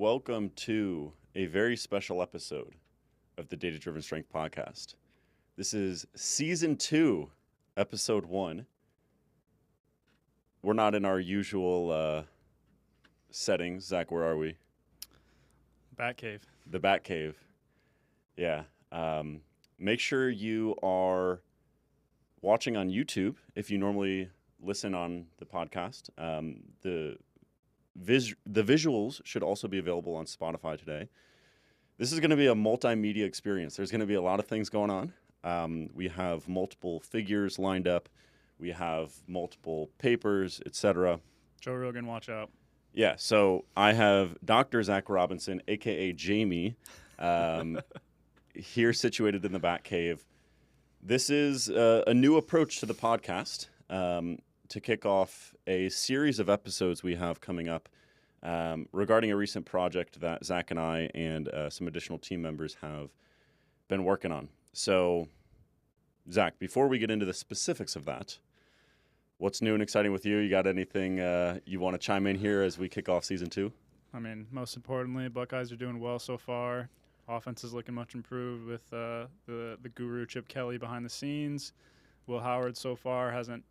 welcome to a very special episode of the Data Driven Strength Podcast. This is Season 2, Episode 1. We're not in our usual settings. Zach, where are we? Batcave. The Batcave. Yeah. Make sure you are watching on YouTube if you normally listen on the podcast. The visuals should also be available on Spotify today. This is going to be a multimedia experience. There's going to be a lot of things going on. We have multiple figures lined up. We have multiple papers, etc. Joe Rogan, watch out. Yeah, so I have Dr. Zach Robinson, a.k.a. Jamie, here situated in the Batcave. This is a new approach to the podcast to kick off a series of episodes we have coming up regarding a recent project that Zach and I and some additional team members have been working on. So, Zach, before we get into the specifics of that, what's new and exciting with you? You got anything you want to chime in here as we kick off Season 2? I mean, most importantly, Buckeyes are doing well so far. Offense is looking much improved with the guru Chip Kelly behind the scenes. Will Howard so far hasn't,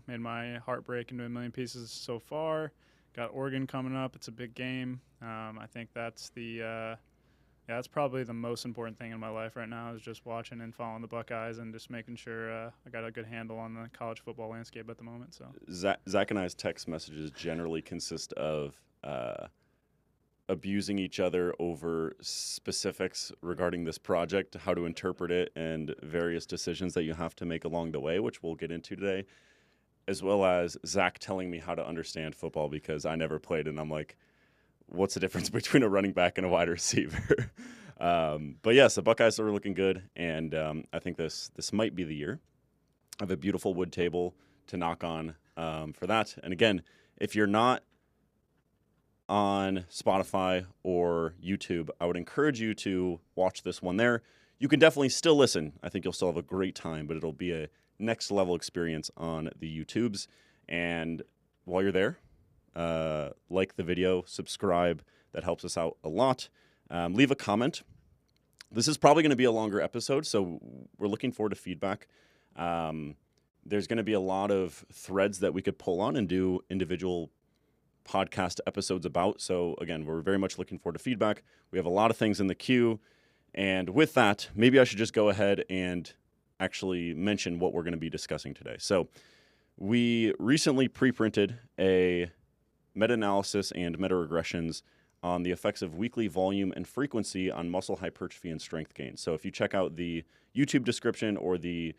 made my heart break into a million pieces so far. Got Oregon coming up. It's a big game. I think that's that's probably the most important thing in my life right now is just watching and following the Buckeyes and just making sure I got a good handle on the college football landscape at the moment. So Zach and I's text messages generally consist of abusing each other over specifics regarding this project, how to interpret it, and various decisions that you have to make along the way, which we'll get into today, as well as Zach telling me how to understand football because I never played, and I'm like, what's the difference between a running back and a wide receiver? But yes, the Buckeyes are looking good, and I think this might be the year. I have a beautiful wood table to knock on for that. And again, if you're not on Spotify or YouTube, I would encourage you to watch this one there. You can definitely still listen. I think you'll still have a great time, but it'll be a next level experience on the YouTubes. And while you're there, like the video, subscribe. That helps us out a lot. Leave a comment. This is probably going to be a longer episode, so we're looking forward to feedback. There's going to be a lot of threads that we could pull on and do individual podcast episodes about. So again, we're very much looking forward to feedback. We have a lot of things in the queue. And with that, maybe I should just go ahead and actually mention what we're going to be discussing today. So we recently pre-printed a meta-analysis and meta-regressions on the effects of weekly volume and frequency on muscle hypertrophy and strength gain. So if you check out the YouTube description or the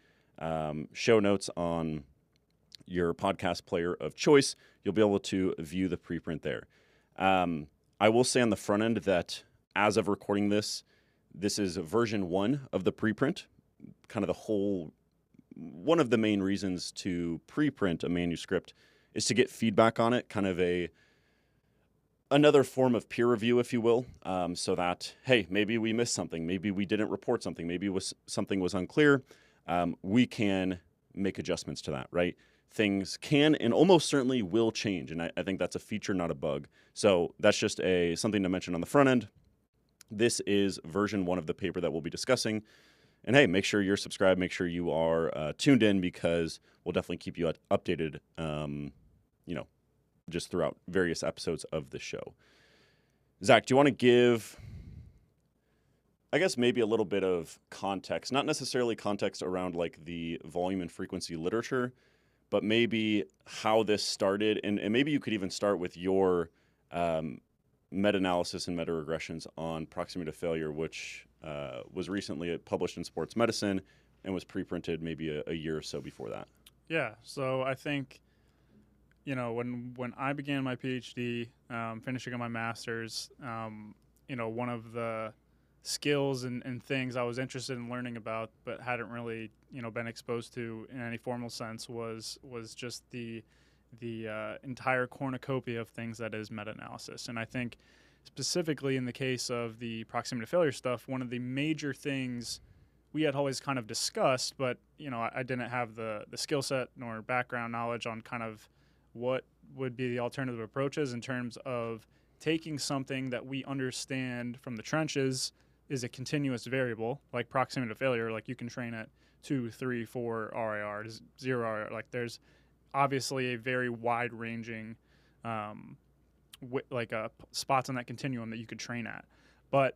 show notes on your podcast player of choice, you'll be able to view the preprint there. I will say on the front end that as of recording this is version 1 of the preprint. Kind of one of the main reasons to preprint a manuscript is to get feedback on it, kind of another form of peer review, if you will, so that, hey, maybe we missed something, maybe we didn't report something, maybe something was unclear, we can make adjustments to that, right? Things can and almost certainly will change, and I think that's a feature, not a bug. So that's just something to mention on the front end. This is version 1 of the paper that we'll be discussing. And hey, make sure you're subscribed, make sure you are tuned in because we'll definitely keep you updated, just throughout various episodes of the show. Zach, do you want to give, I guess, maybe a little bit of context, not necessarily context around like the volume and frequency literature, but maybe how this started, and maybe you could even start with your meta-analysis and meta-regressions on proximity to failure, which was recently published in Sports Medicine and was pre-printed maybe a year or so before that. Yeah, so I think, when I began my PhD, finishing on my master's, one of the skills and things I was interested in learning about but hadn't really, been exposed to in any formal sense was just the entire cornucopia of things that is meta-analysis. And I think specifically in the case of the proximity to failure stuff, one of the major things we had always kind of discussed, but I didn't have the skill set nor background knowledge on kind of what would be the alternative approaches in terms of taking something that we understand from the trenches is a continuous variable, like proximity to failure, like you can train at 2, 3, 4 RIR, 0 RIR. Like there's obviously a very wide-ranging spots on that continuum that you could train at. But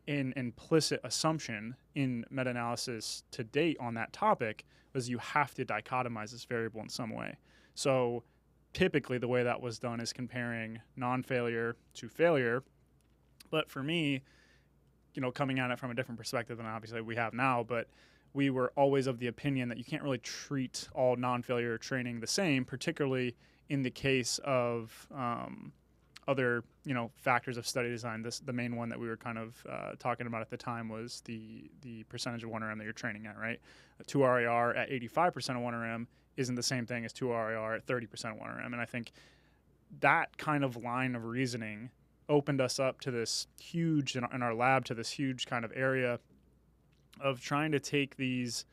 an implicit assumption in meta-analysis to date on that topic was you have to dichotomize this variable in some way. So typically the way that was done is comparing non-failure to failure. But for me, coming at it from a different perspective than obviously we have now, but we were always of the opinion that you can't really treat all non-failure training the same, particularly in the case of other, factors of study design. The main one that we were kind of talking about at the time was the percentage of 1RM that you're training at, right? 2 RIR at 85% of 1RM isn't the same thing as 2 RIR at 30% of 1RM. And I think that kind of line of reasoning opened us up to this huge, in our lab, to this huge kind of area of trying to take these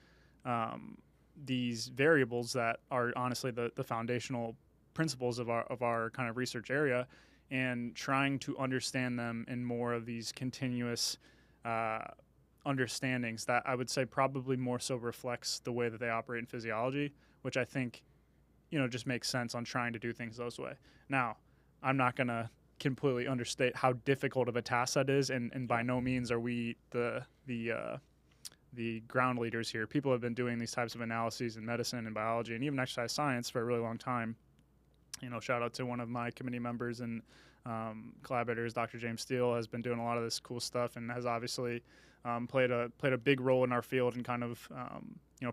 variables that are honestly the foundational principles of our kind of research area, and trying to understand them in more of these continuous understandings that I would say probably more so reflects the way that they operate in physiology, which I think, just makes sense on trying to do things those way. Now, I'm not going to completely understate how difficult of a task that is, and by no means are we the ground leaders here. People have been doing these types of analyses in medicine and biology and even exercise science for a really long time. Shout out to one of my committee members and collaborators, Dr. James Steele, has been doing a lot of this cool stuff and has obviously played a big role in our field and kind of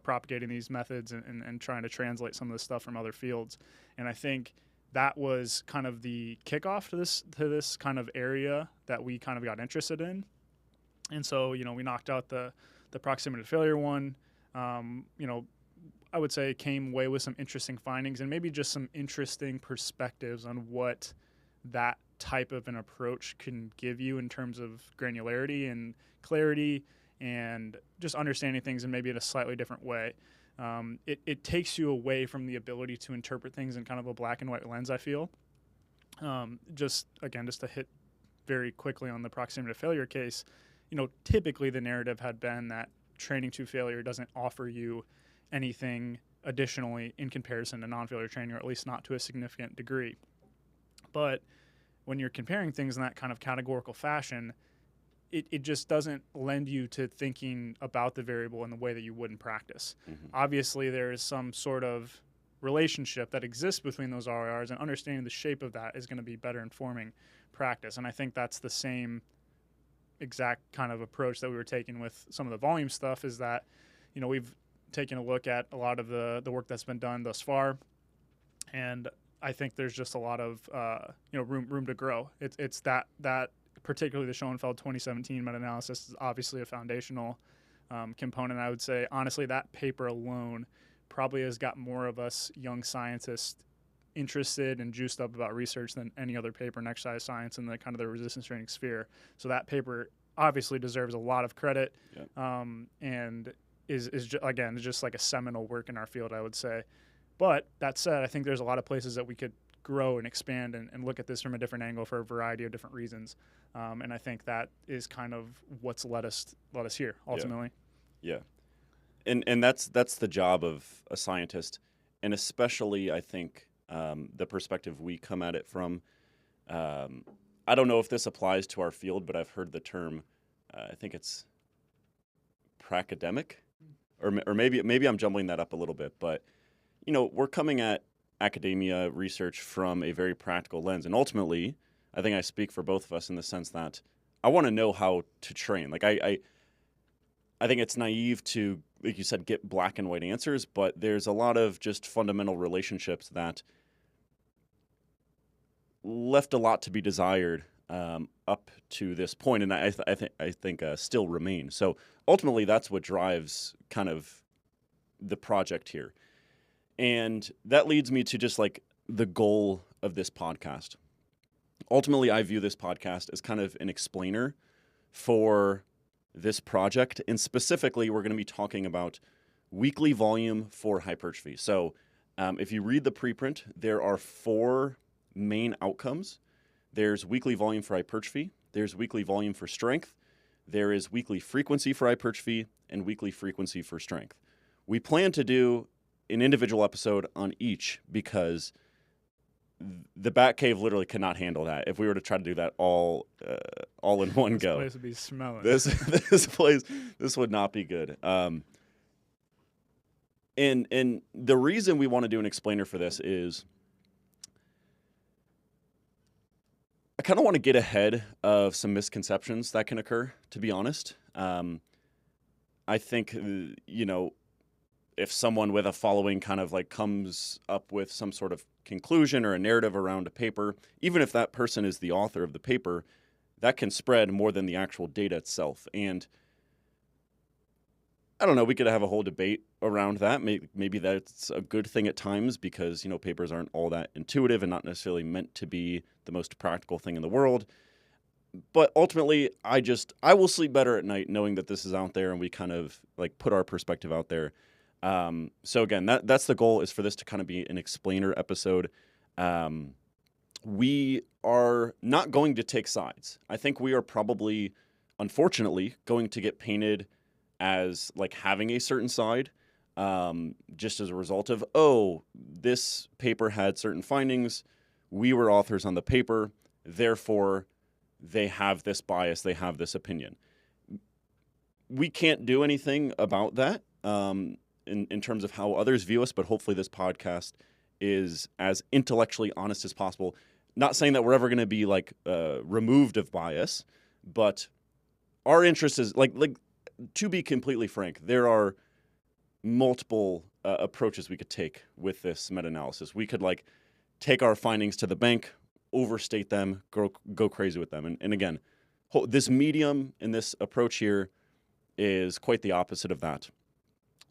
propagating these methods and trying to translate some of the stuff from other fields. And I think that was kind of the kickoff to this kind of area that we kind of got interested in. And so, we knocked out the proximity to failure one. I would say came away with some interesting findings and maybe just some interesting perspectives on what that type of an approach can give you in terms of granularity and clarity and just understanding things in maybe in a slightly different way. It takes you away from the ability to interpret things in kind of a black and white lens, I feel. Just to hit very quickly on the proximity to failure case, typically the narrative had been that training to failure doesn't offer you anything additionally in comparison to non-failure training, or at least not to a significant degree. But when you're comparing things in that kind of categorical fashion, it just doesn't lend you to thinking about the variable in the way that you would in practice. Mm-hmm. Obviously, there is some sort of relationship that exists between those RIRs, and understanding the shape of that is going to be better informing practice. And I think that's the same exact kind of approach that we were taking with some of the volume stuff, is that, we've taken a look at a lot of the work that's been done thus far, and I think there's just a lot of room to grow. It's that particularly the Schoenfeld 2017 meta-analysis is obviously a foundational component. I would say honestly that paper alone probably has got more of us young scientists interested and juiced up about research than any other paper in exercise science in the kind of the resistance training sphere. So that paper obviously deserves a lot of credit, and is just like a seminal work in our field, I would say. But that said, I think there's a lot of places that we could grow and expand and look at this from a different angle for a variety of different reasons. And I think that is kind of what's led us here ultimately. Yeah. And that's the job of a scientist, and especially I think the perspective we come at it from. I don't know if this applies to our field, but I've heard the term. I think it's pracademic, or maybe I'm jumbling that up a little bit. But we're coming at academia research from a very practical lens, and ultimately, I think I speak for both of us in the sense that I want to know how to train. Like I think it's naive to, like you said, get black and white answers, but there's a lot of just fundamental relationships that left a lot to be desired up to this point, and I think still remain. So ultimately, that's what drives kind of the project here, and that leads me to just like the goal of this podcast. Ultimately, I view this podcast as kind of an explainer for this project, and specifically, we're going to be talking about weekly volume for hypertrophy. So if you read the preprint, there are 4 main outcomes There's weekly volume for hypertrophy. There's weekly volume for strength. There is weekly frequency for hypertrophy and weekly frequency for strength. We plan to do an individual episode on each because the Batcave literally cannot handle that. If we were to try to do that all in one go, This place would be smelling. This would not be good. And the reason we want to do an explainer for this is I kind of want to get ahead of some misconceptions that can occur, to be honest. I think, if someone with a following kind of like comes up with some sort of conclusion or a narrative around a paper, even if that person is the author of the paper, that can spread more than the actual data itself. And I don't know, we could have a whole debate around that. Maybe that's a good thing at times because, papers aren't all that intuitive and not necessarily meant to be the most practical thing in the world. But ultimately, I will sleep better at night knowing that this is out there and we kind of like put our perspective out there. So again, that's the goal, is for this to kind of be an explainer episode. We are not going to take sides. I think we are probably, unfortunately, going to get painted as like having a certain side, just as a result of, this paper had certain findings. We were authors on the paper. Therefore, they have this bias. They have this opinion. We can't do anything about that in terms of how others view us, but hopefully this podcast is as intellectually honest as possible. Not saying that we're ever going to be like removed of bias, but our interest is like to be completely frank, there are multiple approaches we could take with this meta-analysis. We could like take our findings to the bank, overstate them, go crazy with them. And again, this medium and this approach here is quite the opposite of that.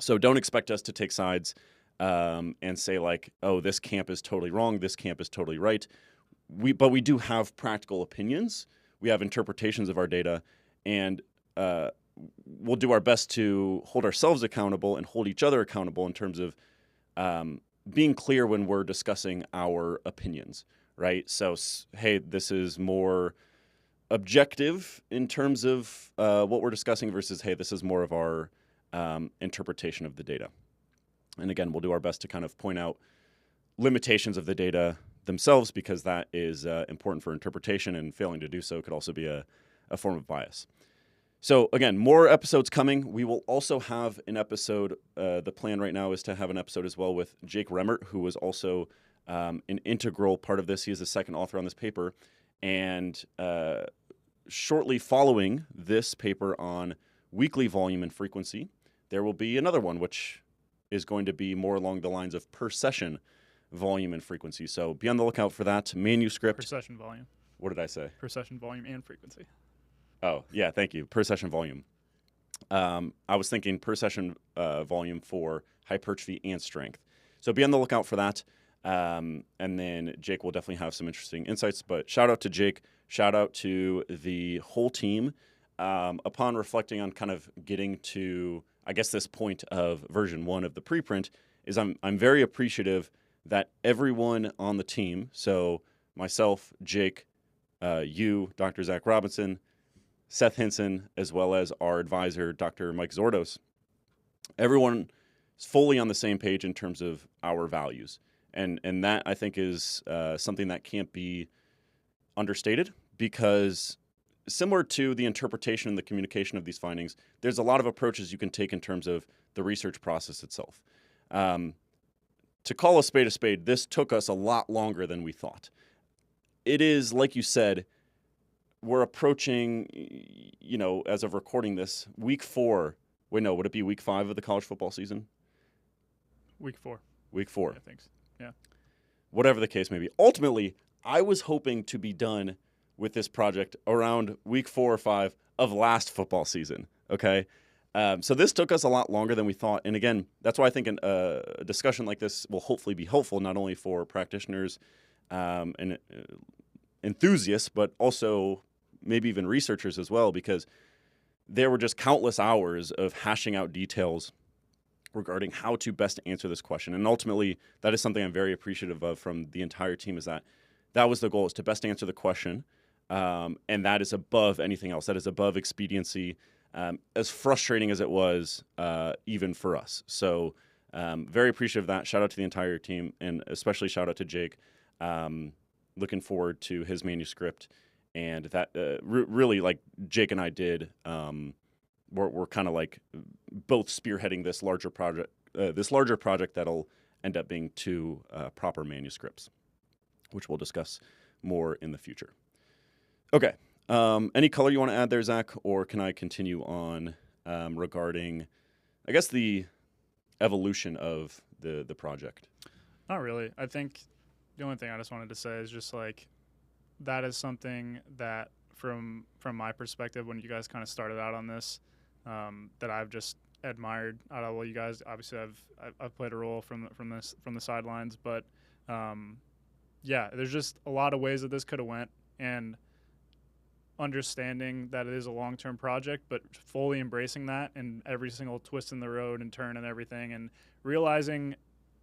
So don't expect us to take sides and say like, this camp is totally wrong, this camp is totally right. But we do have practical opinions. We have interpretations of our data, and we'll do our best to hold ourselves accountable and hold each other accountable in terms of being clear when we're discussing our opinions, right? So, hey, this is more objective in terms of what we're discussing versus, hey, this is more of our interpretation of the data. And again, we'll do our best to kind of point out limitations of the data themselves because that is important for interpretation, and failing to do so could also be a form of bias. So again, more episodes coming. We will also have an episode. The plan right now is to have an episode as well with Jake Remmert, who was also an integral part of this. He is the second author on this paper. And shortly following this paper on weekly volume and frequency, there will be another one, which is going to be more along the lines of per session volume and frequency. So be on the lookout for that manuscript. Per session volume. What did I say? Per session volume and frequency. Oh, yeah, thank you. Per session volume. I was thinking per session volume for hypertrophy and strength. So be on the lookout for that. And then Jake will definitely have some interesting insights. But shout out to Jake. Shout out to the whole team. Upon reflecting on kind of getting to, I guess, this point of version 1 of the preprint, is I'm very appreciative that everyone on the team, so myself, Jake, you, Dr. Zach Robinson, Seth Hinson, as well as our advisor, Dr. Mike Zordos, everyone is fully on the same page in terms of our values. And that, I think, is something that can't be understated, because similar to the interpretation and the communication of these findings, there's a lot of approaches you can take in terms of the research process itself. To call a spade, this took us a lot longer than we thought. It is, like you said, we're approaching, as of recording this, week 4. Wait, no, would it be week 5 of the college football season? Week 4. Week 4. I think so. Yeah. Whatever the case may be. Ultimately, I was hoping to be done with this project around week 4 or 5 of last football season, okay? So this took us a lot longer than we thought. And again, that's why I think a discussion like this will hopefully be helpful, not only for practitioners and enthusiasts, but also maybe even researchers as well, because there were just countless hours of hashing out details regarding how to best answer this question. And ultimately, that is something I'm very appreciative of from the entire team, is that that was the goal, is to best answer the question. And that is above anything else. That is above expediency, as frustrating as it was, even for us. So very appreciative of that. Shout out to the entire team, and especially shout out to Jake. Looking forward to his manuscript. And that really, like Jake and I did, we're kind of like both spearheading this larger project that'll end up being 2 proper manuscripts, which we'll discuss more in the future. Okay. Any color you want to add there, Zach, or can I continue on regarding, I guess, the evolution of the project? Not really. I think the only thing I just wanted to say is just like that is something that from my perspective, when you guys kind of started out on this, that I've just admired out of all you guys. Obviously, I've played a role from the sidelines, but yeah, there's just a lot of ways that this could have went, and understanding that it is a long-term project, but fully embracing that and every single twist in the road and turn and everything, and realizing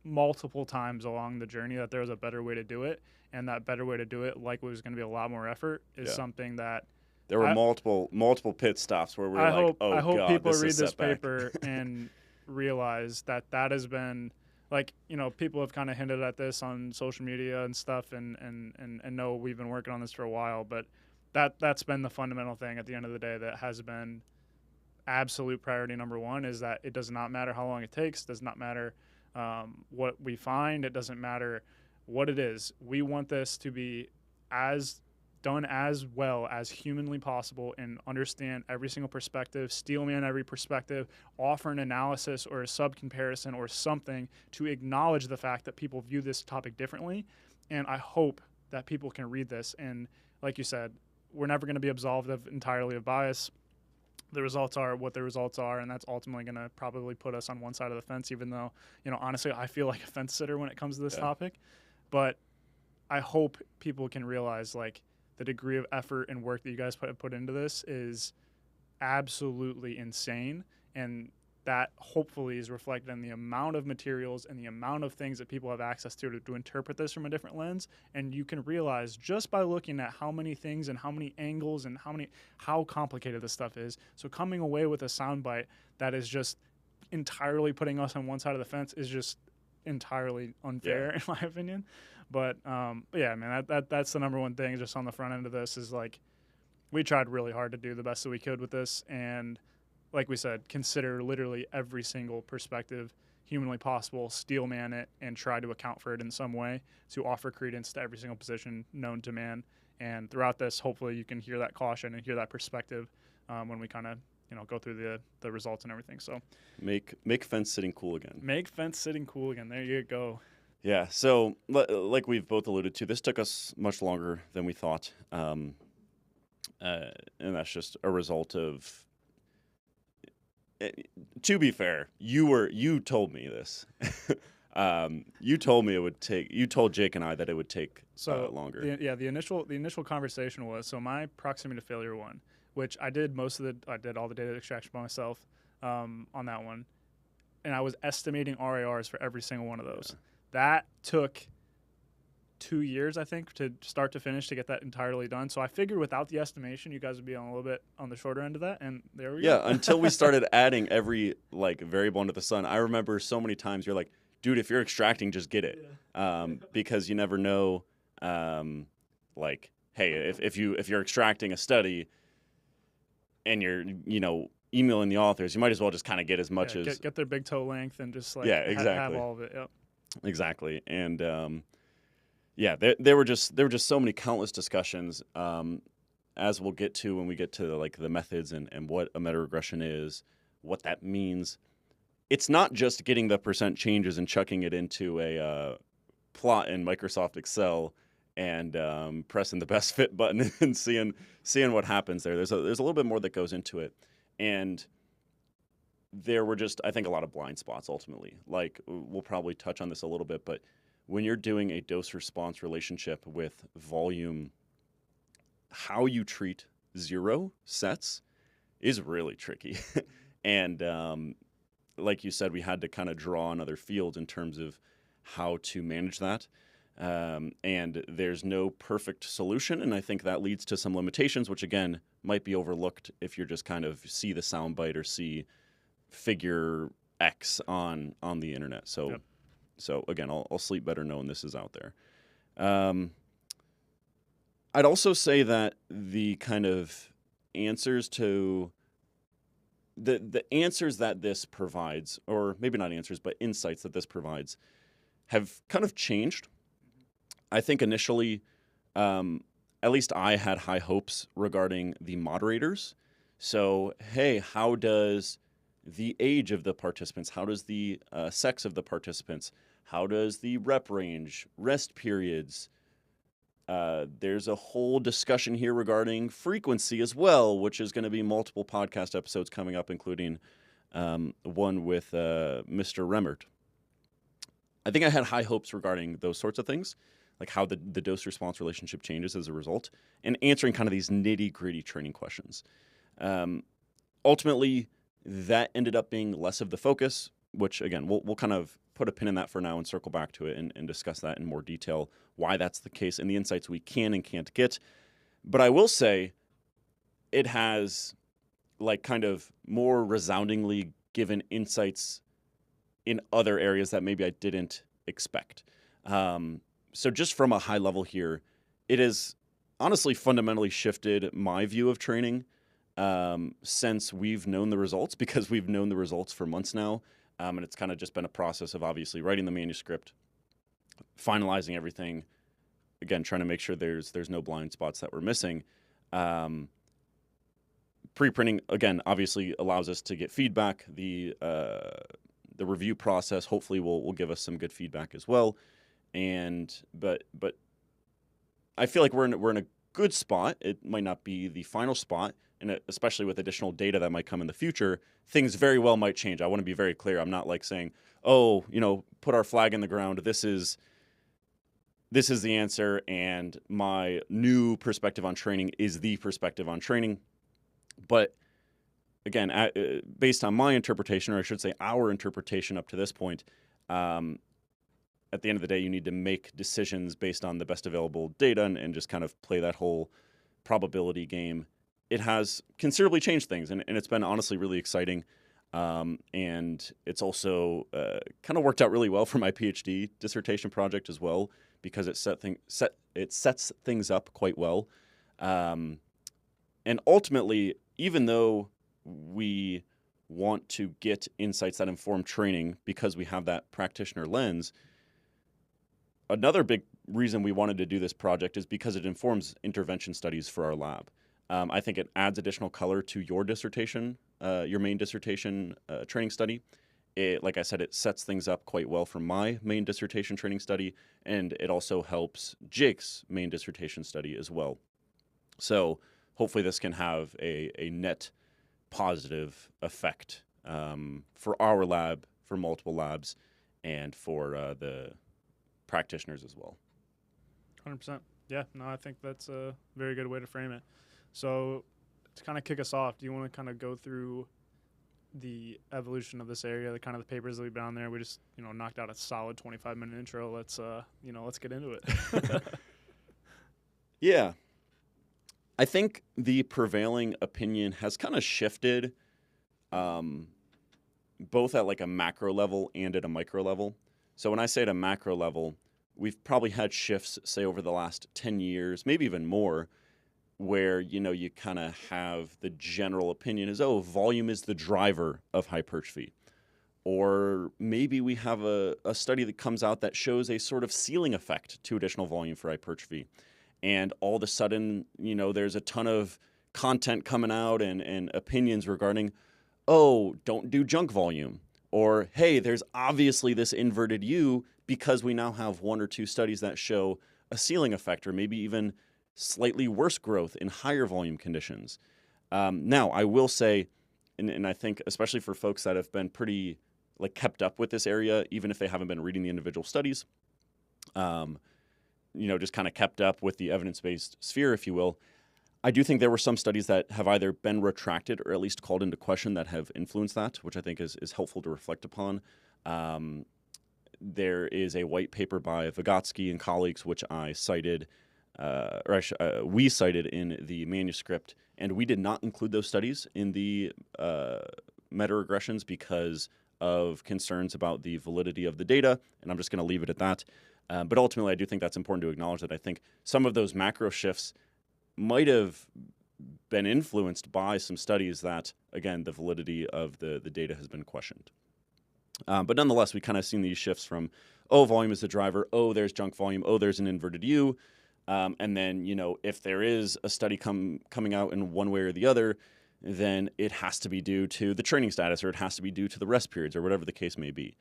multiple times along the journey that there was a better way to do it, and that better way to do it likely was going to be a lot more effort, is something that there were multiple pit stops where we were I hope God, people this read is this setback. paper and realize that has been, like, you know, people have kind of hinted at this on social media and stuff, and know we've been working on this for a while, but that's been the fundamental thing at the end of the day that has been absolute priority number one, is that it does not matter how long it takes, does not matter what we find, it doesn't matter what it is. We want this to be done as well as humanly possible, and understand every single perspective, steelman every perspective, offer an analysis or a sub-comparison or something to acknowledge the fact that people view this topic differently. And I hope that people can read this, and like you said, we're never going to be absolved entirely of bias. The results are what the results are, and that's ultimately going to probably put us on one side of the fence, even though, you know, honestly, I feel like a fence sitter when it comes to this topic. But I hope people can realize, like, the degree of effort and work that you guys put into this is absolutely insane, and that hopefully is reflected in the amount of materials and the amount of things that people have access to interpret this from a different lens. And you can realize just by looking at how many things and how many angles and how complicated this stuff is. So coming away with a soundbite that is just entirely putting us on one side of the fence is just entirely unfair, in my opinion. But yeah, man, that's the number one thing just on the front end of this, is like, we tried really hard to do the best that we could with this, and like we said, consider literally every single perspective humanly possible, steelman it, and try to account for it in some way to offer credence to every single position known to man. And throughout this, hopefully you can hear that caution and hear that perspective when we kind of, you know, go through the results and everything. So make fence sitting cool again. Make fence sitting cool again. There you go. Yeah. So like we've both alluded to, this took us much longer than we thought, and that's just a result of. To be fair, you told me this. You told me it would take. You told Jake and I that it would take longer. The initial conversation was, so my proximity to failure one, which I did all the data extraction by myself on that one, and I was estimating RARs for every single one of those. Yeah. That took 2 years, I think, to start to finish to get that entirely done. So I figured without the estimation, you guys would be on a little bit on the shorter end of that, and there we go. Yeah, until we started adding every variable under the sun. I remember so many times you're like, dude, if you're extracting, just get it, because you never know. Hey, if you're extracting a study and you're emailing the authors, you might as well just kind of get as much as get their big toe length and just exactly have all of it. Yep. Exactly, and there were just so many countless discussions, as we'll get to when we get to the methods and what a meta-regression is, what that means. It's not just getting the percent changes and chucking it into a plot in Microsoft Excel and pressing the best fit button and seeing what happens there. There's a little bit more that goes into it, and there were just, I think, a lot of blind spots ultimately. Like, we'll probably touch on this a little bit, but when you're doing a dose-response relationship with volume, how you treat zero sets is really tricky. And like you said, we had to kind of draw on other fields in terms of how to manage that. And there's no perfect solution, and I think that leads to some limitations, which again might be overlooked if you're just kind of see the soundbite or see figure X on the internet. So, Yep. so again, I'll sleep better knowing this is out there. I'd also say that the kind of answers to the answers that this provides, or maybe not answers, but insights that this provides, have kind of changed. I think initially, at least I had high hopes regarding the moderators. So, hey, how does the age of the participants, how does the sex of the participants, how does the rep range, rest periods, there's a whole discussion here regarding frequency as well, which is going to be multiple podcast episodes coming up, including one with Mr. Remmert. I think I had high hopes regarding those sorts of things, like how the dose-response relationship changes as a result, and answering kind of these nitty-gritty training questions. Ultimately, that ended up being less of the focus, which, again, we'll kind of put a pin in that for now and circle back to it and discuss that in more detail, why that's the case and the insights we can and can't get. But I will say it has, like, kind of more resoundingly given insights in other areas that maybe I didn't expect. So just from a high level here, it has honestly fundamentally shifted my view of training since we've known the results, because we've known the results for months now. And it's kind of just been a process of obviously writing the manuscript, finalizing everything, again, trying to make sure there's no blind spots that we're missing. Pre-printing, again, obviously allows us to get feedback. The review process hopefully will give us some good feedback as well. But I feel like we're in a good spot. It might not be the final spot, and especially with additional data that might come in the future, things very well might change. I want to be very clear. I'm not like saying, oh, put our flag in the ground. This is the answer, and my new perspective on training is the perspective on training. But again, based on my interpretation, or I should say our interpretation up to this point, at the end of the day, you need to make decisions based on the best available data and just kind of play that whole probability game. It has considerably changed things, and it's been honestly really exciting. And it's also kind of worked out really well for my PhD dissertation project as well, because it sets things up quite well. And ultimately, even though we want to get insights that inform training because we have that practitioner lens, another big reason we wanted to do this project is because it informs intervention studies for our lab. I think it adds additional color to your dissertation, your main dissertation training study. Like I said, it sets things up quite well for my main dissertation training study, and it also helps Jake's main dissertation study as well. So hopefully this can have a net positive effect for our lab, for multiple labs, and for the practitioners as well. 100%. Yeah, no, I think that's a very good way to frame it. So to kind of kick us off, do you want to kind of go through the evolution of this area, the kind of the papers that we've been on there? We just, knocked out a solid 25-minute intro. Let's get into it. Yeah. I think the prevailing opinion has kind of shifted both at like a macro level and at a micro level. So when I say at a macro level, we've probably had shifts, say, over the last 10 years, maybe even more, where, you kind of have the general opinion is, oh, volume is the driver of hypertrophy. Or maybe we have a study that comes out that shows a sort of ceiling effect to additional volume for hypertrophy. And all of a sudden, there's a ton of content coming out and opinions regarding, oh, don't do junk volume. Or, hey, there's obviously this inverted U because we now have one or two studies that show a ceiling effect, or maybe even slightly worse growth in higher volume conditions. Now, I will say, and I think especially for folks that have been pretty kept up with this area, even if they haven't been reading the individual studies, just kind of kept up with the evidence-based sphere, if you will, I do think there were some studies that have either been retracted or at least called into question that have influenced that, which I think is helpful to reflect upon. there is a white paper by Vygotsky and colleagues, which I cited, we cited in the manuscript, and we did not include those studies in the meta-regressions because of concerns about the validity of the data, and I'm just going to leave it at that. But ultimately, I do think that's important to acknowledge that I think some of those macro shifts might have been influenced by some studies that, again, the validity of the data has been questioned. But nonetheless, we kind of seen these shifts from, oh, volume is the driver, oh, there's junk volume, oh, there's an inverted U. And then, if there is a study coming out in one way or the other, then it has to be due to the training status, or it has to be due to the rest periods, or whatever the case may be.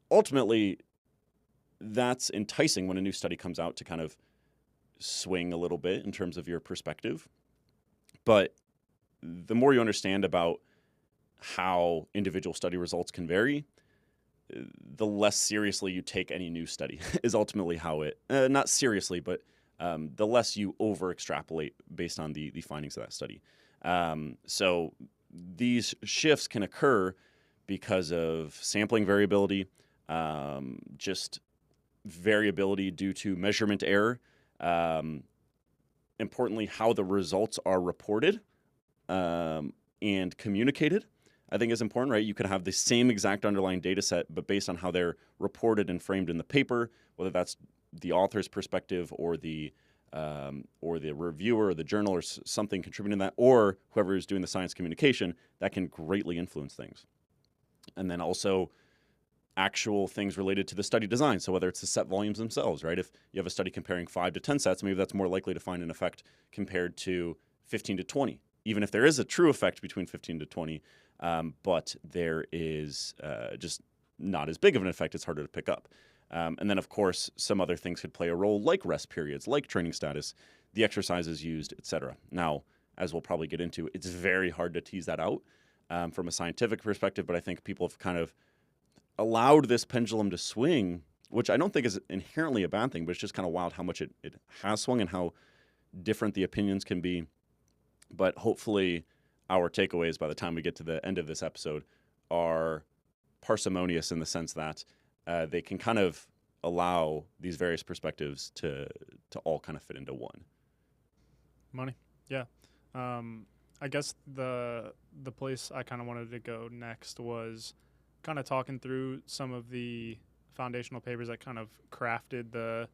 Ultimately, that's enticing when a new study comes out to kind of swing a little bit in terms of your perspective. But the more you understand about how individual study results can vary, the less seriously you take any new study is ultimately how it, not seriously, but the less you over extrapolate based on the findings of that study. So these shifts can occur because of sampling variability, just variability due to measurement error, importantly, how the results are reported and communicated, I think is important, right? You could have the same exact underlying data set, but based on how they're reported and framed in the paper, whether that's the author's perspective or the reviewer or the journal or something contributing to that, or whoever is doing the science communication, that can greatly influence things. And then also actual things related to the study design. So whether it's the set volumes themselves, right? If you have a study comparing 5 to 10 sets, maybe that's more likely to find an effect compared to 15 to 20, even if there is a true effect between 15 to 20, but there is just not as big of an effect. It's harder to pick up. And then, of course, some other things could play a role, like rest periods, like training status, the exercises used, etc. Now, as we'll probably get into, it's very hard to tease that out from a scientific perspective, but I think people have kind of allowed this pendulum to swing, which I don't think is inherently a bad thing, but it's just kind of wild how much it has swung and how different the opinions can be. But hopefully our takeaways by the time we get to the end of this episode are parsimonious in the sense that they can kind of allow these various perspectives to all kind of fit into one. Money, yeah. I guess the place I kind of wanted to go next was kind of talking through some of the foundational papers that kind of crafted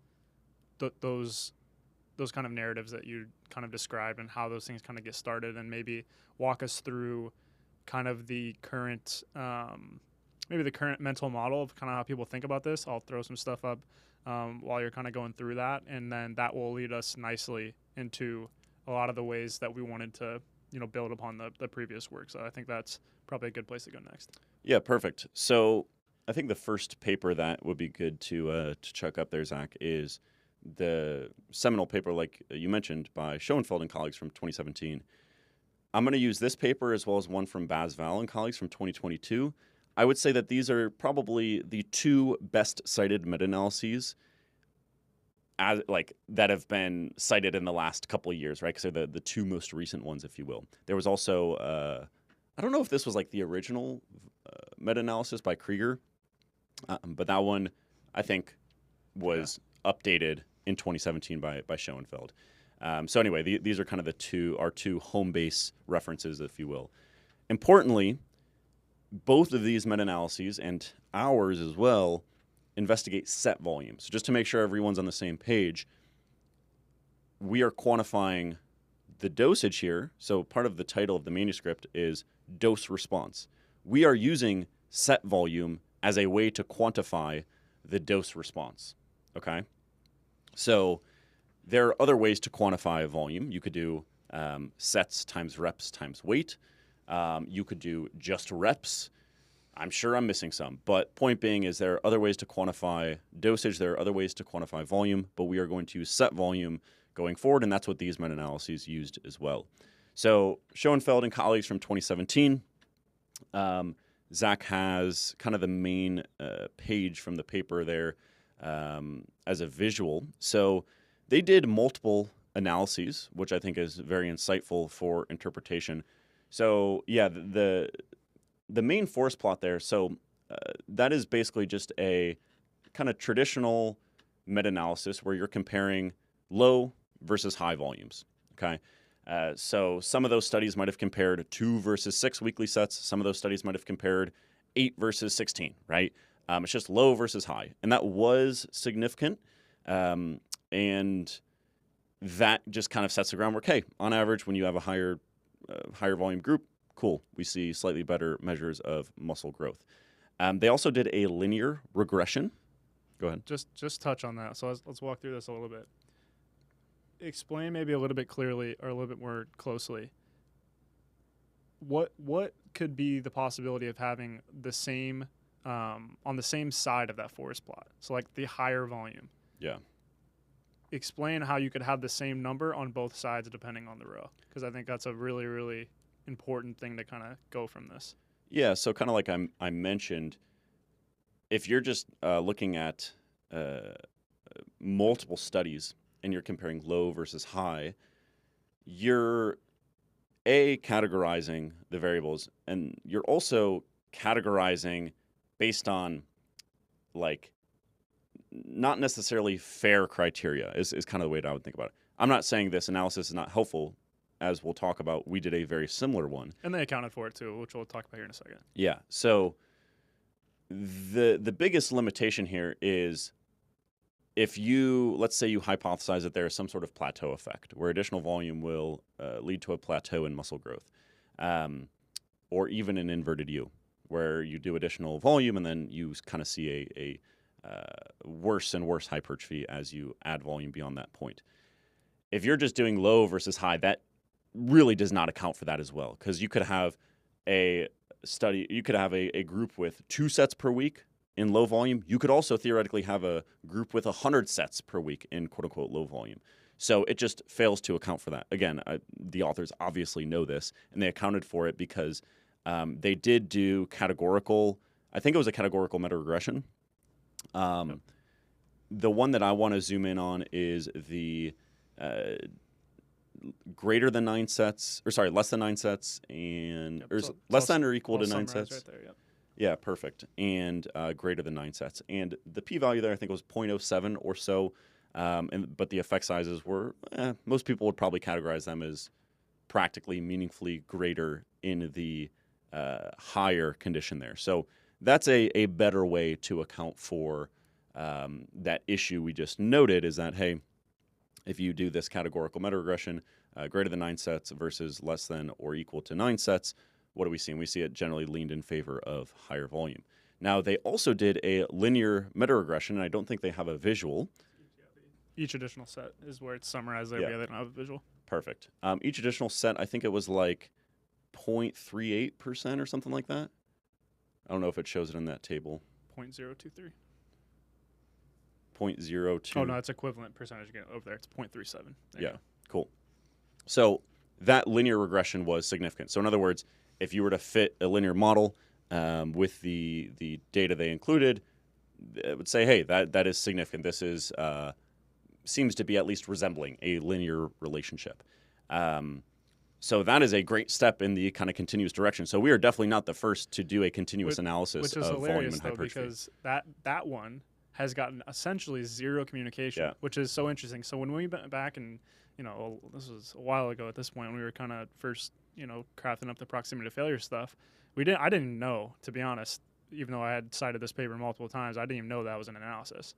those kind of narratives that you kind of described and how those things kind of get started, and maybe walk us through kind of the current maybe the current mental model of kind of how people think about this. I'll throw some stuff up while you're kind of going through that, and then that will lead us nicely into a lot of the ways that we wanted to build upon the previous work. So I think that's probably a good place to go next. Yeah, perfect. So I think the first paper that would be good to chuck up there, Zach, is the seminal paper, like you mentioned, by Schoenfeld and colleagues from 2017. I'm going to use this paper as well as one from Baz Val and colleagues from 2022. I would say that these are probably the two best cited meta-analyses that have been cited in the last couple of years, right? Because they're the two most recent ones, if you will. There was also, I don't know if this was like the original meta-analysis by Krieger, but that one I think was updated in 2017 by Schoenfeld. So anyway, these are kind of our two home base references, if you will. Importantly, both of these meta-analyses and ours as well investigate set volumes. So just to make sure everyone's on the same page, we are quantifying the dosage here. So part of the title of the manuscript is dose response. We are using set volume as a way to quantify the dose response. Okay? So there are other ways to quantify volume. You could do sets times reps times weight. You could do just reps. I'm sure I'm missing some, but point being is there are other ways to quantify dosage. There are other ways to quantify volume, but we are going to use set volume going forward, and that's what these meta-analyses used as well. So Schoenfeld and colleagues from 2017. Zach has kind of the main page from the paper there as a visual. So they did multiple analyses, which I think is very insightful for interpretation. So yeah, the main force plot there. So that is basically just a kind of traditional meta-analysis where you're comparing low versus high volumes. Okay. So some of those studies might have compared 2 versus 6 weekly sets. Some of those studies might have compared 8 versus 16, right? It's just low versus high. And that was significant. And that just kind of sets the groundwork. Hey, on average, when you have a higher volume group, cool. We see slightly better measures of muscle growth. They also did a linear regression. Go ahead. Just touch on that. So let's walk through this a little bit. Explain maybe a little bit clearly or a little bit more closely. What could be the possibility of having the same on the same side of that forest plot? So like the higher volume. Yeah. Explain how you could have the same number on both sides depending on the row, because I think that's a really, really important thing to kind of go from this. Yeah, so kind of like I mentioned, if you're just looking at multiple studies and you're comparing low versus high, you're categorizing the variables, and you're also categorizing based on like not necessarily fair criteria is kind of the way that I would think about it. I'm not saying this analysis is not helpful. As we'll talk about, we did a very similar one. And they accounted for it too, which we'll talk about here in a second. Yeah. So the biggest limitation here is if you, let's say you hypothesize that there is some sort of plateau effect where additional volume will lead to a plateau in muscle growth, or even an inverted U, where you do additional volume and then you kind of see a worse and worse hypertrophy as you add volume beyond that point. If you're just doing low versus high, that really does not account for that as well, because you could have a study, you could have a group with 2 sets per week in low volume. You could also theoretically have a group with 100 sets per week in quote unquote low volume. So it just fails to account for that. Again, the authors obviously know this, and they accounted for it because they did do categorical, I think it was a categorical meta-regression. Yep. The one that I want to zoom in on is the greater than 9 sets, or sorry, less than 9 sets, and Yep. or So less I'll- than or equal I'll to 9 summarize sets. right there, yep. Yeah, perfect. And greater than 9 sets. And the p-value there, I think, was 0.07 or so. But the effect sizes were, most people would probably categorize them as practically meaningfully greater in the higher condition there. So that's a better way to account for that issue we just noted, is that, hey, if you do this categorical meta-regression, greater than 9 sets versus less than or equal to 9 sets, what do we see? We see it generally leaned in favor of higher volume. Now, they also did a linear meta-regression, and I don't think they have a visual. Each additional set is where it's summarized there. Yeah. Yeah, they don't have a visual. Perfect. Each additional set, I think it was like 0.38% or something like that. I don't know if it shows it in that table. 0.023. 0.02. Oh, no, it's equivalent percentage again over there. It's 0.37. There you Yeah, go. cool. So that linear regression was significant. So in other words, if you were to fit a linear model with the data they included, it would say, hey, that is significant. This is seems to be at least resembling a linear relationship. So that is a great step in the kind of continuous direction. So we are definitely not the first to do a continuous analysis Which is of volume hilarious, and though, hypertrophy. because that one has gotten essentially zero communication, Yeah. which is so interesting. So when we went back and, this was a while ago at this point, when we were kind of first, crafting up the proximity to failure stuff, I didn't know, to be honest, even though I had cited this paper multiple times, I didn't even know that was an analysis,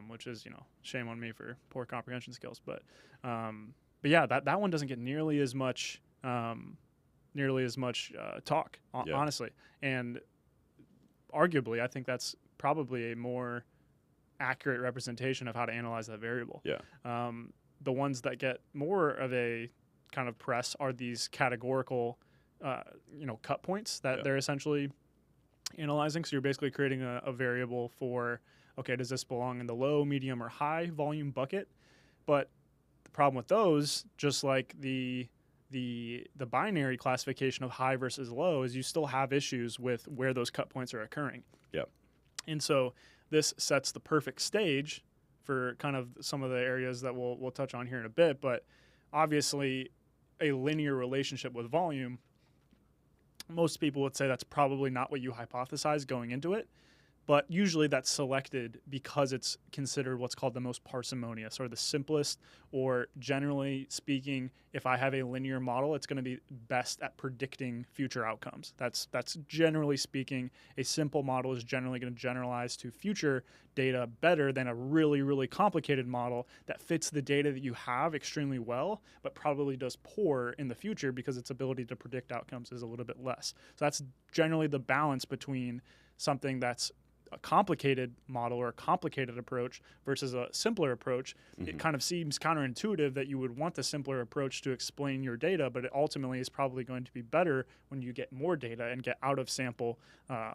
which is, shame on me for poor comprehension skills. But yeah, that one doesn't get nearly as much talk, honestly. And arguably, I think that's probably a more accurate representation of how to analyze that variable. Yeah. The ones that get more of a kind of press are these categorical, cut points that they're essentially analyzing. So you're basically creating a variable for, okay, does this belong in the low, medium, or high volume bucket? But the problem with those, just like the binary classification of high versus low, is you still have issues with where those cut points are occurring. Yep. And so this sets the perfect stage for kind of some of the areas that we'll touch on here in a bit. But obviously, a linear relationship with volume Most people would say that's probably not what you hypothesize going into it, but usually that's selected because it's considered what's called the most parsimonious or the simplest, or generally speaking, if I have a linear model, it's going to be best at predicting future outcomes. That's generally speaking, a simple model is generally going to generalize to future data better than a really, really complicated model that fits the data that you have extremely well, but probably does poor in the future because its ability to predict outcomes is a little bit less. So that's generally the balance between something that's a complicated model or a complicated approach versus a simpler approach. It kind of seems counterintuitive that you would want the simpler approach to explain your data, but it ultimately is probably going to be better when you get more data and get out of sample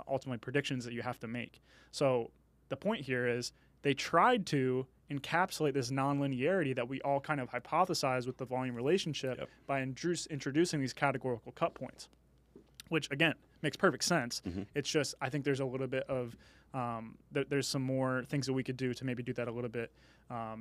ultimately predictions that you have to make. So the point here is they tried to encapsulate this nonlinearity that we all kind of hypothesize with the volume relationship by introducing these categorical cut points, which again makes perfect sense. It's just I think there's a little bit of there's some more things that we could do to maybe do that a little bit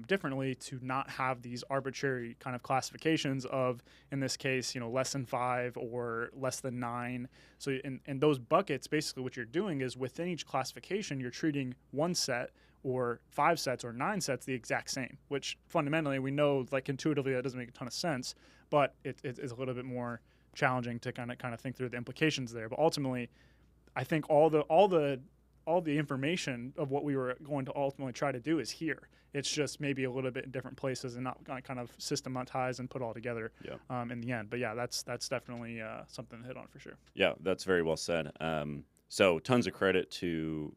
differently, to not have these arbitrary kind of classifications of, in this case, less than 5 or less than 9. So in those buckets, basically what you're doing is within each classification, you're treating one set or 5 sets or 9 sets the exact same, which fundamentally we know, like intuitively, that doesn't make a ton of sense, but it is a little bit more challenging to kind of think through the implications there. But ultimately, I think all the information of what we were going to ultimately try to do is here. It's just maybe a little bit in different places and not kind of systematized and put all together in the end. But yeah, that's definitely something to hit on for sure. Yeah, that's very well said. So tons of credit to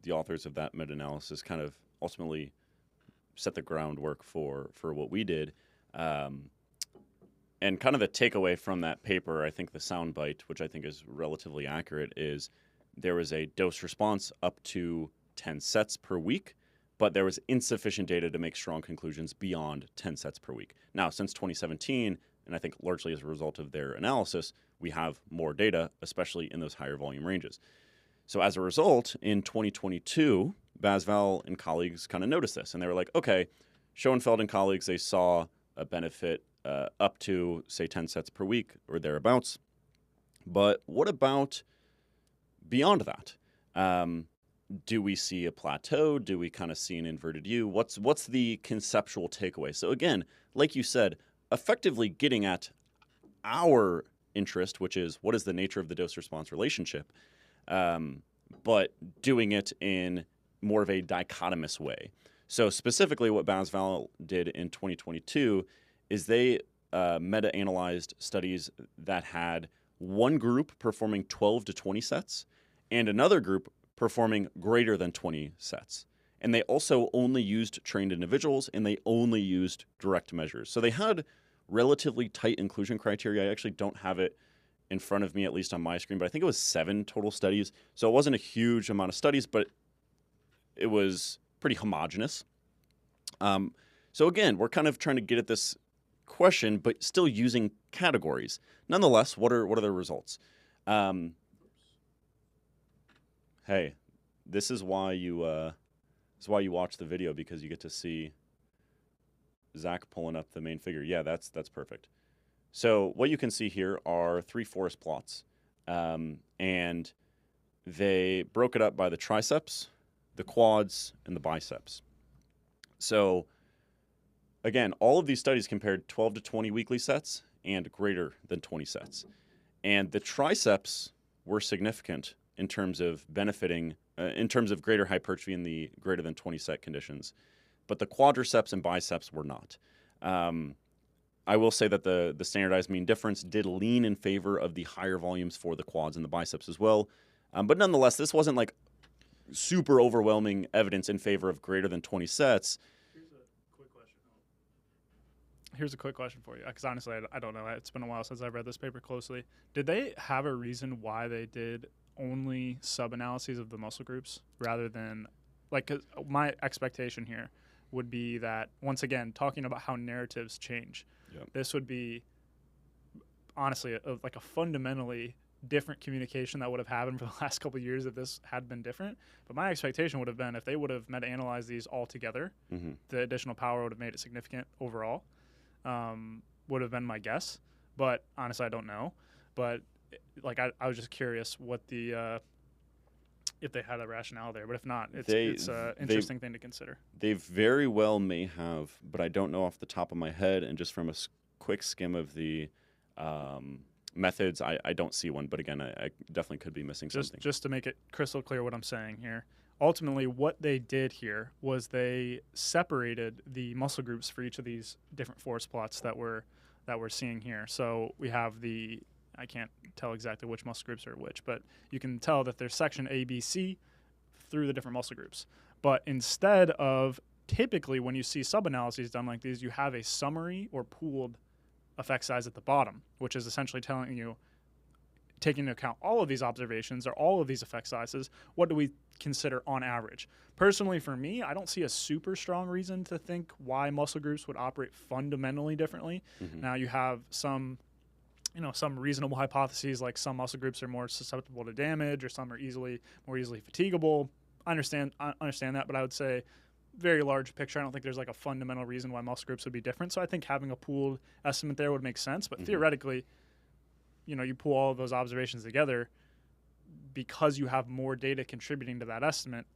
the authors of that meta-analysis, kind of ultimately set the groundwork for what we did. And kind of the takeaway from that paper, I think the soundbite, which I think is relatively accurate, is there was a dose response up to 10 sets per week, but there was insufficient data to make strong conclusions beyond 10 sets per week. Now, since 2017, and I think largely as a result of their analysis, we have more data, especially in those higher volume ranges. So as a result, in 2022, Basval and colleagues kind of noticed this, and they were like, okay, Schoenfeld and colleagues, they saw a benefit up to, say, 10 sets per week or thereabouts. But what about beyond that? Do we see a plateau? Do we kind of see an inverted U? What's the conceptual takeaway? So again, like you said, effectively getting at our interest, which is what is the nature of the dose-response relationship, but doing it in more of a dichotomous way. So specifically what Basval did in 2022 is they meta-analyzed studies that had one group performing 12 to 20 sets and another group performing greater than 20 sets. And they also only used trained individuals, and they only used direct measures. So they had relatively tight inclusion criteria. I actually don't have it in front of me, at least on my screen, but I think it was 7 total studies. So it wasn't a huge amount of studies, but it was pretty homogenous. So again, we're kind of trying to get at this question, but still using categories. Nonetheless, what are the results? Hey, this is why you watch the video, because you get to see Zach pulling up the main figure. Yeah, that's perfect. So what you can see here are 3 forest plots, and they broke it up by the triceps, the quads, and the biceps. So again, all of these studies compared 12 to 20 weekly sets and greater than 20 sets. And the triceps were significant in terms of benefiting, in terms of greater hypertrophy in the greater than 20 set conditions. But the quadriceps and biceps were not. I will say that the standardized mean difference did lean in favor of the higher volumes for the quads and the biceps as well. But nonetheless, this wasn't like super overwhelming evidence in favor of greater than 20 sets. Here's a quick question for you, because honestly, I don't know. It's been a while since I've read this paper closely. Did they have a reason why they did only sub-analyses of the muscle groups rather than, like, 'cause my expectation here would be that, once again, talking about how narratives change, this would be, honestly, like a fundamentally different communication that would have happened for the last couple of years if this had been different. But my expectation would have been if they would have meta-analyzed these all together, the additional power would have made it significant overall. Would have been my guess, but honestly, I don't know. But like I was just curious what the if they had a rationale there, but if not, it's an interesting thing to consider. They very well may have, but I don't know off the top of my head, and just from a quick skim of the methods, I don't see one, but again, I definitely could be missing something. Just to make it crystal clear what I'm saying here, ultimately what they did here was they separated the muscle groups for each of these different forest plots that we're seeing here. So we have I can't tell exactly which muscle groups are which, but you can tell that there's section A, B, C through the different muscle groups. But instead of typically when you see sub-analyses done like these, you have a summary or pooled effect size at the bottom, which is essentially telling you, taking into account all of these observations or all of these effect sizes, what do we consider on average? Personally, for me, I don't see a super strong reason to think why muscle groups would operate fundamentally differently. Mm-hmm. Now, you have some reasonable hypotheses, like some muscle groups are more susceptible to damage, or some are more easily fatigable. I understand that, but I would say very large picture, I don't think there's like a fundamental reason why muscle groups would be different. So I think having a pooled estimate there would make sense. But theoretically, you pull all of those observations together, because you have more data contributing to that estimate,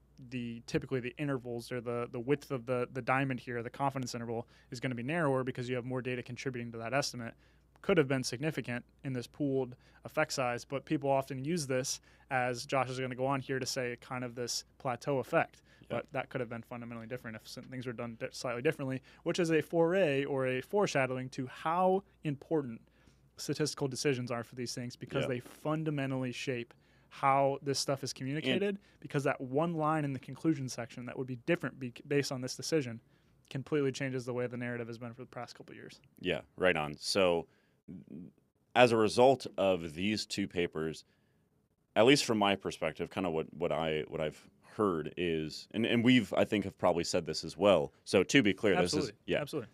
typically the intervals or the width of the diamond here, the confidence interval, is going to be narrower because you have more data contributing to that estimate. Could have been significant in this pooled effect size, but people often use this, as Josh is going to go on here, to say kind of this plateau effect. Yep. But that could have been fundamentally different if some things were done slightly differently, which is a foray or a foreshadowing to how important statistical decisions are for these things, because they fundamentally shape how this stuff is communicated, because that one line in the conclusion section that would be different based on this decision completely changes the way the narrative has been for the past couple of years. Yeah, right on. So as a result of these two papers, at least from my perspective, kind of what I've heard is, and we've, I think, have probably said this as well. So to be clear, absolutely.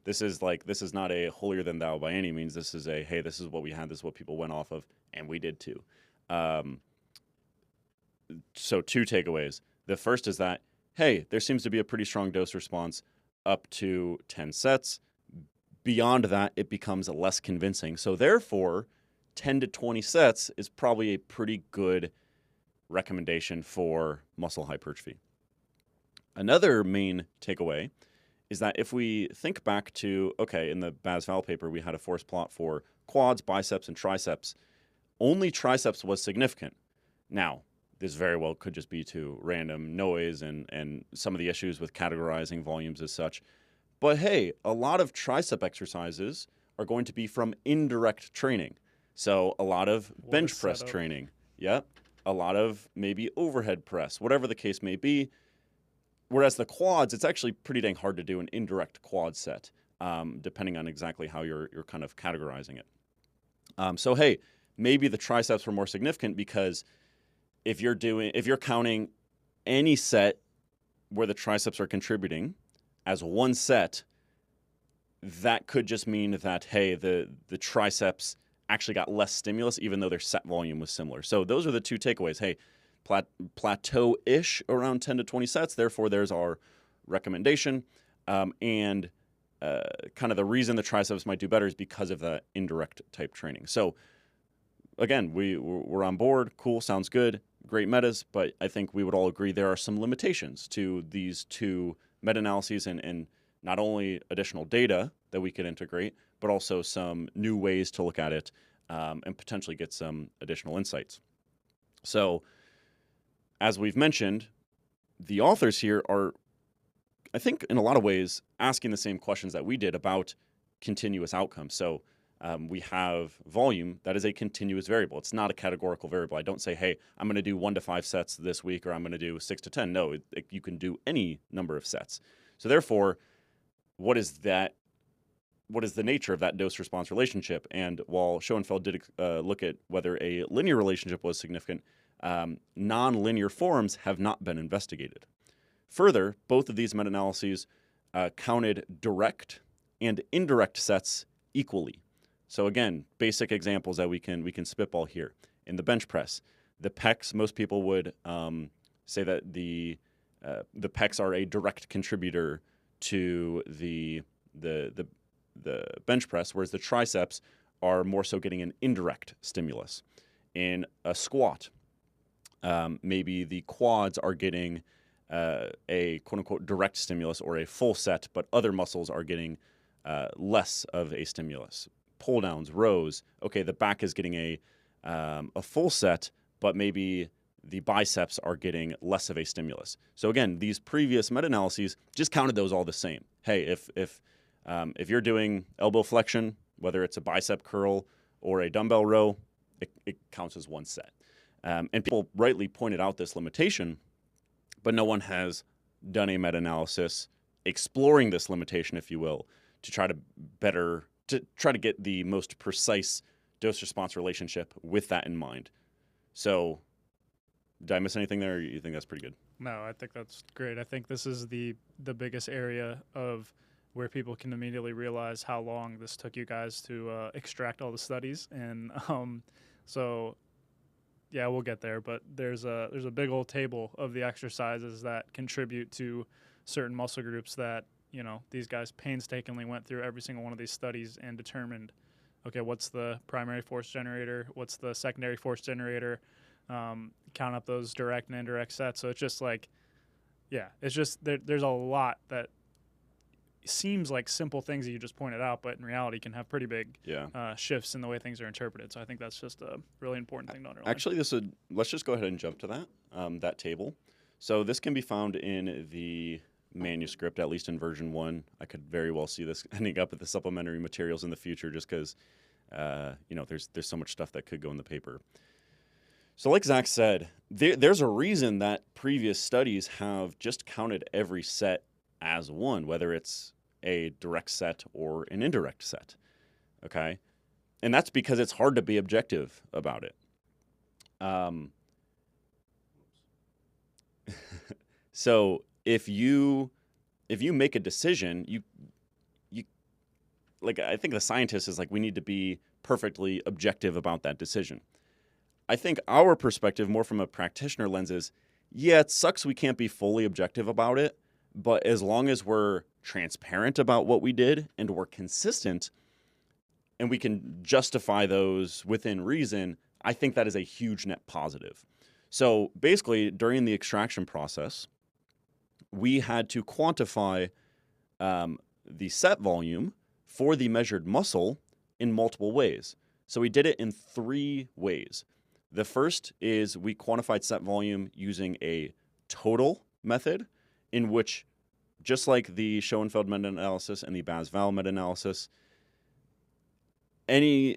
This is not a holier than thou by any means. This is hey, this is what we had, this is what people went off of, and we did too. So two takeaways. The first is that, hey, there seems to be a pretty strong dose response up to 10 sets. Beyond that, it becomes less convincing. So therefore, 10 to 20 sets is probably a pretty good recommendation for muscle hypertrophy. Another main takeaway is that if we think back to, in the Baz-Val paper, we had a force plot for quads, biceps, and triceps. Only triceps was significant. Now, this very well could just be to random noise and some of the issues with categorizing volumes as such. But hey, a lot of tricep exercises are going to be from indirect training. So a lot of bench press training. Yep. A lot of maybe overhead press, whatever the case may be. Whereas the quads, it's actually pretty dang hard to do an indirect quad set, depending on exactly how you're kind of categorizing it. So hey, maybe the triceps were more significant because if you're counting any set where the triceps are contributing as one set, that could just mean that, hey, the triceps actually got less stimulus, even though their set volume was similar. So those are the two takeaways. Hey, plateau-ish around 10 to 20 sets. Therefore, there's our recommendation. And kind of the reason the triceps might do better is because of the indirect type training. So again, we're on board. Cool, sounds good. Great metas, but I think we would all agree there are some limitations to these two meta-analyses and not only additional data that we could integrate, but also some new ways to look at it and potentially get some additional insights. So as we've mentioned, the authors here are, I think, in a lot of ways, asking the same questions that we did about continuous outcomes. So we have volume that is a continuous variable. It's not a categorical variable. I don't say, hey, I'm going to do 1 to 5 sets this week, or I'm going to do 6 to 10. No, you can do any number of sets. So therefore, what is the nature of that dose-response relationship? And while Schoenfeld did look at whether a linear relationship was significant, non-linear forms have not been investigated. Further, both of these meta-analyses counted direct and indirect sets equally. So again, basic examples that we can spitball here. In the bench press, the pecs, most people would say that the pecs are a direct contributor to the bench press, whereas the triceps are more so getting an indirect stimulus. in a squat. Maybe the quads are getting a quote-unquote direct stimulus or a full set, but other muscles are getting less of a stimulus. Pull downs, rows. Okay, the back is getting a full set, but maybe the biceps are getting less of a stimulus. So again, these previous meta-analyses just counted those all the same. Hey, if you're doing elbow flexion, whether it's a bicep curl or a dumbbell row, it counts as one set. And people rightly pointed out this limitation, but no one has done a meta-analysis exploring this limitation, if you will, to try to get the most precise dose-response relationship with that in mind. So, did I miss anything there, or you think that's pretty good? No, I think that's great. I think this is the biggest area of where people can immediately realize how long this took you guys to extract all the studies. And so, yeah, we'll get there. But there's a big old table of the exercises that contribute to certain muscle groups that, you know, these guys painstakingly went through every single one of these studies and determined, okay, what's the primary force generator? What's the secondary force generator? Count up those direct and indirect sets. So it's just like, yeah, it's just there's a lot that seems like simple things that you just pointed out, but in reality can have pretty big shifts in the way things are interpreted. So I think that's just a really important thing to underline. Actually, let's just go ahead and jump to that table. So this can be found in the manuscript, at least in version 1. I could very well see this ending up at the supplementary materials in the future, just because there's so much stuff that could go in the paper. So like Zach said, there's a reason that previous studies have just counted every set as one, whether it's a direct set or an indirect set, okay? And that's because it's hard to be objective about it. So if you make a decision, you like, I think the scientist is like, we need to be perfectly objective about that decision. I think our perspective, more from a practitioner lens, is, yeah, it sucks we can't be fully objective about it, but as long as we're transparent about what we did and we're consistent and we can justify those within reason, I think that is a huge net positive. So basically, during the extraction process, we had to quantify the set volume for the measured muscle in multiple ways. So we did it in 3 ways. The first is we quantified set volume using a total method, in which, just like the Schoenfeld meta-analysis and the Baz-Val meta-analysis, any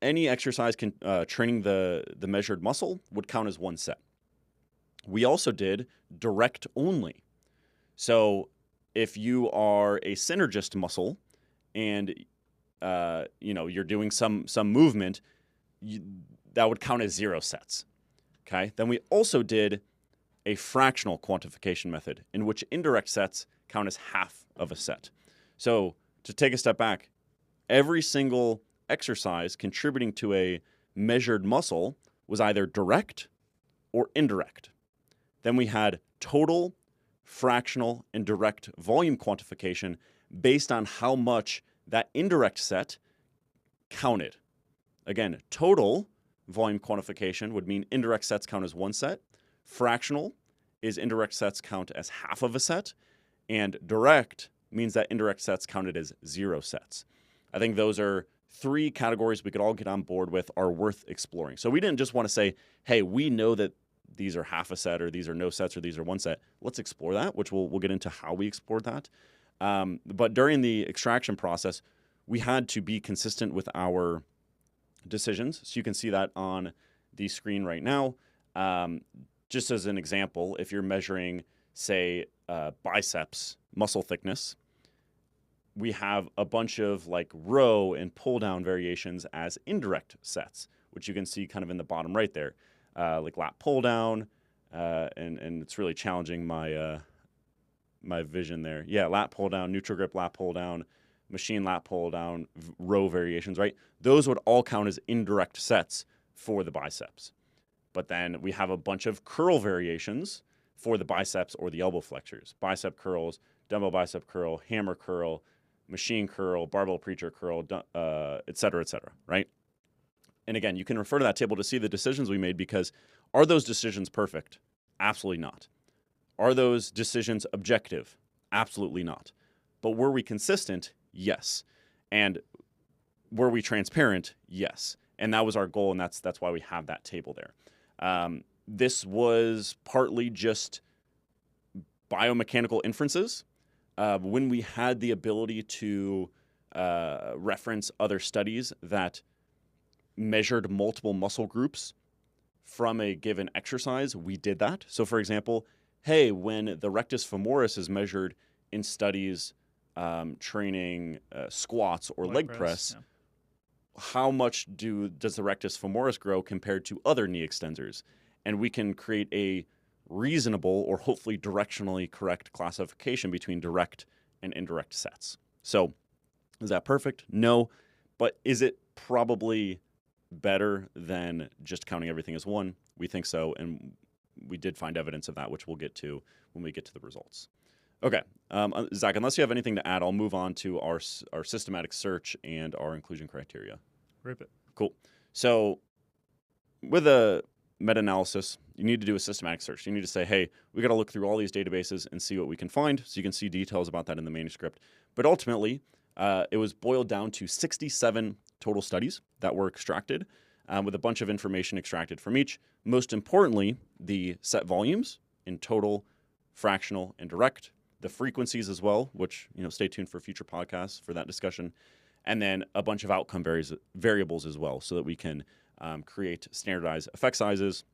exercise training the measured muscle would count as one set. We also did direct only. So if you are a synergist muscle and you're doing some movement, that would count as 0 sets. Okay. Then we also did a fractional quantification method, in which indirect sets count as half of a set. So to take a step back, every single exercise contributing to a measured muscle was either direct or indirect. Then we had total, fractional, and direct volume quantification based on how much that indirect set counted. Again, total volume quantification would mean indirect sets count as 1 set. Fractional is indirect sets count as half of a set. And direct means that indirect sets counted as 0 sets. I think those are 3 categories we could all get on board with, are worth exploring. So we didn't just want to say, hey, we know that these are half a set, or these are no sets, or these are 1 set. Let's explore that, which we'll get into how we explored that. But during the extraction process, we had to be consistent with our decisions. So you can see that on the screen right now. Just as an example, if you're measuring, say, biceps muscle thickness, we have a bunch of like row and pull down variations as indirect sets, which you can see kind of in the bottom right there, like lat pull down, and it's really challenging my my vision there. Yeah, lat pull down, neutral grip lat pull down, machine lat pull down, row variations, right? Those would all count as indirect sets for the biceps. But then we have a bunch of curl variations for the biceps or the elbow flexors. Bicep curls, dumbbell bicep curl, hammer curl, machine curl, barbell preacher curl, et cetera, right? And again, you can refer to that table to see the decisions we made, because are those decisions perfect? Absolutely not. Are those decisions objective? Absolutely not. But were we consistent? Yes. And were we transparent? Yes. And that was our goal, and that's why we have that table there. This was partly just biomechanical inferences. When we had the ability to reference other studies that measured multiple muscle groups from a given exercise, we did that. So for example, hey, when the rectus femoris is measured in studies training squats or leg press, how much does the rectus femoris grow compared to other knee extensors? And we can create a reasonable, or hopefully directionally correct, classification between direct and indirect sets. So is that perfect? No. But is it probably better than just counting everything as one? We think so, and we did find evidence of that, which we'll get to when we get to the results. Okay, Zach, unless you have anything to add, I'll move on to our systematic search and our inclusion criteria. Rip it. Cool. So with a meta-analysis, you need to do a systematic search. You need to say, hey, we got to look through all these databases and see what we can find. So you can see details about that in the manuscript. But ultimately, it was boiled down to 67 total studies that were extracted, with a bunch of information extracted from each. Most importantly, the set volumes in total, fractional, and direct, the frequencies as well, which, stay tuned for future podcasts for that discussion, and then a bunch of outcome variables as well, so that we can create standardized effect sizes,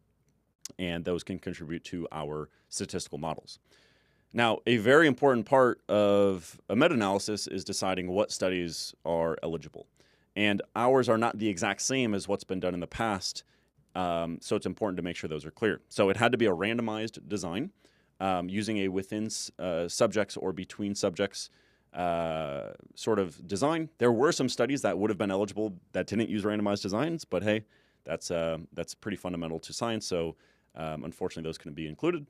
and those can contribute to our statistical models. Now, a very important part of a meta-analysis is deciding what studies are eligible. And ours are not the exact same as what's been done in the past, so it's important to make sure those are clear. So it had to be a randomized design using a within subjects or between subjects sort of design. There were some studies that would have been eligible that didn't use randomized designs, but hey, that's pretty fundamental to science, so unfortunately those couldn't be included.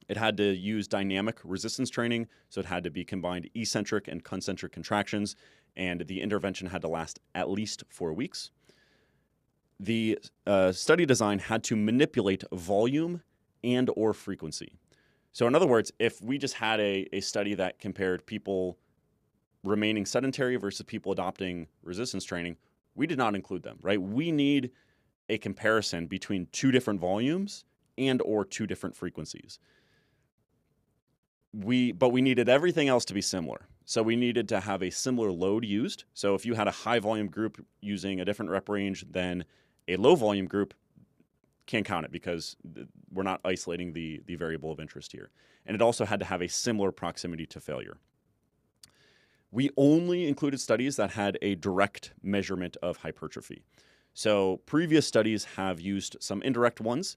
It had to use dynamic resistance training, so it had to be combined eccentric and concentric contractions, and the intervention had to last at least 4 weeks. The study design had to manipulate volume and or frequency. So in other words, if we just had a study that compared people remaining sedentary versus people adopting resistance training, we did not include them, right? We need a comparison between two different volumes and or two different frequencies. But we needed everything else to be similar. So we needed to have a similar load used. So if you had a high volume group using a different rep range than a low volume group, can't count it because we're not isolating the variable of interest here. And it also had to have a similar proximity to failure. We only included studies that had a direct measurement of hypertrophy. So previous studies have used some indirect ones,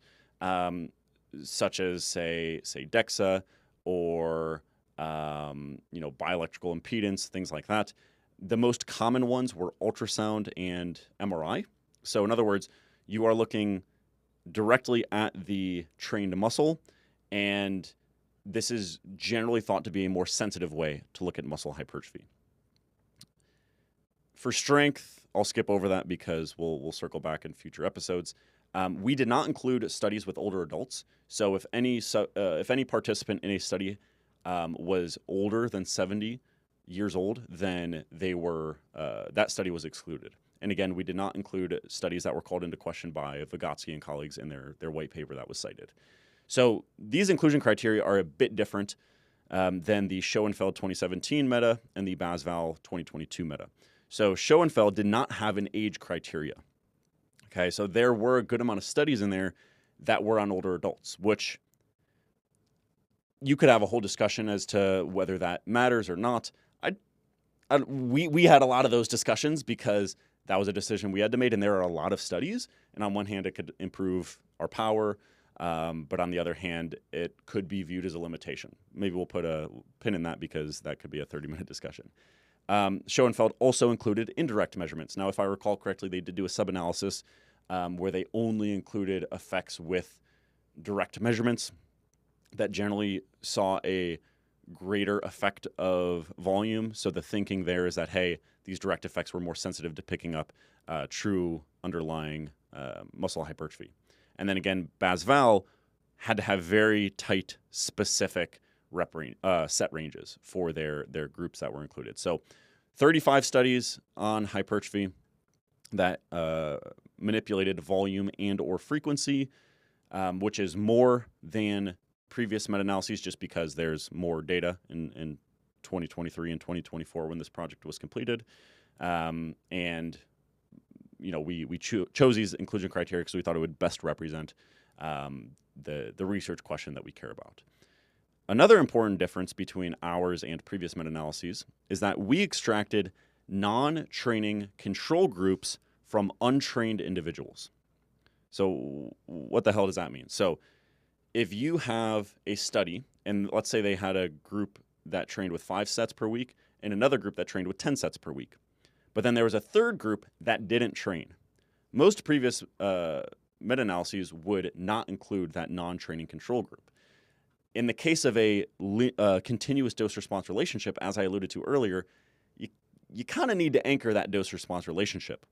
such as say DEXA, or bioelectrical impedance, things like that. The most common ones were ultrasound and MRI. So in other words, you are looking directly at the trained muscle, and this is generally thought to be a more sensitive way to look at muscle hypertrophy. For strength, I'll skip over that because we'll circle back in future episodes. We did not include studies with older adults. So if any participant in a study was older than 70 years old, then that study was excluded. And again, we did not include studies that were called into question by Vygotsky and colleagues in their white paper that was cited. So these inclusion criteria are a bit different than the Schoenfeld 2017 meta and the Basval 2022 meta. So Schoenfeld did not have an age criteria. Okay, so there were a good amount of studies in there that were on older adults, which you could have a whole discussion as to whether that matters or not. We had a lot of those discussions because that was a decision we had to make, and there are a lot of studies. And on one hand, it could improve our power, but on the other hand, it could be viewed as a limitation. Maybe we'll put a pin in that because that could be a 30-minute discussion. Schoenfeld also included indirect measurements. Now, if I recall correctly, they did do a sub-analysis where they only included effects with direct measurements that generally saw a greater effect of volume. So the thinking there is that, hey, these direct effects were more sensitive to picking up true underlying muscle hypertrophy. And then again, BAS-VAL had to have very tight, specific set ranges for their groups that were included. So 35 studies on hypertrophy that manipulated volume and or frequency, which is more than previous meta-analyses just because there's more data in 2023 and 2024 when this project was completed. And we chose these inclusion criteria because we thought it would best represent the research question that we care about. Another important difference between ours and previous meta-analyses is that we extracted non-training control groups from untrained individuals. So what the hell does that mean? So if you have a study, and let's say they had a group that trained with 5 sets per week and another group that trained with 10 sets per week, but then there was a third group that didn't train, most previous meta-analyses would not include that non-training control group. In the case of a continuous dose-response relationship, as I alluded to earlier, you kind of need to anchor that dose-response relationship.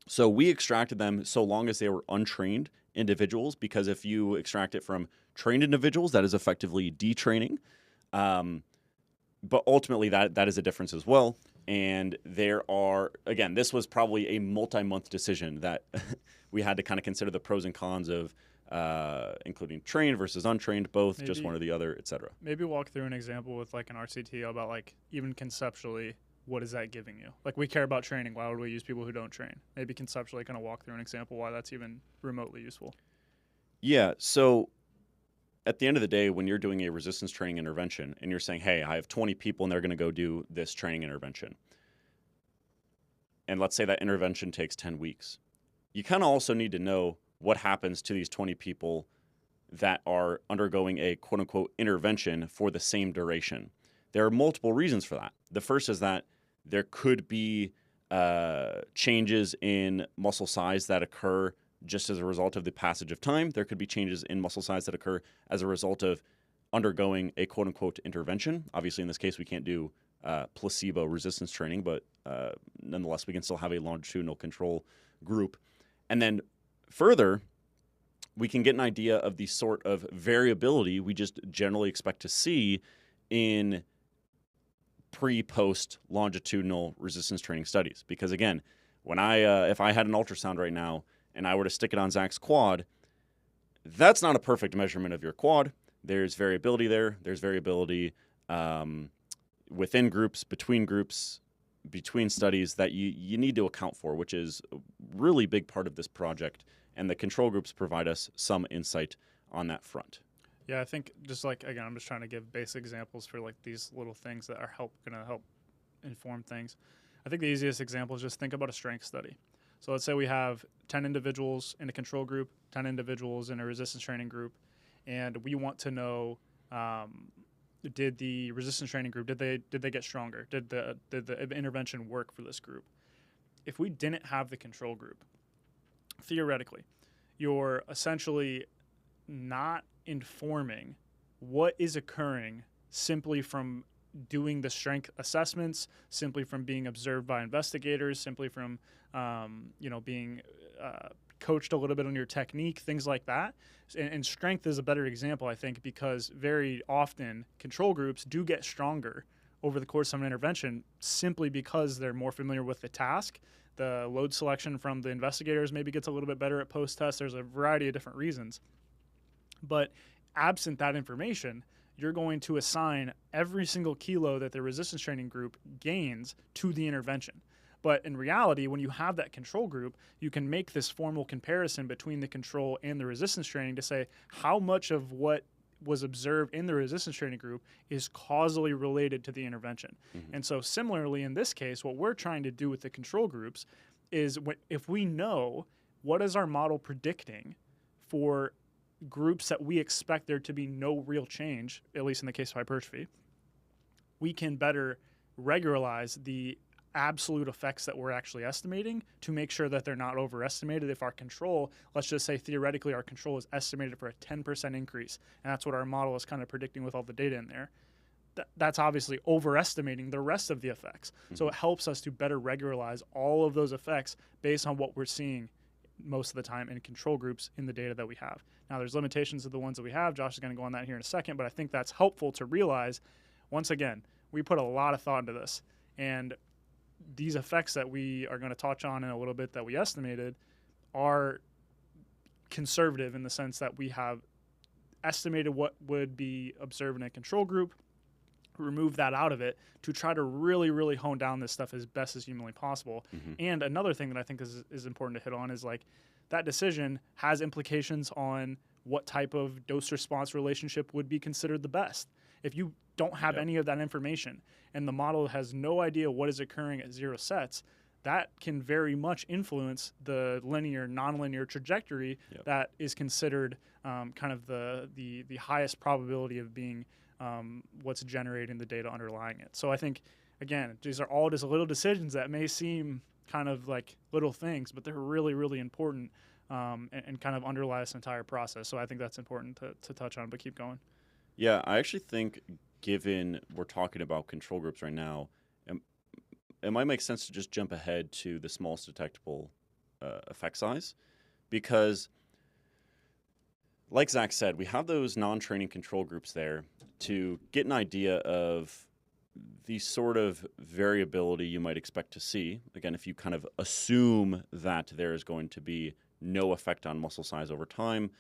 So we extracted them so long as they were untrained individuals, because if you extract it from trained individuals, that is effectively detraining. But ultimately, that is a difference as well. And there are, again, this was probably a multi-month decision that we had to kind of consider the pros and cons of including trained versus untrained, both, just one or the other, et cetera. Maybe walk through an example with like an RCT about like even conceptually, what is that giving you? Like we care about training. Why would we use people who don't train? Maybe conceptually kind of walk through an example why that's even remotely useful. Yeah. So at the end of the day, when you're doing a resistance training intervention and you're saying, hey, I have 20 people and they're going to go do this training intervention. And let's say that intervention takes 10 weeks. You kind of also need to know what happens to these 20 people that are undergoing a quote unquote intervention for the same duration. There are multiple reasons for that. The first is that there could be changes in muscle size that occur just as a result of the passage of time. There could be changes in muscle size that occur as a result of undergoing a quote-unquote intervention. Obviously, in this case, we can't do placebo resistance training, but nonetheless, we can still have a longitudinal control group. And then further, we can get an idea of the sort of variability we just generally expect to see in pre-post longitudinal resistance training studies. Because again, when if I had an ultrasound right now and I were to stick it on Zach's quad, that's not a perfect measurement of your quad. There's variability there. There's variability within groups, between studies that you need to account for, which is a really big part of this project. And the control groups provide us some insight on that front. Yeah, I think just like, again, I'm just trying to give basic examples for like these little things that are going to help inform things. I think the easiest example is just think about a strength study. So let's say we have 10 individuals in a control group, 10 individuals in a resistance training group, and we want to know, did the resistance training group, did they get stronger? Did the intervention work for this group? If we didn't have the control group, theoretically, you're essentially not informing what is occurring simply from doing the strength assessments, simply from being observed by investigators, simply from being coached a little bit on your technique, things like that. And strength is a better example, I think, because very often control groups do get stronger over the course of an intervention simply because they're more familiar with the task. The load selection from the investigators maybe gets a little bit better at post-test. There's a variety of different reasons. But absent that information, you're going to assign every single kilo that the resistance training group gains to the intervention. But in reality, when you have that control group, you can make this formal comparison between the control and the resistance training to say how much of what was observed in the resistance training group is causally related to the intervention. Mm-hmm. And so similarly, in this case, what we're trying to do with the control groups is if we know what is our model predicting for groups that we expect there to be no real change, at least in the case of hypertrophy, we can better regularize the absolute effects that we're actually estimating to make sure that they're not overestimated. If our control, let's just say theoretically our control is estimated for a 10% increase, and that's what our model is kind of predicting with all the data in there, that's obviously overestimating the rest of the effects. So it helps us to better regularize all of those effects based on what we're seeing most of the time in control groups in the data that we have. Now, there's limitations to the ones that we have. Josh is going to go on that here in a second, but I think that's helpful to realize, once again, we put a lot of thought into this. And these effects that we are going to touch on in a little bit that we estimated are conservative in the sense that we have estimated what would be observed in a control group, remove that out of it to try to really, really hone down this stuff as best as humanly possible. And another thing that I think is important to hit on is like that decision has implications on what type of dose response relationship would be considered the best. If you don't have any of that information and the model has no idea what is occurring at 0 sets, that can very much influence the linear, nonlinear trajectory that is considered kind of the highest probability of being what's generating the data underlying it. So I think, again, these are all just little decisions that may seem kind of like little things, but they're really, really important and kind of underlie this entire process. So I think that's important to touch on, but keep going. Yeah, I actually think, given we're talking about control groups right now, it might make sense to just jump ahead to the smallest detectable effect size, because like Zach said, we have those non-training control groups there to get an idea of the sort of variability you might expect to see. Again, if you kind of assume that there is going to be no effect on muscle size over time,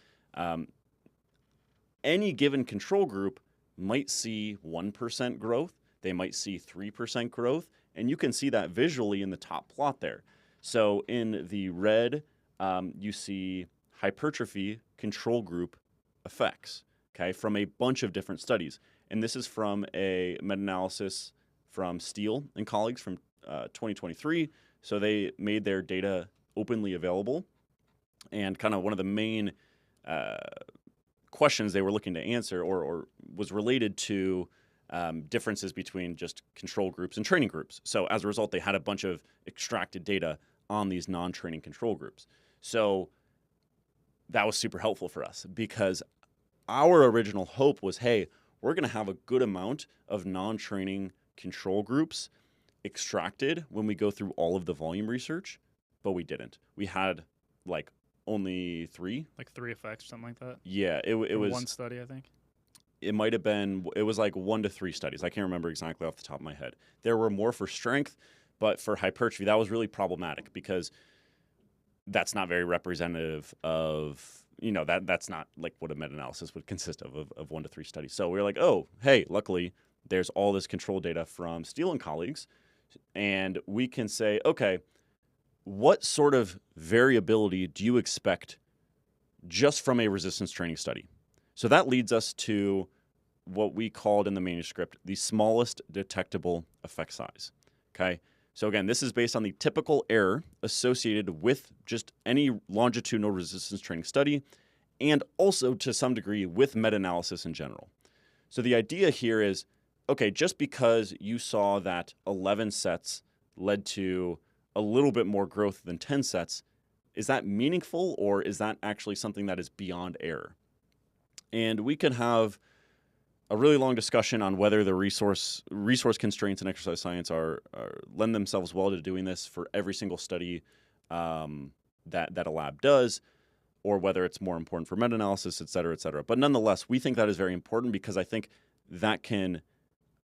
any given control group might see 1% growth. They might see 3% growth, and you can see that visually in the top plot there. So in the red, you see hypertrophy control group effects, okay, from a bunch of different studies. And this is from a meta-analysis from Steele and colleagues from 2023. So they made their data openly available. And kind of one of the main questions they were looking to answer or was related to differences between just control groups and training groups. So as a result, they had a bunch of extracted data on these non-training control groups. So that was super helpful for us because our original hope was, hey, we're going to have a good amount of non-training control groups extracted when we go through all of the volume research, but we didn't. We had like only 3. Like 3 effects, something like that? Yeah, it was one study, I think. It might have been, it was like 1 to 3 studies. I can't remember exactly off the top of my head. There were more for strength, but for hypertrophy, that was really problematic because that's not very representative of, that's not like what a meta-analysis would consist of 1 to 3 studies. So we were like, oh, hey, luckily there's all this control data from Steele and colleagues, and we can say, okay, what sort of variability do you expect just from a resistance training study? So that leads us to what we called in the manuscript the smallest detectable effect size, okay? So again, this is based on the typical error associated with just any longitudinal resistance training study and also to some degree with meta-analysis in general. So the idea here is, okay, just because you saw that 11 sets led to a little bit more growth than 10 sets, is that meaningful or is that actually something that is beyond error? And we can have a really long discussion on whether the resource constraints in exercise science are lend themselves well to doing this for every single study that a lab does, or whether it's more important for meta-analysis, et cetera, et cetera. But nonetheless, we think that is very important because I think that can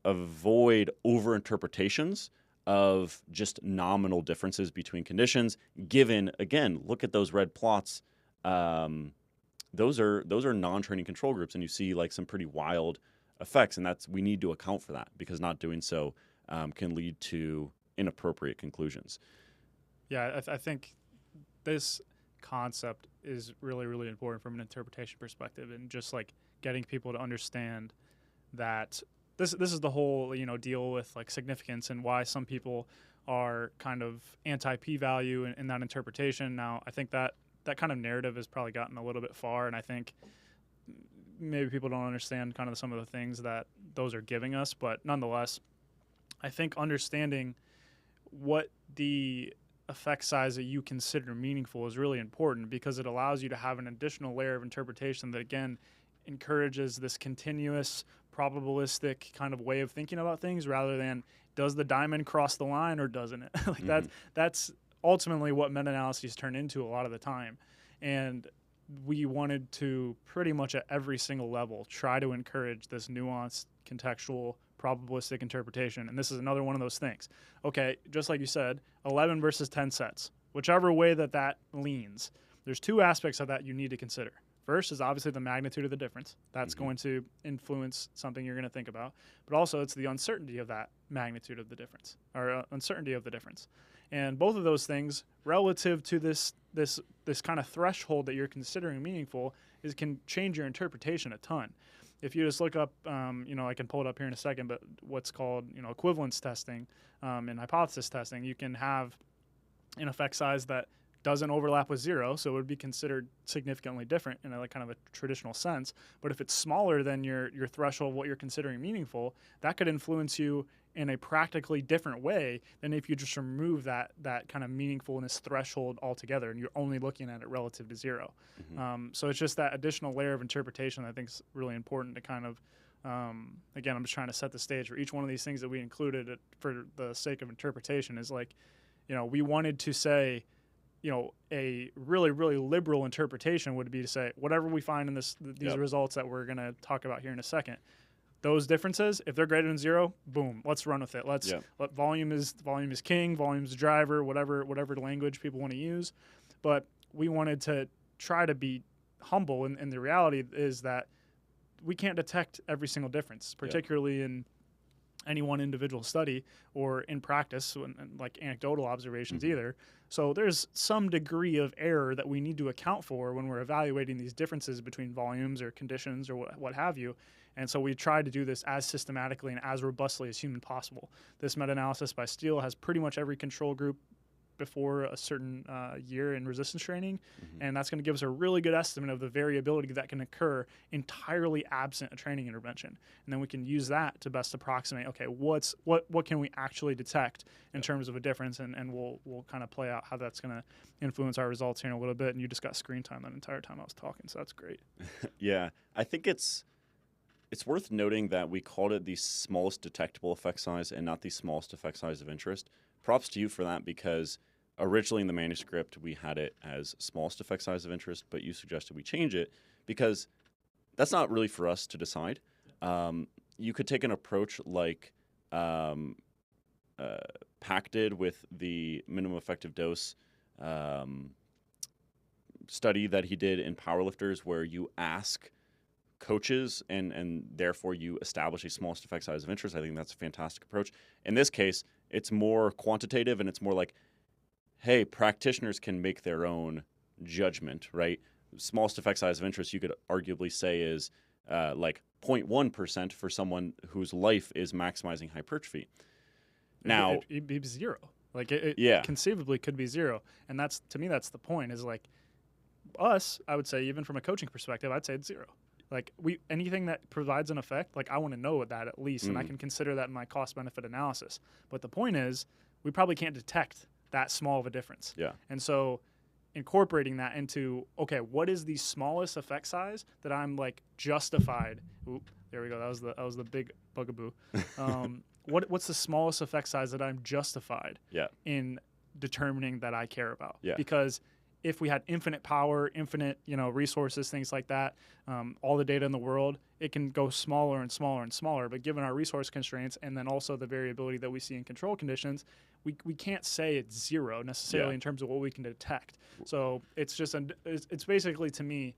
avoid overinterpretations of just nominal differences between conditions. Given, again, look at those red plots. Those are non-training control groups, and you see like some pretty wild effects, and we need to account for that because not doing so can lead to inappropriate conclusions. Yeah, I think this concept is really, really important from an interpretation perspective, and just like getting people to understand that this is the whole deal with like significance and why some people are kind of anti-p-value in that interpretation. Now, I think that kind of narrative has probably gotten a little bit far, and I think maybe people don't understand kind of some of the things that those are giving us, but nonetheless, I think understanding what the effect size that you consider meaningful is really important because it allows you to have an additional layer of interpretation that, again, encourages this continuous probabilistic kind of way of thinking about things rather than does the diamond cross the line or doesn't it? Like that's ultimately what meta-analyses turn into a lot of the time. And we wanted to pretty much at every single level try to encourage this nuanced, contextual, probabilistic interpretation. And this is another one of those things. Okay, just like you said, 11 versus 10 sets. Whichever way that leans, there's two aspects of that you need to consider. First is obviously the magnitude of the difference. That's going to influence something you're going to think about. But also it's the uncertainty of that magnitude of the difference, or uncertainty of the difference. And both of those things, relative to this kind of threshold that you're considering meaningful, can change your interpretation a ton. If you just look up, I can pull it up here in a second, but what's called equivalence testing and hypothesis testing, you can have an effect size that doesn't overlap with 0, so it would be considered significantly different in a kind of a traditional sense. But if it's smaller than your threshold of what you're considering meaningful, that could influence you in a practically different way than if you just remove that kind of meaningfulness threshold altogether and you're only looking at it relative to 0. So it's just that additional layer of interpretation that I think is really important to kind of, again, I'm just trying to set the stage for each one of these things that we included for the sake of interpretation is like, we wanted to say, a really, really liberal interpretation would be to say, whatever we find in these results that we're going to talk about here in a second, those differences, if they're greater than 0, boom, let's run with it. Let volume is king, volume is driver, whatever language people want to use. But we wanted to try to be humble, and the reality is that we can't detect every single difference, particularly in any one individual study or in practice, like anecdotal observations either. So there's some degree of error that we need to account for when we're evaluating these differences between volumes or conditions or what have you. And so we tried to do this as systematically and as robustly as human possible. This meta-analysis by Steele has pretty much every control group before a certain year in resistance training, and that's going to give us a really good estimate of the variability that can occur entirely absent a training intervention. And then we can use that to best approximate, okay, what can we actually detect in terms of a difference, and we'll kind of play out how that's going to influence our results here in a little bit. And you just got screen time that entire time I was talking, so that's great. Yeah, I think it's worth noting that we called it the smallest detectable effect size and not the smallest effect size of interest. Props to you for that, because originally in the manuscript we had it as smallest effect size of interest, but you suggested we change it because that's not really for us to decide. You could take an approach like Pack did with the minimum effective dose study that he did in powerlifters, where you ask coaches and therefore you establish a smallest effect size of interest. I think that's a fantastic approach. In this case, it's more quantitative, and it's more like, hey, practitioners can make their own judgment, right? Smallest effect size of interest, you could arguably say, is like 0.1% for someone whose life is maximizing hypertrophy. Now, it'd be 0. Like it conceivably could be 0, and that's, to me, that's the point. Is like us, I would say, even from a coaching perspective, I'd say it's 0. Like anything that provides an effect, like I want to know that at least, and I can consider that in my cost-benefit analysis. But the point is, we probably can't detect that small of a difference. Yeah. And so incorporating that into, okay, what is the smallest effect size that I'm like justified? Oop, there we go. That was the big bugaboo. What's the smallest effect size that I'm justified in determining that I care about? Yeah. Because if we had infinite power, infinite, resources, things like that, all the data in the world, it can go smaller and smaller and smaller. But given our resource constraints and then also the variability that we see in control conditions, we can't say it's 0 necessarily in terms of what we can detect. So it's just it's basically, to me,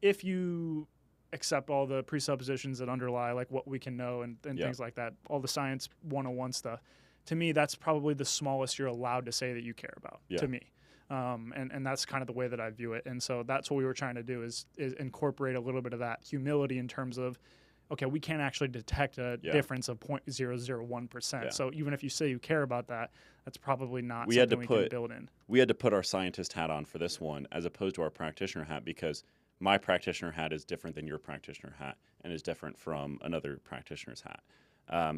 if you accept all the presuppositions that underlie like what we can know and things like that, all the science 101 stuff, to me that's probably the smallest you're allowed to say that you care about, to me. And that's kind of the way that I view it. And so that's what we were trying to do is incorporate a little bit of that humility in terms of, okay, we can't actually detect a difference of 0.001%. Yeah. So even if you say you care about that, that's probably not something we can build in. We had to put our scientist hat on for this one as opposed to our practitioner hat, because my practitioner hat is different than your practitioner hat and is different from another practitioner's hat.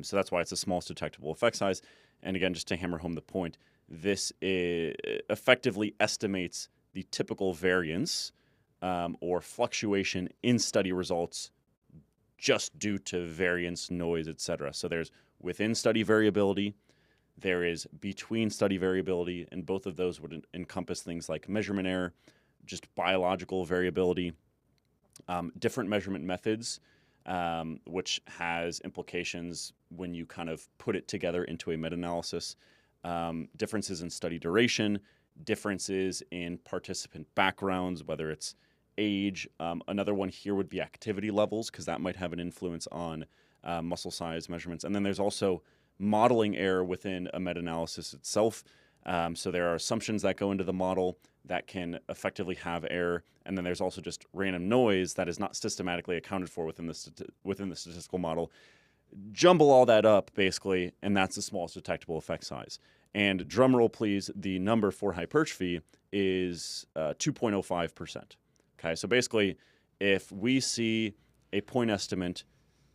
So that's why it's the smallest detectable effect size. And again, just to hammer home the point, this effectively estimates the typical variance or fluctuation in study results just due to variance, noise, etc. So there's within study variability, there is between study variability, and both of those would encompass things like measurement error, just biological variability, different measurement methods, which has implications when you kind of put it together into a meta-analysis, differences in study duration, differences in participant backgrounds, whether it's age. Another one here would be activity levels, because that might have an influence on muscle size measurements. And then there's also modeling error within a meta-analysis itself. So there are assumptions that go into the model that can effectively have error. And then there's also just random noise that is not systematically accounted for within the statistical model. Jumble all that up, basically, and that's the smallest detectable effect size. And drum roll, please, the number for hypertrophy is 2.05%. Okay, so basically, if we see a point estimate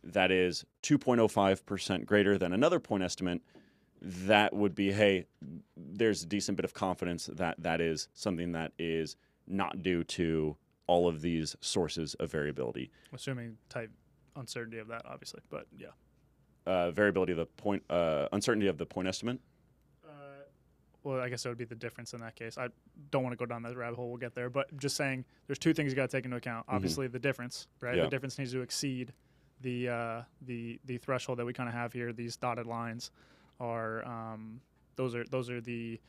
that is 2.05% greater than another point estimate, that would be, hey, there's a decent bit of confidence that that is something that is not due to all of these sources of variability. Assuming type uncertainty of that, obviously, but yeah. Variability of the point, uncertainty of the point estimate. Well, I guess that would be the difference in that case. I don't want to go down that rabbit hole. We'll get there, but just saying, there's two things you got to take into account. Obviously, the difference, right? Yeah. The difference needs to exceed the threshold that we kind of have here. These dotted lines are those are the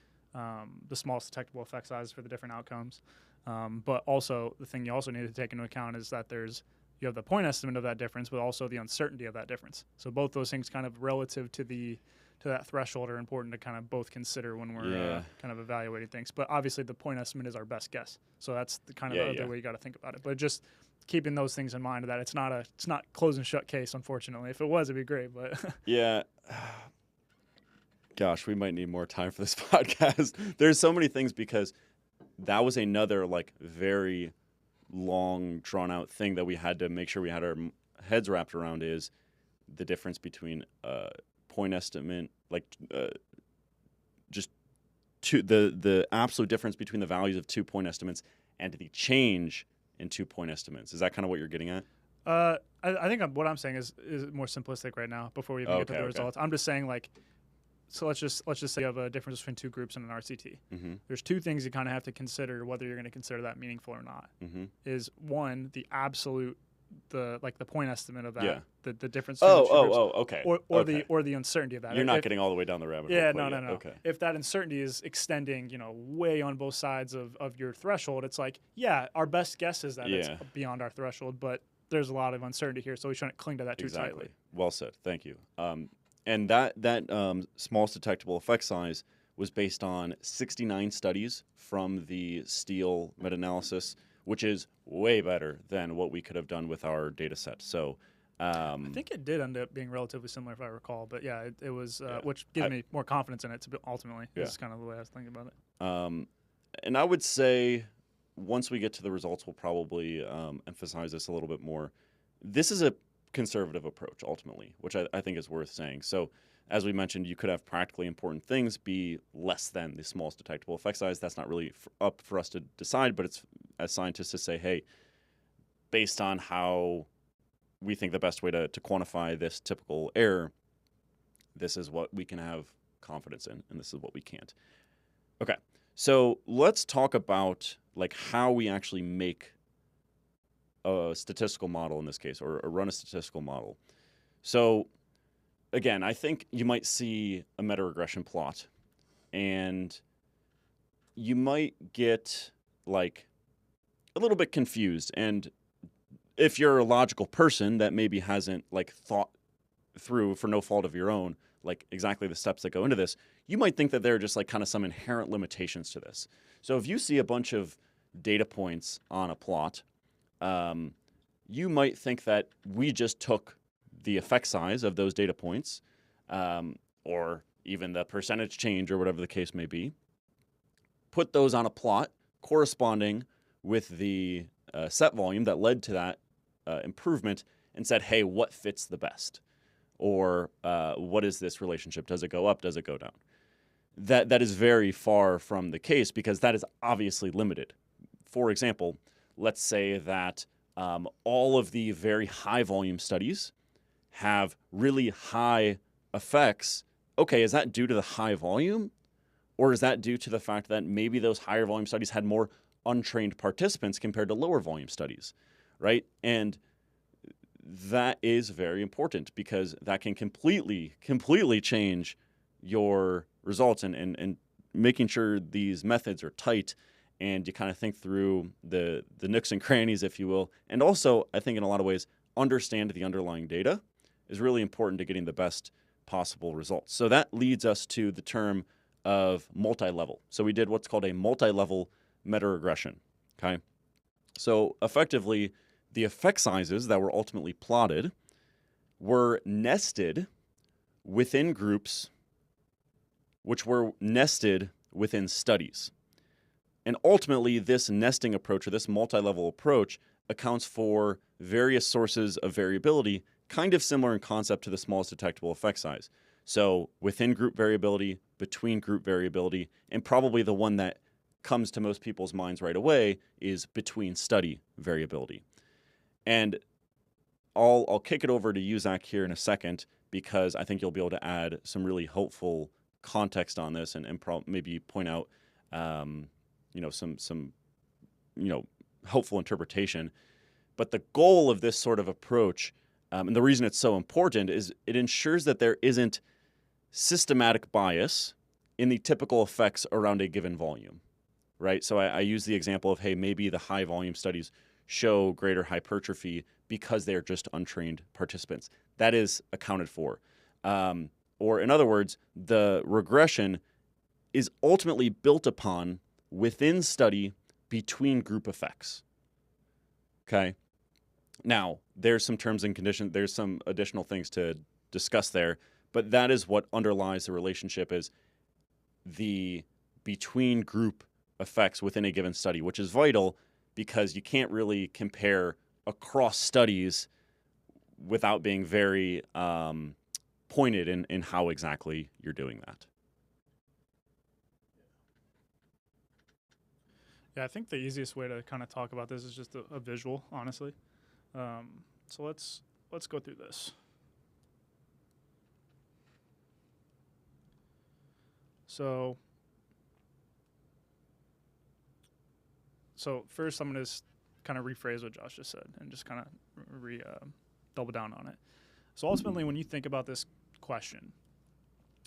smallest detectable effect sizes for the different outcomes. But also, the thing you also need to take into account is that you have the point estimate of that difference, but also the uncertainty of that difference. So both those things, kind of relative to that threshold, are important to kind of both consider when we're kind of evaluating things. But obviously, the point estimate is our best guess. So that's the kind of the other way you got to think about it. But just keeping those things in mind, that it's not close and shut case, unfortunately. If it was, it'd be great. But yeah. Gosh, we might need more time for this podcast. There's so many things, because that was another very long, drawn out thing that we had to make sure we had our heads wrapped around, is the difference between point estimate, just the absolute difference between the values of 2 point estimates and the change in 2 point estimates. Is that kind of what you're getting at? I think what I'm saying is more simplistic right now before we even get to the results. I'm just saying, so let's just say you have a difference between two groups in an RCT. Mm-hmm. There's two things you kind of have to consider whether you're going to consider that meaningful or not. Mm-hmm. Is one, the absolute, the point estimate of that, Yeah. the difference between the two groups, okay. or the uncertainty of that. You're not getting all the way down the rabbit hole. Yeah, no. Okay. If that uncertainty is extending, way on both sides of your threshold, it's our best guess is that it's beyond our threshold, but there's a lot of uncertainty here, so we shouldn't cling to that too tightly. Well said. Thank you. And that smallest detectable effect size was based on 69 studies from the Steele meta-analysis, which is way better than what we could have done with our data set. So I think it did end up being relatively similar, if I recall. But yeah, it was, which gives me more confidence in it, ultimately. This is kind of the way I was thinking about it. And I would say once we get to the results, we'll probably emphasize this a little bit more. This is a conservative approach, ultimately, which I think is worth saying. So as we mentioned, you could have practically important things be less than the smallest detectable effect size. That's not really up for us to decide, but it's as scientists to say, hey, based on how we think the best way to quantify this typical error, this is what we can have confidence in, and this is what we can't. Okay, so let's talk about how we actually make a statistical model in this case, or run a statistical model. So again, I think you might see a meta-regression plot, and you might get a little bit confused. And if you're a logical person that maybe hasn't thought through, for no fault of your own, exactly the steps that go into this, you might think that there are just kind of some inherent limitations to this. So if you see a bunch of data points on a plot, you might think that we just took the effect size of those data points, or even the percentage change, or whatever the case may be, put those on a plot corresponding with the set volume that led to that improvement, and said, hey, what fits the best? Or what is this relationship? Does it go up? Does it go down? That is very far from the case, because that is obviously limited. For example, let's say that all of the very high volume studies have really high effects. Okay, is that due to the high volume? Or is that due to the fact that maybe those higher volume studies had more untrained participants compared to lower volume studies, right? And that is very important because that can completely change your results, and making sure these methods are tight and you kind of think through the nooks and crannies, if you will. And also, I think in a lot of ways, understand the underlying data is really important to getting the best possible results. So that leads us to the term of multi-level. So we did what's called a multi-level meta-regression, okay? So effectively, the effect sizes that were ultimately plotted were nested within groups, which were nested within studies. And ultimately, this nesting approach, or this multi-level approach, accounts for various sources of variability, kind of similar in concept to the smallest detectable effect size. So within group variability, between group variability, and probably the one that comes to most people's minds right away is between study variability. And I'll kick it over to you, Zach, here in a second, because I think you'll be able to add some really hopeful context on this, and maybe point out some helpful interpretation. But the goal of this sort of approach, and the reason it's so important, is it ensures that there isn't systematic bias in the typical effects around a given volume, right? So I use the example of, hey, maybe the high volume studies show greater hypertrophy because they're just untrained participants. That is accounted for. Or in other words, the regression is ultimately built upon within study between group effects. Okay. Now, there's some terms and conditions, there's some additional things to discuss there, but that is what underlies the relationship, is the between group effects within a given study, which is vital because you can't really compare across studies without being very pointed in how exactly you're doing that. Yeah, I think the easiest way to kind of talk about this is just a visual, honestly. So let's go through this. So first, I'm going to kind of rephrase what Josh just said and just kind of double down on it. So ultimately, when you think about this question,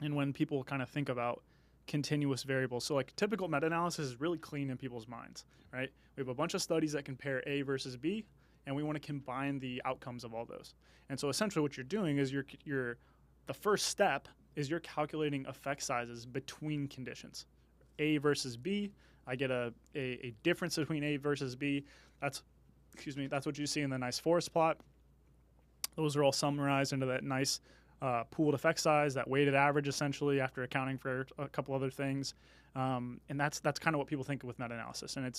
and when people kind of think about continuous variables, so like typical meta-analysis is really clean in people's minds, right? We have a bunch of studies that compare A versus B, and we want to combine the outcomes of all those. And so essentially what you're doing is the first step is you're calculating effect sizes between conditions. A versus B, I get a difference between A versus B. That's what you see in the nice forest plot. Those are all summarized into that nice pooled effect size, that weighted average essentially, after accounting for a couple other things. And that's kind of what people think of with meta-analysis. And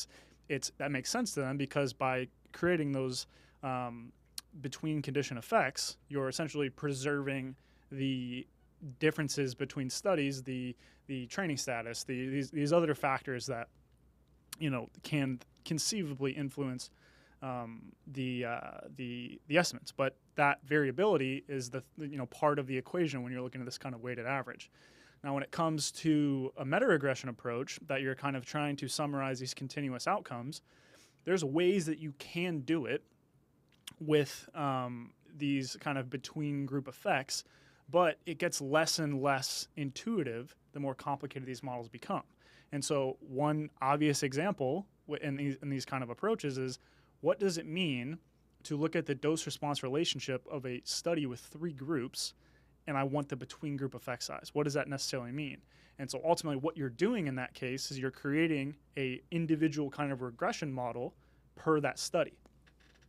that makes sense to them because by creating those between condition effects, you're essentially preserving the differences between studies, the training status, these other factors that can conceivably influence the estimates. But that variability is the part of the equation when you're looking at this kind of weighted average. Now, when it comes to a meta-regression approach that you're kind of trying to summarize these continuous outcomes, there's ways that you can do it with these kind of between group effects, but it gets less and less intuitive the more complicated these models become. And so one obvious example in these kind of approaches is, what does it mean to look at the dose-response relationship of a study with 3 groups, and I want the between group effect size? What does that necessarily mean? And so ultimately what you're doing in that case is you're creating a individual kind of regression model per that study.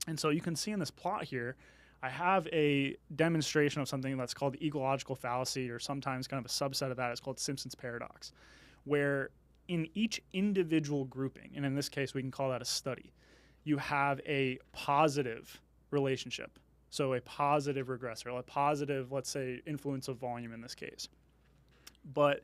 And so you can see in this plot here, I have a demonstration of something that's called the ecological fallacy, or sometimes kind of a subset of that. It's called Simpson's paradox, where in each individual grouping, and in this case we can call that a study, you have a positive relationship. So a positive regressor, a positive, let's say, influence of volume in this case. But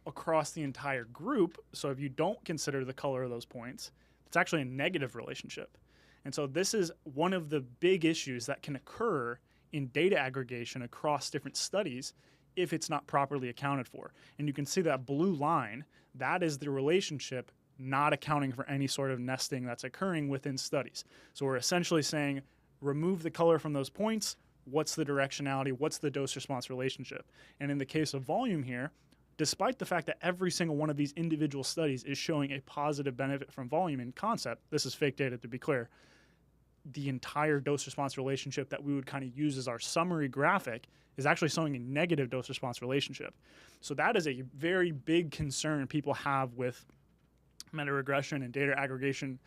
across the entire group, so if you don't consider the color of those points, it's actually a negative relationship. And so this is one of the big issues that can occur in data aggregation across different studies if it's not properly accounted for. And you can see that blue line, that is the relationship not accounting for any sort of nesting that's occurring within studies. So we're essentially saying, remove the color from those points. What's the directionality? What's the dose-response relationship? And in the case of volume here, despite the fact that every single one of these individual studies is showing a positive benefit from volume in concept, this is fake data to be clear, the entire dose-response relationship that we would kind of use as our summary graphic is actually showing a negative dose-response relationship. So that is a very big concern people have with meta-regression and data aggregation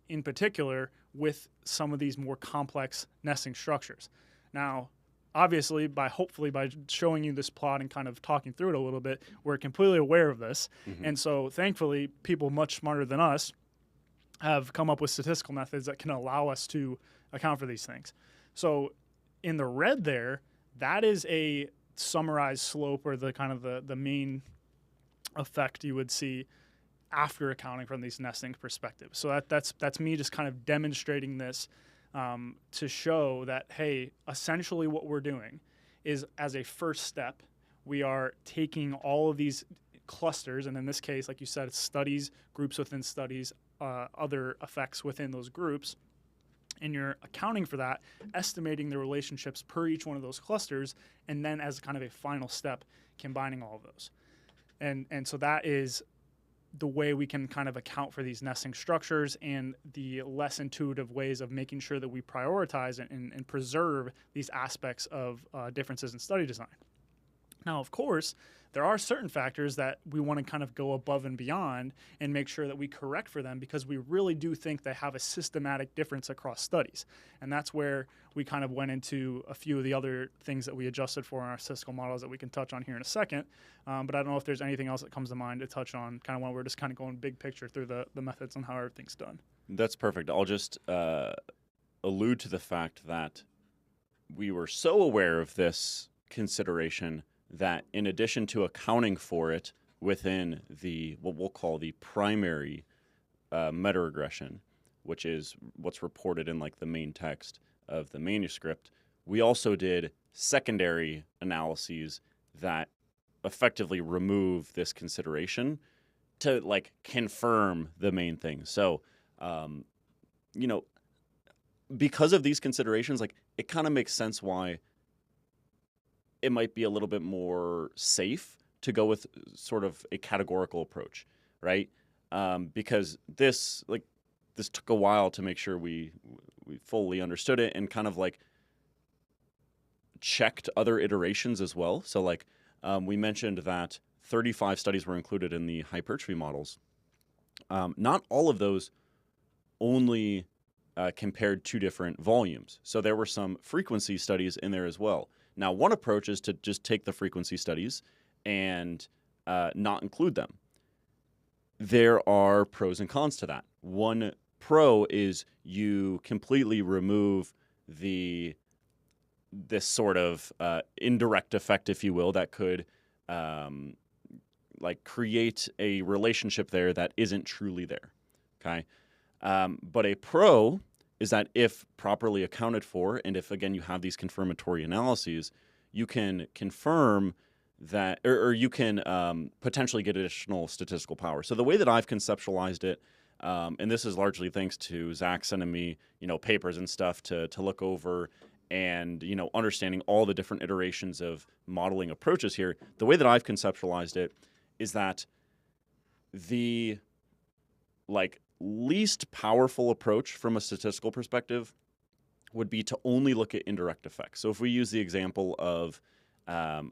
in particular with some of these more complex nesting structures. Now, obviously, hopefully by showing you this plot and kind of talking through it a little bit, we're completely aware of this. Mm-hmm. And so thankfully, people much smarter than us have come up with statistical methods that can allow us to account for these things. So in the red there, that is a summarized slope, or the kind of the main effect you would see after accounting from these nesting perspectives. So that's me just kind of demonstrating this to show that, hey, essentially what we're doing is, as a first step, we are taking all of these clusters, and in this case, like you said, it's studies, groups within studies, other effects within those groups, and you're accounting for that, estimating the relationships per each one of those clusters, and then as kind of a final step, combining all of those. And so that is the way we can kind of account for these nesting structures and the less intuitive ways of making sure that we prioritize and preserve these aspects of differences in study design. Now, of course, there are certain factors that we want to kind of go above and beyond and make sure that we correct for them, because we really do think they have a systematic difference across studies. And that's where we kind of went into a few of the other things that we adjusted for in our statistical models that we can touch on here in a second. But I don't know if there's anything else that comes to mind to touch on kind of when we're just kind of going big picture through the methods and how everything's done. That's perfect. I'll just allude to the fact that we were so aware of this consideration that in addition to accounting for it within the what we'll call the primary meta-regression, which is what's reported in like the main text of the manuscript, we also did secondary analyses that effectively remove this consideration to like confirm the main thing. So, because of these considerations, like it kind of makes sense why it might be a little bit more safe to go with sort of a categorical approach, right? Because this took a while to make sure we fully understood it and kind of like checked other iterations as well. So like we mentioned that 35 studies were included in the hypertrophy models. Not all of those only compared two different volumes. So there were some frequency studies in there as well. Now, one approach is to just take the frequency studies and not include them. There are pros and cons to that. One pro is you completely remove this sort of indirect effect, if you will, that could create a relationship there that isn't truly there. Okay, but a pro is that if properly accounted for, and if, again, you have these confirmatory analyses, you can confirm that, or you can potentially get additional statistical power. So the way that I've conceptualized it, and this is largely thanks to Zach sending me, papers and stuff to look over and, understanding all the different iterations of modeling approaches here, the way that I've conceptualized it is that the, least powerful approach from a statistical perspective would be to only look at indirect effects. So if we use the example of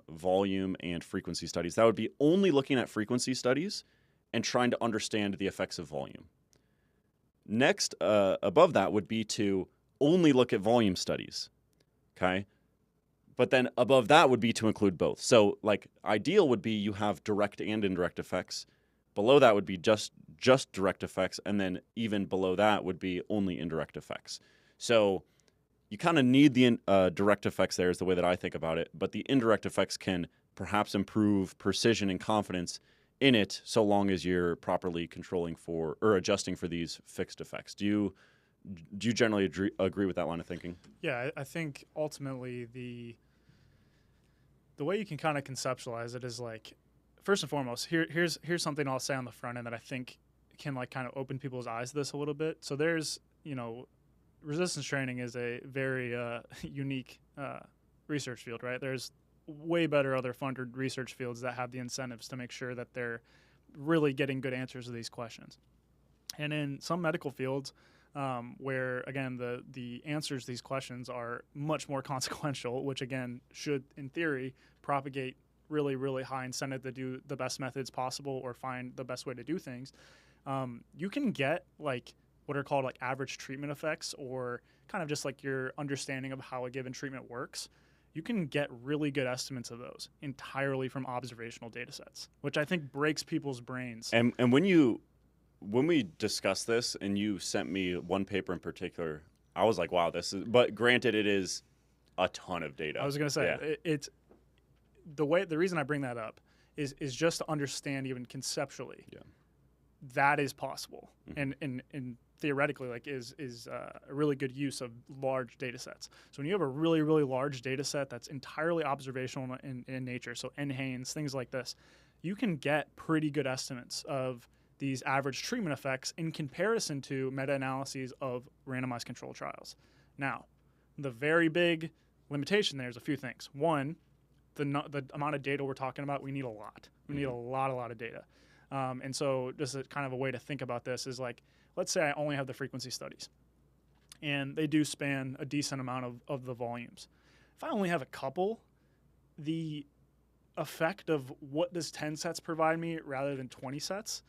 volume and frequency studies, that would be only looking at frequency studies and trying to understand the effects of volume. Next, above that would be to only look at volume studies, okay? But then above that would be to include both. So ideal would be you have direct and indirect effects. Below that would be just direct effects, and then even below that would be only indirect effects. So you kind of need the direct effects there is the way that I think about it, but the indirect effects can perhaps improve precision and confidence in it so long as you're properly controlling for or adjusting for these fixed effects. Do Do you generally agree with that line of thinking? Yeah, I think ultimately the way you can kind of conceptualize it is like, first and foremost, here's something I'll say on the front end that I think can like kind of open people's eyes to this a little bit. So there's, resistance training is a very unique research field, right? There's way better other funded research fields that have the incentives to make sure that they're really getting good answers to these questions. And in some medical fields, where again the answers to these questions are much more consequential, which again should in theory propagate really, really high incentive to do the best methods possible or find the best way to do things. You can get like what are called like average treatment effects, or kind of just like your understanding of how a given treatment works. You can get really good estimates of those entirely from observational data sets, which I think breaks people's brains. And when we discussed this and you sent me one paper in particular, I was like, wow, this is, but granted, it is a ton of data. I was going to say, it's the reason I bring that up is just to understand even conceptually that is possible. Mm-hmm. And theoretically, like is a really good use of large data sets. So when you have a really, really large data set that's entirely observational in nature, so NHANES, things like this, you can get pretty good estimates of these average treatment effects in comparison to meta-analyses of randomized controlled trials. Now, the very big limitation there is a few things. One, the amount of data we're talking about, we need a lot. We need a lot of data. And so just kind of a way to think about this is like, let's say I only have the frequency studies, and they do span a decent amount of the volumes. If I only have a couple, the effect of what does 10 sets provide me rather than 20 sets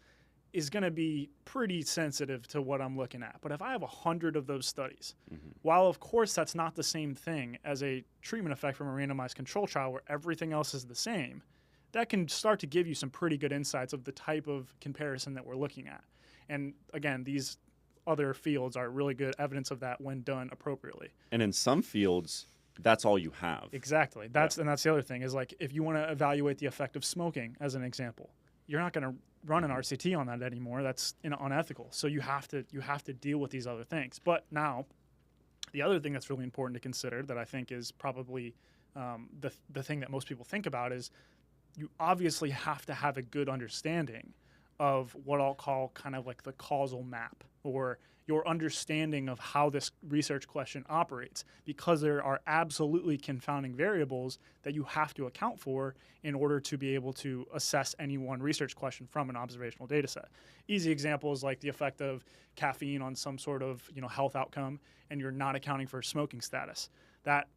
is going to be pretty sensitive to what I'm looking at. But if I have 100 of those studies, while of course that's not the same thing as a treatment effect from a randomized control trial where everything else is the same, that can start to give you some pretty good insights of the type of comparison that we're looking at. And again, these other fields are really good evidence of that when done appropriately. And in some fields, that's all you have. Exactly. And that's the other thing is like, if you want to evaluate the effect of smoking as an example, you're not going to run an RCT on that anymore. That's unethical. So you have to deal with these other things. But now, the other thing that's really important to consider that I think is probably the thing that most people think about is you obviously have to have a good understanding of what I'll call kind of like the causal map, or your understanding of how this research question operates, because there are absolutely confounding variables that you have to account for in order to be able to assess any one research question from an observational data set. Easy examples like the effect of caffeine on some sort of health outcome, and you're not accounting for smoking status. That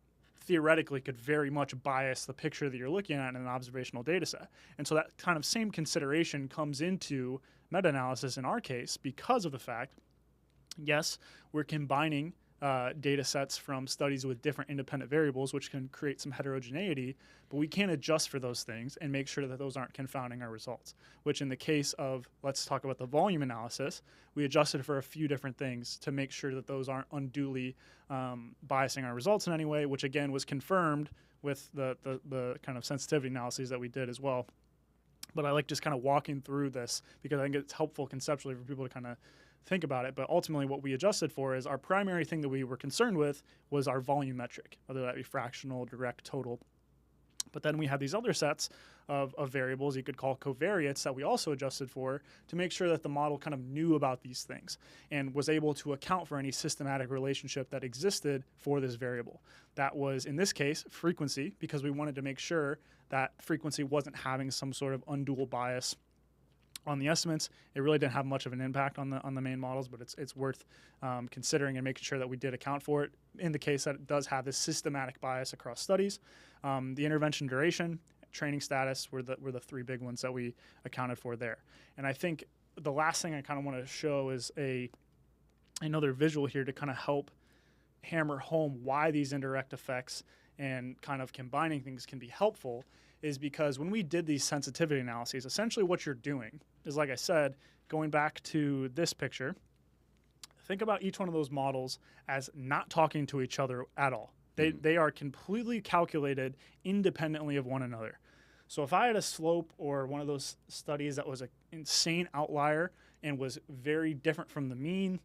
theoretically could very much bias the picture that you're looking at in an observational data set. And so that kind of same consideration comes into meta-analysis in our case because of the fact, yes, we're combining data sets from studies with different independent variables, which can create some heterogeneity, but we can adjust for those things and make sure that those aren't confounding our results, which in the case of, let's talk about the volume analysis, we adjusted for a few different things to make sure that those aren't unduly biasing our results in any way, which again was confirmed with the kind of sensitivity analyses that we did as well. But I like just kind of walking through this because I think it's helpful conceptually for people to kind of think about it. But ultimately what we adjusted for is our primary thing that we were concerned with was our volume metric, whether that be fractional, direct, total. But then we had these other sets of variables you could call covariates that we also adjusted for to make sure that the model kind of knew about these things and was able to account for any systematic relationship that existed for this variable. That was, in this case, frequency, because we wanted to make sure that frequency wasn't having some sort of undual bias on the estimates. It really didn't have much of an impact on the main models, but it's worth considering and making sure that we did account for it in the case that it does have this systematic bias across studies. The intervention duration, training status were the three big ones that we accounted for there. And I think the last thing I kind of want to show is another visual here to kind of help hammer home why these indirect effects and kind of combining things can be helpful, is because when we did these sensitivity analyses, essentially what you're doing is, like I said, going back to this picture, think about each one of those models as not talking to each other at all. They are completely calculated independently of one another. So if I had a slope or one of those studies that was an insane outlier and was very different from the mean,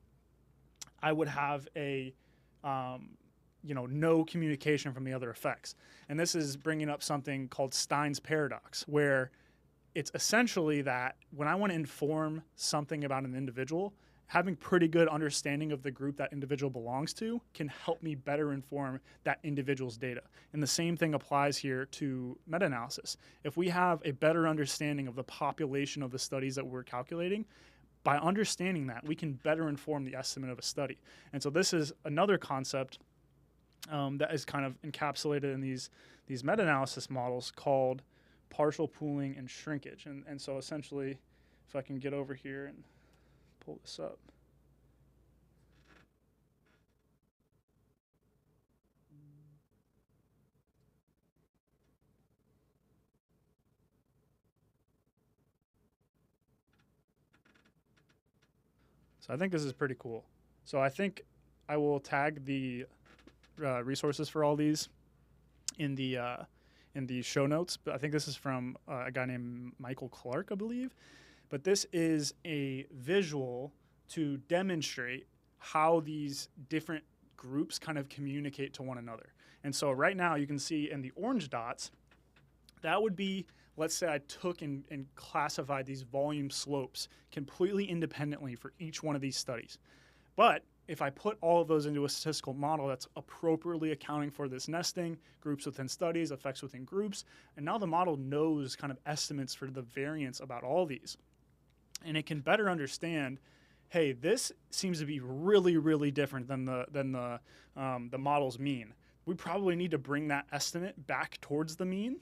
I would have a no communication from the other effects. And this is bringing up something called Stein's paradox, where it's essentially that when I want to inform something about an individual, having pretty good understanding of the group that individual belongs to can help me better inform that individual's data. And the same thing applies here to meta-analysis. If we have a better understanding of the population of the studies that we're calculating, by understanding that, we can better inform the estimate of a study. And so this is another concept that is kind of encapsulated in these meta-analysis models called partial pooling and shrinkage. And so essentially, if I can get over here and pull this up. So I think this is pretty cool. So I think I will tag the resources for all these in the show notes. But I think this is from a guy named Michael Clark, I believe. But this is a visual to demonstrate how these different groups kind of communicate to one another. And so right now you can see in the orange dots, that would be, let's say I took and classified these volume slopes completely independently for each one of these studies. But if I put all of those into a statistical model that's appropriately accounting for this nesting, groups within studies, effects within groups, and now the model knows kind of estimates for the variance about all these. And it can better understand, hey, this seems to be really, really different than the model's mean. We probably need to bring that estimate back towards the mean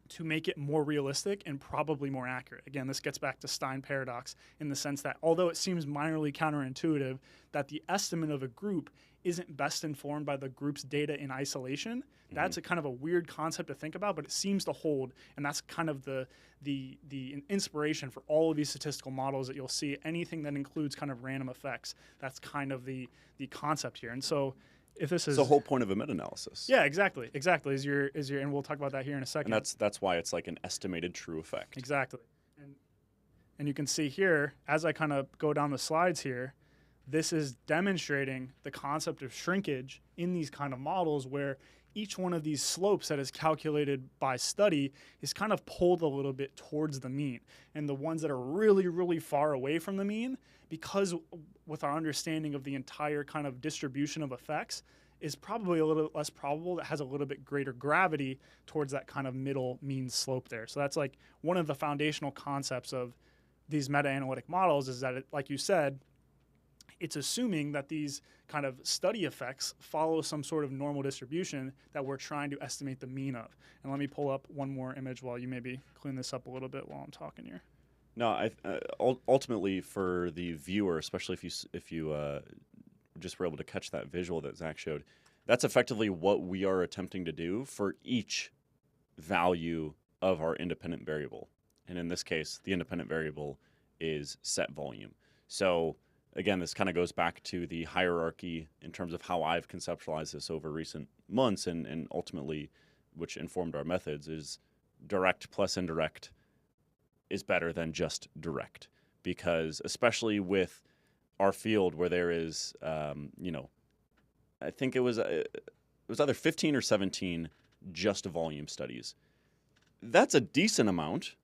to make it more realistic and probably more accurate. Again, this gets back to Stein paradox in the sense that although it seems minorly counterintuitive that the estimate of a group isn't best informed by the group's data in isolation, that's a kind of a weird concept to think about, but it seems to hold, and that's kind of the inspiration for all of these statistical models that you'll see. Anything that includes kind of random effects, that's kind of the concept here. And so if this is the whole point of a meta-analysis. Yeah, exactly. Is your and we'll talk about that here in a second. And that's why it's like an estimated true effect. Exactly. And you can see here, as I kind of go down the slides here, this is demonstrating the concept of shrinkage in these kind of models where each one of these slopes that is calculated by study is kind of pulled a little bit towards the mean. And the ones that are really, really far away from the mean, because with our understanding of the entire kind of distribution of effects, is probably a little less probable, that has a little bit greater gravity towards that kind of middle mean slope there. So that's like one of the foundational concepts of these meta-analytic models is that, like you said, it's assuming that these kind of study effects follow some sort of normal distribution that we're trying to estimate the mean of. And let me pull up one more image while you maybe clean this up a little bit while I'm talking here. No, ultimately for the viewer, especially if you just were able to catch that visual that Zach showed, that's effectively what we are attempting to do for each value of our independent variable. And in this case, the independent variable is set volume. So again, this kind of goes back to the hierarchy in terms of how I've conceptualized this over recent months and ultimately, which informed our methods, is direct plus indirect is better than just direct. Because especially with our field where there is, I think it was either 15 or 17 just volume studies. That's a decent amount,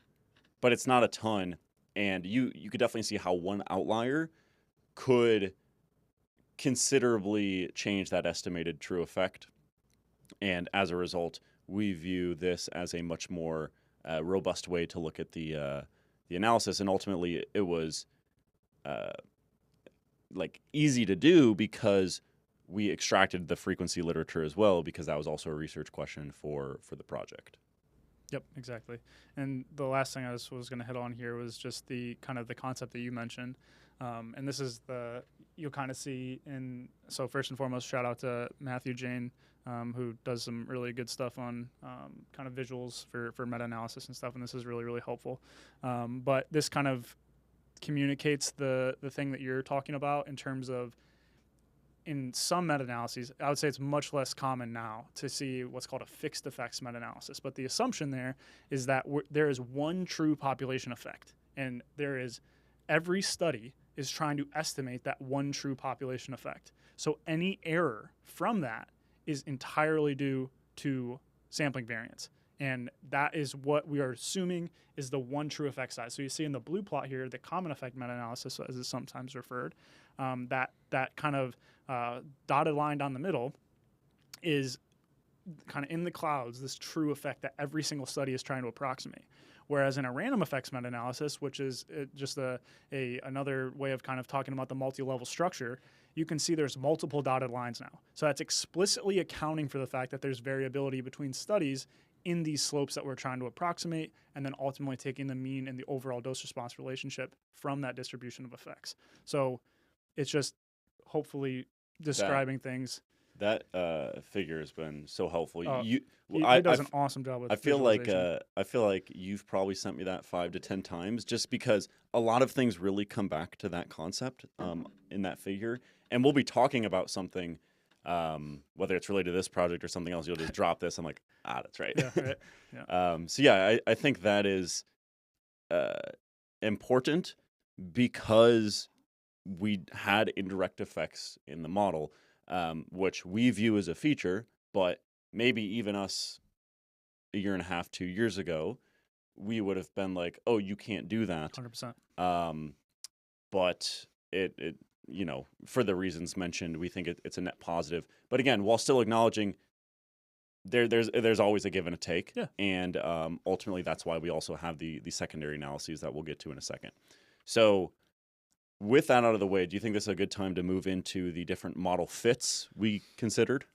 but it's not a ton. And you could definitely see how one outlier could considerably change that estimated true effect. And as a result, we view this as a much more robust way to look at the analysis. And ultimately, it was easy to do because we extracted the frequency literature as well, because that was also a research question for the project. Yep, exactly. And the last thing I was going to hit on here was just the kind of the concept that you mentioned. And this is you'll kind of see so first and foremost, shout out to Matthew Jane, who does some really good stuff on kind of visuals for meta-analysis and stuff. And this is really, really helpful. But this kind of communicates the thing that you're talking about in terms of, in some meta-analyses, I would say it's much less common now to see what's called a fixed effects meta-analysis. But the assumption there is that there is one true population effect, and every study is trying to estimate that one true population effect. So any error from that is entirely due to sampling variance. And that is what we are assuming is the one true effect size. So you see in the blue plot here, the common effect meta-analysis, as it's sometimes referred, that kind of dotted line down the middle is kind of in the clouds, this true effect that every single study is trying to approximate. Whereas in a random effects meta-analysis, which is just another way of kind of talking about the multi-level structure, you can see there's multiple dotted lines now. So that's explicitly accounting for the fact that there's variability between studies in these slopes that we're trying to approximate, and then ultimately taking the mean and the overall dose-response relationship from that distribution of effects. So it's just hopefully describing things. That figure has been so helpful. He does an awesome job with I feel like you've probably sent me that 5 to 10 times, just because a lot of things really come back to that concept in that figure. And we'll be talking about something, whether it's related to this project or something else. You'll just drop this. I'm like, that's right. Yeah, right. Yeah. So yeah, I think that is important, because we had indirect effects in the model, which we view as a feature, but maybe even us a year and a half, 2 years ago, we would have been like, oh, you can't do that. 100%. But it for the reasons mentioned, we think it's a net positive. But again, while still acknowledging there's always a give and a take. Yeah. And ultimately, that's why we also have the secondary analyses that we'll get to in a second. So with that out of the way, do you think this is a good time to move into the different model fits we considered?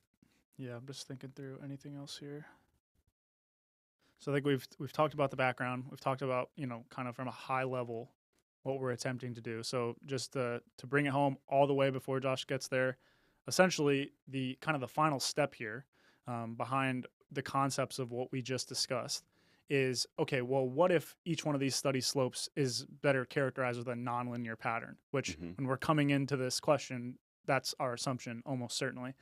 Yeah, I'm just thinking through anything else here. So I think we've talked about the background. We've talked about, kind of from a high level what we're attempting to do. So just to bring it home all the way before Josh gets there, essentially the kind of the final step here behind the concepts of what we just discussed is, okay, well, what if each one of these study slopes is better characterized with a nonlinear pattern, which when we're coming into this question, that's our assumption almost certainly,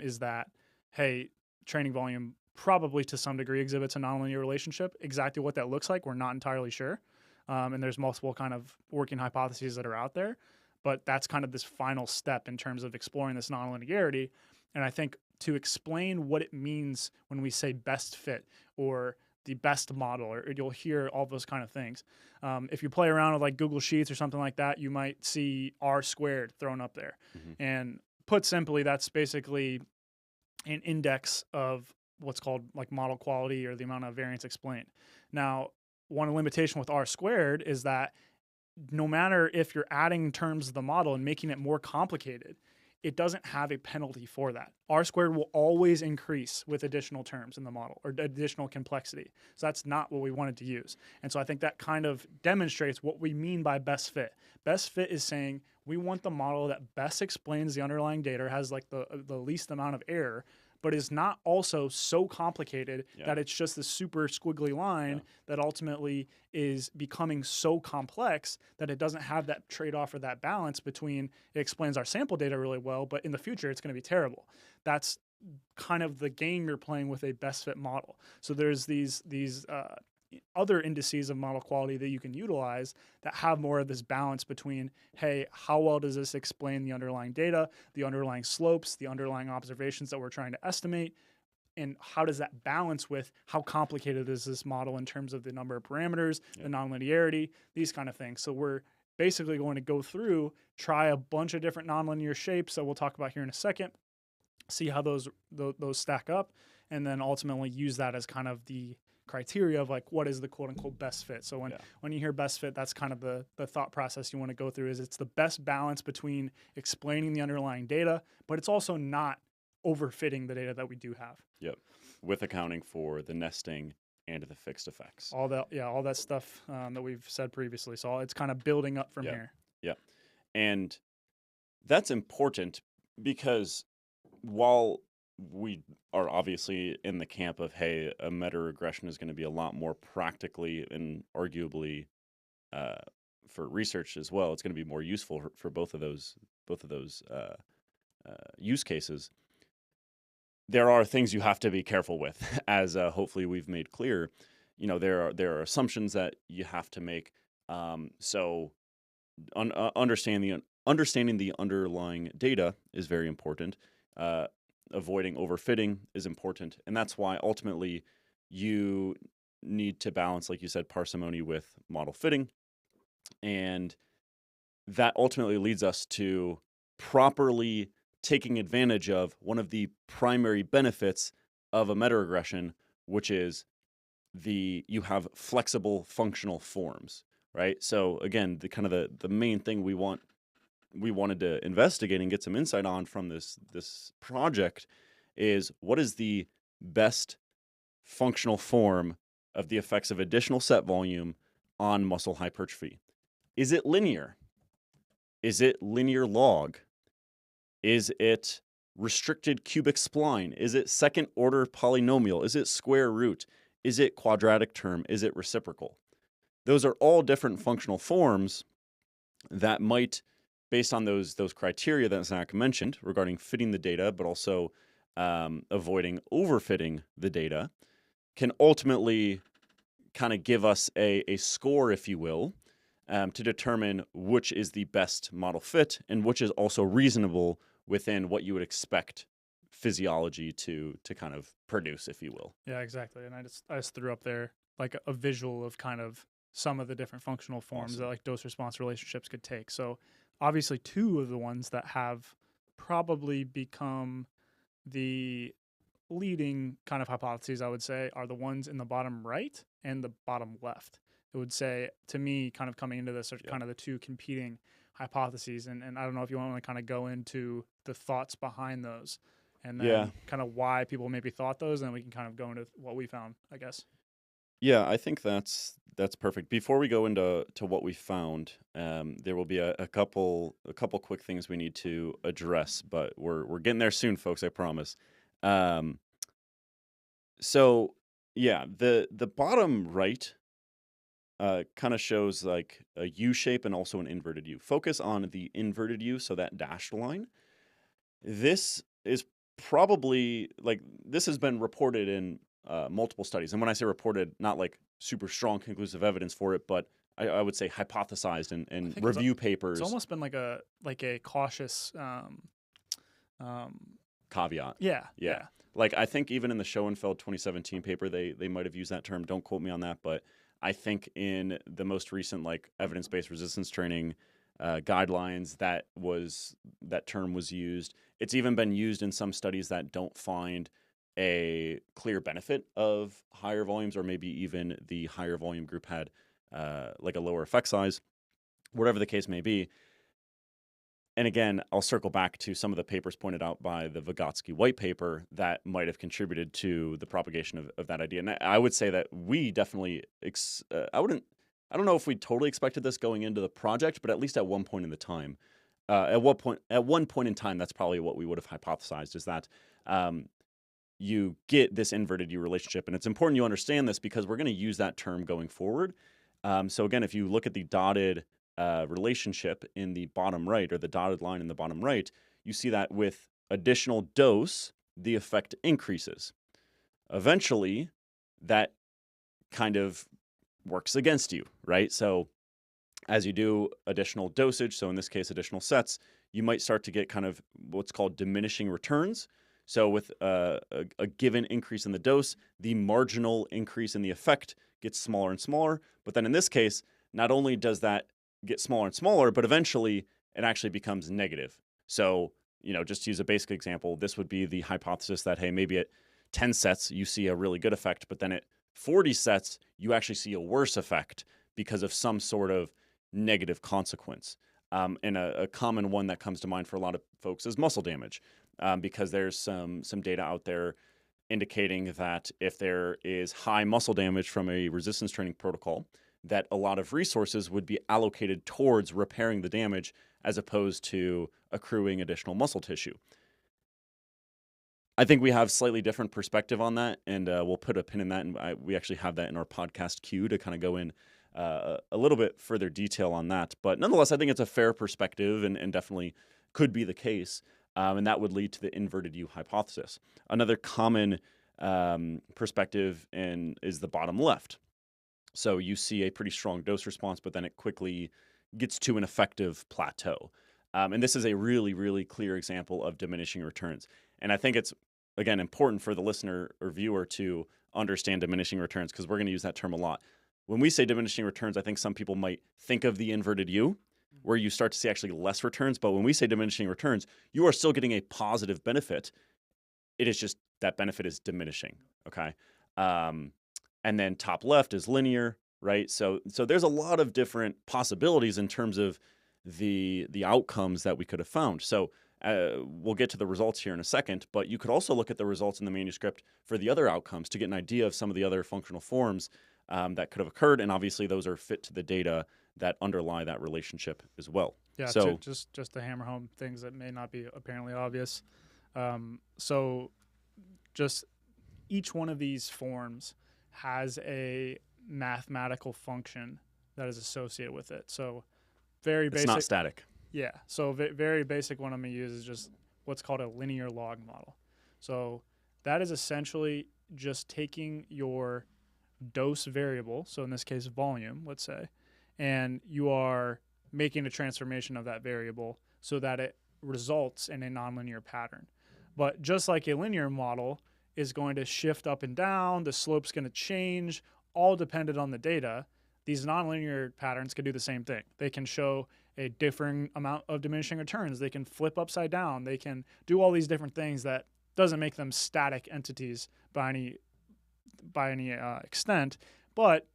is that, hey, training volume probably to some degree exhibits a nonlinear relationship. Exactly what that looks like, we're not entirely sure. And there's multiple kind of working hypotheses that are out there, but that's kind of this final step in terms of exploring this nonlinearity. And I think to explain what it means when we say best fit or the best model, or you'll hear all those kind of things. If you play around with like Google Sheets or something like that, you might see R squared thrown up there. And put simply, that's basically an index of what's called like model quality, or the amount of variance explained. Now, one limitation with R squared is that no matter if you're adding terms to the model and making it more complicated, it doesn't have a penalty for that. R squared will always increase with additional terms in the model or additional complexity. So that's not what we wanted to use. And so I think that kind of demonstrates what we mean by best fit. Best fit is saying we want the model that best explains the underlying data, or has like the least amount of error, but is not also so complicated that it's just this super squiggly line that ultimately is becoming so complex that it doesn't have that trade-off or that balance between it explains our sample data really well, but in the future it's going to be terrible. That's kind of the game you're playing with a best fit model. So there's these other indices of model quality that you can utilize that have more of this balance between, hey, how well does this explain the underlying data, the underlying slopes, the underlying observations that we're trying to estimate, and how does that balance with how complicated is this model in terms of the number of parameters, the nonlinearity, these kind of things. So we're basically going to go through, try a bunch of different nonlinear shapes that we'll talk about here in a second, see how those stack up, and then ultimately use that as kind of the criteria of like what is the quote unquote best fit. So when you hear best fit, that's kind of the thought process you want to go through, is it's the best balance between explaining the underlying data, but it's also not overfitting the data that we do have. Yep. With accounting for the nesting and the fixed effects. All that stuff that we've said previously. So it's kind of building up from here. Yeah. And that's important because while we are obviously in the camp of, hey, a meta-regression is going to be a lot more practically and arguably for research as well, it's going to be more useful for both of those use cases. There are things you have to be careful with, as hopefully we've made clear. There are assumptions that you have to make. So understanding the underlying data is very important. Avoiding overfitting is important, and that's why ultimately you need to balance, like you said, parsimony with model fitting, and that ultimately leads us to properly taking advantage of one of the primary benefits of a meta-regression, which is you have flexible functional forms, right? So again, the main thing we wanted to investigate and get some insight on from this project is what is the best functional form of the effects of additional set volume on muscle hypertrophy. Is it linear? Is it linear log? Is it restricted cubic spline? Is it second order polynomial? Is it square root? Is it quadratic term? Is it reciprocal? Those are all different functional forms that might, based on those criteria that Zach mentioned regarding fitting the data, but also avoiding overfitting the data, can ultimately kind of give us a score, if you will, to determine which is the best model fit and which is also reasonable within what you would expect physiology to kind of produce, if you will. Yeah, exactly. And I just threw up there like a visual of kind of some of the different functional forms that like dose response relationships could take. So obviously two of the ones that have probably become the leading kind of hypotheses, I would say, are the ones in the bottom right and the bottom left. It would say, to me, kind of coming into this are kind of the two competing hypotheses. And I don't know if you want to kind of go into the thoughts behind those and then kind of why people maybe thought those, and then we can kind of go into what we found, I guess. Yeah, I think that's perfect. Before we go into what we found, there will be a couple quick things we need to address, but we're getting there soon, folks. I promise. So yeah, the bottom right kind of shows like a U shape and also an inverted U. Focus on the inverted U, so that dashed line. This is probably like this has been reported in multiple studies, and when I say reported, not like super strong conclusive evidence for it, but I would say hypothesized and review papers. It's almost been like a cautious caveat. Yeah. Like I think even in the Schoenfeld 2017 paper, they might have used that term. Don't quote me on that, but I think in the most recent like evidence-based resistance training guidelines, that term was used. It's even been used in some studies that don't find a clear benefit of higher volumes, or maybe even the higher volume group had like a lower effect size, whatever the case may be. And again, I'll circle back to some of the papers pointed out by the Vygotsky white paper that might have contributed to the propagation of that idea. And I would say that we definitely, I don't know if we totally expected this going into the project, but at least at one point in the time, at one point in time, that's probably what we would have hypothesized, is that you get this inverted U relationship. And it's important you understand this because we're going to use that term going forward. So again, if you look at the dotted relationship in the bottom right, or the dotted line in the bottom right, you see that with additional dose, the effect increases. Eventually, that kind of works against you, right? So as you do additional dosage, so in this case, additional sets, you might start to get kind of what's called diminishing returns. So with a given increase in the dose, the marginal increase in the effect gets smaller and smaller. But then in this case, not only does that get smaller and smaller, but eventually it actually becomes negative. So, just to use a basic example, this would be the hypothesis that, hey, maybe at 10 sets, you see a really good effect, but then at 40 sets, you actually see a worse effect because of some sort of negative consequence. And a common one that comes to mind for a lot of folks is muscle damage, because there's some data out there indicating that if there is high muscle damage from a resistance training protocol, that a lot of resources would be allocated towards repairing the damage as opposed to accruing additional muscle tissue. I think we have slightly different perspective on that, and we'll put a pin in that, and we actually have that in our podcast queue to kind of go in a little bit further detail on that. But nonetheless, I think it's a fair perspective and definitely could be the case, and that would lead to the inverted U hypothesis. Another common perspective is the bottom left. So you see a pretty strong dose response, but then it quickly gets to an effective plateau. And this is a really, really clear example of diminishing returns. And I think it's, again, important for the listener or viewer to understand diminishing returns, because we're going to use that term a lot. When we say diminishing returns, I think some people might think of the inverted U, where you start to see actually less returns. But when we say diminishing returns, you are still getting a positive benefit. It is just that benefit is diminishing, okay? And then top left is linear, right? So there's a lot of different possibilities in terms of the outcomes that we could have found. So we'll get to the results here in a second, but you could also look at the results in the manuscript for the other outcomes to get an idea of some of the other functional forms that could have occurred, and obviously those are fit to the data that underlie that relationship as well. Yeah, so just to hammer home things that may not be apparently obvious. So just each one of these forms has a mathematical function that is associated with it. So very basic. It's not static. Yeah. So very basic one I'm going to use is just what's called a linear log model. So that is essentially just taking your dose variable, so in this case volume, let's say, and you are making a transformation of that variable so that it results in a nonlinear pattern. But just like a linear model is going to shift up and down, the slope's going to change, all dependent on the data, these nonlinear patterns can do the same thing. They can show a differing amount of diminishing returns. They can flip upside down. They can do all these different things that doesn't make them static entities by any extent, but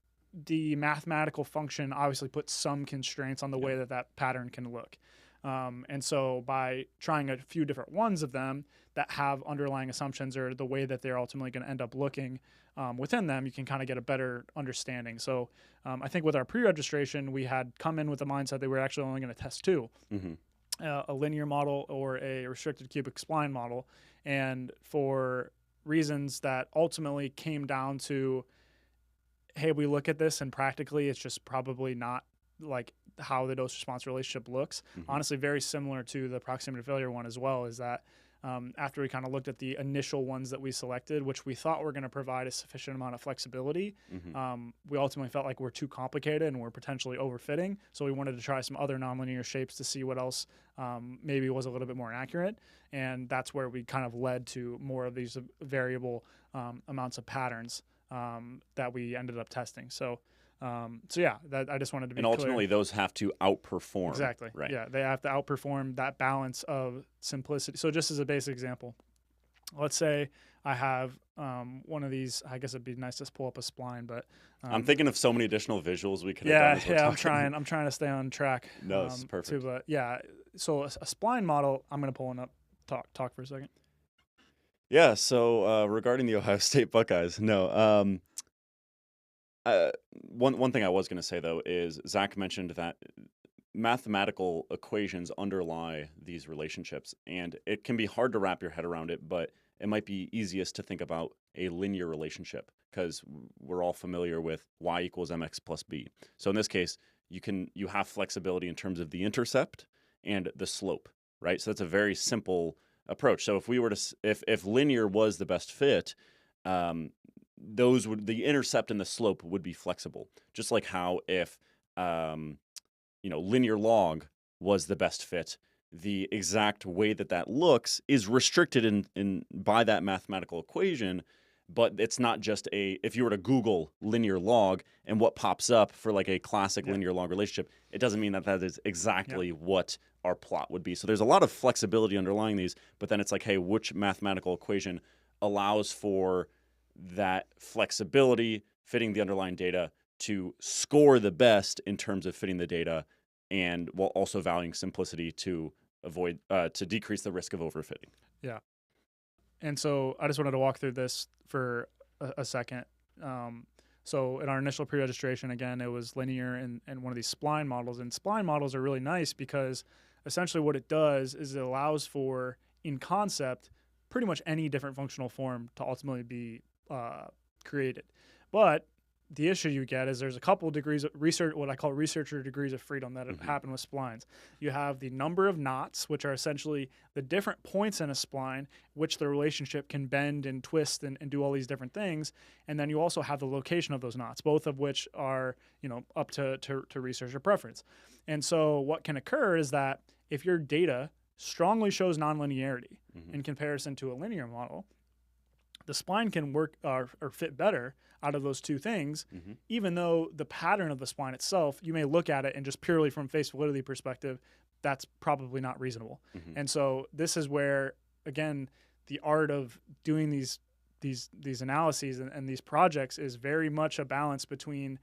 the mathematical function obviously puts some constraints on the way that pattern can look. And so by trying a few different ones of them that have underlying assumptions or the way that they're ultimately going to end up looking within them, you can kind of get a better understanding. So I think with our pre-registration, we had come in with the mindset that we were actually only going to test two, a linear model or a restricted cubic spline model. And for reasons that ultimately came down to, hey, we look at this and practically it's just probably not like how the dose response relationship looks. Honestly, very similar to the proximity to failure one as well, is that after we kind of looked at the initial ones that we selected, which we thought were going to provide a sufficient amount of flexibility, we ultimately felt like we're too complicated and we're potentially overfitting. So we wanted to try some other nonlinear shapes to see what else maybe was a little bit more accurate. And that's where we kind of led to more of these variable amounts of patterns that we ended up testing. So yeah, that I just wanted to be clear. And ultimately, clear. those have to outperform. Exactly. Right. Yeah, they have to outperform that balance of simplicity. So just as a basic example, let's say I have one of these. I guess it'd be nice to pull up a spline, but I'm thinking of so many additional visuals we could have done. Yeah. I'm trying to stay on track. No, it's perfect. But yeah, so a spline model. I'm going to pull it up. Talk for a second. Yeah. So regarding the Ohio State Buckeyes, no. One thing I was going to say, though, is Zach mentioned that mathematical equations underlie these relationships, and it can be hard to wrap your head around it, but it might be easiest to think about a linear relationship because we're all familiar with y equals mx plus b. So in this case, you have flexibility in terms of the intercept and the slope, right? So that's a very simple approach. So if we were to, if linear was the best fit, the intercept and the slope would be flexible, just like how if linear log was the best fit, the exact way that looks is restricted in by that mathematical equation. But it's not just if you were to Google linear log and what pops up for like a classic linear log relationship, it doesn't mean that is exactly what our plot would be. So there's a lot of flexibility underlying these, but then it's like, hey, which mathematical equation allows for that flexibility fitting the underlying data to score the best in terms of fitting the data, and while also valuing simplicity to avoid to decrease the risk of overfitting. Yeah. And so I just wanted to walk through this for a second. So in our initial pre-registration, again, it was linear and one of these spline models. And spline models are really nice because essentially what it does is it allows for, in concept, pretty much any different functional form to ultimately be created. But the issue you get is there's a couple of degrees of research, what I call researcher degrees of freedom that happen with splines. You have the number of knots, which are essentially the different points in a spline, which the relationship can bend and twist and do all these different things. And then you also have the location of those knots, both of which are, up to researcher preference. And so what can occur is that if your data strongly shows nonlinearity in comparison to a linear model, the spline can work or fit better out of those two things, even though the pattern of the spline itself, you may look at it and just purely from face validity perspective, that's probably not reasonable. And so this is where, again, the art of doing these analyses and these projects is very much a balance between,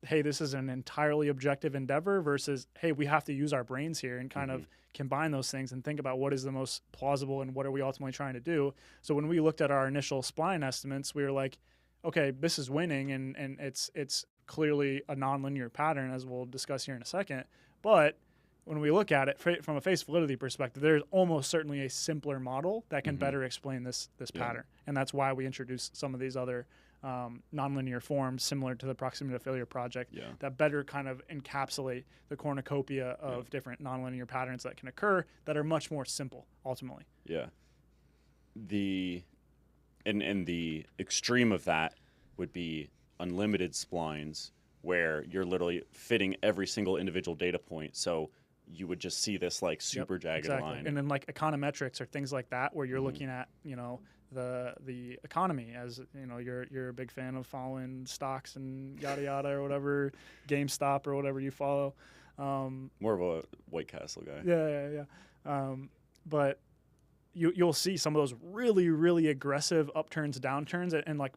hey, this is an entirely objective endeavor versus, hey, we have to use our brains here and kind of combine those things and think about what is the most plausible and what are we ultimately trying to do. So when we looked at our initial spline estimates, we were like, okay, this is winning and it's clearly a nonlinear pattern, as we'll discuss here in a second. But when we look at it from a face validity perspective, there's almost certainly a simpler model that can better explain this pattern. And that's why we introduced some of these other nonlinear forms similar to the proximity to failure project that better kind of encapsulate the cornucopia of different nonlinear patterns that can occur that are much more simple ultimately. Yeah. And the extreme of that would be unlimited splines where you're literally fitting every single individual data point. So you would just see this like super jagged line. And then like econometrics or things like that where you're looking at, the economy, as you're a big fan of following stocks and yada yada or whatever, GameStop or whatever you follow. More of a White Castle guy. Yeah. But you'll see some of those really, really aggressive upturns, downturns, and like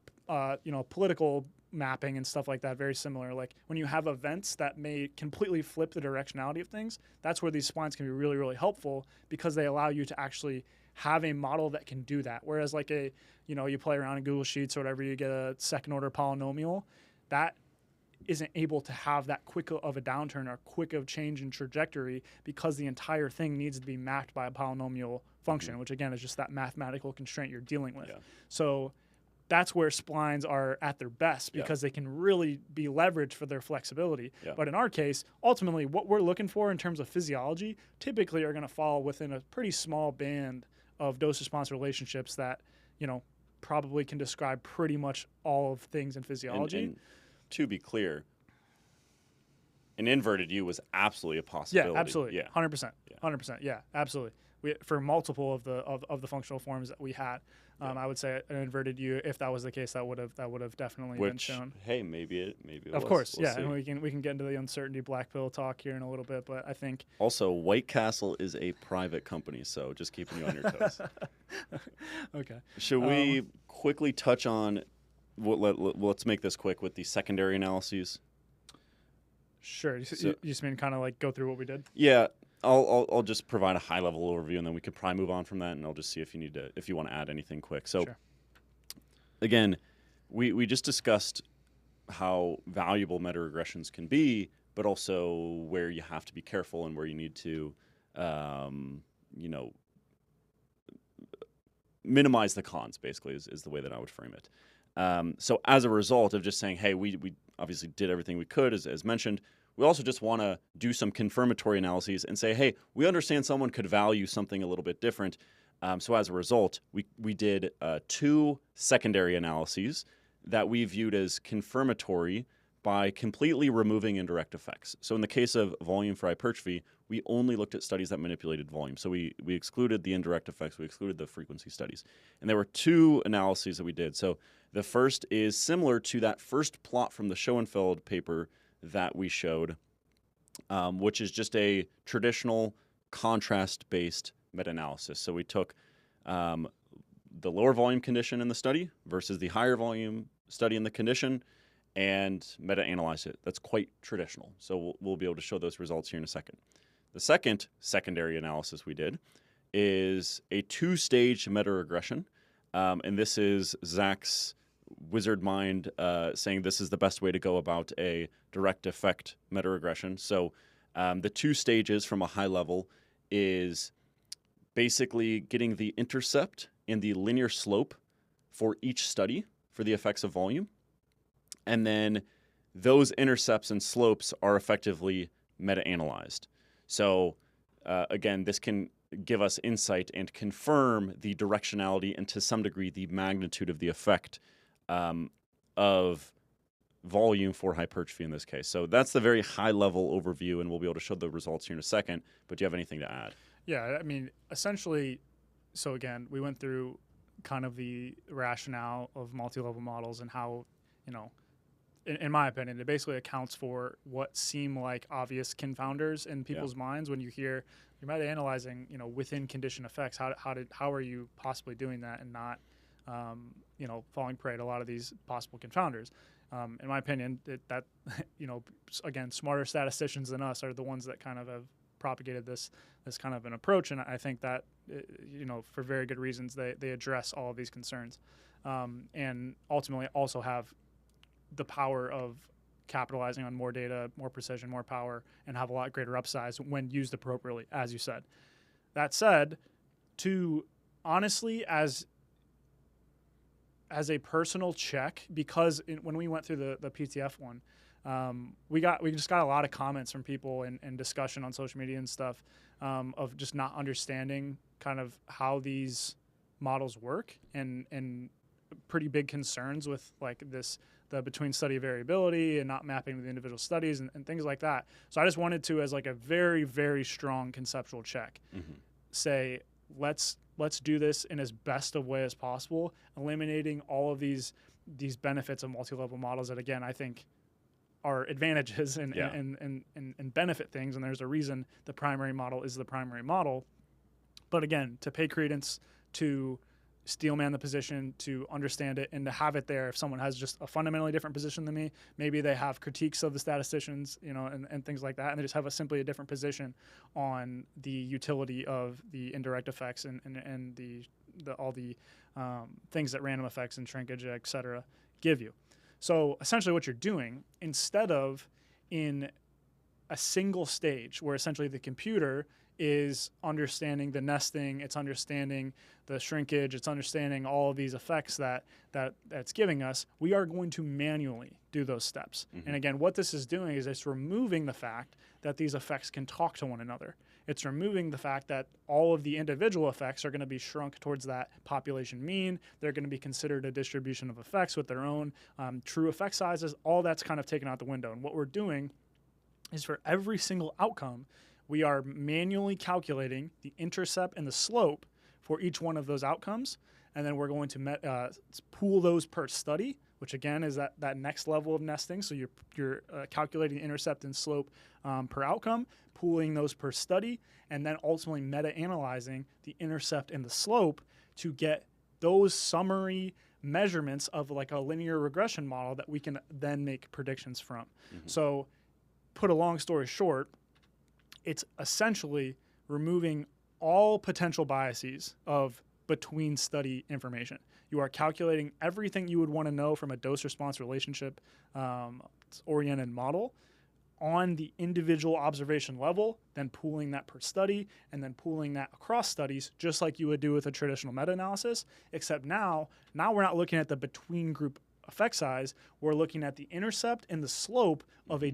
political mapping and stuff like that. Very similar. Like when you have events that may completely flip the directionality of things, that's where these splines can be really, really helpful because they allow you to actually have a model that can do that. Whereas like you play around in Google Sheets or whatever, you get a second order polynomial that isn't able to have that quick of a downturn or quick of change in trajectory because the entire thing needs to be mapped by a polynomial function, which again is just that mathematical constraint you're dealing with. So that's where splines are at their best because they can really be leveraged for their flexibility. But in our case, ultimately what we're looking for in terms of physiology typically are going to fall within a pretty small band of dose-response relationships that, probably can describe pretty much all of things in physiology. And to be clear, an inverted U was absolutely a possibility. Yeah, absolutely. 100%. 100%. Yeah, absolutely. For multiple of the functional forms that we had, I would say an inverted U, if that was the case, that would have definitely been shown. Hey, maybe it of course, we'll see. And we can get into the uncertainty black pill talk here in a little bit, but I think also White Castle is a private company, so just keeping you on your toes. Okay. Should we quickly touch on? Let's make this quick with the secondary analyses. Sure. You just mean kind of like go through what we did? Yeah. I'll just provide a high level overview, and then we could probably move on from that, and I'll just see if you want to add anything quick. So, again, we just discussed how valuable meta-regressions can be, but also where you have to be careful and where you need to, minimize the cons. Basically, is the way that I would frame it. So, as a result of just saying, hey, we obviously did everything we could, as mentioned. We also just want to do some confirmatory analyses and say, hey, we understand someone could value something a little bit different. So as a result, we did 2 secondary analyses that we viewed as confirmatory by completely removing indirect effects. So in the case of volume for hypertrophy, we only looked at studies that manipulated volume. So we excluded the indirect effects. We excluded the frequency studies. And there were 2 analyses that we did. So the first is similar to that first plot from the Schoenfeld paper that we showed, which is just a traditional contrast-based meta-analysis. So we took the lower volume condition in the study versus the higher volume study in the condition and meta-analyzed it. That's quite traditional. So we'll be able to show those results here in a second. The second secondary analysis we did is a 2-stage meta-regression. And this is Zach's wizard mind saying this is the best way to go about a direct effect meta-regression. So the 2 stages from a high level is basically getting the intercept and the linear slope for each study for the effects of volume. And then those intercepts and slopes are effectively meta-analyzed. So again, this can give us insight and confirm the directionality and to some degree the magnitude of the effect of volume for hypertrophy in this case. So that's the very high level overview, and we'll be able to show the results here in a second. But do you have anything to add? Yeah, I mean, essentially, so again, we went through kind of the rationale of multi-level models and how, you know, in my opinion, it basically accounts for what seem like obvious confounders in people's minds when you hear you're meta-analyzing, you know, within condition effects. How are you possibly doing that and not, you know, falling prey to a lot of these possible confounders? In my opinion, that you know, again, smarter statisticians than us are the ones that kind of have propagated this kind of an approach, and I think that, you know, for very good reasons, they address all of these concerns, and ultimately also have the power of capitalizing on more data, more precision, more power, and have a lot greater upsides when used appropriately, as you said. That said, to honestly, as a personal check, because when we went through the PTF one, we just got a lot of comments from people and discussion on social media and stuff, of just not understanding kind of how these models work, and pretty big concerns with like the between study variability and not mapping to the individual studies and things like that. So I just wanted to, as like a very, very strong conceptual check, say, let's do this in as best of way as possible, eliminating all of these benefits of multi-level models that, again, I think are advantages and benefit things. And there's a reason the primary model is the primary model. But again, to pay credence, to steelman the position, to understand it, and to have it there if someone has just a fundamentally different position than me. Maybe they have critiques of the statisticians, you know, and things like that, and they just have simply a different position on the utility of the indirect effects and all the things that random effects and shrinkage, et cetera, give you. So essentially what you're doing, instead of in a single stage where essentially the computer is understanding the nesting, it's understanding the shrinkage, it's understanding all of these effects that's giving us, we are going to manually do those steps. And again, what this is doing is it's removing the fact that these effects can talk to one another. It's removing the fact that all of the individual effects are going to be shrunk towards that population mean. They're going to be considered a distribution of effects with their own true effect sizes. All that's kind of taken out the window. And what we're doing is for every single outcome, we are manually calculating the intercept and the slope for each one of those outcomes, and then we're going to pool those per study, which again is that next level of nesting. So you're calculating the intercept and slope per outcome, pooling those per study, and then ultimately meta-analyzing the intercept and the slope to get those summary measurements of like a linear regression model that we can then make predictions from. So, put a long story short, it's essentially removing all potential biases of between study information. You are calculating everything you would want to know from a dose-response relationship oriented model on the individual observation level, then pooling that per study, and then pooling that across studies, just like you would do with a traditional meta-analysis, except now we're not looking at the between group effect size, we're looking at the intercept and the slope of a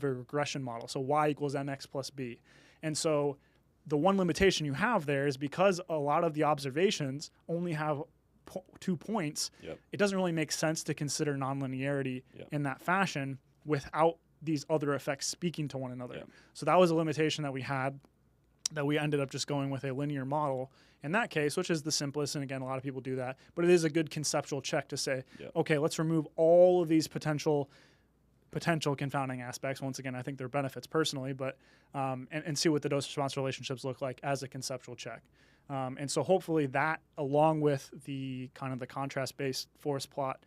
regression model. So y equals mx plus b. And so the one limitation you have there is because a lot of the observations only have 2 points, it doesn't really make sense to consider nonlinearity in that fashion without these other effects speaking to one another. So that was a limitation that we had, that we ended up just going with a linear model in that case, which is the simplest. And again, a lot of people do that, but it is a good conceptual check to say, okay, let's remove all of these potential confounding aspects. Once again, I think they're benefits personally, but and see what the dose-response relationships look like as a conceptual check. And so hopefully that, along with the kind of the contrast-based forest plot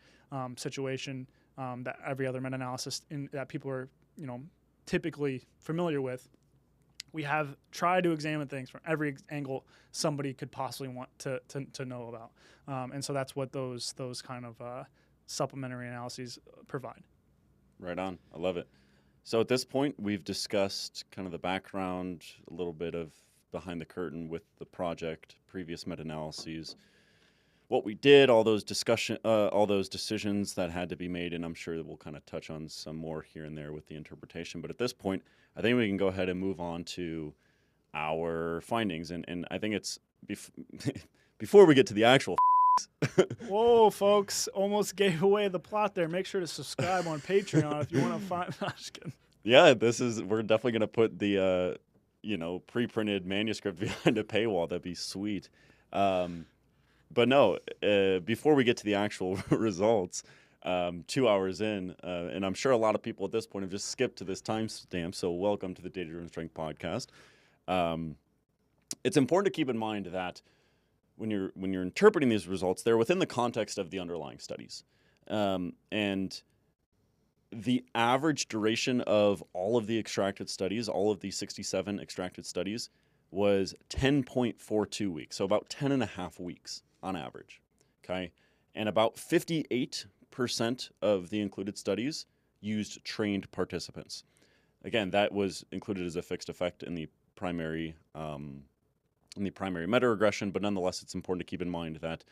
situation that every other meta-analysis that people are, you know, typically familiar with, we have tried to examine things from every angle somebody could possibly want to know about. And so that's what those kind of supplementary analyses provide. Right on. I love it. So at this point, we've discussed kind of the background, a little bit of behind the curtain with the project, previous meta-analyses. what we did, all those decisions that had to be made, and I'm sure that we'll kind of touch on some more here and there with the interpretation. But at this point, I think we can go ahead and move on to our findings, and I think it's before we get to the actual. Whoa, folks! Almost gave away the plot there. Make sure to subscribe on Patreon if you want to find. No, just kidding. Yeah, we're definitely gonna put the pre-printed manuscript behind a paywall. That'd be sweet. But no, before we get to the actual results, 2 hours in, and I'm sure a lot of people at this point have just skipped to this timestamp. So welcome to the Data-Driven Strength Podcast. It's important to keep in mind that when you're interpreting these results, they're within the context of the underlying studies, and the average duration of all of the extracted studies, all of the 67 extracted studies, was 10.42 weeks, so about 10 and a half weeks on average, okay? And about 58% of the included studies used trained participants. Again, that was included as a fixed effect in the primary meta-regression, but nonetheless, it's important to keep in mind that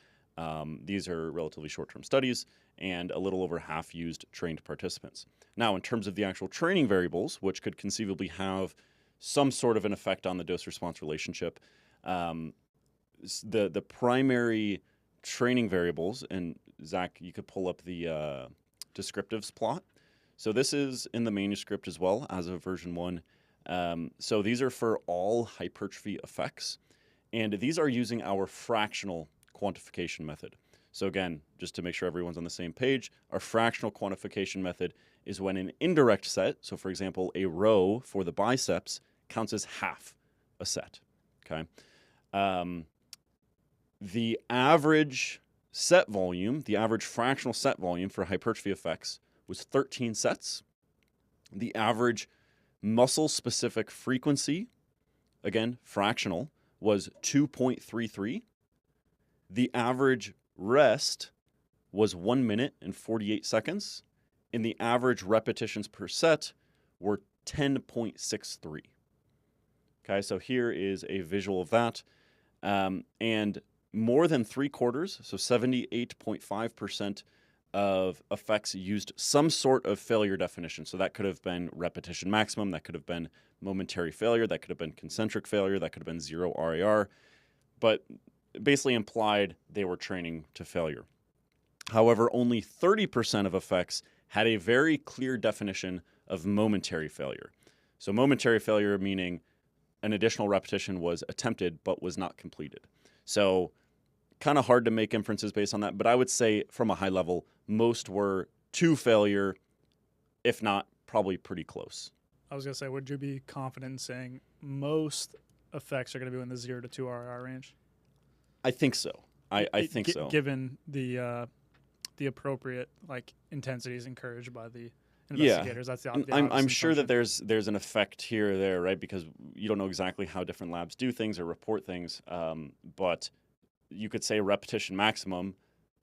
these are relatively short-term studies, and a little over half used trained participants. Now, in terms of the actual training variables, which could conceivably have some sort of an effect on the dose-response relationship, the primary training variables, and Zach, you could pull up the descriptives plot. So this is in the manuscript as well as of version 1. So these are for all hypertrophy effects, and these are using our fractional quantification method. So again, just to make sure everyone's on the same page, our fractional quantification method is when an indirect set, so for example, a row for the biceps, counts as half a set, okay? The average set volume, the average fractional set volume for hypertrophy effects was 13 sets. The average muscle-specific frequency, again, fractional, was 2.33. The average rest was 1 minute and 48 seconds, and the average repetitions per set were 10.63. Okay, so here is a visual of that. And more than 3/4, so 78.5% of effects used some sort of failure definition. So that could have been repetition maximum, that could have been momentary failure, that could have been concentric failure, that could have been 0 RAR, but basically implied they were training to failure. However, only 30% of effects had a very clear definition of momentary failure. So momentary failure meaning an additional repetition was attempted but was not completed. So kind of hard to make inferences based on that, but I would say from a high level, most were to failure, if not probably pretty close. I was going to say, would you be confident in saying most effects are going to be in the 0 to 2 RR range? I think so. I think so. Given the appropriate intensities encouraged by the investigators. Yeah. That's the I'm sure that there's an effect here or there, right? Because you don't know exactly how different labs do things or report things. But you could say repetition maximum,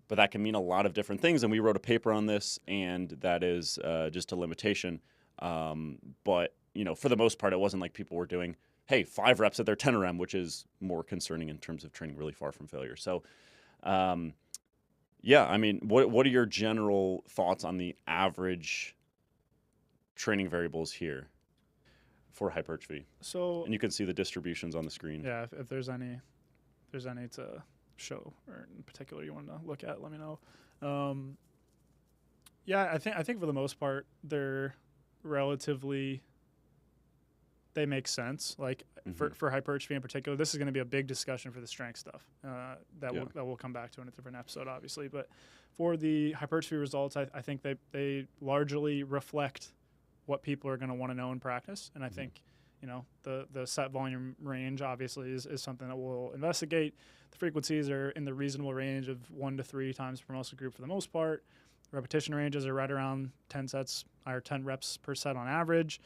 but that can mean a lot of different things. And we wrote a paper on this, and that is just a limitation. But for the most part, it wasn't like people were doing, hey, 5 reps at their 10 RM, which is more concerning in terms of training really far from failure. So, yeah, I mean, what are your general thoughts on the average training variables here for hypertrophy? So, and you can see the distributions on the screen. Yeah, if there's any to show or in particular you want to look at, let me know. Yeah, I think for the most part they're relatively. They make sense. For hypertrophy in particular, this is going to be a big discussion for the strength stuff that we'll come back to in a different episode, obviously. But for the hypertrophy results, I think they largely reflect what people are going to want to know in practice. And I think, the set volume range obviously is something that we'll investigate. The frequencies are in the reasonable range of 1 to 3 times per muscle group for the most part. Repetition ranges are right around 10 reps per set on average.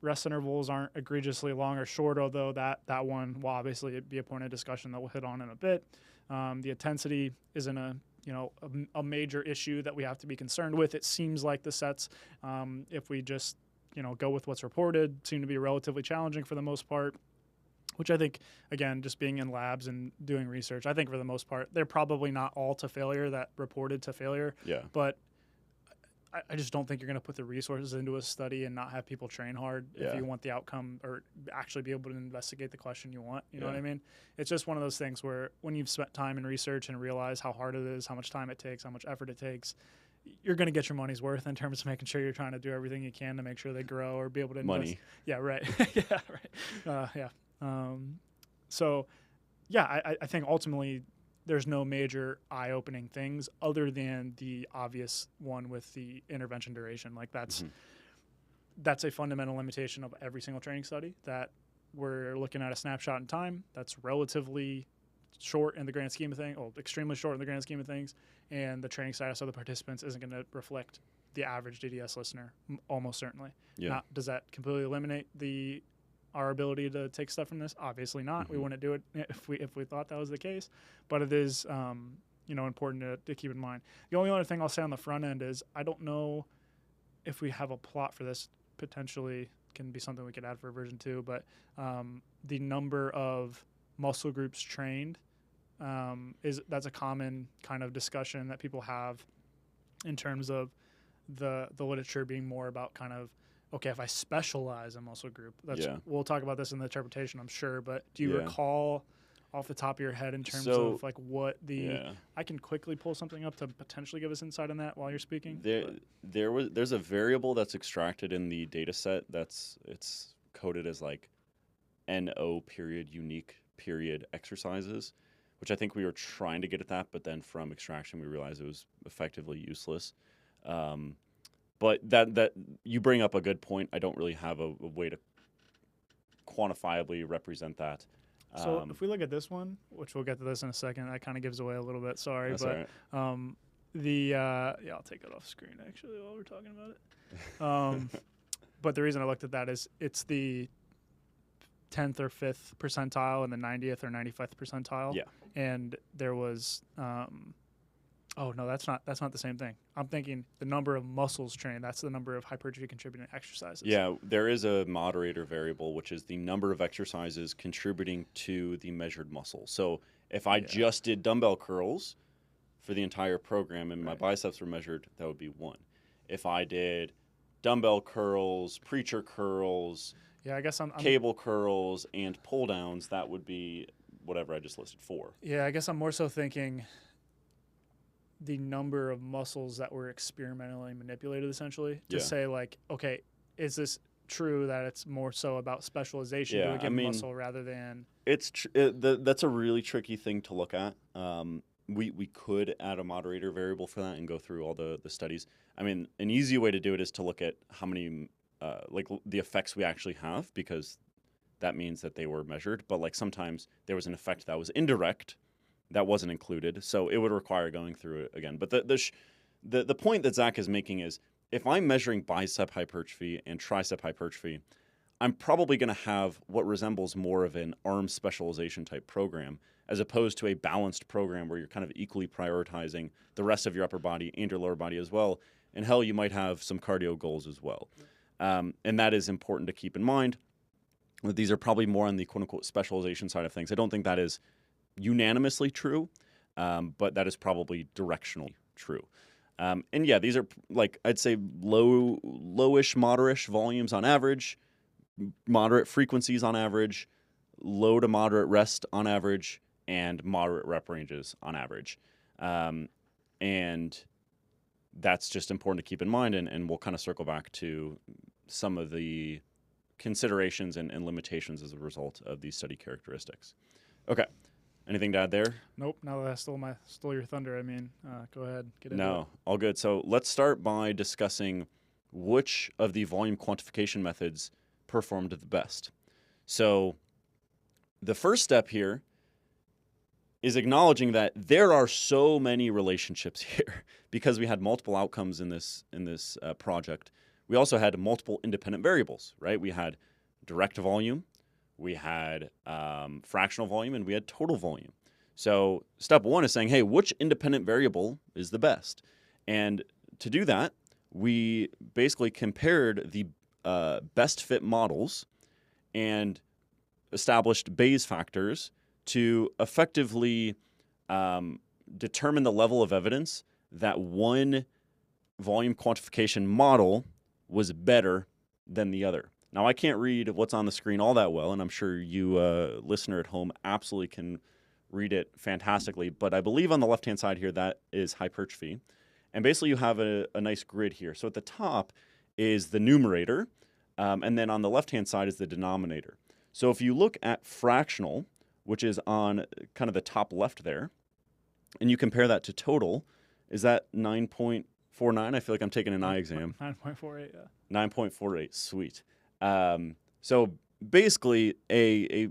Rest intervals aren't egregiously long or short, although that one will obviously be a point of discussion that we'll hit on in a bit. The intensity isn't a major issue that we have to be concerned with. It seems like the sets, if we just go with what's reported, seem to be relatively challenging for the most part. which I think, again, just being in labs and doing research, I think for the most part, they're probably not all to failure that reported to failure. Yeah. But I just don't think you're going to put the resources into a study and not have people train hard if you want the outcome or actually be able to investigate the question you want. You know what I mean? It's just one of those things where when you've spent time in research and realize how hard it is, how much time it takes, how much effort it takes, you're going to get your money's worth in terms of making sure you're trying to do everything you can to make sure they grow or be able to invest. Money. Yeah, right. Yeah, right. So, yeah, I think ultimately there's no major eye-opening things other than the obvious one with the intervention duration. Like that's a fundamental limitation of every single training study, that we're looking at a snapshot in time that's relatively short in the grand scheme of things, extremely short in the grand scheme of things, and the training status of the participants isn't going to reflect the average DDS listener, almost certainly. Yeah. Does that completely eliminate our ability to take stuff from this? Obviously not. We wouldn't do it if we thought that was the case, but it is important to keep in mind. The only other thing I'll say on the front end is I don't know if we have a plot for this. Potentially can be something we could add for version 2, but the number of muscle groups trained that's a common kind of discussion that people have in terms of the literature being more about kind of, okay, if I specialize in muscle group, we'll talk about this in the interpretation, I'm sure, but do you recall off the top of your head in terms of like what I can quickly pull something up to potentially give us insight on that while you're speaking? There's a variable that's extracted in the data set it's coded as like NO period unique period exercises, which I think we were trying to get at that, but then from extraction we realized it was effectively useless. But that you bring up a good point. I don't really have a way to quantifiably represent that. So if we look at this one, which we'll get to this in a second, that kind of gives away a little bit. Sorry, that's but all right. I'll take it off screen actually while we're talking about it. But the reason I looked at that is it's the 10th or 5th percentile and the 90th or 95th percentile. Yeah. And there was oh no, that's not the same thing. I'm thinking the number of muscles trained. That's the number of hypertrophy contributing exercises. Yeah, there is a moderator variable, which is the number of exercises contributing to the measured muscle. So if I just did dumbbell curls for the entire program and my biceps were measured, that would be 1. If I did dumbbell curls, preacher curls, I guess I'm cable curls, and pull downs, that would be whatever I just listed 4. Yeah, I guess I'm more so thinking the number of muscles that were experimentally manipulated, essentially, to say like, okay, is this true that it's more so about specialization to a given muscle rather than? That's a really tricky thing to look at. We could add a moderator variable for that and go through all the studies. I mean, an easy way to do it is to look at how many like the effects we actually have, because that means that they were measured. But like sometimes there was an effect that was indirect that wasn't included, so it would require going through it again. But the point that Zach is making is, if I'm measuring bicep hypertrophy and tricep hypertrophy, I'm probably going to have what resembles more of an arm specialization type program, as opposed to a balanced program where you're kind of equally prioritizing the rest of your upper body and your lower body as well. And hell, you might have some cardio goals as well. And that is important to keep in mind. These are probably more on the quote-unquote specialization side of things. I don't think that is unanimously true, but that is probably directionally true. And yeah, these are like, I'd say lowish, moderate volumes on average, moderate frequencies on average, low to moderate rest on average, and moderate rep ranges on average. And that's just important to keep in mind, and we'll kind of circle back to some of the considerations and limitations as a result of these study characteristics. Okay. Anything to add there? Nope. Now that I stole your thunder, I mean, go ahead. Get into it. No, all good. So let's start by discussing which of the volume quantification methods performed the best. So the first step here is acknowledging that there are so many relationships here because we had multiple outcomes in this project. We also had multiple independent variables, right? We had direct volume, we had fractional volume, and we had total volume. So step one is saying, hey, which independent variable is the best? And to do that, we basically compared the best fit models and established Bayes factors to effectively determine the level of evidence that one volume quantification model was better than the other. Now, I can't read what's on the screen all that well, and I'm sure you, listener at home, absolutely can read it fantastically. But I believe on the left-hand side here, that is hypertrophy. And basically, you have a nice grid here. So at the top is the numerator, and then on the left-hand side is the denominator. So if you look at fractional, which is on kind of the top left there, and you compare that to total, is that 9.49? I feel like I'm taking an eye exam. 9.48, yeah. 9.48, sweet. So basically, a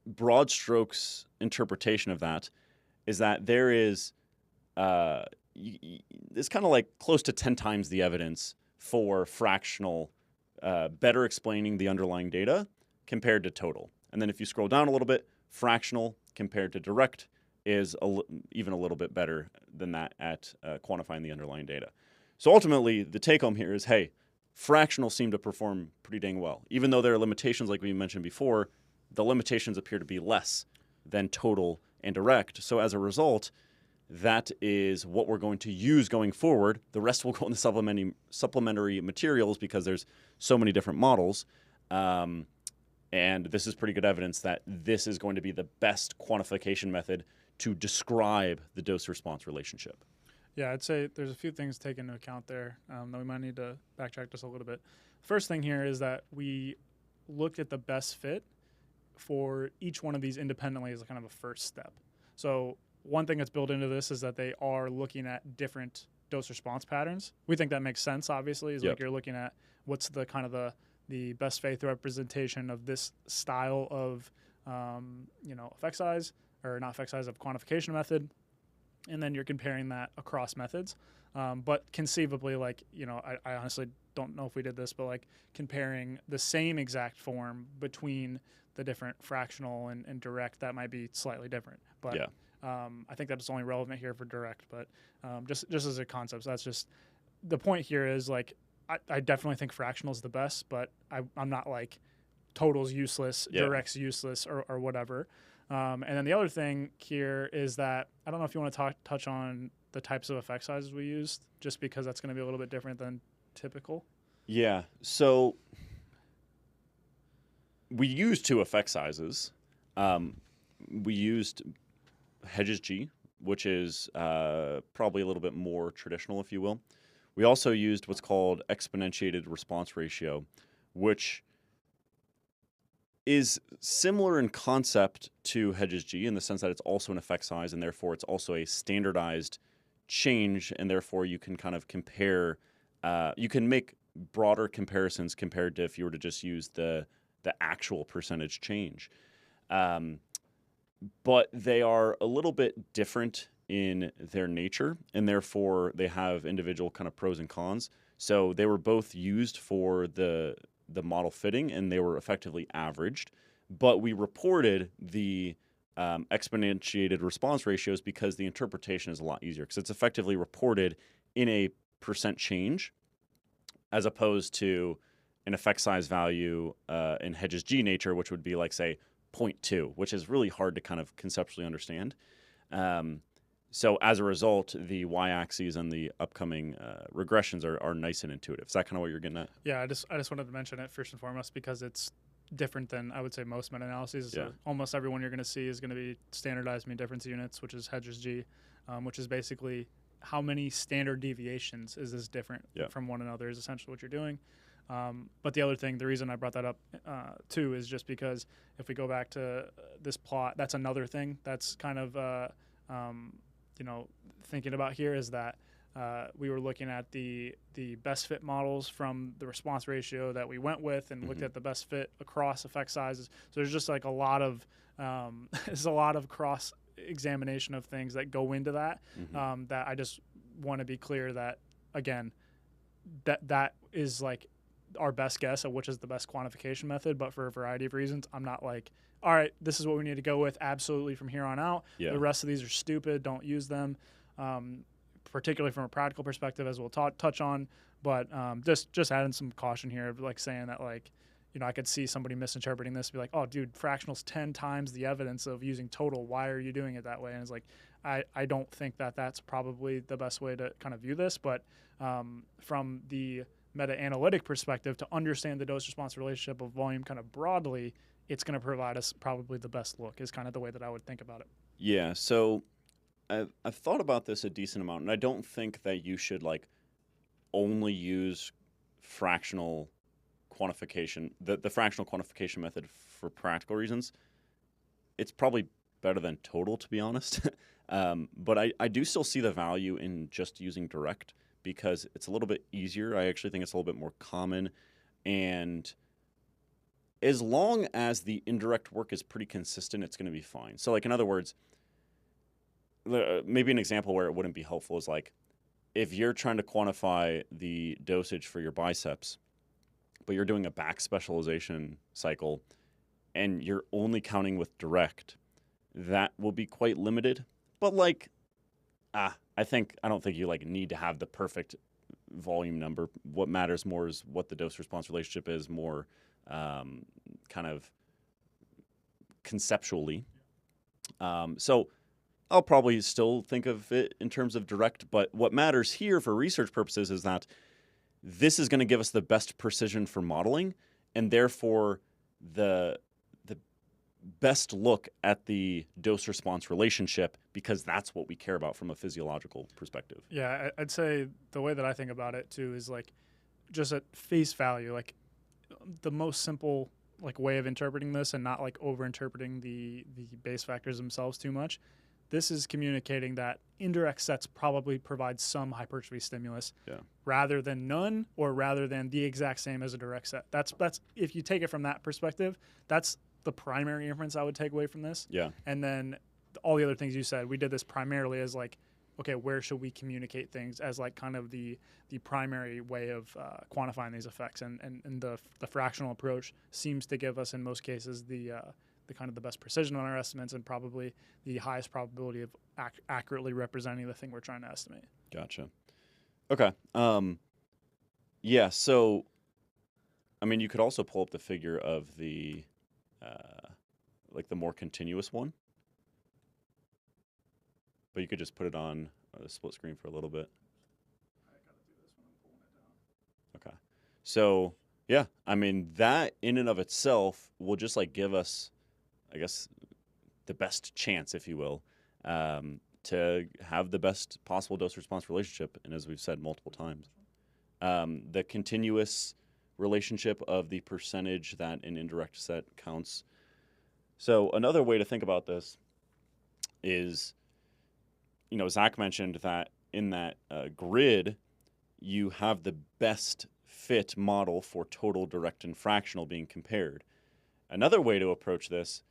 broad strokes interpretation of that is that there is, it's kind of like close to 10 times the evidence for fractional better explaining the underlying data compared to total. And then if you scroll down a little bit, fractional compared to direct is even a little bit better than that at quantifying the underlying data. So ultimately, the take home here is, hey, fractional seem to perform pretty dang well. Even though there are limitations like we mentioned before, the limitations appear to be less than total and direct. So as a result, that is what we're going to use going forward. The rest will go in the supplementary materials because there's so many different models. And this is pretty good evidence that this is going to be the best quantification method to describe the dose-response relationship. Yeah, I'd say there's a few things taken into account there that we might need to backtrack just a little bit. First thing here is that we looked at the best fit for each one of these independently as kind of a first step. So one thing that's built into this is that they are looking at different dose-response patterns. We think that makes sense, obviously, is like you're looking at what's the kind of the best faith representation of this style of, effect size, or not effect size, of quantification method. And then you're comparing that across methods. But conceivably, I honestly don't know if we did this, but like comparing the same exact form between the different fractional and direct, that might be slightly different. But I think that's only relevant here for direct. But just as a concept, so that's just the point here is like, I definitely think fractional is the best, but I'm not like total's useless, direct's useless, or whatever. And then the other thing here is that I don't know if you want to touch on the types of effect sizes we used, just because that's going to be a little bit different than typical. Yeah. So we used two effect sizes. We used Hedges G, which is probably a little bit more traditional, if you will. We also used what's called exponentiated response ratio, which is similar in concept to Hedges G in the sense that it's also an effect size, and therefore it's also a standardized change, and therefore you can kind of compare, you can make broader comparisons compared to if you were to just use the actual percentage change. But they are a little bit different in their nature, and therefore they have individual kind of pros and cons. So they were both used for the model fitting, and they were effectively averaged. But we reported the exponentiated response ratios because the interpretation is a lot easier, because it's effectively reported in a percent change as opposed to an effect size value in Hedges G nature, which would be like, say, 0.2, which is really hard to kind of conceptually understand. So as a result, the y-axes and the upcoming regressions are nice and intuitive. Is that kind of what you're getting at? Yeah, I just wanted to mention it first and foremost because it's different than, I would say, most meta-analyses. So almost everyone you're going to see is going to be standardized mean difference units, which is Hedges G, which is basically how many standard deviations is this different from one another is essentially what you're doing. But the other thing, the reason I brought that up too, is just because if we go back to this plot, that's another thing that's kind of thinking about here is that we were looking at the best fit models from the response ratio that we went with and looked at the best fit across effect sizes. So there's just like a lot of there's a lot of cross examination of things that go into that that I just want to be clear that, again, that is like our best guess of which is the best quantification method, but for a variety of reasons, I'm not like, all right, this is what we need to go with absolutely from here on out. The rest of these are stupid, don't use them, particularly from a practical perspective, as we'll touch on. But just adding some caution here, like saying that, like, I could see somebody misinterpreting this, be like, oh, dude, fractional's 10 times the evidence of using total. Why are you doing it that way? And it's like, I don't think that's probably the best way to kind of view this. But from the meta-analytic perspective, to understand the dose-response relationship of volume kind of broadly, it's going to provide us probably the best look, is kind of the way that I would think about it. Yeah, so I've thought about this a decent amount, and I don't think that you should only use fractional quantification, the fractional quantification method for practical reasons. It's probably better than total, to be honest. But I do still see the value in just using direct because it's a little bit easier. I actually think it's a little bit more common. And as long as the indirect work is pretty consistent, it's going to be fine. So, in other words, maybe an example where it wouldn't be helpful is if you're trying to quantify the dosage for your biceps, but you're doing a back specialization cycle and you're only counting with direct, that will be quite limited. But I don't think you need to have the perfect volume number. What matters more is what the dose response relationship is more kind of conceptually. So I'll probably still think of it in terms of direct, but what matters here for research purposes is that this is going to give us the best precision for modeling, and therefore the best look at the dose-response relationship, because that's what we care about from a physiological perspective. Yeah, I'd say the way that I think about it too is just at face value, the most simple way of interpreting this and not over-interpreting the base factors themselves too much. This is communicating that indirect sets probably provide some hypertrophy stimulus rather than none, or rather than the exact same as a direct set. That's if you take it from that perspective, that's the primary inference I would take away from this. Yeah. And then all the other things you said, we did this primarily as okay, where should we communicate things as kind of the primary way of quantifying these effects, and the fractional approach seems to give us in most cases the kind of the best precision on our estimates and probably the highest probability of accurately representing the thing we're trying to estimate. Gotcha. Okay. Yeah. So, you could also pull up the figure of the the more continuous one, but you could just put it on the split screen for a little bit. Okay. So yeah, that in and of itself will just give us, I guess, the best chance, if you will, to have the best possible dose-response relationship. And as we've said multiple times, the continuous relationship of the percentage that an indirect set counts. So another way to think about this is, Zach mentioned that in that grid, you have the best fit model for total, direct, and fractional being compared. Another way to approach this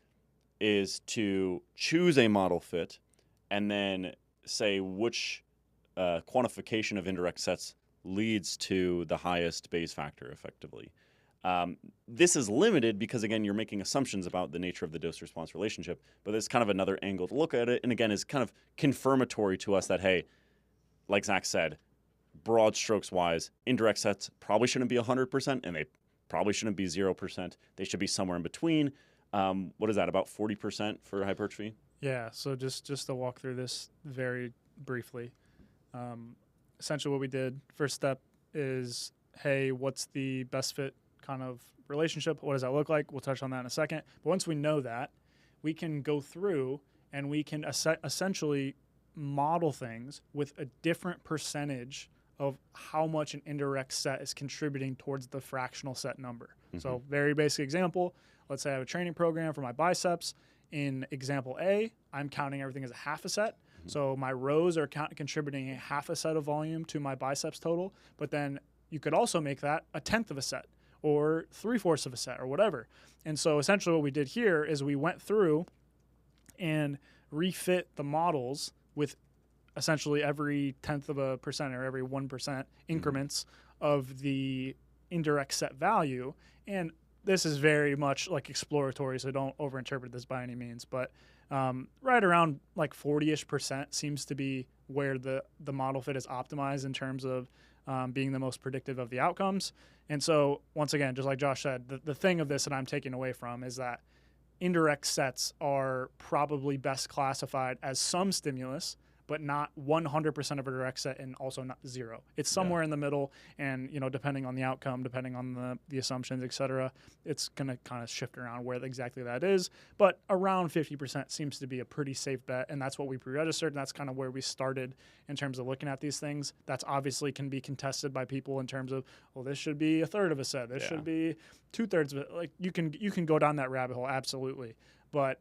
is to choose a model fit and then say which quantification of indirect sets leads to the highest Bayes factor effectively. This is limited because, again, you're making assumptions about the nature of the dose-response relationship, but there's kind of another angle to look at it, and again, is kind of confirmatory to us that, hey, like Zach said, broad strokes-wise, indirect sets probably shouldn't be 100%, and they probably shouldn't be 0%. They should be somewhere in between. What is that, about 40% for hypertrophy? Yeah, so just to walk through this very briefly. Essentially what we did, first step is, hey, what's the best fit kind of relationship? What does that look like? We'll touch on that in a second. But once we know that, we can go through and we can essentially model things with a different percentage of how much an indirect set is contributing towards the fractional set number. Mm-hmm. So very basic example, let's say I have a training program for my biceps. In example A, I'm counting everything as a half a set. Mm-hmm. So my rows are contributing a half a set of volume to my biceps total, but then you could also make that a tenth of a set or 3/4 of a set or whatever. And so essentially what we did here is we went through and refit the models with essentially every 0.1% or every 1% increments of the indirect set value. And this is very much exploratory, so don't overinterpret this by any means. But right around 40-ish% seems to be where the model fit is optimized in terms of being the most predictive of the outcomes. And so, once again, just like Josh said, the thing of this that I'm taking away from is that indirect sets are probably best classified as some stimulus, but not 100% of a direct set and also not zero. It's somewhere in the middle, and depending on the outcome, depending on the assumptions, et cetera, it's going to kind of shift around where exactly that is. But around 50% seems to be a pretty safe bet, and that's what we pre-registered, and that's kind of where we started in terms of looking at these things. That's obviously can be contested by people in terms of, well, this should be a third of a set. This should be 2/3 of it. Like you can go down that rabbit hole, absolutely. But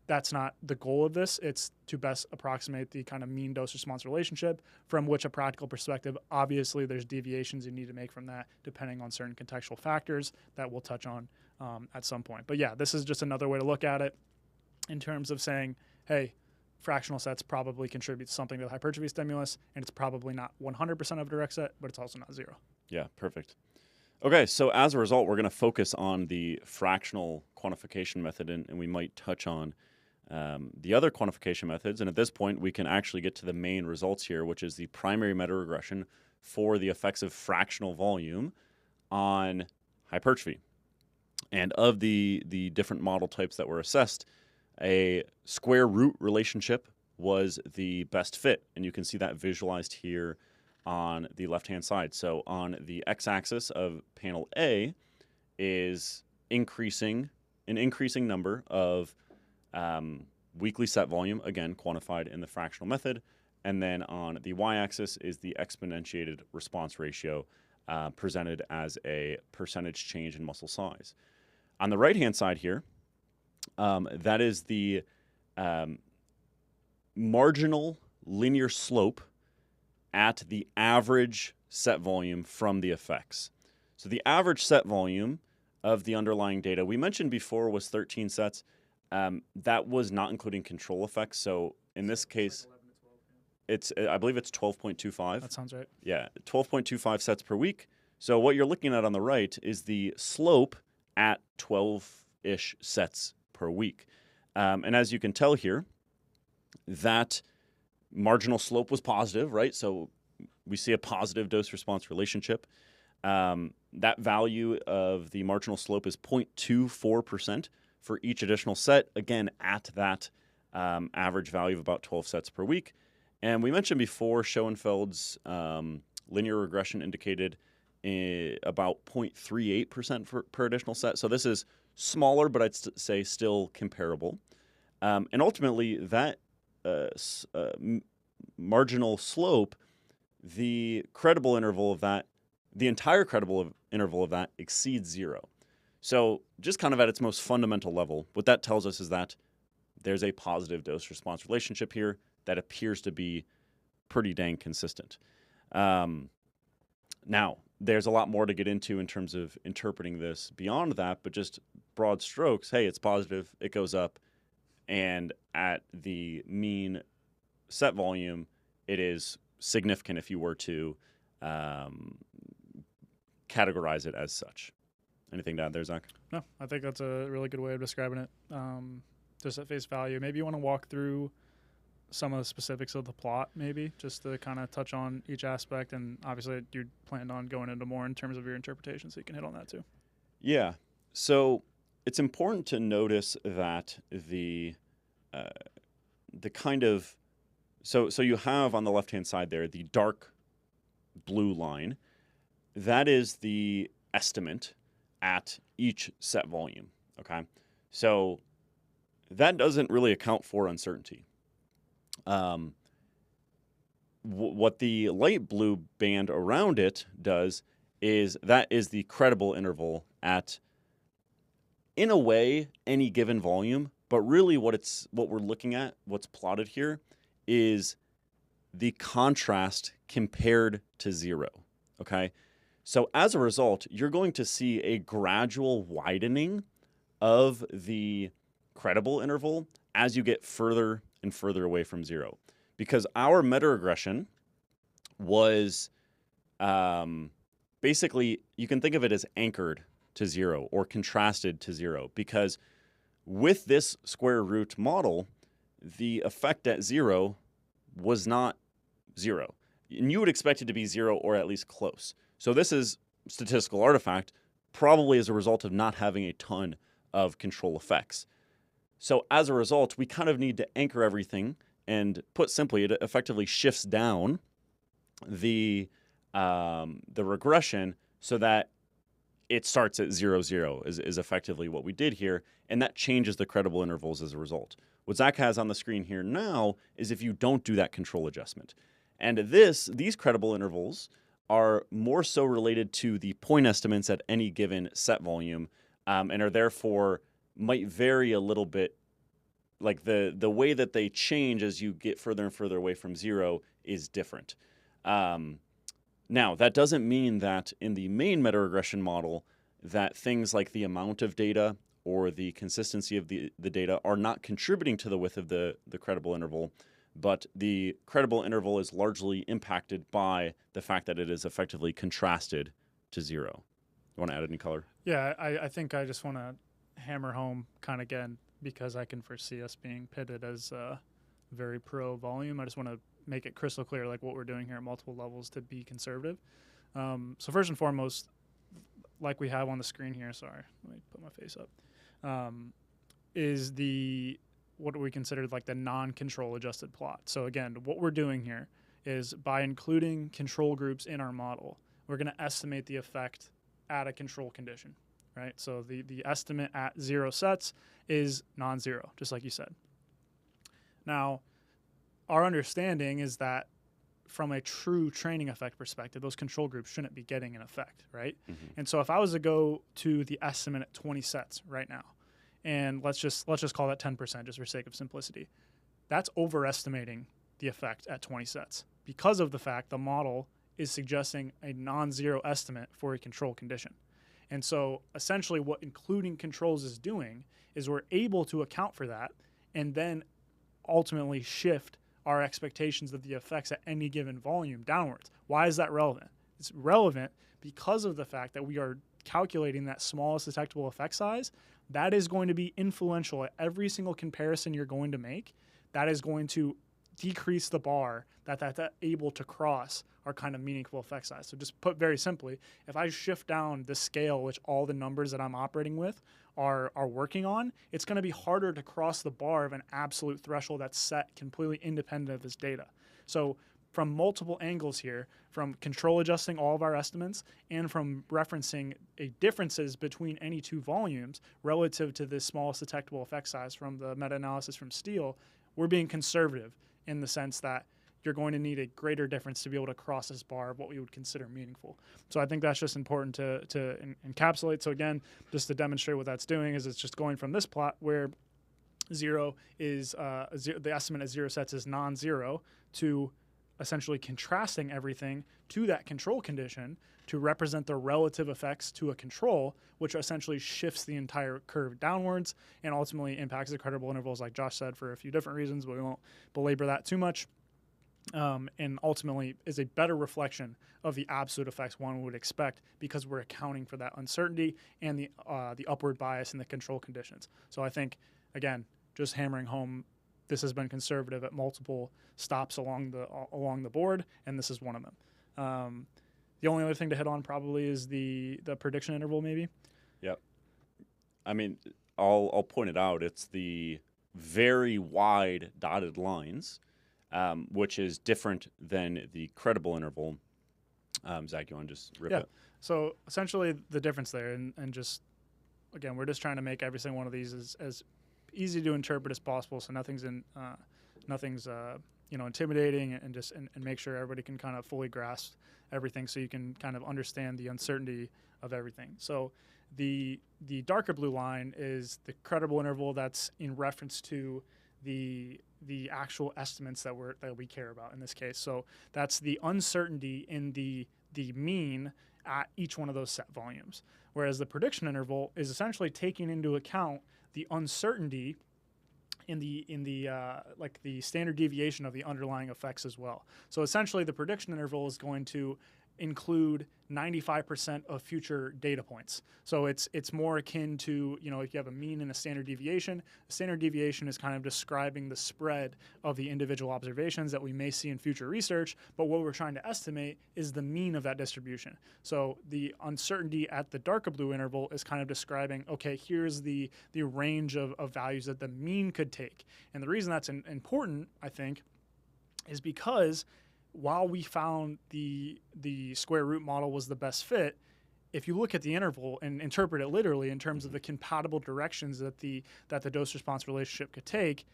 that's not the goal of this. It's to best approximate the kind of mean dose response relationship, from which a practical perspective, obviously there's deviations you need to make from that depending on certain contextual factors that we'll touch on at some point. But yeah, this is just another way to look at it in terms of saying, hey, fractional sets probably contribute something to the hypertrophy stimulus, and it's probably not 100% of a direct set, but it's also not zero. Yeah, perfect. Okay, so as a result, we're going to focus on the fractional quantification method, and we might touch on the other quantification methods. And at this point, we can actually get to the main results here, which is the primary meta-regression for the effects of fractional volume on hypertrophy. And of the different model types that were assessed, a square root relationship was the best fit. And you can see that visualized here on the left-hand side. So on the x-axis of panel A is an increasing number of weekly set volume, again, quantified in the fractional method. And then on the y-axis is the exponentiated response ratio presented as a percentage change in muscle size. On the right-hand side here, that is the marginal linear slope at the average set volume from the effects. So the average set volume of the underlying data we mentioned before was 13 sets. That was not including control effects. So in this case, I believe it's 12.25. That sounds right. Yeah, 12.25 sets per week. So what you're looking at on the right is the slope at 12-ish sets per week. And as you can tell here, that marginal slope was positive, right? So we see a positive dose-response relationship. That value of the marginal slope is 0.24% for each additional set, again, at that average value of about 12 sets per week. And we mentioned before, Schoenfeld's linear regression indicated about 0.38% per additional set. So this is smaller, but I'd say still comparable. And ultimately, that marginal slope, the credible interval of that, the entire credible interval of that exceeds zero. So just kind of at its most fundamental level, what that tells us is that there's a positive dose-response relationship here that appears to be pretty dang consistent. Now, there's a lot more to get into in terms of interpreting this beyond that, but just broad strokes, hey, it's positive, it goes up, and at the mean set volume, it is significant if you were to categorize it as such. Anything to add there, Zach? No, I think that's a really good way of describing it. Just at face value. Maybe you want to walk through some of the specifics of the plot, maybe, just to kind of touch on each aspect. And obviously, you planned on going into more in terms of your interpretation, so you can hit on that too. Yeah. So it's important to notice that the kind of so you have on the left-hand side there the dark blue line. That is the estimate at each set volume. Okay, so that doesn't really account for uncertainty. What the light blue band around it does is that is the credible interval at, in a way, any given volume. But really what we're looking at, what's plotted here, is the contrast compared to zero, okay? So as a result, you're going to see a gradual widening of the credible interval as you get further and further away from zero. Because our meta-regression was basically, you can think of it as anchored to zero or contrasted to zero, because with this square root model, the effect at zero was not zero. and you would expect it to be 0 or at least close. So this is statistical artifact, probably as a result of not having a ton of control effects. So as a result, we kind of need to anchor everything, and put simply, it effectively shifts down the regression so that it starts at 0, 0 is effectively what we did here, and that changes the credible intervals as a result. What Zach has on the screen here now is if you don't do that control adjustment. And these credible intervals are more so related to the point estimates at any given set volume, and are therefore might vary a little bit. Like the way that they change as you get further and further away from 0 is different. Now, that doesn't mean that in the main meta-regression model that things like the amount of data or the consistency of the data are not contributing to the width of the credible interval, but the credible interval is largely impacted by the fact that it is effectively contrasted to 0. You want to add any color? Yeah, I think I just want to hammer home kind of again, because I can foresee us being pitted as very pro volume. I just want to make it crystal clear like what we're doing here at multiple levels to be conservative. So first and foremost, like we have on the screen here, sorry, let me put my face up, is what we considered like the non-control adjusted plot. So again, what we're doing here is by including control groups in our model, we're going to estimate the effect at a control condition, right? So the estimate at 0 sets is non-zero, just like you said. Now, our understanding is that from a true training effect perspective, those control groups shouldn't be getting an effect, right? Mm-hmm. And so if I was to go to the estimate at 20 sets right now, and let's just call that 10% just for sake of simplicity, that's overestimating the effect at 20 sets because of the fact the model is suggesting a non-zero estimate for a control condition. And so essentially what including controls is doing is we're able to account for that and then ultimately shift our expectations of the effects at any given volume downwards. Why is that relevant? It's relevant because of the fact that we are calculating that smallest detectable effect size. That is going to be influential at every single comparison you're going to make. That is going to decrease the bar that's able to cross our kind of meaningful effect size. So just put very simply, if I shift down the scale which all the numbers that I'm operating with are working on, it's going to be harder to cross the bar of an absolute threshold that's set completely independent of this data. So from multiple angles here, from control adjusting all of our estimates and from referencing differences between any two volumes relative to the smallest detectable effect size from the meta-analysis from Steele, we're being conservative in the sense that you're going to need a greater difference to be able to cross this bar of what we would consider meaningful. So I think that's just important to encapsulate. So again, just to demonstrate what that's doing is it's just going from this plot where 0 is the estimate at 0 sets is non-zero to essentially contrasting everything to that control condition to represent the relative effects to a control, which essentially shifts the entire curve downwards and ultimately impacts the credible intervals, like Josh said, for a few different reasons, but we won't belabor that too much. And ultimately is a better reflection of the absolute effects one would expect because we're accounting for that uncertainty and the upward bias in the control conditions. So I think, again, just hammering home, this has been conservative at multiple stops along the board, and this is one of them. The only other thing to hit on probably is the prediction interval, maybe. Yep. I mean, I'll point it out. It's the very wide dotted lines, which is different than the credible interval. Zach, you want to just rip it? So essentially the difference there, and just, again, we're just trying to make every single one of these as easy to interpret as possible, so nothing's intimidating, and make sure everybody can kind of fully grasp everything so you can kind of understand the uncertainty of everything. So the darker blue line is the credible interval that's in reference to the actual estimates that we care about in this case. So that's the uncertainty in the mean at each one of those set volumes. Whereas the prediction interval is essentially taking into account the uncertainty in the standard deviation of the underlying effects as well. So essentially the prediction interval is going to include 95% of future data points. So it's more akin to, if you have a mean and a standard deviation. The standard deviation is kind of describing the spread of the individual observations that we may see in future research, but what we're trying to estimate is the mean of that distribution. So the uncertainty at the darker blue interval is kind of describing, okay, here's the range of values that the mean could take. And the reason that's important, I think, is because while we found the square root model was the best fit, if you look at the interval and interpret it literally in terms of the compatible directions that the dose-response relationship could take,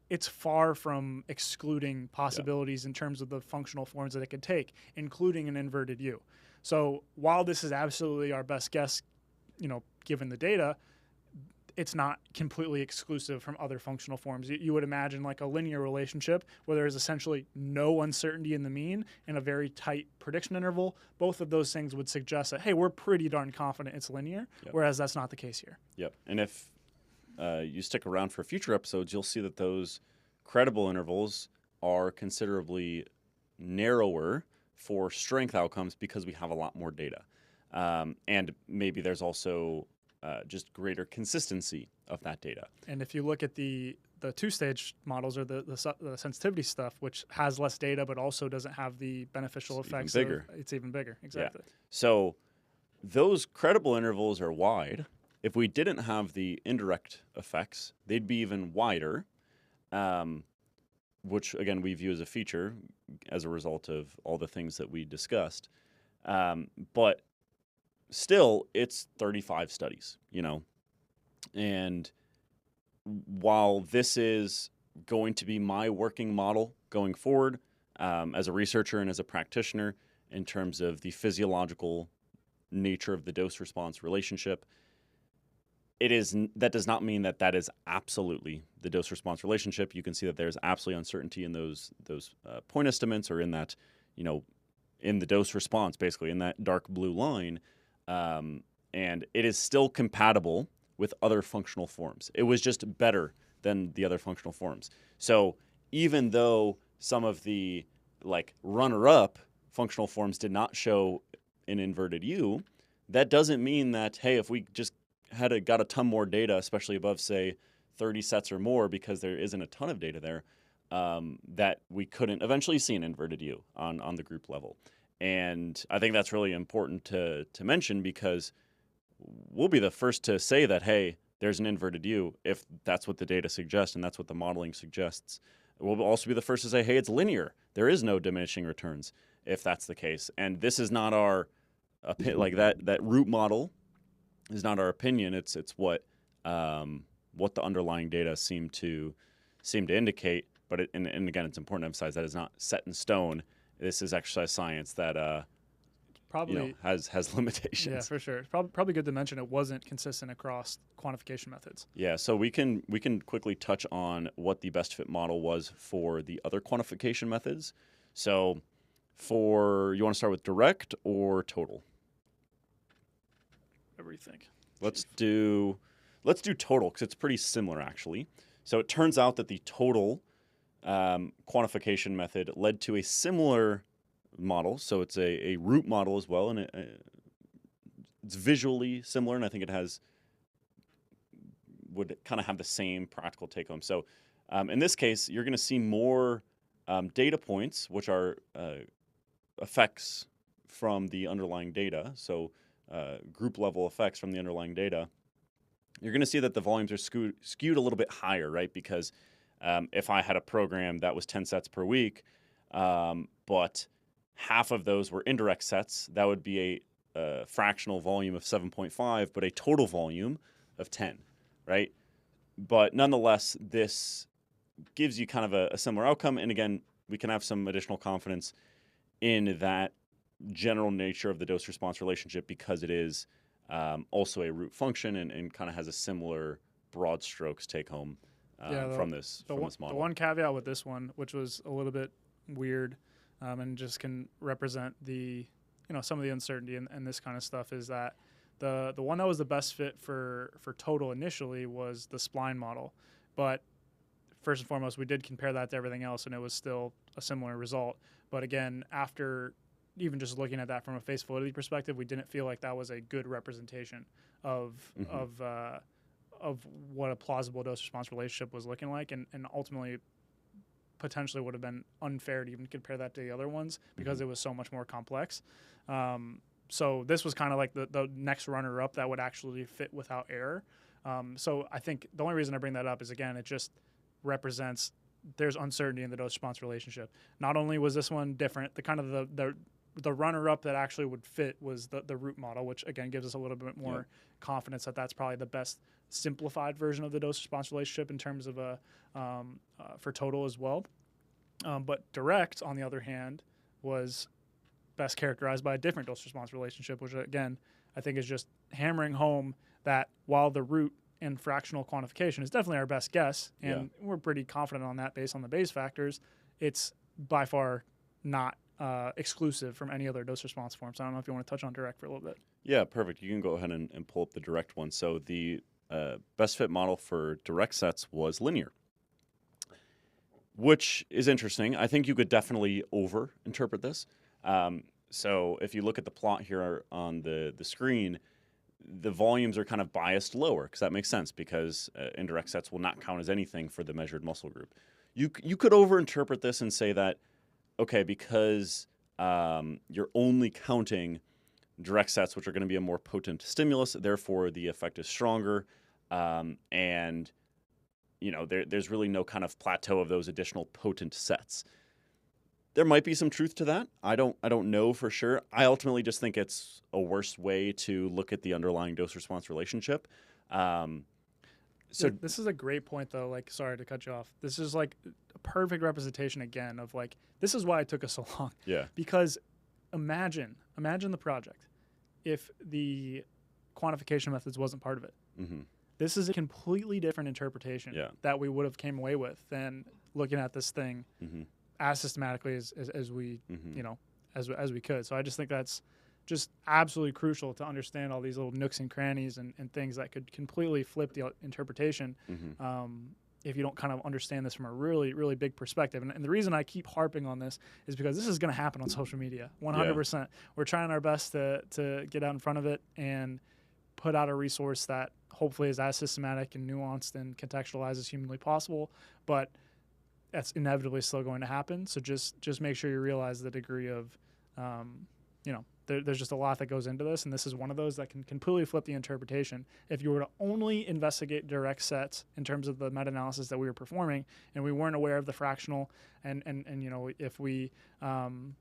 it's far from excluding possibilities in terms of the functional forms that it could take, including an inverted U. So while this is absolutely our best guess, given the data, it's not completely exclusive from other functional forms. You would imagine like a linear relationship where there is essentially no uncertainty in the mean and a very tight prediction interval. Both of those things would suggest that, hey, we're pretty darn confident it's linear, whereas that's not the case here. Yep. And if you stick around for future episodes, you'll see that those credible intervals are considerably narrower for strength outcomes because we have a lot more data. And maybe there's also just greater consistency of that data. And if you look at the two-stage models or the sensitivity stuff, which has less data but also doesn't have the beneficial effects, it's even bigger. Exactly. Yeah. So those credible intervals are wide. If we didn't have the indirect effects, they'd be even wider, which, again, we view as a feature as a result of all the things that we discussed. But still, it's 35 studies, and while this is going to be my working model going forward as a researcher and as a practitioner in terms of the physiological nature of the dose-response relationship, that does not mean that is absolutely the dose-response relationship. You can see that there's absolutely uncertainty in those point estimates or in that, in the dose response, basically in that dark blue line. And it is still compatible with other functional forms. It was just better than the other functional forms. So even though some of the runner-up functional forms did not show an inverted U, that doesn't mean that, hey, if we just got a ton more data, especially above, say, 30 sets or more, because there isn't a ton of data there, that we couldn't eventually see an inverted U on the group level. And I think that's really important to mention, because we'll be the first to say that, hey, there's an inverted U if that's what the data suggests and that's what the modeling suggests. We'll also be the first to say, hey, it's linear. There is no diminishing returns if that's the case. And this is not our that root model is not our opinion. It's what the underlying data seem to indicate. But and again, it's important to emphasize that it's not set in stone. This is exercise science that probably has limitations. Yeah, for sure. It's probably good to mention it wasn't consistent across quantification methods. Yeah, so we can quickly touch on what the best fit model was for the other quantification methods. So you want to start with direct or total? Whatever you think. Let's do total, because it's pretty similar actually. So it turns out that the total quantification method led to a similar model. So it's a root model as well, and it's visually similar, and I think it would kind of have the same practical take home. So in this case, you're going to see more data points, which are effects from the underlying data. So group level effects from the underlying data. You're going to see that the volumes are skewed a little bit higher, right? Because if I had a program that was 10 sets per week, but half of those were indirect sets, that would be a fractional volume of 7.5, but a total volume of 10, right? But nonetheless, this gives you kind of a similar outcome. And again, we can have some additional confidence in that general nature of the dose-response relationship, because it is also a root function and kind of has a similar broad strokes take home from this model. The one caveat with this one, which was a little bit weird and just can represent some of the uncertainty and this kind of stuff, is that the one that was the best fit for total initially was the spline model. But first and foremost, we did compare that to everything else, and it was still a similar result. But again, after even just looking at that from a face validity perspective, we didn't feel like that was a good representation of what a plausible dose response relationship was looking like, and ultimately potentially would have been unfair to even compare that to the other ones because it was so much more complex. So this was kind of like the next runner up that would actually fit without error. So I think the only reason I bring that up is, again, it just represents there's uncertainty in the dose response relationship. Not only was this one different, the kind of the runner up that actually would fit was the root model, which again gives us a little bit more confidence that that's probably the best simplified version of the dose response relationship in terms of for total as well. But direct, on the other hand, was best characterized by a different dose response relationship, which again I think is just hammering home that while the root and fractional quantification is definitely our best guess, and we're pretty confident on that based on the base factors, it's by far not exclusive from any other dose response form. So I don't know if you want to touch on direct for a little bit. Yeah, perfect. You can go ahead and pull up the direct one. So the best fit model for direct sets was linear, which is interesting. I think you could definitely over-interpret this. So if you look at the plot here on the screen, the volumes are kind of biased lower, because that makes sense, because indirect sets will not count as anything for the measured muscle group. You could over-interpret this and say that, okay, because you're only counting direct sets, which are going to be a more potent stimulus, therefore the effect is stronger, and there's really no kind of plateau of those additional potent sets. There might be some truth to that. I don't know for sure. I ultimately just think it's a worse way to look at the underlying dose-response relationship. So this is a great point, though. Like, sorry to cut you off. This is like a perfect representation again of like, this is why it took us so long. Yeah. Because imagine the project if the quantification methods wasn't part of it. Mm-hmm. This is a completely different interpretation that we would have came away with than looking at this thing as systematically as we as we could. So I just think that's just absolutely crucial to understand all these little nooks and crannies and things that could completely flip the interpretation if you don't kind of understand this from a really, really big perspective. And the reason I keep harping on this is because this is going to happen on social media, 100%. Yeah. We're trying our best to get out in front of it and put out a resource that hopefully is as systematic and nuanced and contextualized as humanly possible, but that's inevitably still going to happen. So just make sure you realize the degree of, there's just a lot that goes into this, and this is one of those that can completely flip the interpretation. If you were to only investigate direct sets in terms of the meta-analysis that we were performing, and we weren't aware of the fractional, and if we, and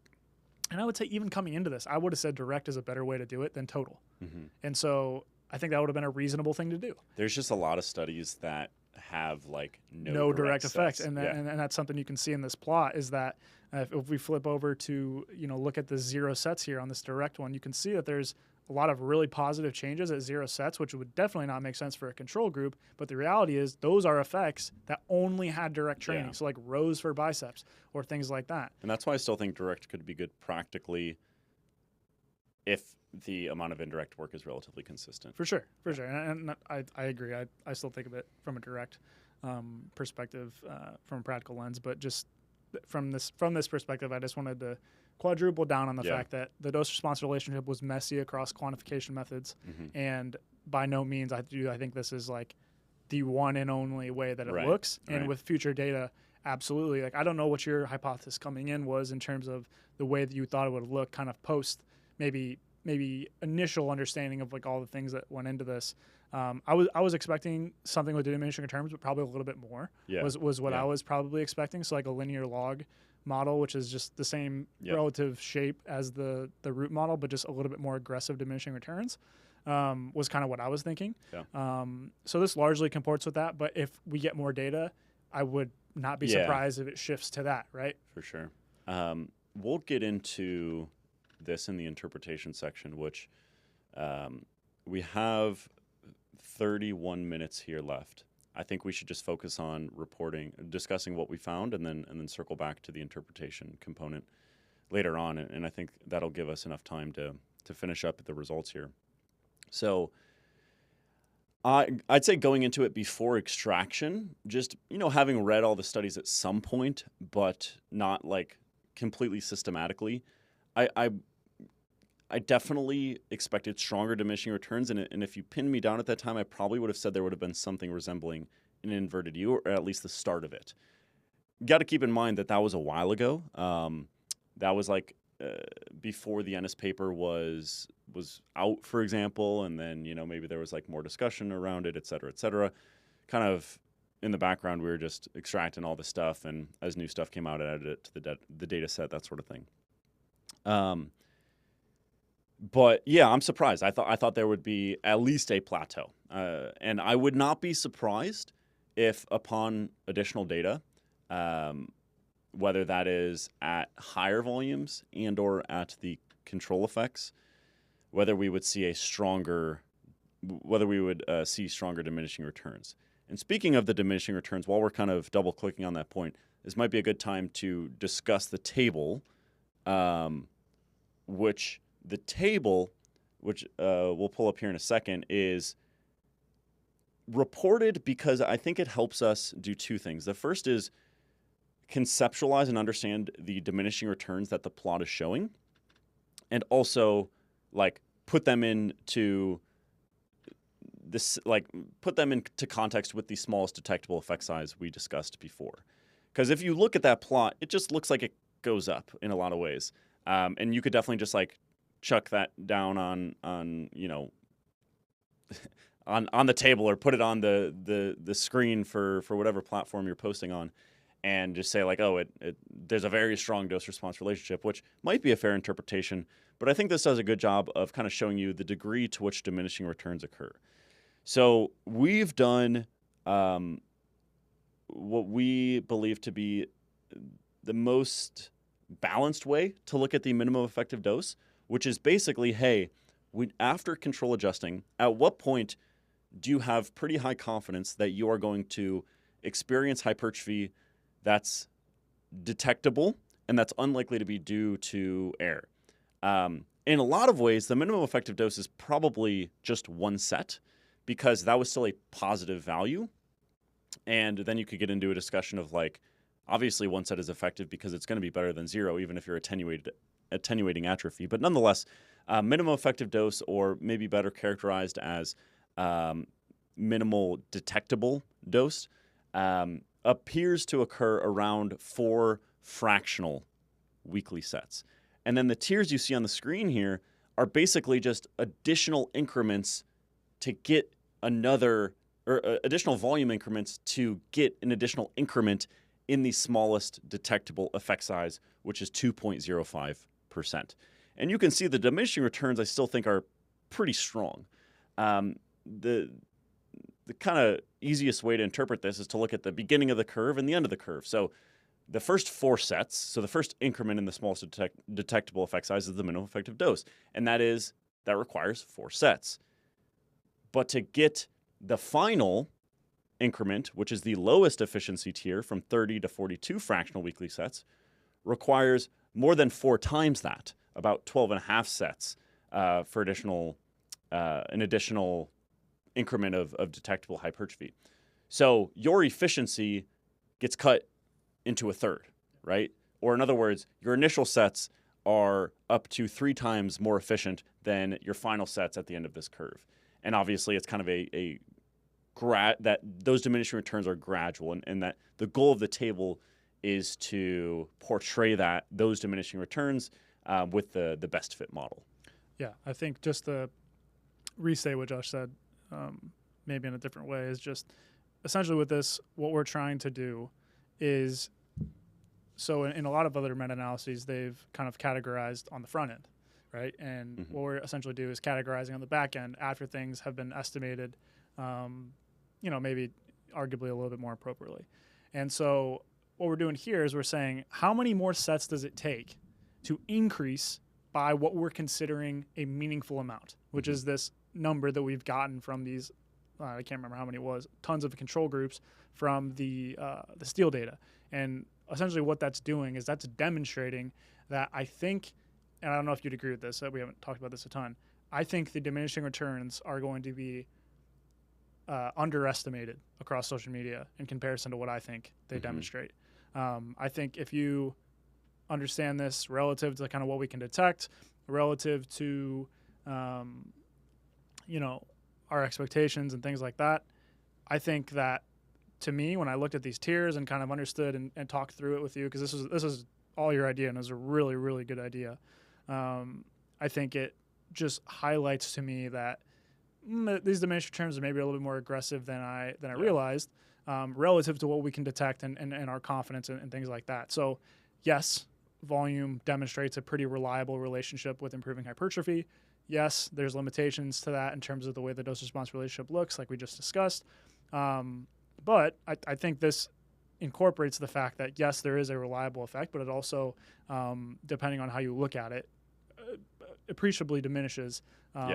I would say even coming into this, I would have said direct is a better way to do it than total. Mm-hmm. And so I think that would have been a reasonable thing to do. There's just a lot of studies that have like no direct effects, and that's something you can see in this plot is that if we flip over to look at the 0 sets here on this direct one, you can see that there's a lot of really positive changes at 0 sets, which would definitely not make sense for a control group. But the reality is those are effects that only had direct training, so like rows for biceps or things like that. And that's why I still think direct could be good practically if the amount of indirect work is relatively consistent. For sure. And I agree. I still think of it from a direct perspective, from a practical lens, but just from this perspective, I just wanted to quadruple down on the fact that the dose-response relationship was messy across quantification methods, and by no means I think this is like the one and only way that it looks. And with future data, absolutely. Like, I don't know what your hypothesis coming in was in terms of the way that you thought it would look kind of post maybe initial understanding of like all the things that went into this. I was expecting something with diminishing returns, but probably a little bit more was what I was probably expecting. So like a linear log model, which is just the same relative shape as the root model, but just a little bit more aggressive diminishing returns, was kind of what I was thinking. Yeah. So this largely comports with that, but if we get more data, I would not be surprised if it shifts to that, right? For sure. We'll get into this in the interpretation section, which we have 31 minutes here left. I think we should just focus on discussing what we found, and then circle back to the interpretation component later on. And I think that'll give us enough time to finish up the results here. So I'd say going into it before extraction, just having read all the studies at some point, but not like completely systematically, I definitely expected stronger diminishing returns, and if you pinned me down at that time, I probably would have said there would have been something resembling an inverted U, or at least the start of it. Got to keep in mind that was a while ago. That was like before the Ennis paper was out, for example, and then maybe there was like more discussion around it, et cetera, kind of. In the background, we were just extracting all the stuff, and as new stuff came out, I added it to the data set, that sort of thing. But yeah, I'm surprised. I thought there would be at least a plateau, and I would not be surprised if upon additional data, whether that is at higher volumes and or at the control effects, whether we would see stronger diminishing returns. And speaking of the diminishing returns, while we're kind of double clicking on that point, this might be a good time to discuss the table, which we'll pull up here in a second, is reported because I think it helps us do two things. The first is conceptualize and understand the diminishing returns that the plot is showing, and also put them into context with the smallest detectable effect size we discussed before. Because if you look at that plot, it just looks like it goes up in a lot of ways. And you could definitely just chuck that down on on the table, or put it on the screen for whatever platform you're posting on, and just say there's a very strong dose response relationship, which might be a fair interpretation. But I think this does a good job of kind of showing you the degree to which diminishing returns occur. So we've done what we believe to be the most balanced way to look at the minimum effective dose, which is basically, after control adjusting, at what point do you have pretty high confidence that you are going to experience hypertrophy that's detectable and that's unlikely to be due to error? In a lot of ways, the minimum effective dose is probably just one set, because that was still a positive value. And then you could get into a discussion of obviously one set is effective because it's going to be better than zero, even if you're attenuating atrophy. But nonetheless, minimum effective dose, or maybe better characterized as minimal detectable dose, appears to occur around 4 fractional weekly sets. And then the tiers you see on the screen here are basically just additional increments to get additional volume increments to get an additional increment in the smallest detectable effect size, which is 2.05%. And you can see the diminishing returns I still think are pretty strong. The kind of easiest way to interpret this is to look at the beginning of the curve and the end of the curve. So the first 4 sets, so the first increment in the smallest detectable effect size is the minimum effective dose. And that requires 4 sets. But to get the final increment, which is the lowest efficiency tier from 30 to 42 fractional weekly sets, requires more than 4 times that, about 12.5 sets for an additional increment of detectable hypertrophy. So your efficiency gets cut into a third, right? Or in other words, your initial sets are up to 3 times more efficient than your final sets at the end of this curve. And obviously, it's kind of that those diminishing returns are gradual, and that the goal of the table is to portray those diminishing returns with the best fit model. Yeah, I think just to restate what Josh said, maybe in a different way, is just essentially with this, what we're trying to do is, so in a lot of other meta-analyses, they've kind of categorized on the front end, right? And what we're essentially do is categorizing on the back end after things have been estimated, maybe arguably a little bit more appropriately. And so what we're doing here is we're saying, how many more sets does it take to increase by what we're considering a meaningful amount, which is this number that we've gotten from these, I can't remember how many it was, tons of control groups from the steel data. And essentially what that's doing is that's demonstrating that I think, and I don't know if you'd agree with this, we haven't talked about this a ton, I think the diminishing returns are going to be underestimated across social media in comparison to what I think they demonstrate. I think if you understand this relative to kind of what we can detect, relative to, our expectations and things like that. I think that, to me, when I looked at these tiers and kind of understood and talked through it with you, because this is all your idea and it was a really, really good idea. I think it just highlights to me that these diminished returns are maybe a little bit more aggressive than I realized, relative to what we can detect and our confidence and things like that. So, yes, volume demonstrates a pretty reliable relationship with improving hypertrophy. Yes, there's limitations to that in terms of the way the dose-response relationship looks, like we just discussed. But I think this incorporates the fact that, yes, there is a reliable effect, but it also, depending on how you look at it, appreciably diminishes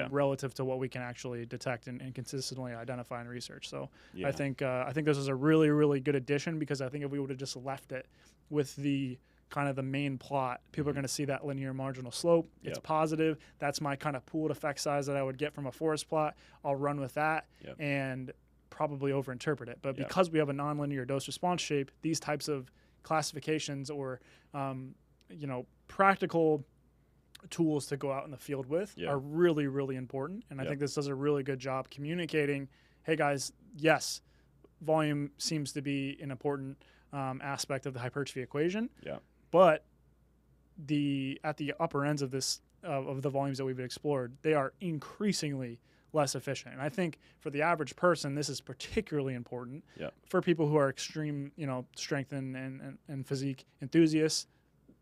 relative to what we can actually detect and consistently identify in research. So I think this is a really, really good addition, because I think if we would have just left it with the kind of the main plot, people are going to see that linear marginal slope. It's positive. That's my kind of pooled effect size that I would get from a forest plot. I'll run with that and probably overinterpret it. But because we have a nonlinear dose response shape, these types of classifications or practical tools to go out in the field with are really, really important. And I think this does a really good job communicating, hey guys, yes, volume seems to be an important aspect of the hypertrophy equation. But at the upper ends of this of the volumes that we've explored, they are increasingly less efficient. And I think for the average person, this is particularly important. For people who are extreme, strength and physique enthusiasts,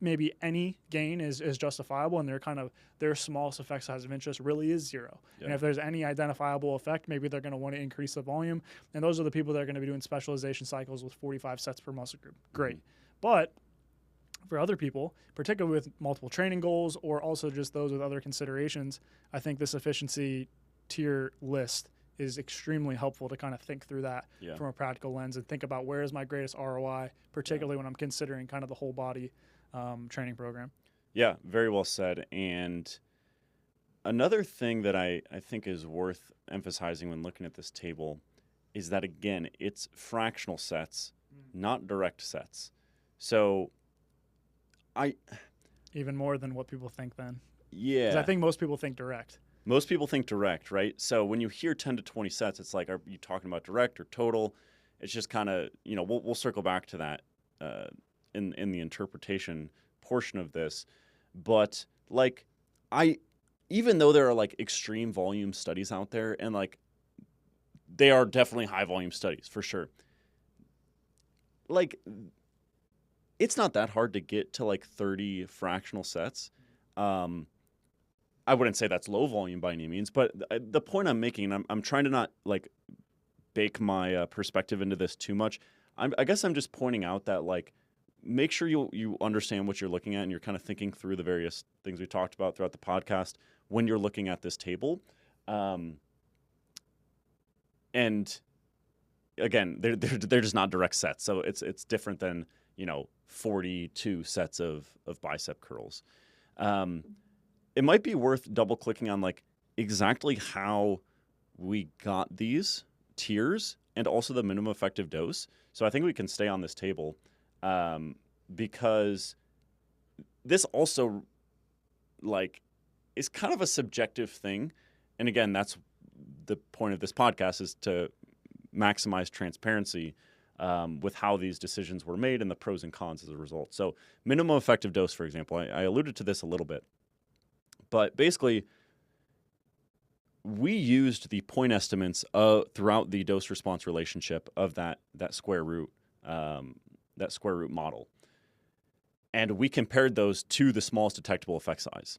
maybe any gain is justifiable, and their smallest effect size of interest really is 0. And if there's any identifiable effect, maybe they're going to want to increase the volume. And those are the people that are going to be doing specialization cycles with 45 sets per muscle group. Great. But for other people, particularly with multiple training goals or also just those with other considerations, I think this efficiency tier list is extremely helpful to kind of think through that from a practical lens and think about where is my greatest ROI, particularly when I'm considering kind of the whole body training program. Yeah, very well said. And another thing that I think is worth emphasizing when looking at this table is that, again, it's fractional sets, not direct sets. So even more than what people think then. Yeah. 'Cause I think most people think direct. Most people think direct, right? So when you hear 10 to 20 sets, it's like, are you talking about direct or total? It's just kind of, we'll circle back to that in the interpretation portion of this. But even though there are extreme volume studies out there, and they are definitely high volume studies for sure, it's not that hard to get to 30 fractional sets. I wouldn't say that's low volume by any means, but the point I'm making, I'm trying to not bake my perspective into this too much. I guess I'm just pointing out that make sure you understand what you're looking at, and you're kind of thinking through the various things we talked about throughout the podcast when you're looking at this table. And again, they're just not direct sets, so it's different than 42 sets of bicep curls. It might be worth double clicking on exactly how we got these tiers and also the minimum effective dose. So I think we can stay on this table because this also is kind of a subjective thing. And again, that's the point of this podcast, is to maximize transparency with how these decisions were made and the pros and cons as a result. So minimum effective dose, for example, I alluded to this a little bit, but basically we used the point estimates throughout the dose response relationship of that square root model. And we compared those to the smallest detectable effect size.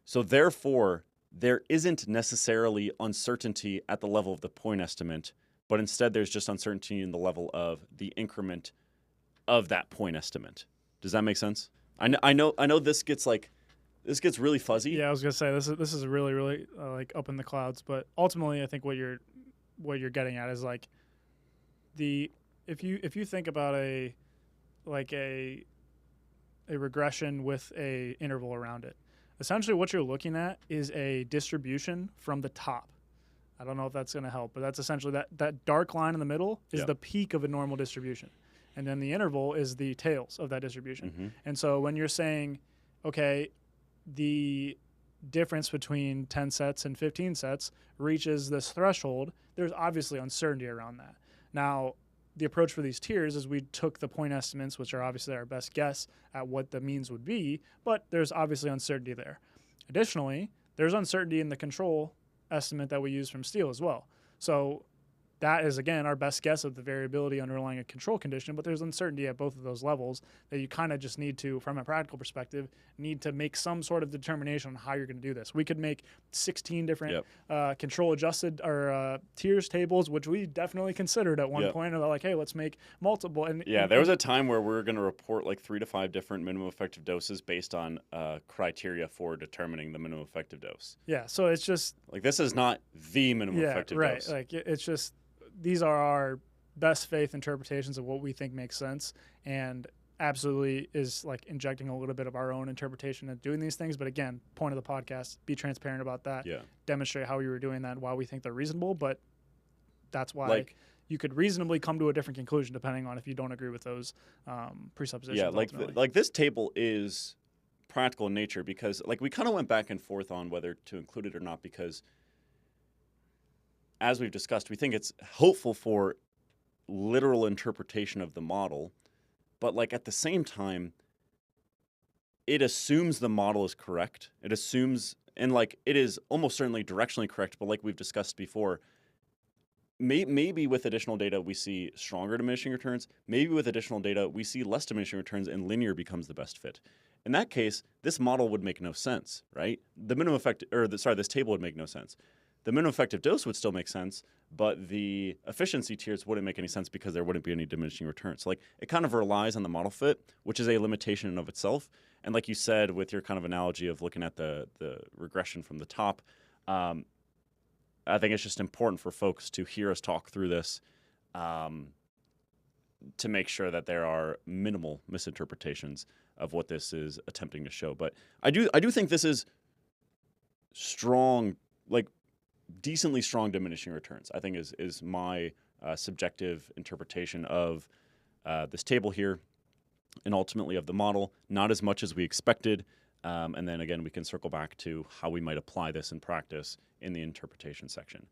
So therefore, there isn't necessarily uncertainty at the level of the point estimate, but instead there's just uncertainty in the level of the increment of that point estimate. Does that make sense? I know this gets really fuzzy. Yeah, I was gonna say this is really, really up in the clouds. But ultimately, I think what you're getting at is if you think about a regression with a interval around it, essentially what you're looking at is a distribution from the top. I don't know if that's going to help, but that's essentially that dark line in the middle is the peak of a normal distribution. and then the interval is the tails of that distribution. Mm-hmm. And so when you're saying, okay, the difference between 10 sets and 15 sets reaches this threshold, there's obviously uncertainty around that. Now, the approach for these tiers is we took the point estimates, which are obviously our best guess at what the means would be, but there's obviously uncertainty there. Additionally, there's uncertainty in the control estimate that we use from Steele as well. So that is, again, our best guess of the variability underlying a control condition, but there's uncertainty at both of those levels that you kind of just need to, from a practical perspective, need to make some sort of determination on how you're going to do this. We could make 16 different control adjusted or tiers tables, which we definitely considered at one point. About like, hey, let's make multiple. And there was a time where we were going to report like 3 to 5 different minimum effective doses based on criteria for determining the minimum effective dose. Yeah, so it's just like this is not the minimum effective dose. Like it's just these are our best faith interpretations of what we think makes sense, and absolutely is like injecting a little bit of our own interpretation and doing these things. But again, point of the podcast, be transparent about that. Demonstrate how you were doing that, why we think they're reasonable, but that's why you could reasonably come to a different conclusion depending on if you don't agree with those presuppositions. Yeah, like this table is practical in nature because like we kind of went back and forth on whether to include it or not because as we've discussed, we think it's helpful for literal interpretation of the model, but like at the same time, it assumes the model is correct. It assumes, and like it is almost certainly directionally correct, but like we've discussed before, maybe with additional data we see stronger diminishing returns. Maybe with additional data we see less diminishing returns, and linear becomes the best fit. In that case, this model would make no sense, right? The minimum effect, this table would make no sense. The minimum effective dose would still make sense, but the efficiency tiers wouldn't make any sense because there wouldn't be any diminishing returns. So like it kind of relies on the model fit, which is a limitation in of itself. And like you said, with your kind of analogy of looking at the regression from the top, I think it's just important for folks to hear us talk through this to make sure that there are minimal misinterpretations of what this is attempting to show. But I do think this is strong, like decently strong diminishing returns, I think is my subjective interpretation of this table here and ultimately of the model. Not as much as we expected. And then again, we can circle back to how we might apply this in practice in the interpretation section.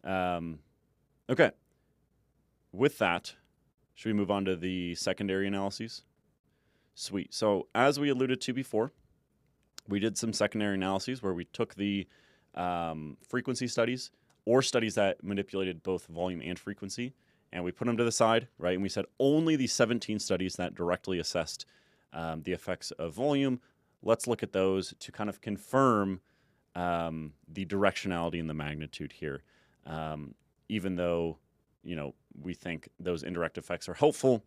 Okay. With that, should we move on to the secondary analyses? Sweet. So as we alluded to before, we did some secondary analyses where we took the frequency studies or studies that manipulated both volume and frequency, and we put them to the side, right? And we said only the 17 studies that directly assessed the effects of volume, let's look at those to kind of confirm the directionality and the magnitude here. Even though, we think those indirect effects are helpful,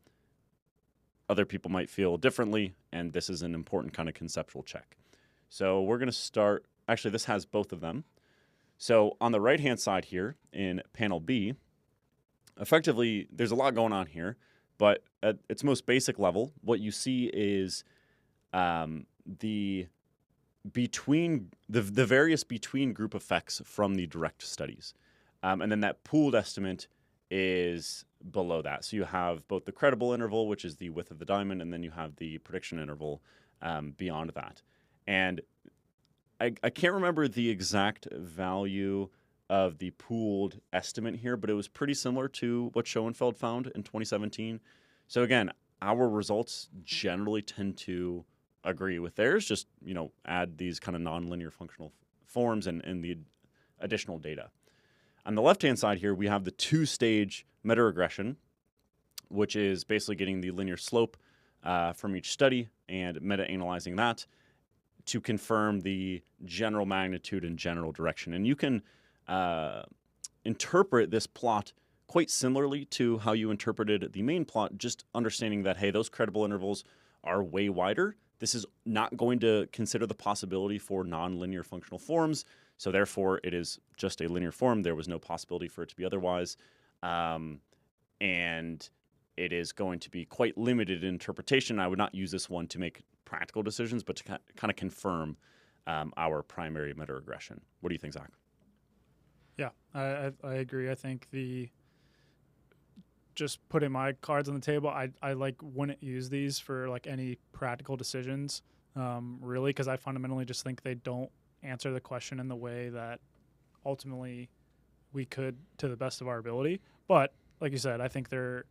other people might feel differently, and this is an important kind of conceptual check. So we're going to start. Actually, this has both of them. So on the right-hand side here in panel B, effectively, there's a lot going on here, but at its most basic level, what you see is the various between group effects from the direct studies. And then that pooled estimate is below that. So you have both the credible interval, which is the width of the diamond, and then you have the prediction interval beyond that. And I can't remember the exact value of the pooled estimate here, but it was pretty similar to what Schoenfeld found in 2017. So again, our results generally tend to agree with theirs, just add these kind of nonlinear functional forms and the additional data. On the left-hand side here, we have the two-stage meta-regression, which is basically getting the linear slope from each study and meta-analyzing that to confirm the general magnitude and general direction. And you can interpret this plot quite similarly to how you interpreted the main plot, just understanding that, hey, those credible intervals are way wider. This is not going to consider the possibility for nonlinear functional forms, so therefore it is just a linear form. There was no possibility for it to be otherwise. And it is going to be quite limited in interpretation. I would not use this one to make practical decisions, but to kind of confirm our primary meta-regression. What do you think, Zach? Yeah, I agree. I think just putting my cards on the table, I like wouldn't use these for like any practical decisions, really, because I fundamentally just think they don't answer the question in the way that ultimately we could to the best of our ability. But like you said, I think they're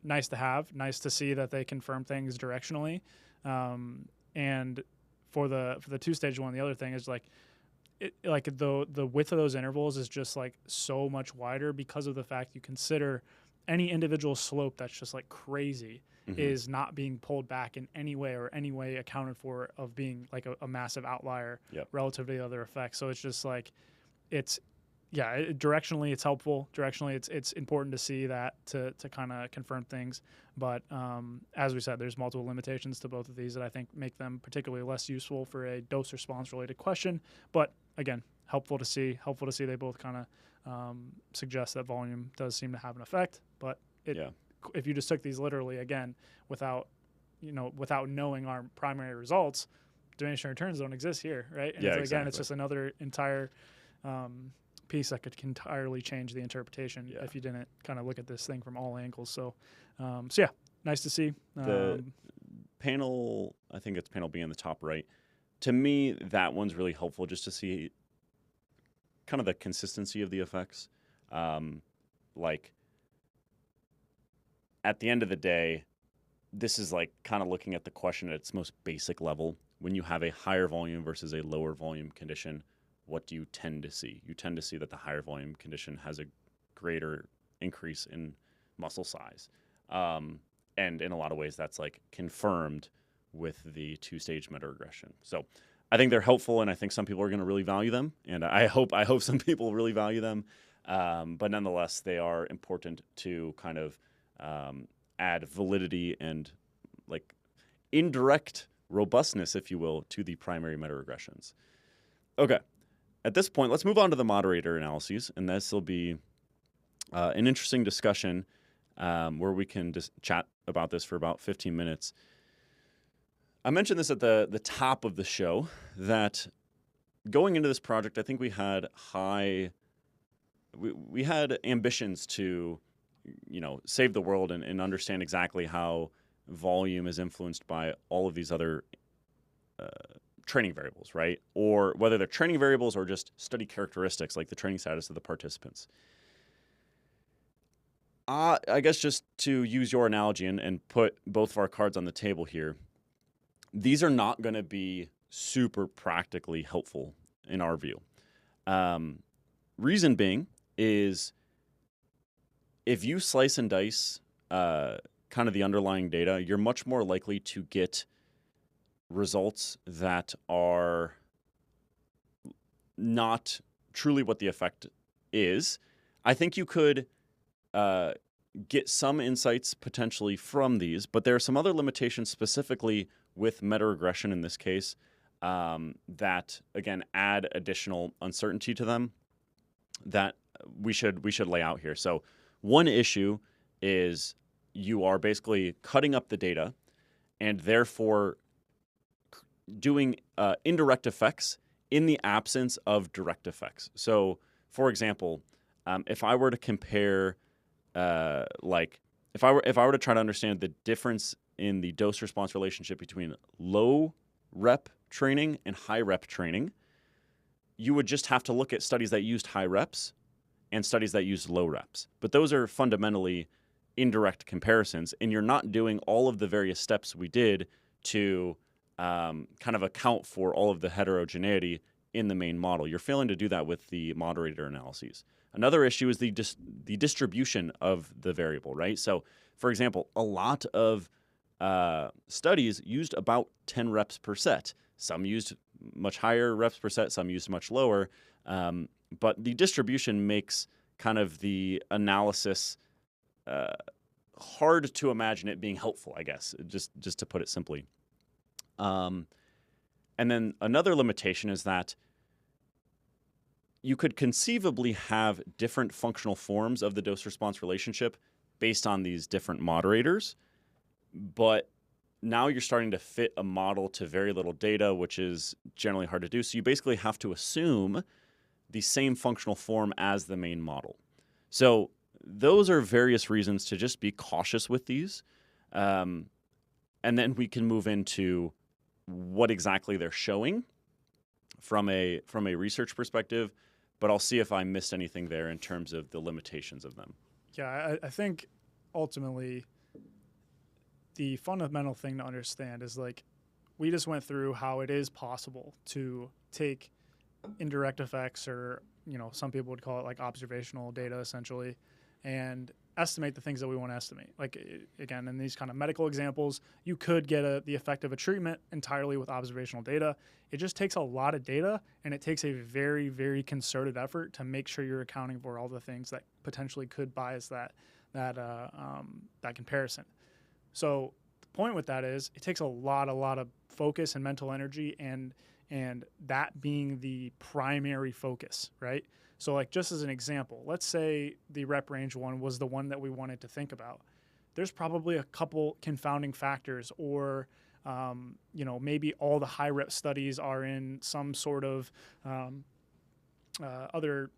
nice to have, nice to see that they confirm things directionally. And for the two-stage one, the other thing is like the width of those intervals is just like so much wider because of the fact you consider any individual slope that's just like crazy is not being pulled back in any way or any way accounted for of being like a massive outlier relative to the other effects. So it's just like directionally it's helpful. Directionally it's important to see that to kind of confirm things. But as we said, there's multiple limitations to both of these that I think make them particularly less useful for a dose response related question. But again, helpful to see they both kind of suggest that volume does seem to have an effect. But if you just took these literally again without knowing our primary results, diminishing returns don't exist here, right? And again, it's just another entire piece that could entirely change the interpretation if you didn't kind of look at this thing from all angles. So nice to see. The panel, I think it's panel B in the top right. To me, that one's really helpful just to see kind of the consistency of the effects. Like at the end of the day, this is like kind of looking at the question at its most basic level. When you have a higher volume versus a lower volume condition, what do you tend to see? You tend to see that the higher volume condition has a greater increase in muscle size. And in a lot of ways, that's like confirmed with the two-stage meta-regression. So I think they're helpful, and I think some people are going to really value them. And I hope some people really value them. But nonetheless, they are important to kind of add validity and like indirect robustness, if you will, to the primary meta-regressions. Okay. At this point, let's move on to the moderator analyses, and this will be an interesting discussion where we can just chat about this for about 15 minutes. I mentioned this at the top of the show that going into this project, I think we had we had ambitions to, save the world and understand exactly how volume is influenced by all of these other training variables, right? Or whether they're training variables or just study characteristics like the training status of the participants. I guess just to use your analogy and put both of our cards on the table here, these are not going to be super practically helpful in our view. Reason being is if you slice and dice kind of the underlying data, you're much more likely to get results that are not truly what the effect is. I think you could get some insights potentially from these, but there are some other limitations specifically with meta-regression in this case that, again, add additional uncertainty to them that we should lay out here. So one issue is you are basically cutting up the data and therefore doing indirect effects in the absence of direct effects. So, for example, if I were to compare, if I were to try to understand the difference in the dose-response relationship between low rep training and high rep training, you would just have to look at studies that used high reps and studies that used low reps. But those are fundamentally indirect comparisons, and you're not doing all of the various steps we did to kind of account for all of the heterogeneity in the main model. You're failing to do that with the moderator analyses. Another issue is the distribution of the variable, right? So, for example, a lot of studies used about 10 reps per set. Some used much higher reps per set, some used much lower. But the distribution makes kind of the analysis hard to imagine it being helpful, I guess, just to put it simply. And then another limitation is that you could conceivably have different functional forms of the dose-response relationship based on these different moderators, but now you're starting to fit a model to very little data, which is generally hard to do. So you basically have to assume the same functional form as the main model. So those are various reasons to just be cautious with these. And then we can move into what exactly they're showing from a research perspective, but I'll see if I missed anything there in terms of the limitations of them. Yeah, I think ultimately the fundamental thing to understand is like we just went through how it is possible to take indirect effects, or some people would call it like observational data essentially, and estimate the things that we want to estimate. Like again, in these kind of medical examples, you could get the effect of a treatment entirely with observational data. It just takes a lot of data, and it takes a very, very concerted effort to make sure you're accounting for all the things that potentially could bias that comparison. So the point with that is it takes a lot of focus and mental energy, and that being the primary focus, right? So like just as an example, let's say the rep range one was the one that we wanted to think about. There's probably a couple confounding factors, or maybe all the high rep studies are in some sort of other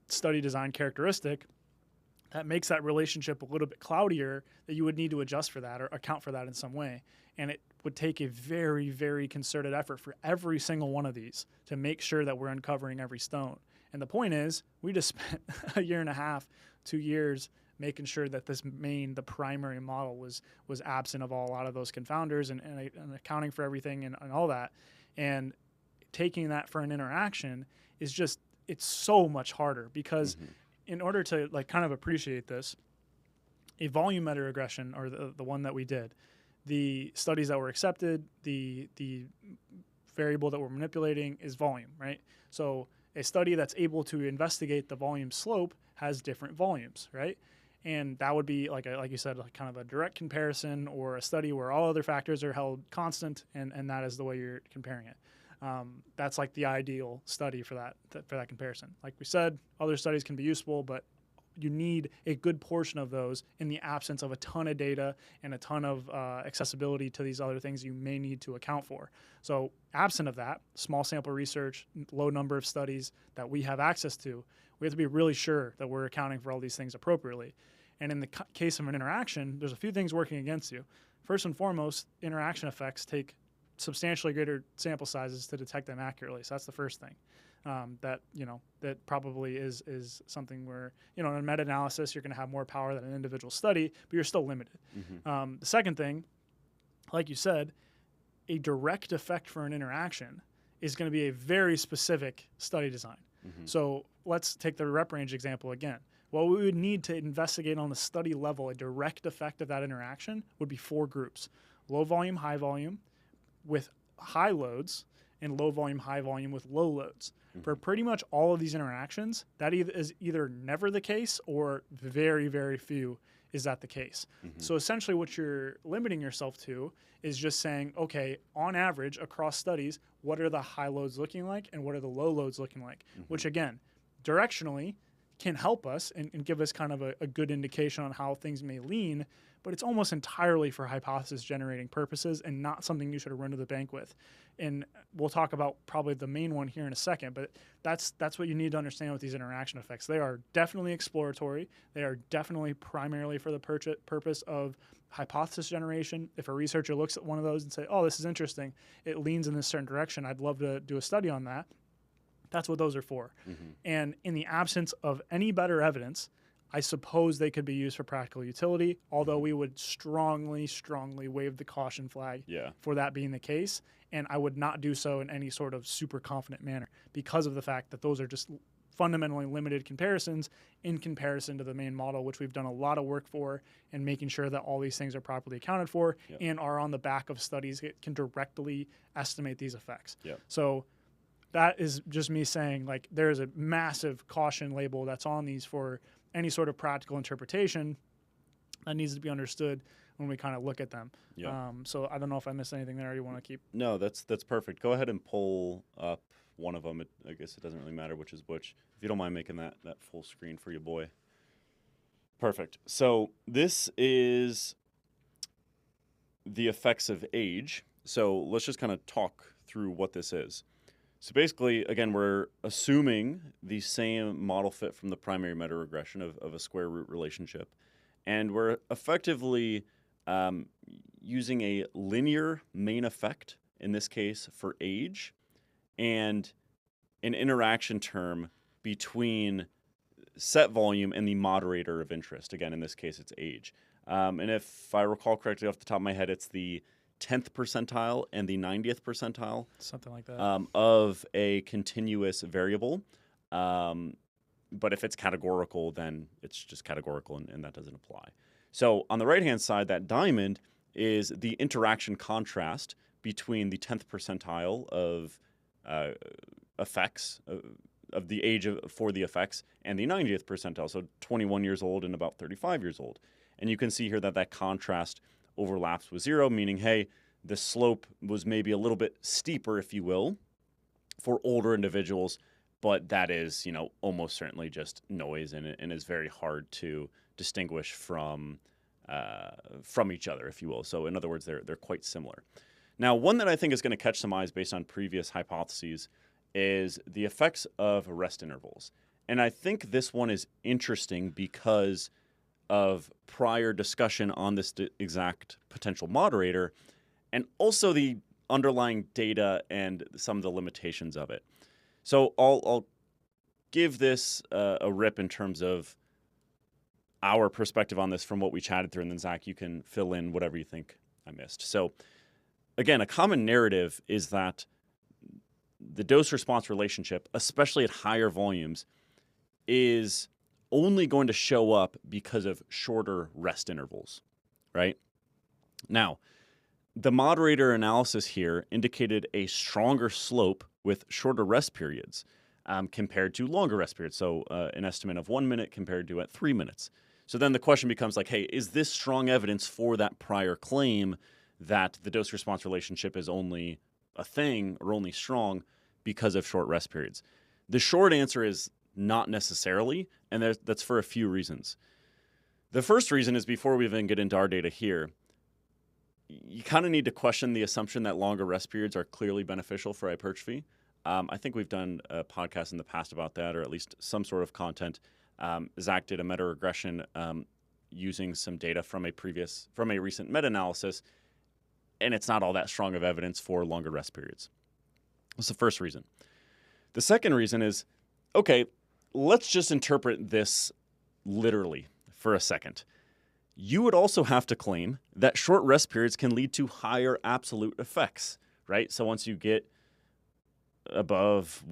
study design characteristic that makes that relationship a little bit cloudier, that you would need to adjust for that or account for that in some way. And it would take a very, very concerted effort for every single one of these to make sure that we're uncovering every stone. And the point is, we just spent a year and a half, 2 years, making sure that the primary model was absent of a lot of those confounders and accounting for everything and all that. And taking that for an interaction is just, it's so much harder, because in order to like kind of appreciate this, a volume meta-regression, or the one that we did, the studies that were accepted, the variable that we're manipulating is volume, right? So a study that's able to investigate the volume slope has different volumes, right? And that would be like you said, like kind of a direct comparison, or a study where all other factors are held constant, and that is the way you're comparing it. That's like the ideal study for that comparison. Like we said, other studies can be useful, but you need a good portion of those in the absence of a ton of data and a ton of accessibility to these other things you may need to account for. So absent of that, small sample research, low number of studies that we have access to, we have to be really sure that we're accounting for all these things appropriately. And in the case of an interaction, there's a few things working against you. First and foremost, interaction effects take substantially greater sample sizes to detect them accurately. So that's the first thing. That probably is something where, in a meta-analysis, you're going to have more power than an individual study, but you're still limited. The second thing, like you said, a direct effect for an interaction is going to be a very specific study design. So let's take the rep range example again. What we would need to investigate on the study level, a direct effect of that interaction, would be 4 groups: low volume, high volume, with high loads, and low volume, high volume with low loads. For pretty much all of these interactions, that is either never the case, or very, very few is that the case. So essentially what you're limiting yourself to is just saying, okay, on average across studies, what are the high loads looking like and what are the low loads looking like? Which again, directionally can help us and give us kind of a good indication on how things may lean, but it's almost entirely for hypothesis generating purposes and not something you should run to the bank with. And we'll talk about probably the main one here in a second, but that's what you need to understand with these interaction effects. They are definitely exploratory. They are definitely primarily for the purpose of hypothesis generation. If a researcher looks at one of those and say, oh, this is interesting, it leans in this certain direction, I'd love to do a study on that. That's what those are for. And in the absence of any better evidence, I suppose they could be used for practical utility, although we would strongly, strongly wave the caution flag for that being the case. And I would not do so in any sort of super confident manner, because of the fact that those are just fundamentally limited comparisons in comparison to the main model, which we've done a lot of work for, and making sure that all these things are properly accounted for and are on the back of studies that can directly estimate these effects. So that is just me saying, like, there is a massive caution label that's on these for any sort of practical interpretation that needs to be understood when we kind of look at them. So I don't know if I missed anything there. You want to keep? No, that's perfect. Go ahead and pull up one of them. I guess it doesn't really matter which is which. If you don't mind making that full screen for you, boy. Perfect. So this is the effects of age. So let's just kind of talk through what this is. So basically, again, we're assuming the same model fit from the primary meta-regression of a square root relationship. And we're effectively using a linear main effect, in this case for age, and an interaction term between set volume and the moderator of interest. Again, in this case, it's age. And if I recall correctly off the top of my head, it's the 10th percentile and the 90th percentile. Something like that. Of a continuous variable. But if it's categorical, then it's just categorical, and that doesn't apply. So on the right-hand side, that diamond is the interaction contrast between the 10th percentile of effects, of the age for the effects, and the 90th percentile, so 21 years old and about 35 years old. And you can see here that that contrast overlaps with 0, meaning, hey, the slope was maybe a little bit steeper, if you will, for older individuals, but that is, almost certainly just noise and is very hard to distinguish from each other, if you will. So in other words, they're quite similar. Now, one that I think is going to catch some eyes based on previous hypotheses is the effects of rest intervals. And I think this one is interesting because of prior discussion on this exact potential moderator, and also the underlying data and some of the limitations of it. So I'll give this a rip in terms of our perspective on this from what we chatted through, and then Zach, you can fill in whatever you think I missed. So again, a common narrative is that the dose-response relationship, especially at higher volumes, is only going to show up because of shorter rest intervals, right? Now, the moderator analysis here indicated a stronger slope with shorter rest periods compared to longer rest periods. So an estimate of 1 minute compared to at 3 minutes. So then the question becomes like, hey, is this strong evidence for that prior claim that the dose-response relationship is only a thing or only strong because of short rest periods? The short answer is not necessarily, and that's for a few reasons. The first reason is, before we even get into our data here, you kind of need to question the assumption that longer rest periods are clearly beneficial for hypertrophy. I think we've done a podcast in the past about that, or at least some sort of content. Zach did a meta-regression using some data from a recent meta-analysis, and it's not all that strong of evidence for longer rest periods. That's the first reason. The second reason is, okay, let's just interpret this literally for a second. You would also have to claim that short rest periods can lead to higher absolute effects, right? So once you get above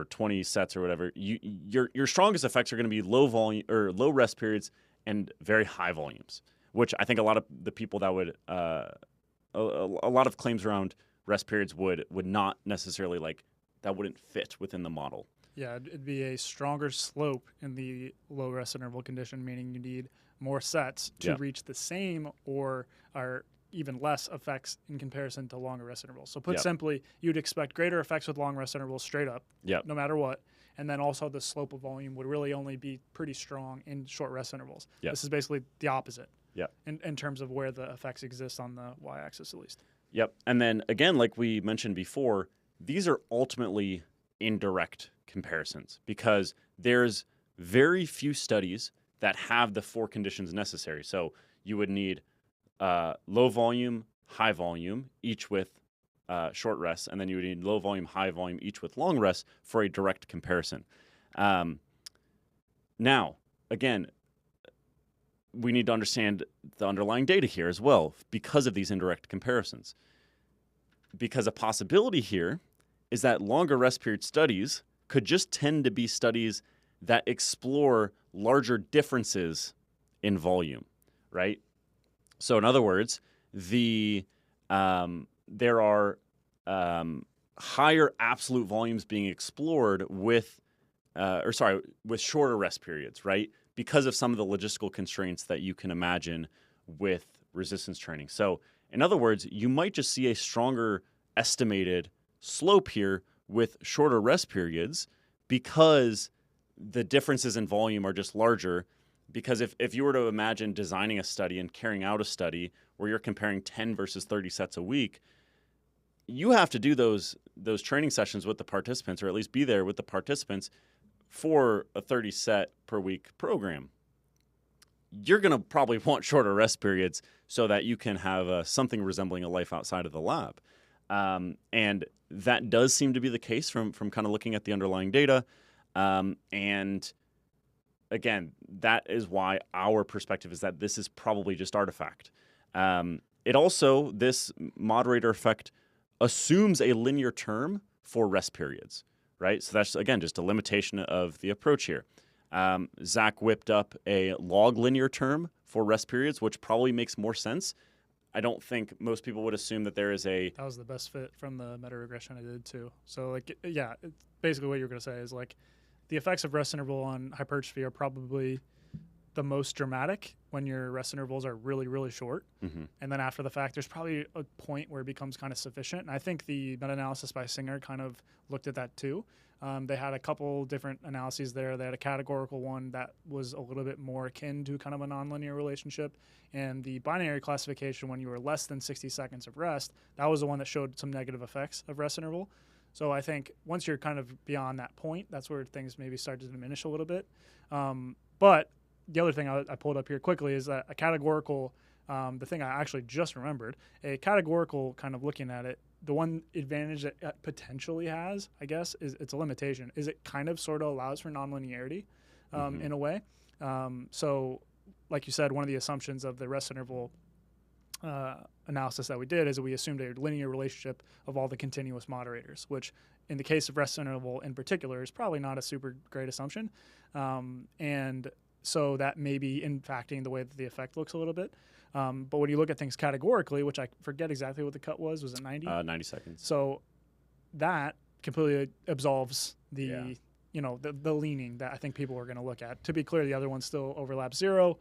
20 sets or whatever, your strongest effects are going to be low volume or low rest periods and very high volumes, which I think a lot of the people that would a lot of claims around rest periods would not necessarily that wouldn't fit within the model. Yeah, it'd be a stronger slope in the low rest interval condition, meaning you need more sets to reach the same or even less effects in comparison to longer rest intervals. So put simply, you'd expect greater effects with long rest intervals straight up, no matter what. And then also the slope of volume would really only be pretty strong in short rest intervals. This is basically the opposite in terms of where the effects exist on the y-axis at least. And then again, like we mentioned before, these are ultimately indirect comparisons because there's very few studies that have the 4 conditions necessary. So you would need low volume, high volume, each with short rests, and then you would need low volume, high volume, each with long rests for a direct comparison. Now, again, we need to understand the underlying data here as well because of these indirect comparisons. Because a possibility here is that longer rest period studies could just tend to be studies that explore larger differences in volume, right? So in other words, there are higher absolute volumes being explored with shorter rest periods, right? Because of some of the logistical constraints that you can imagine with resistance training. So in other words, you might just see a stronger estimated slope here with shorter rest periods because the differences in volume are just larger. Because if you were to imagine designing a study and carrying out a study where you're comparing 10 versus 30 sets a week, you have to do those training sessions with the participants, or at least be there with the participants for a 30 set per week program. You're going to probably want shorter rest periods so that you can have something resembling a life outside of the lab. And that does seem to be the case from kind of looking at the underlying data. And again, that is why our perspective is that this is probably just artifact. It also, this moderator effect assumes a linear term for rest periods, right? So that's, again, just a limitation of the approach here. Zach whipped up a log linear term for rest periods, which probably makes more sense. I don't think most people would assume that there is a... That was the best fit from the meta-regression I did too. So like, yeah, it's basically what you're going to say is like the effects of rest interval on hypertrophy are probably the most dramatic when your rest intervals are really, really short. Mm-hmm. And then after the fact, there's probably a point where it becomes kind of sufficient. And I think the meta-analysis by Singer kind of looked at that too. They had a couple different analyses there. They had a categorical one that was a little bit more akin to kind of a nonlinear relationship. And the binary classification, when you were less than 60 seconds of rest, that was the one that showed some negative effects of rest interval. So I think once you're kind of beyond that point, that's where things maybe start to diminish a little bit. But the other thing I pulled up here quickly is that a categorical, the thing I actually just remembered, a categorical kind of looking at it, the one advantage that it potentially has, I guess, is it's a limitation, is it kind of sort of allows for nonlinearity in a way. So like you said, one of the assumptions of the rest interval analysis that we did is that we assumed a linear relationship of all the continuous moderators, which in the case of rest interval in particular is probably not a super great assumption. And so that may be impacting the way that the effect looks a little bit. But when you look at things categorically, which I forget exactly what the cut was it 90? 90 seconds. So that completely absolves the, the leaning that I think people are going to look at. To be clear, the other one still overlaps 0.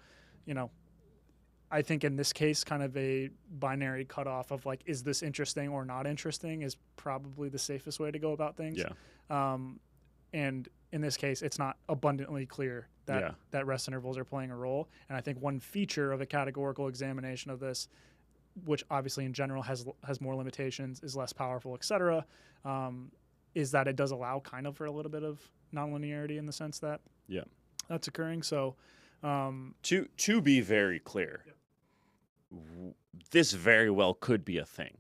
I think in this case, kind of a binary cutoff of like, is this interesting or not interesting is probably the safest way to go about things. Yeah. And in this case, it's not abundantly clear that rest intervals are playing a role. And I think one feature of a categorical examination of this, which obviously in general has more limitations, is less powerful, et cetera, is that it does allow kind of for a little bit of nonlinearity in the sense that that's occurring. So to be very clear, this very well could be a thing.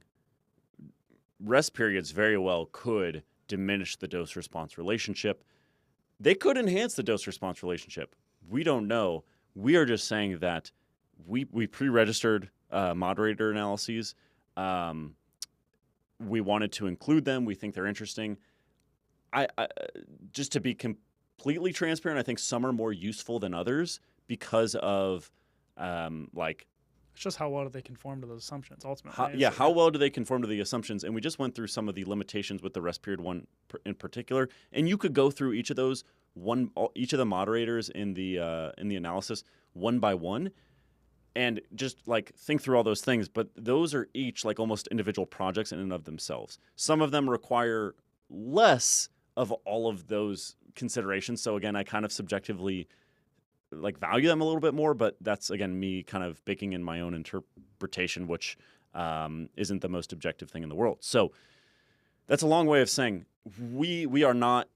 Rest periods very well could diminish the dose-response relationship. They could enhance the dose-response relationship. We don't know. We are just saying that we pre-registered moderator analyses. We wanted to include them. We think they're interesting. I just to be completely transparent, I think some are more useful than others because of it's just how well do they conform to those assumptions ultimately. How well do they conform to the assumptions? And we just went through some of the limitations with the rest period one in particular. And you could go through each of those each of the moderators in the analysis one by one, and just like think through all those things. But those are each like almost individual projects in and of themselves. Some of them require less of all of those considerations. So again, I kind of subjectively value them a little bit more, but that's again me kind of baking in my own interpretation, which isn't the most objective thing in the world. So that's a long way of saying we are not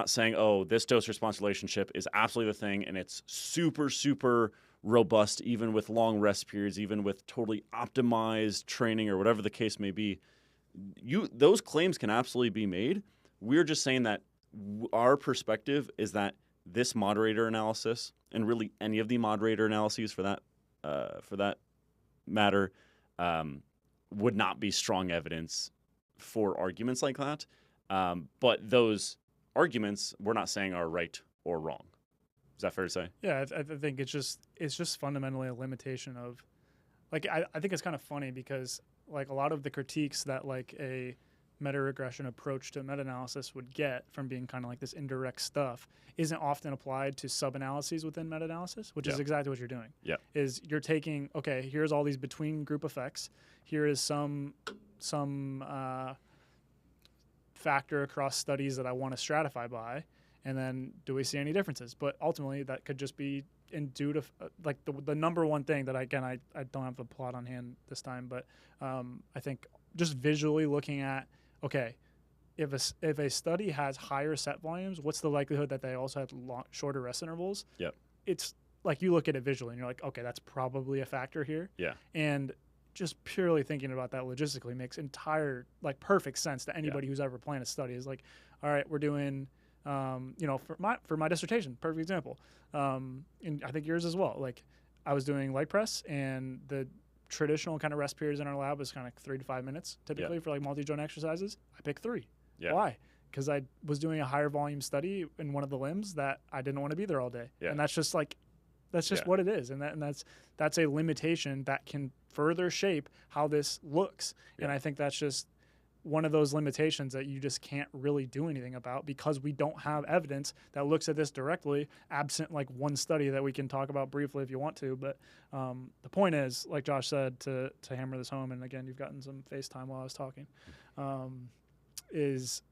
saying, oh, this dose response relationship is absolutely the thing and it's super, super robust, even with long rest periods, even with totally optimized training or whatever the case may be. Those claims can absolutely be made. We're just saying that our perspective is that this moderator analysis, and really any of the moderator analyses for that matter, would not be strong evidence for arguments like that. But those arguments, we're not saying are right or wrong. Is that fair to say? Yeah, I think it's just fundamentally a limitation of, like, I think it's kind of funny because like a lot of the critiques that like a meta-regression approach to meta-analysis would get from being kind of like this indirect stuff isn't often applied to sub-analyses within meta-analysis, which is exactly what you're doing. Yeah. Is you're taking, okay, here's all these between group effects. Here is some factor across studies that I want to stratify by. And then do we see any differences? But ultimately that could just be and due to like the number one thing that I don't have the plot on hand this time, but I think just visually looking at, okay, if a study has higher set volumes, what's the likelihood that they also have shorter rest intervals? Yep. It's like you look at it visually and you're like, okay, that's probably a factor here. Yeah. And just purely thinking about that logistically makes perfect sense to anybody who's ever planned a study. Is like, all right, we're doing, for my dissertation, perfect example, and I think yours as well. Like, I was doing leg press, and the traditional kind of rest periods in our lab was kind of 3 to 5 minutes typically for like multi-joint exercises. I picked 3. Yeah. Why? Because I was doing a higher volume study in one of the limbs that I didn't want to be there all day, and that's just what it is, and that's a limitation that can further shape how this looks. And I think that's just one of those limitations that you just can't really do anything about, because we don't have evidence that looks at this directly, absent like one study that we can talk about briefly if you want to. But the point is, like Josh said, to hammer this home, and again, you've gotten some FaceTime while I was talking, is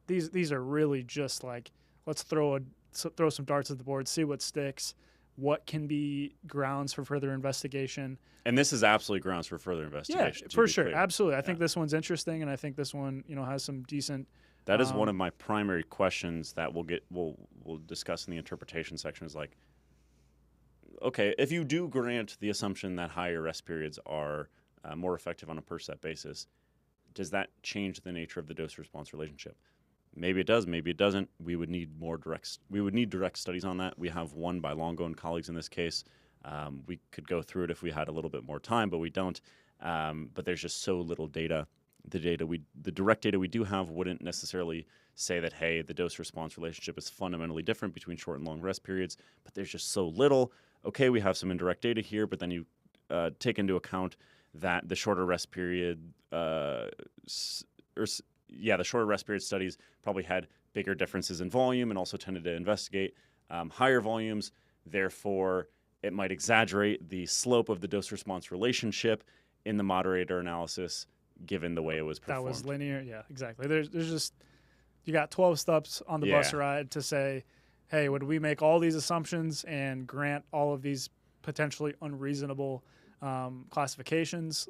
these are really just like, let's throw some darts at the board, see what sticks, what can be grounds for further investigation. And this is absolutely grounds for further investigation. Yeah, for sure. Clear. Absolutely. I think this one's interesting, and I think this one, has some decent. That is one of my primary questions that we'll discuss in the interpretation section, is like, okay, if you do grant the assumption that higher rest periods are more effective on a per set basis, does that change the nature of the dose response relationship? Maybe it does, maybe it doesn't. We would need direct studies on that. We have one by Longo and colleagues in this case. We could go through it if we had a little bit more time, but we don't. But there's just so little data. The direct data we do have wouldn't necessarily say that, hey, the dose response relationship is fundamentally different between short and long rest periods, but there's just so little. Okay, we have some indirect data here, but then you take into account that the shorter rest period the shorter rest period studies probably had bigger differences in volume and also tended to investigate higher volumes. Therefore, it might exaggerate the slope of the dose-response relationship in the moderator analysis, given the way it was performed. That was linear. Yeah, exactly. There's just, you got 12 steps on the bus ride to say, hey, would we make all these assumptions and grant all of these potentially unreasonable classifications?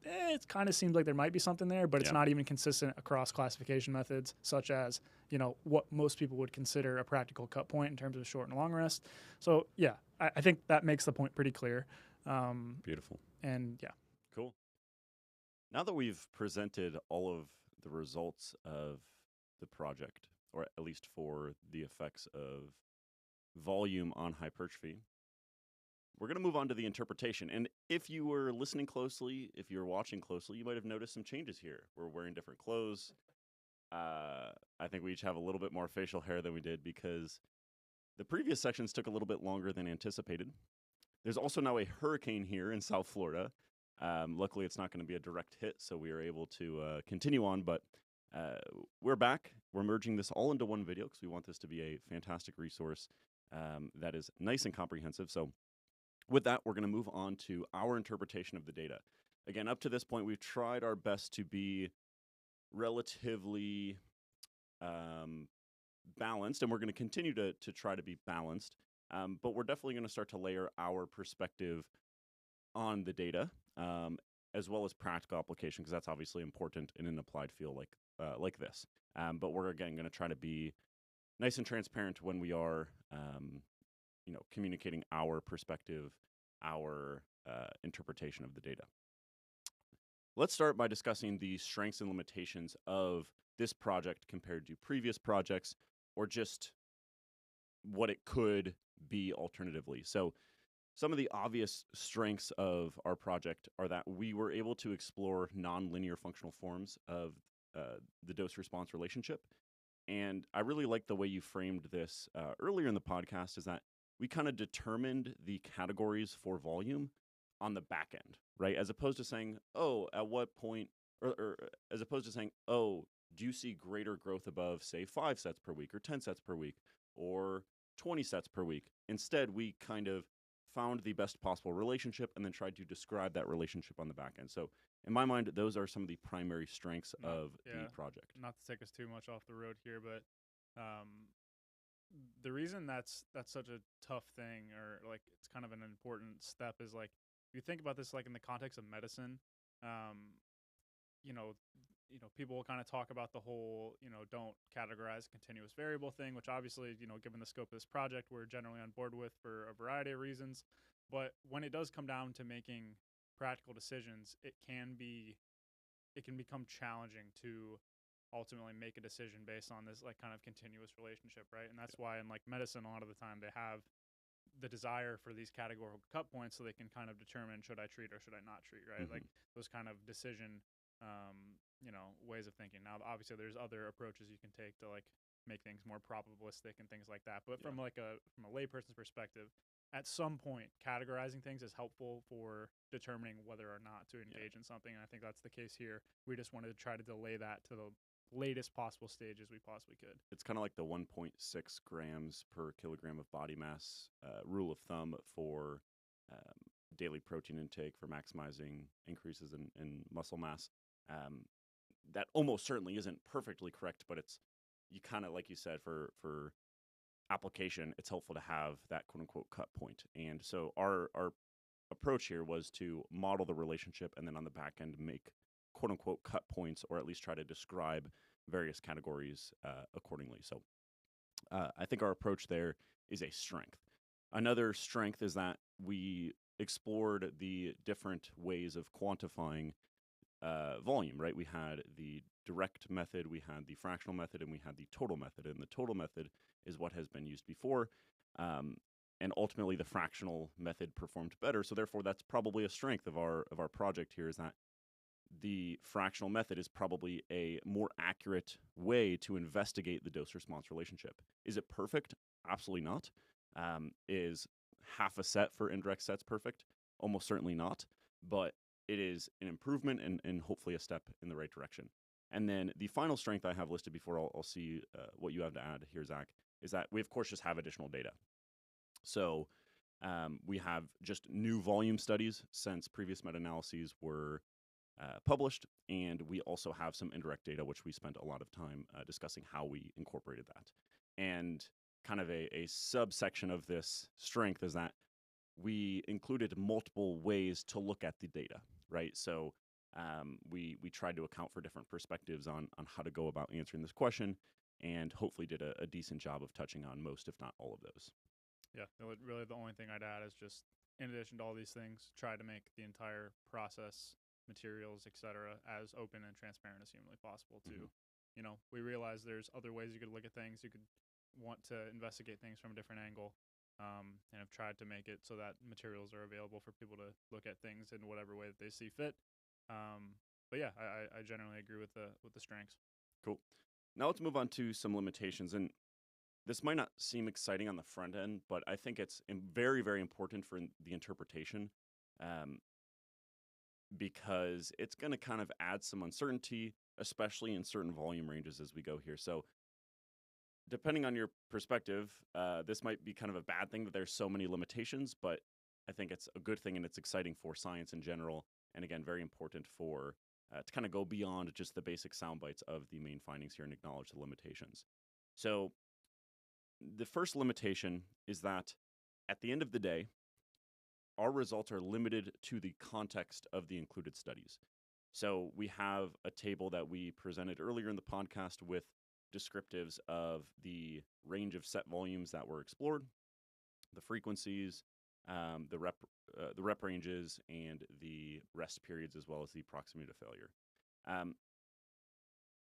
It kind of seems like there might be something there, but it's not even consistent across classification methods, such as, what most people would consider a practical cut point in terms of short and long rest. So, I think that makes the point pretty clear. Beautiful. And, Cool. Now that we've presented all of the results of the project, or at least for the effects of volume on hypertrophy, we're going to move on to the interpretation. And if you were listening closely, if you were watching closely, you might have noticed some changes here. We're wearing different clothes. I think we each have a little bit more facial hair than we did because the previous sections took a little bit longer than anticipated. There's also now a hurricane here in South Florida. Luckily, it's not going to be a direct hit, so we are able to continue on. But we're back. We're merging this all into one video because we want this to be a fantastic resource that is nice and comprehensive. So with that, we're going to move on to our interpretation of the data. Again, up to this point, we've tried our best to be relatively balanced, and we're going to continue to try to be balanced. But we're definitely going to start to layer our perspective on the data, as well as practical application, because that's obviously important in an applied field like this. But we're, again, going to try to be nice and transparent when we are communicating our perspective, our interpretation of the data. Let's start by discussing the strengths and limitations of this project compared to previous projects, or just what it could be alternatively. So some of the obvious strengths of our project are that we were able to explore nonlinear functional forms of the dose-response relationship. And I really like the way you framed this earlier in the podcast, is that we kind of determined the categories for volume on the back end, right? As opposed to saying, oh, at what point, or as opposed to saying, oh, do you see greater growth above, say, 5 sets per week or 10 sets per week or 20 sets per week? Instead, we kind of found the best possible relationship and then tried to describe that relationship on the back end. So in my mind, those are some of the primary strengths of the project. Not to take us too much off the road here, but the reason that's such a tough thing, or like it's kind of an important step, is like if you think about this like in the context of medicine, um, you know, people will kind of talk about the whole, don't categorize continuous variable thing, which obviously, given the scope of this project, we're generally on board with for a variety of reasons. But when it does come down to making practical decisions, it can become challenging to ultimately make a decision based on this like kind of continuous relationship, right? And that's why in like medicine, a lot of the time they have the desire for these categorical cut points so they can kind of determine, should I treat or should I not treat, right? Mm-hmm. Like those kind of decision ways of thinking. Now obviously there's other approaches you can take to like make things more probabilistic and things like that, but from a layperson's perspective, at some point categorizing things is helpful for determining whether or not to engage in something, and I think that's the case here. We just wanted to try to delay that to the latest possible stage as we possibly could. It's kind of like the 1.6 grams per kilogram of body mass rule of thumb for daily protein intake for maximizing increases in muscle mass. That almost certainly isn't perfectly correct, but it's, you kind of, like you said, for application, it's helpful to have that quote unquote cut point. And so our approach here was to model the relationship and then on the back end make quote unquote cut points, or at least try to describe various categories accordingly. So I think our approach there is a strength. Another strength is that we explored the different ways of quantifying volume, right? We had the direct method, we had the fractional method, and we had the total method. And the total method is what has been used before. And ultimately, the fractional method performed better. So therefore, that's probably a strength of our project here, is that the fractional method is probably a more accurate way to investigate the dose-response relationship. Is it perfect? Absolutely not. Is half a set for indirect sets perfect? Almost certainly not. But it is an improvement and hopefully a step in the right direction. And then the final strength I have listed before I'll see what you have to add here, Zach, is that we, of course, just have additional data. So we have just new volume studies since previous meta-analyses were published, and we also have some indirect data, which we spent a lot of time discussing how we incorporated that. And kind of a subsection of this strength is that we included multiple ways to look at the data, right? So we tried to account for different perspectives on how to go about answering this question, and hopefully did a decent job of touching on most, if not all, of those. Yeah, really the only thing I'd add is just, in addition to all these things, try to make the entire process, materials, etc., as open and transparent as humanly possible too. Mm-hmm. We realize there's other ways you could look at things. You could want to investigate things from a different angle, and have tried to make it so that materials are available for people to look at things in whatever way that they see fit. But yeah, I generally agree with the strengths. Cool. Now let's move on to some limitations. And this might not seem exciting on the front end, but I think it's very, very important for the interpretation, because it's going to kind of add some uncertainty, especially in certain volume ranges as we go here. So depending on your perspective, this might be kind of a bad thing that there's so many limitations, but I think it's a good thing and it's exciting for science in general. And again, very important for to kind of go beyond just the basic sound bites of the main findings here and acknowledge the limitations. So the first limitation is that at the end of the day, our results are limited to the context of the included studies. So we have a table that we presented earlier in the podcast with descriptives of the range of set volumes that were explored, the frequencies, the rep ranges, and the rest periods, as well as the proximity to failure.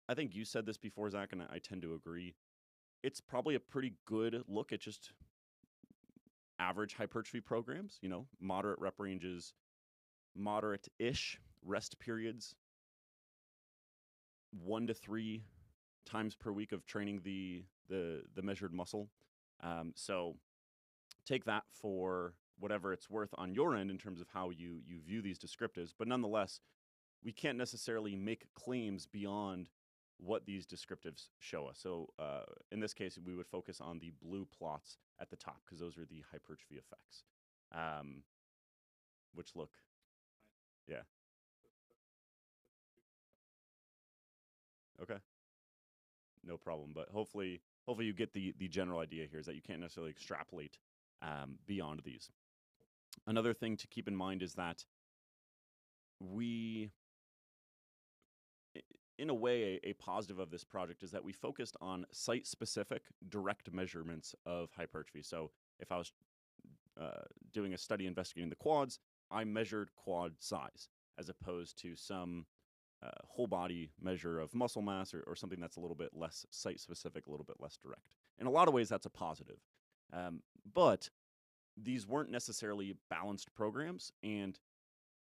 I think you said this before, Zach, and I tend to agree. It's probably a pretty good look at just average hypertrophy programs, moderate rep ranges, moderate-ish rest periods, 1 to 3 times per week of training the measured muscle. So take that for whatever it's worth on your end in terms of how you view these descriptives. But nonetheless, we can't necessarily make claims beyond what these descriptives show us. So in this case, we would focus on the blue plots at the top because those are the hypertrophy effects, which look, yeah. Okay. No problem. But hopefully hopefully you get the general idea here is that you can't necessarily extrapolate beyond these. Another thing to keep in mind is that in a way, a positive of this project is that we focused on site-specific direct measurements of hypertrophy. So if I was doing a study investigating the quads, I measured quad size as opposed to some whole body measure of muscle mass or something that's a little bit less site-specific, a little bit less direct. In a lot of ways, that's a positive. But these weren't necessarily balanced programs, and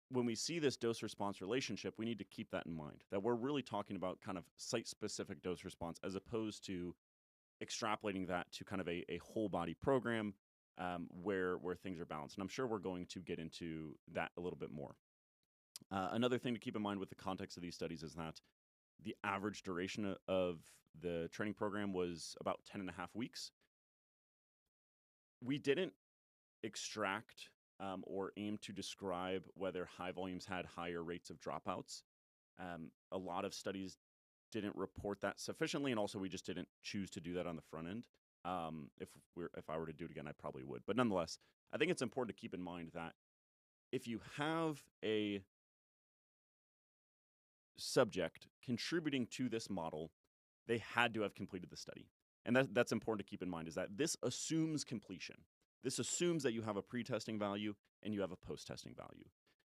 when we see this dose-response relationship, we need to keep that in mind, that we're really talking about kind of site-specific dose response as opposed to extrapolating that to kind of a whole body program where things are balanced. And I'm sure we're going to get into that a little bit more. Another thing to keep in mind with the context of these studies is that the average duration of the training program was about 10 and a half weeks. We didn't extract or aim to describe whether high volumes had higher rates of dropouts. A lot of studies didn't report that sufficiently, and also we just didn't choose to do that on the front end. If I were to do it again, I probably would. But nonetheless, I think it's important to keep in mind that if you have a subject contributing to this model, they had to have completed the study. And that's important to keep in mind, is that this assumes completion. This assumes that you have a pre-testing value and you have a post-testing value.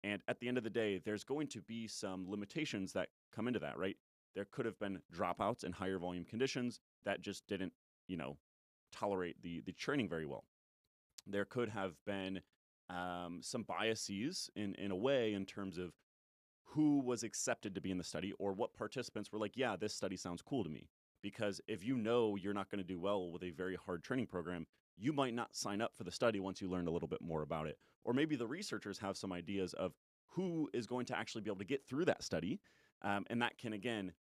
And at the end of the day, there's going to be some limitations that come into that, right? There could have been dropouts in higher volume conditions that just didn't, tolerate the training very well. There could have been some biases in a way in terms of who was accepted to be in the study or what participants were like, yeah, this study sounds cool to me. Because if you know you're not going to do well with a very hard training program, you might not sign up for the study once you learn a little bit more about it. Or maybe the researchers have some ideas of who is going to actually be able to get through that study. And that can, again,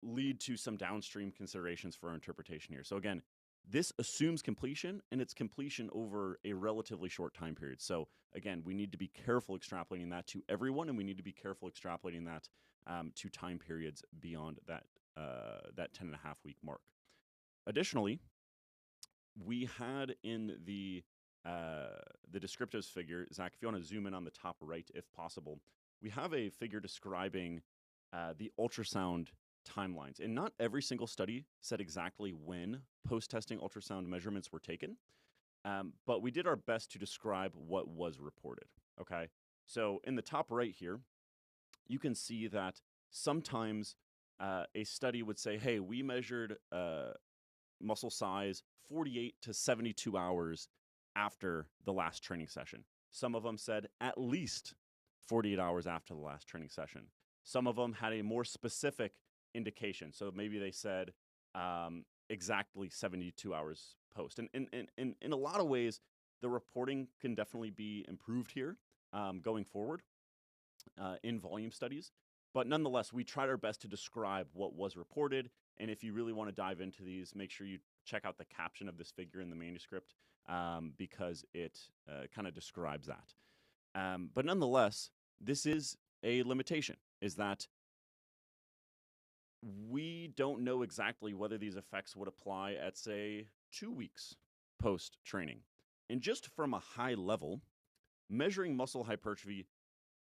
lead to some downstream considerations for our interpretation here. So again, this assumes completion, and it's completion over a relatively short time period. So again, we need to be careful extrapolating that to everyone, and we need to be careful extrapolating that to time periods beyond that 10 and a half week mark. Additionally, we had in the descriptives figure, Zach, if you want to zoom in on the top right, if possible, we have a figure describing the ultrasound timelines. And not every single study said exactly when post-testing ultrasound measurements were taken, but we did our best to describe what was reported, okay? So in the top right here, you can see that sometimes a study would say, hey, we measured muscle size 48 to 72 hours after the last training session. Some of them said at least 48 hours after the last training session. Some of them had a more specific indication. So maybe they said exactly 72 hours post. And in a lot of ways, the reporting can definitely be improved here going forward in volume studies. But nonetheless, we tried our best to describe what was reported. And if you really want to dive into these, make sure you check out the caption of this figure in the manuscript because it kind of describes that. But nonetheless, this is a limitation, is that we don't know exactly whether these effects would apply at, say, 2 weeks post-training. And just from a high level, measuring muscle hypertrophy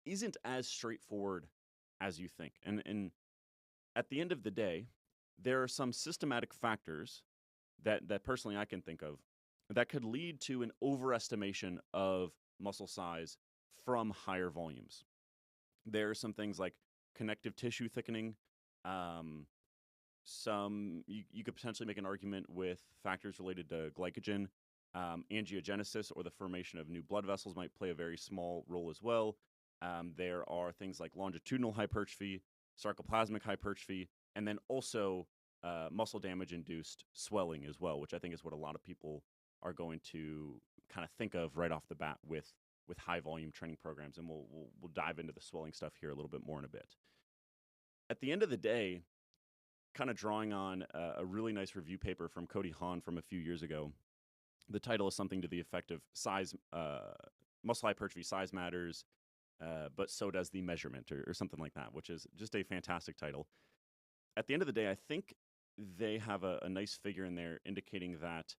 isn't as straightforward as you think. And at the end of the day, there are some systematic factors that personally I can think of that could lead to an overestimation of muscle size from higher volumes. There are some things like connective tissue thickening. You could potentially make an argument with factors related to glycogen. Angiogenesis or the formation of new blood vessels might play a very small role as well. There are things like longitudinal hypertrophy, sarcoplasmic hypertrophy, and then also muscle damage-induced swelling as well, which I think is what a lot of people are going to kind of think of right off the bat with high-volume training programs, and we'll dive into the swelling stuff here a little bit more in a bit. At the end of the day, kind of drawing on a really nice review paper from Cody Hahn from a few years ago, the title is something to the effect of size, muscle hypertrophy size matters, but so does the measurement or something like that, which is just a fantastic title. At the end of the day, I think they have a nice figure in there indicating that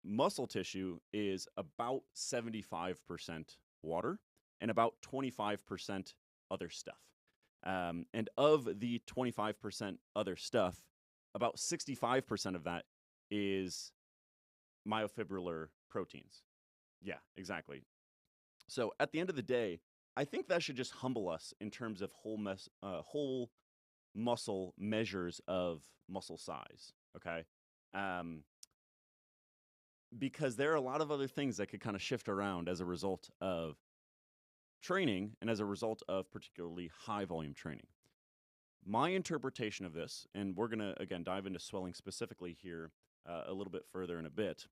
muscle tissue is about 75% water and about 25% other stuff. And of the 25% other stuff, about 65% of that is myofibrillar proteins. Yeah, exactly. So at the end of the day, I think that should just humble us in terms of whole muscle measures of muscle size. Okay. Because there are a lot of other things that could kind of shift around as a result of training and as a result of particularly high volume training. My interpretation of this, and we're going to, again, dive into swelling specifically here a little bit further in a bit.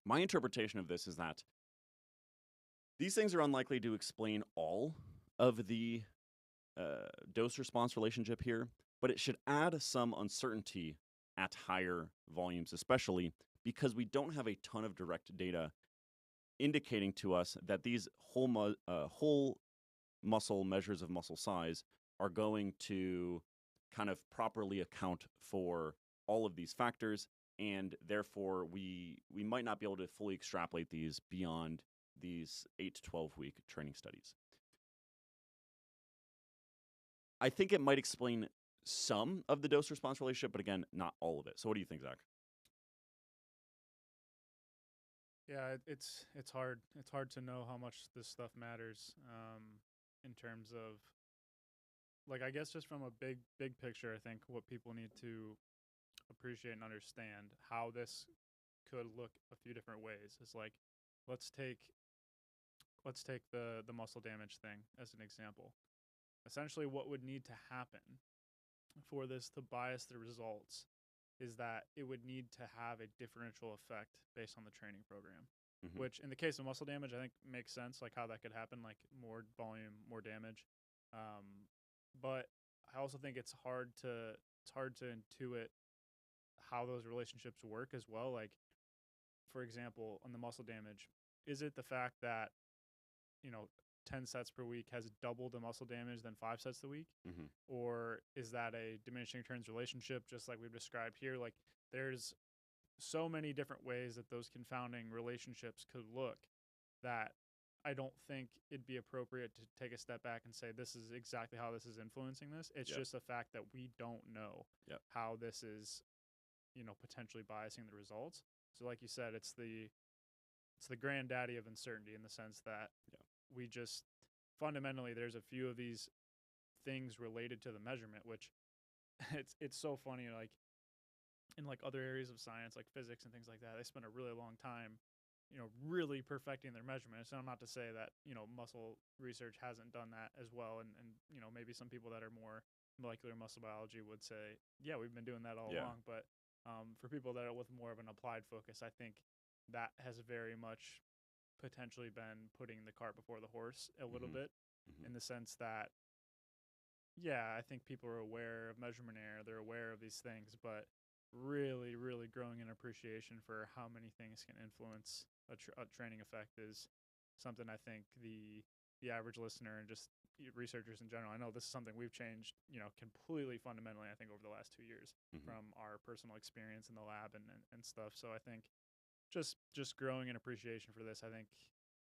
My interpretation of this is that these things are unlikely to explain all of the dose-response relationship here, but it should add some uncertainty at higher volumes, especially because we don't have a ton of direct data indicating to us that these whole muscle measures of muscle size are going to kind of properly account for all of these factors, and therefore we might not be able to fully extrapolate these beyond these 8 to 12 week training studies. I think it might explain some of the dose-response relationship, but again, not all of it. So what do you think, Zach? Yeah, it's hard. It's hard to know how much this stuff matters in terms of, like, I guess just from a big picture. I think what people need to appreciate and understand how this could look a few different ways is, like, let's take the muscle damage thing as an example. Essentially, what would need to happen for this to bias the results is that it would need to have a differential effect based on the training program, which in the case of muscle damage, I think makes sense, like how that could happen, like more volume, more damage. But I also think it's hard to intuit how those relationships work as well. Like, for example, on the muscle damage, is it the fact that, 10 sets per week has double the muscle damage than 5 sets a week? Or is that a diminishing returns relationship, just like we've described here? Like, there's so many different ways that those confounding relationships could look that I don't think it'd be appropriate to take a step back and say this is exactly how this is influencing this. It's just a fact that we don't know how this is, potentially biasing the results. So like you said, it's the granddaddy of uncertainty, in the sense that we just fundamentally, there's a few of these things related to the measurement, which it's so funny, like in like other areas of science, like physics and things like that, they spend a really long time, really perfecting their measurements. And I'm not to say that, muscle research hasn't done that as well. And maybe some people that are more molecular muscle biology would say, yeah, we've been doing that all along. But for people that are with more of an applied focus, I think that has very much potentially been putting the cart before the horse a little bit, in the sense that, I think people are aware of measurement error, they're aware of these things, but really, really growing an appreciation for how many things can influence a training effect is something I think the average listener and just researchers in general, I know this is something we've changed, completely fundamentally, I think, over the last 2 years from our personal experience in the lab and stuff. So I think just growing an appreciation for this, I think,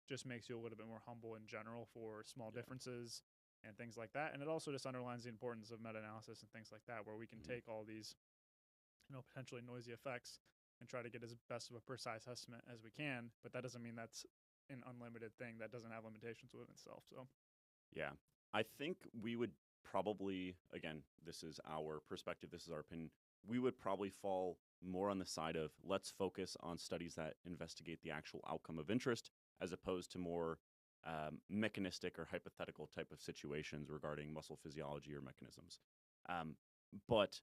just makes you a little bit more humble in general for small differences and things like that. And it also just underlines the importance of meta-analysis and things like that, where we can take all these, potentially noisy effects and try to get as best of a precise estimate as we can. But that doesn't mean that's an unlimited thing that doesn't have limitations within itself. So, yeah, I think we would probably, again, this is our perspective, this is our opinion, we would probably fall more on the side of let's focus on studies that investigate the actual outcome of interest, as opposed to more mechanistic or hypothetical type of situations regarding muscle physiology or mechanisms. But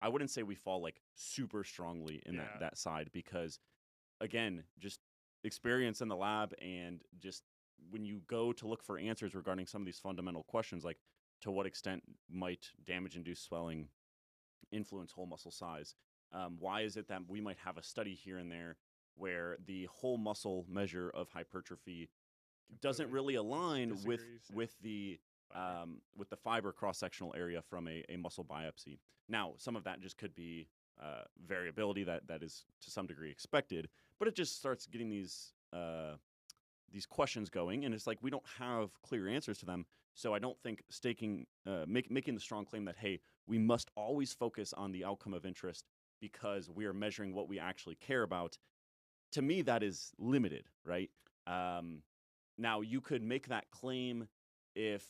I wouldn't say we fall like super strongly in that side, because again, just experience in the lab, and just when you go to look for answers regarding some of these fundamental questions, like to what extent might damage-induced swelling influence whole muscle size? Why is it that we might have a study here and there where the whole muscle measure of hypertrophy doesn't really align with the with the fiber cross-sectional area from a muscle biopsy. Now, some of that just could be variability that is to some degree expected, but it just starts getting these questions going, and it's like we don't have clear answers to them. So I don't think making the strong claim that, hey, we must always focus on the outcome of interest because we are measuring what we actually care about. To me, that is limited, right? Now, you could make that claim if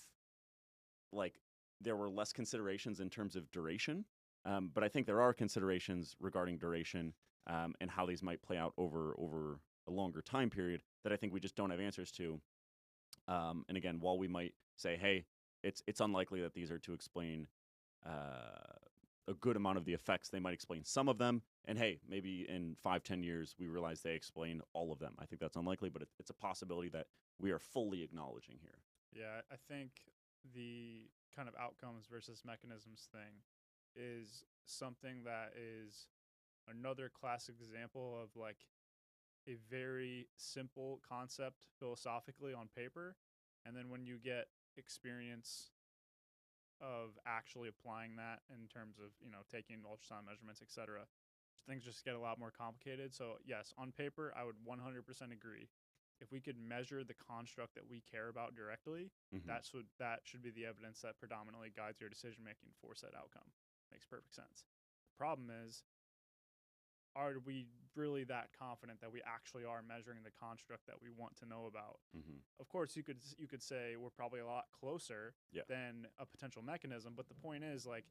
like there were less considerations in terms of duration, but I think there are considerations regarding duration and how these might play out over a longer time period that I think we just don't have answers to. And again, while we might say, hey, it's unlikely that these are to explain a good amount of the effects, they might explain some of them. And hey, maybe in 5-10 years, we realize they explain all of them. I think that's unlikely, but it's a possibility that we are fully acknowledging here. Yeah, I think the kind of outcomes versus mechanisms thing is something that is another classic example of like a very simple concept philosophically on paper, and then when you get experience of actually applying that in terms of, you know, taking ultrasound measurements, etc., things just get a lot more complicated. So yes, on paper, I would 100% agree. If we could measure the construct that we care about directly, that should be the evidence that predominantly guides your decision making for said outcome. Makes perfect sense. The problem is, are we really that confident that we actually are measuring the construct that we want to know about? Of course, you could say we're probably a lot closer than a potential mechanism, but the point is, like,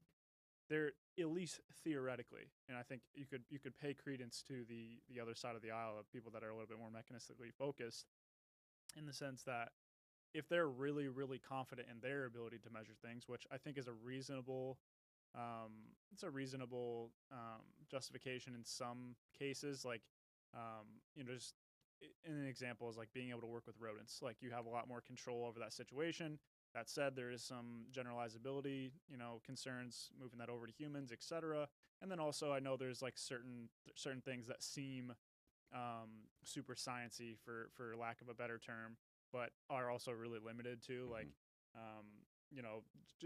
they're at least theoretically, and I think you could pay credence to the other side of the aisle of people that are a little bit more mechanistically focused, in the sense that if they're really, really confident in their ability to measure things, which I think is a reasonable justification in some cases, like just an example is like being able to work with rodents. Like, you have a lot more control over that situation. That said, there is some generalizability, concerns moving that over to humans, etc. And then also, I know there's like certain things that seem super sciencey, for lack of a better term, but are also really limited too. Like,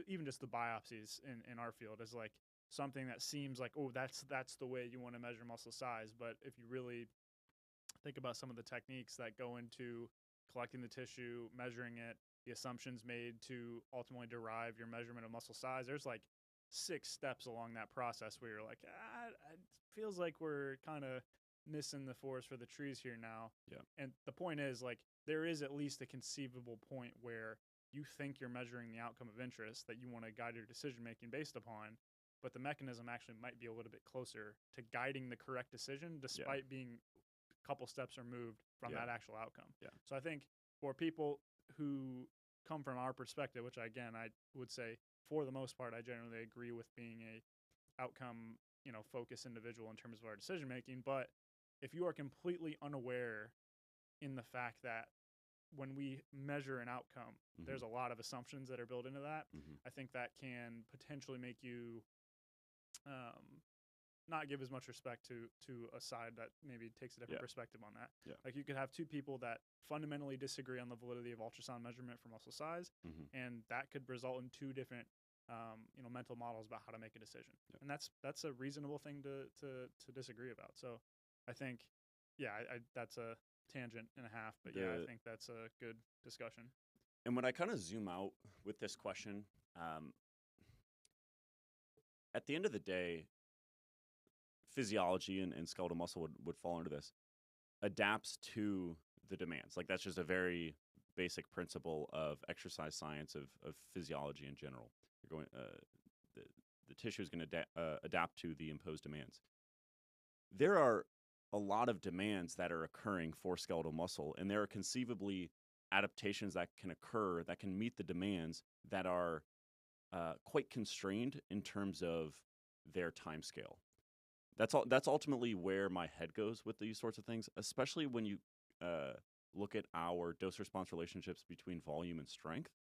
even just the biopsies in our field is like something that seems like, oh, that's the way you want to measure muscle size. But if you really think about some of the techniques that go into collecting the tissue, measuring it, the assumptions made to ultimately derive your measurement of muscle size, there's like 6 steps along that process where you're like, it feels like we're kind of missing the forest for the trees here now. Yeah. And the point is, like, there is at least a conceivable point where you think you're measuring the outcome of interest that you want to guide your decision making based upon, but the mechanism actually might be a little bit closer to guiding the correct decision, despite being a couple steps removed from that actual outcome. Yeah. So I think for people who come from our perspective, which I would say for the most part, I generally agree with being a outcome, focused individual in terms of our decision making. But if you are completely unaware in the fact that when we measure an outcome, there's a lot of assumptions that are built into that, I think that can potentially make you not give as much respect to a side that maybe takes a different perspective on that. Yeah. Like, you could have 2 people that fundamentally disagree on the validity of ultrasound measurement for muscle size, and that could result in 2 different mental models about how to make a decision. Yeah. And that's a reasonable thing to disagree about. So I think, that's a tangent and a half, but I think that's a good discussion. And when I kind of zoom out with this question, at the end of the day, physiology and skeletal muscle would fall into this, adapts to the demands. Like, that's just a very basic principle of exercise science, of physiology in general. You're going, the tissue is going to adapt to the imposed demands. There are a lot of demands that are occurring for skeletal muscle, and there are conceivably adaptations that can occur that can meet the demands that are quite constrained in terms of their time scale. That's ultimately where my head goes with these sorts of things, especially when you look at our dose-response relationships between volume and strength.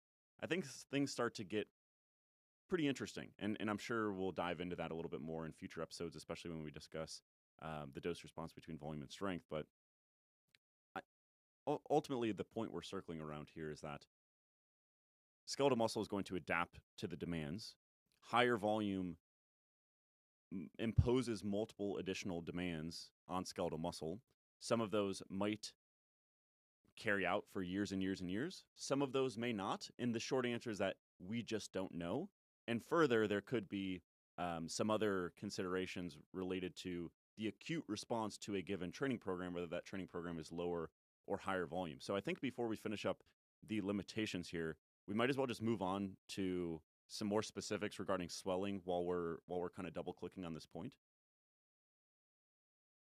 I think things start to get pretty interesting, and I'm sure we'll dive into that a little bit more in future episodes, especially when we discuss the dose-response between volume and strength. But ultimately, the point we're circling around here is that skeletal muscle is going to adapt to the demands. Higher volume imposes multiple additional demands on skeletal muscle. Some of those might carry out for years and years and years. Some of those may not. And the short answer is that we just don't know. And further, there could be some other considerations related to the acute response to a given training program, whether that training program is lower or higher volume. So I think before we finish up the limitations here, we might as well just move on to some more specifics regarding swelling while we're kind of double clicking on this point.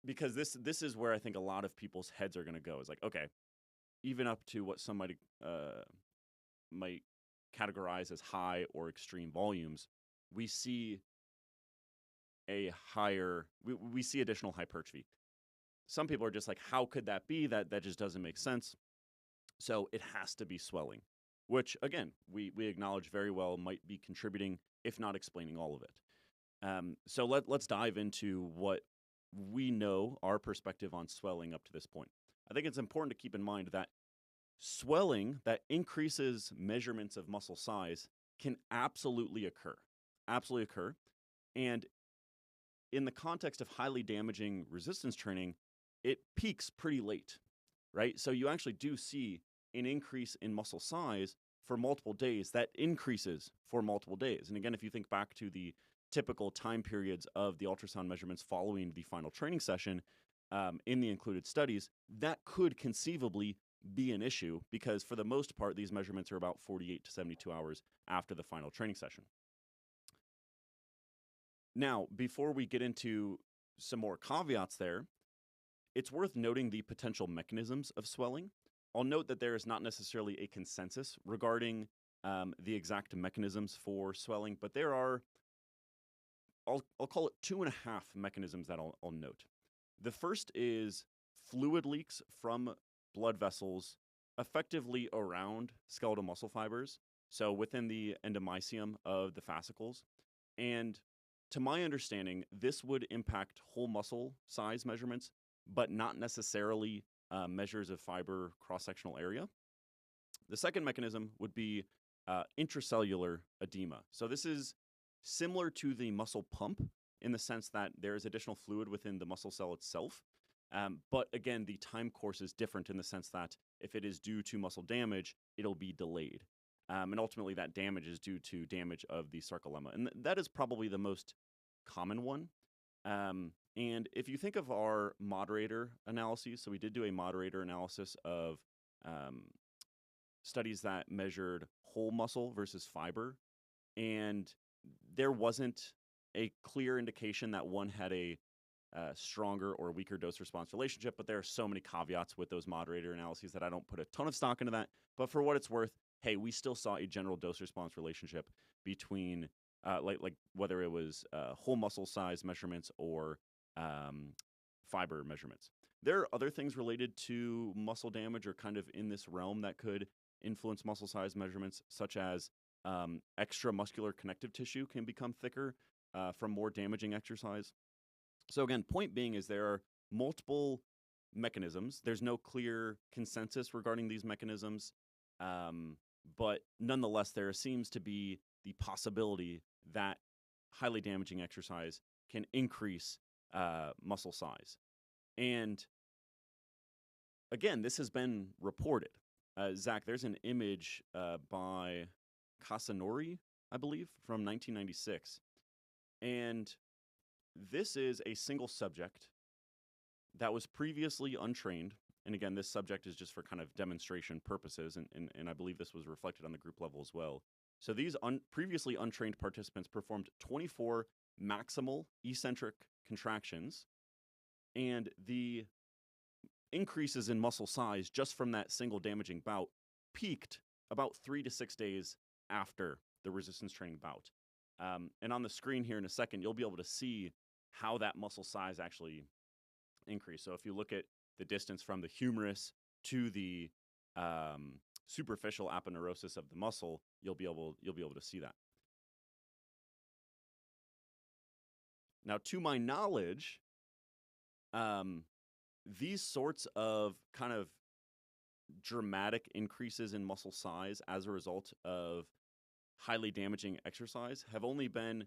Because this is where I think a lot of people's heads are going to go, is like, okay, even up to what somebody might categorize as high or extreme volumes, we see we see additional hypertrophy. Some people are just like, how could that be? That just doesn't make sense. So it has to be swelling, which again, we acknowledge very well might be contributing, if not explaining all of it. So let's dive into what we know, our perspective on swelling up to this point. I think it's important to keep in mind that swelling that increases measurements of muscle size can absolutely occur. And in the context of highly damaging resistance training, it peaks pretty late, right? So you actually do see an increase in muscle size for multiple days that increases for multiple days. And again, if you think back to the typical time periods of the ultrasound measurements following the final training session in the included studies, that could conceivably be an issue because for the most part, these measurements are about 48 to 72 hours after the final training session. Now, before we get into some more caveats there, it's worth noting the potential mechanisms of swelling. I'll note that there is not necessarily a consensus regarding the exact mechanisms for swelling, but there are, I'll call it 2.5 mechanisms that I'll note. The first is fluid leaks from blood vessels effectively around skeletal muscle fibers, so within the endomysium of the fascicles. And to my understanding, this would impact whole muscle size measurements, but not necessarily measures of fiber cross-sectional area. The second mechanism would be intracellular edema. So this is similar to the muscle pump in the sense that there is additional fluid within the muscle cell itself. But again, the time course is different in the sense that if it is due to muscle damage, it'll be delayed. And ultimately, that damage is due to damage of the sarcolemma. And that is probably the most common one. And if you think of our moderator analyses, so we did do a moderator analysis of studies that measured whole muscle versus fiber. And there wasn't a clear indication that one had a stronger or weaker dose-response relationship, but there are so many caveats with those moderator analyses that I don't put a ton of stock into that. But for what it's worth, hey, we still saw a general dose-response relationship between, like whether it was whole muscle size measurements or fiber measurements. There are other things related to muscle damage or kind of in this realm that could influence muscle size measurements, such as extramuscular connective tissue can become thicker from more damaging exercise. So again, point being is there are multiple mechanisms. There's no clear consensus regarding these mechanisms, but nonetheless, there seems to be the possibility that highly damaging exercise can increase muscle size. And again, this has been reported. Zach, there's an image by Casanori, I believe, from 1996. And this is a single subject that was previously untrained. And again, this subject is just for kind of demonstration purposes, and I believe this was reflected on the group level as well. So these previously untrained participants performed 24 maximal eccentric contractions, and the increases in muscle size just from that single damaging bout peaked about 3 to 6 days after the resistance training bout. And on the screen here in a second, you'll be able to see how that muscle size actually increased. So if you look at the distance from the humerus to the superficial aponeurosis of the muscle, you'll be able to see that. Now, to my knowledge, these sorts of kind of dramatic increases in muscle size as a result of highly damaging exercise have only been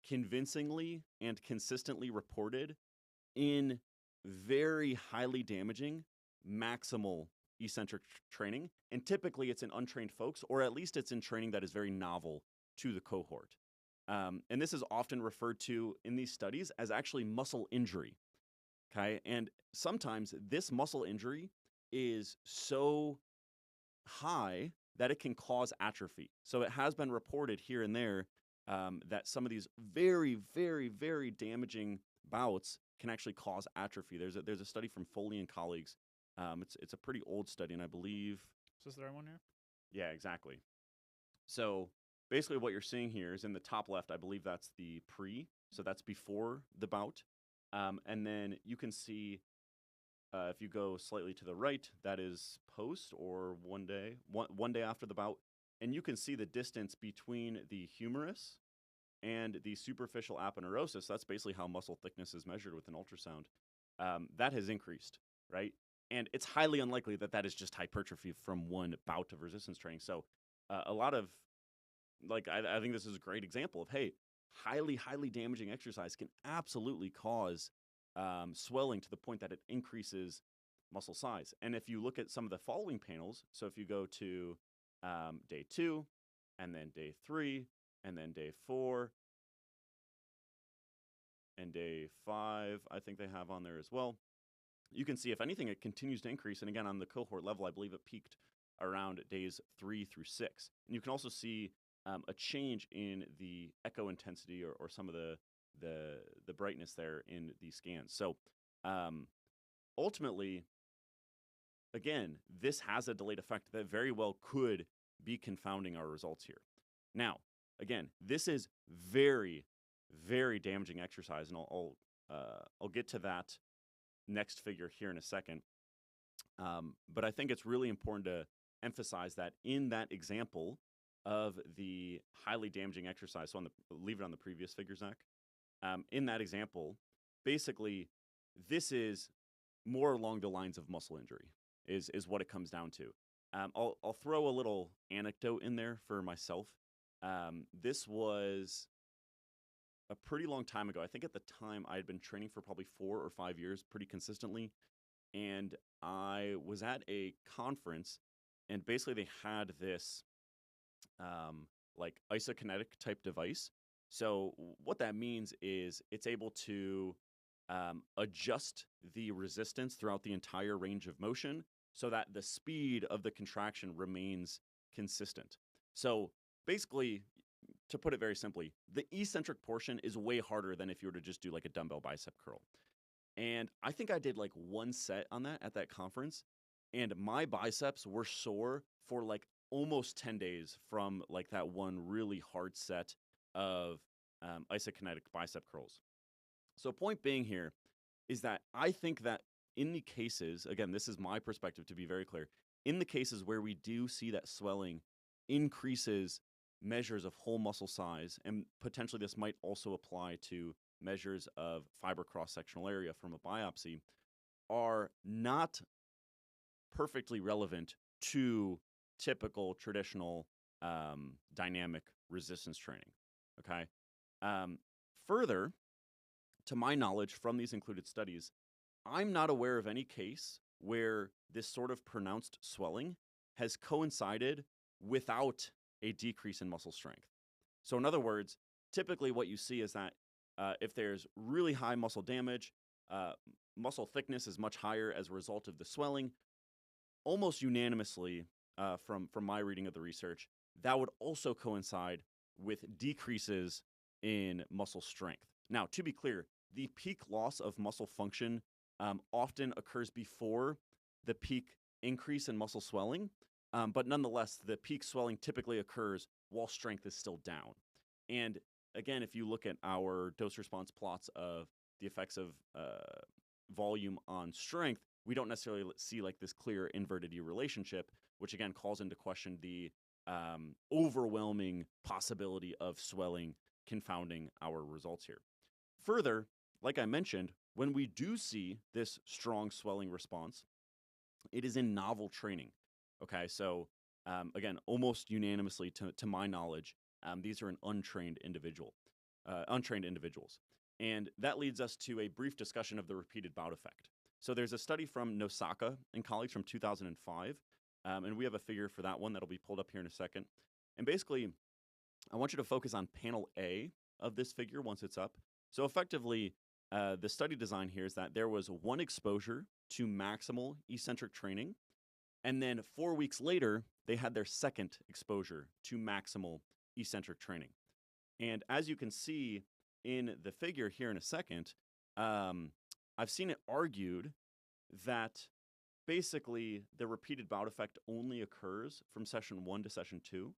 convincingly and consistently reported in very highly damaging maximal eccentric training. And typically it's in untrained folks, or at least it's in training that is very novel to the cohort. And this is often referred to in these studies as actually muscle injury. Okay. And sometimes this muscle injury is so high that it can cause atrophy. So it has been reported here and there that some of these very, very, very damaging bouts can actually cause atrophy. There's a study from Foley and colleagues. It's a pretty old study, and I believe. Is this the right one here? Yeah, exactly. So basically, what you're seeing here is in the top left. I believe that's the pre. So that's before the bout, and then you can see. If you go slightly to the right, that is post or one day after the bout. And you can see the distance between the humerus and the superficial aponeurosis. That's basically how muscle thickness is measured with an ultrasound. That has increased, right? And it's highly unlikely that that is just hypertrophy from one bout of resistance training. So a lot of, I think this is a great example of, hey, highly, highly damaging exercise can absolutely cause swelling to the point that it increases muscle size. And if you look at some of the following panels, so if you go to day 2, and then day 3, and then day 4, and day 5, I think they have on there as well, you can see, if anything, it continues to increase. And again, on the cohort level, I believe it peaked around days 3 through 6. And you can also see a change in the echo intensity or some of the brightness there in the scans. So ultimately, again, this has a delayed effect that very well could be confounding our results here. Now, again, this is very, very damaging exercise, and I'll get to that next figure here in a second. But I think it's really important to emphasize that in that example of the highly damaging exercise, so leave it on the previous figure, Zach. In that example, basically, this is more along the lines of muscle injury, is what it comes down to. I'll throw a little anecdote in there for myself. This was a pretty long time ago. I think at the time I had been training for probably 4 or 5 years pretty consistently. And I was at a conference, and basically they had this like isokinetic type device. So what that means is it's able to adjust the resistance throughout the entire range of motion so that the speed of the contraction remains consistent. So basically, to put it very simply, the eccentric portion is way harder than if you were to just do like a dumbbell bicep curl. And I think I did like one set on that at that conference, and my biceps were sore for like almost 10 days from like that one really hard set of isokinetic bicep curls. So point being here is that I think that in the cases, again, this is my perspective to be very clear, in the cases where we do see that swelling increases measures of whole muscle size, and potentially this might also apply to measures of fiber cross-sectional area from a biopsy, are not perfectly relevant to typical traditional dynamic resistance training. Okay. Further, to my knowledge from these included studies, I'm not aware of any case where this sort of pronounced swelling has coincided without a decrease in muscle strength. So in other words, typically what you see is that if there's really high muscle damage, muscle thickness is much higher as a result of the swelling. Almost unanimously, from my reading of the research, that would also coincide with decreases in muscle strength. Now, to be clear, the peak loss of muscle function often occurs before the peak increase in muscle swelling, but nonetheless, the peak swelling typically occurs while strength is still down. And again, if you look at our dose response plots of the effects of volume on strength, we don't necessarily see like this clear inverted U relationship, which again calls into question the overwhelming possibility of swelling confounding our results here. Further, like I mentioned, when we do see this strong swelling response, it is in novel training. Okay, so again, almost unanimously to my knowledge, these are untrained individuals. And that leads us to a brief discussion of the repeated bout effect. So there's a study from Nosaka and colleagues from 2005, and we have a figure for that one that'll be pulled up here in a second. And basically, I want you to focus on panel A of this figure once it's up. So effectively, the study design here is that there was one exposure to maximal eccentric training, and then 4 weeks later, they had their second exposure to maximal eccentric training. And as you can see in the figure here in a second, I've seen it argued that basically the repeated bout effect only occurs from session 1 to session 2.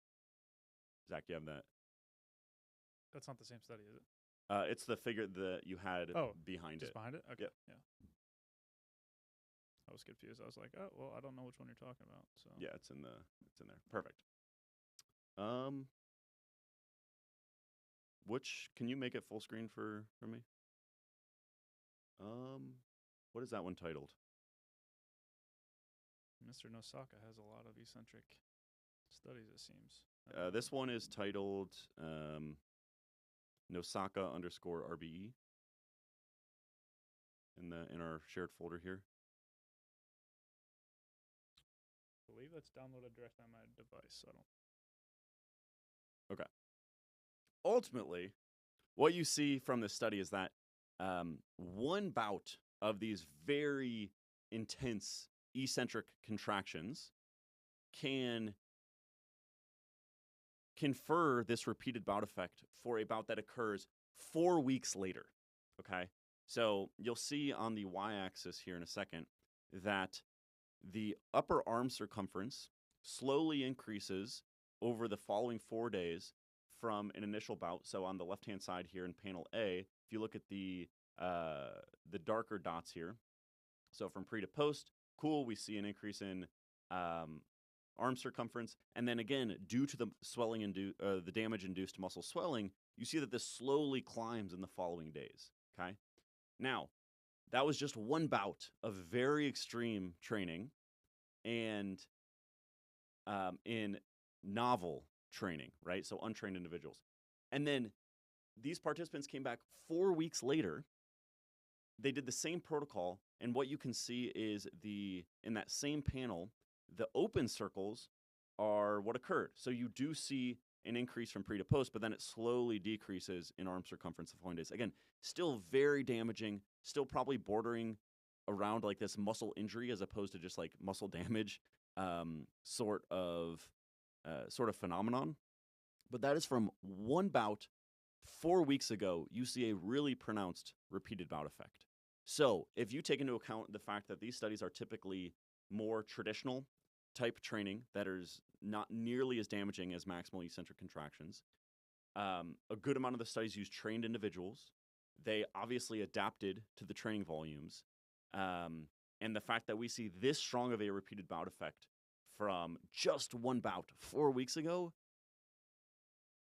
Zach, you have that? That's not the same study, is it? It's the figure that you had behind just it. Behind it? Okay. Yep. Yeah. I was confused. I was like, oh, well, I don't know which one you're talking about. So yeah, it's in there. Perfect. Which can you make it full screen for me? What is that one titled? Mr. Nosaka has a lot of eccentric studies, it seems. This one is titled Nosaka_RBE in our shared folder here. I believe that's downloaded directly on my device. So I don't. Okay. Ultimately, what you see from this study is that one bout of these very intense eccentric contractions can confer this repeated bout effect for a bout that occurs 4 weeks later. Okay. So you'll see on the y-axis here in a second that the upper arm circumference slowly increases over the following 4 days from an initial bout. So on the left-hand side here in panel A, if you look at the darker dots here, so from pre to post, cool, we see an increase in arm circumference. And then again, due to the swelling the damage induced muscle swelling, you see that this slowly climbs in the following days. Okay. Now, that was just one bout of very extreme training and in novel training, right? So untrained individuals. And then these participants came back 4 weeks later. They did the same protocol, and what you can see is in that same panel, the open circles are what occurred. So you do see an increase from pre to post, but then it slowly decreases in arm circumference the following days. Again, still very damaging, still probably bordering around like this muscle injury as opposed to just like muscle damage sort of phenomenon. But that is from one bout 4 weeks ago. You see a really pronounced repeated bout effect. So if you take into account the fact that these studies are typically more traditional type training that is not nearly as damaging as maximal eccentric contractions, a good amount of the studies use trained individuals. They obviously adapted to the training volumes. And the fact that we see this strong of a repeated bout effect from just one bout 4 weeks ago,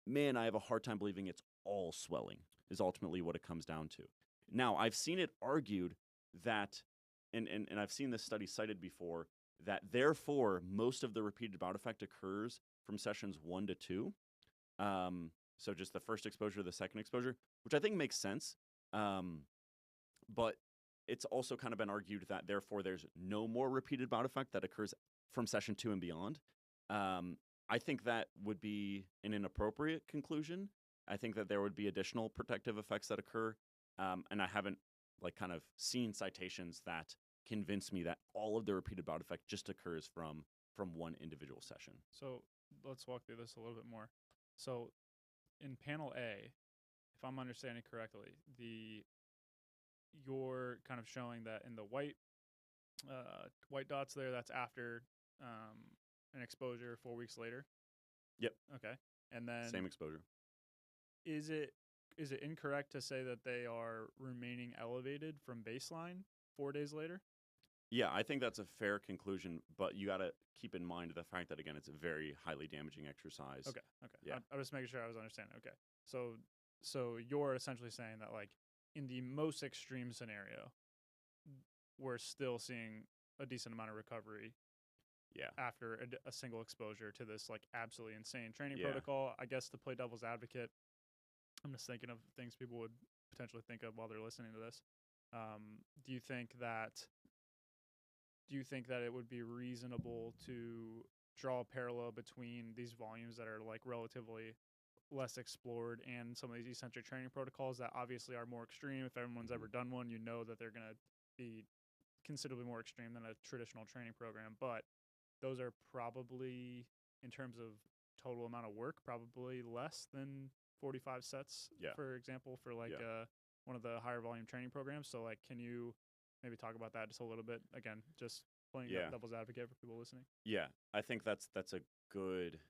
man, I have a hard time believing it's all swelling is ultimately what it comes down to. Now, I've seen it argued that, and I've seen this study cited before, that therefore most of the repeated bout effect occurs from sessions 1 to 2. So just the first exposure, the second exposure, which I think makes sense. But it's also kind of been argued that therefore there's no more repeated bout effect that occurs from session 2 and beyond. I think that would be an inappropriate conclusion. I think that there would be additional protective effects that occur. And I haven't kind of seen citations that convince me that all of the repeated bout effect just occurs from one individual session. So let's walk through this a little bit more. So in panel A, if I'm understanding correctly, you're kind of showing that in the white dots there, that's after an exposure 4 weeks later. Yep. Okay. And then same exposure. Is it incorrect to say that they are remaining elevated from baseline 4 days later? Yeah, I think that's a fair conclusion, but you got to keep in mind the fact that, again, it's a very highly damaging exercise. Okay. Yeah. I'm just making sure I was understanding. Okay. So you're essentially saying that, like, in the most extreme scenario, we're still seeing a decent amount of recovery Yeah. after a single exposure to this like absolutely insane training Yeah. protocol. I guess to play devil's advocate, I'm just thinking of things people would potentially think of while they're listening to this. Do you think that it would be reasonable to draw a parallel between these volumes that are like relatively less explored and some of these eccentric training protocols that obviously are more extreme? If everyone's ever done one, you know that they're going to be considerably more extreme than a traditional training program, but those are probably, in terms of total amount of work, probably less than 45 sets, Yeah. for example, for like one of the higher volume training programs. So like, can you maybe talk about that just a little bit? Again, just playing devil's advocate for people listening. Yeah, I think that's a good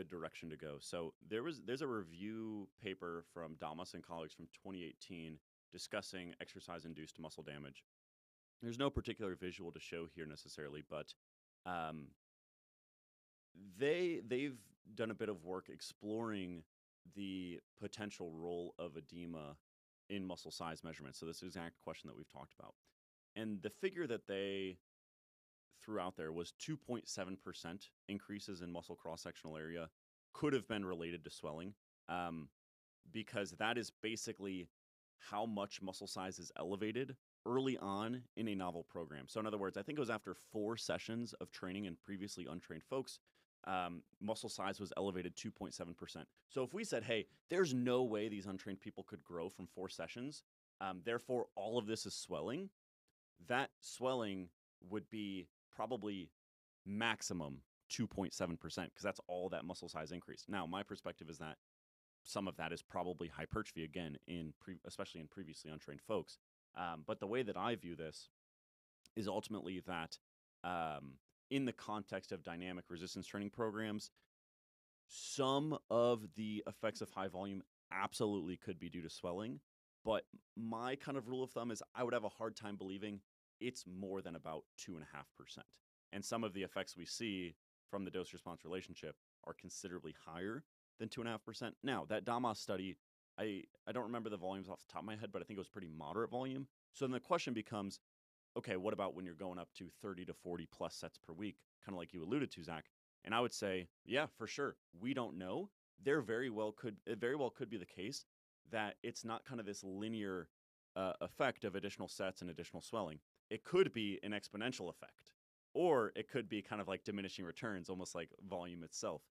direction to go. So there's a review paper from Damas and colleagues from 2018 discussing exercise-induced muscle damage. There's no particular visual to show here necessarily, but they've done a bit of work exploring the potential role of edema in muscle size measurement. So this exact question that we've talked about. And the figure that they threw out there was 2.7% increases in muscle cross-sectional area could have been related to swelling, because that is basically how much muscle size is elevated early on in a novel program. So in other words, I think it was after 4 sessions of training in previously untrained folks, muscle size was elevated 2.7%. So if we said, hey, there's no way these untrained people could grow from 4 sessions, therefore all of this is swelling, that swelling would be probably maximum 2.7%, because that's all that muscle size increase. Now, my perspective is that some of that is probably hypertrophy, again, especially in previously untrained folks. But the way that I view this is ultimately that in the context of dynamic resistance training programs, some of the effects of high volume absolutely could be due to swelling. But my kind of rule of thumb is I would have a hard time believing it's more than about 2.5%. And some of the effects we see from the dose-response relationship are considerably higher than 2.5%. Now, that Damas study, I don't remember the volumes off the top of my head, but I think it was pretty moderate volume. So then the question becomes, okay, what about when you're going up to 30 to 40 plus sets per week, kind of like you alluded to, Zach? And I would say, yeah, for sure. We don't know. It very well could be the case that it's not kind of this linear effect of additional sets and additional swelling. It could be an exponential effect, or it could be kind of like diminishing returns, almost like volume itself.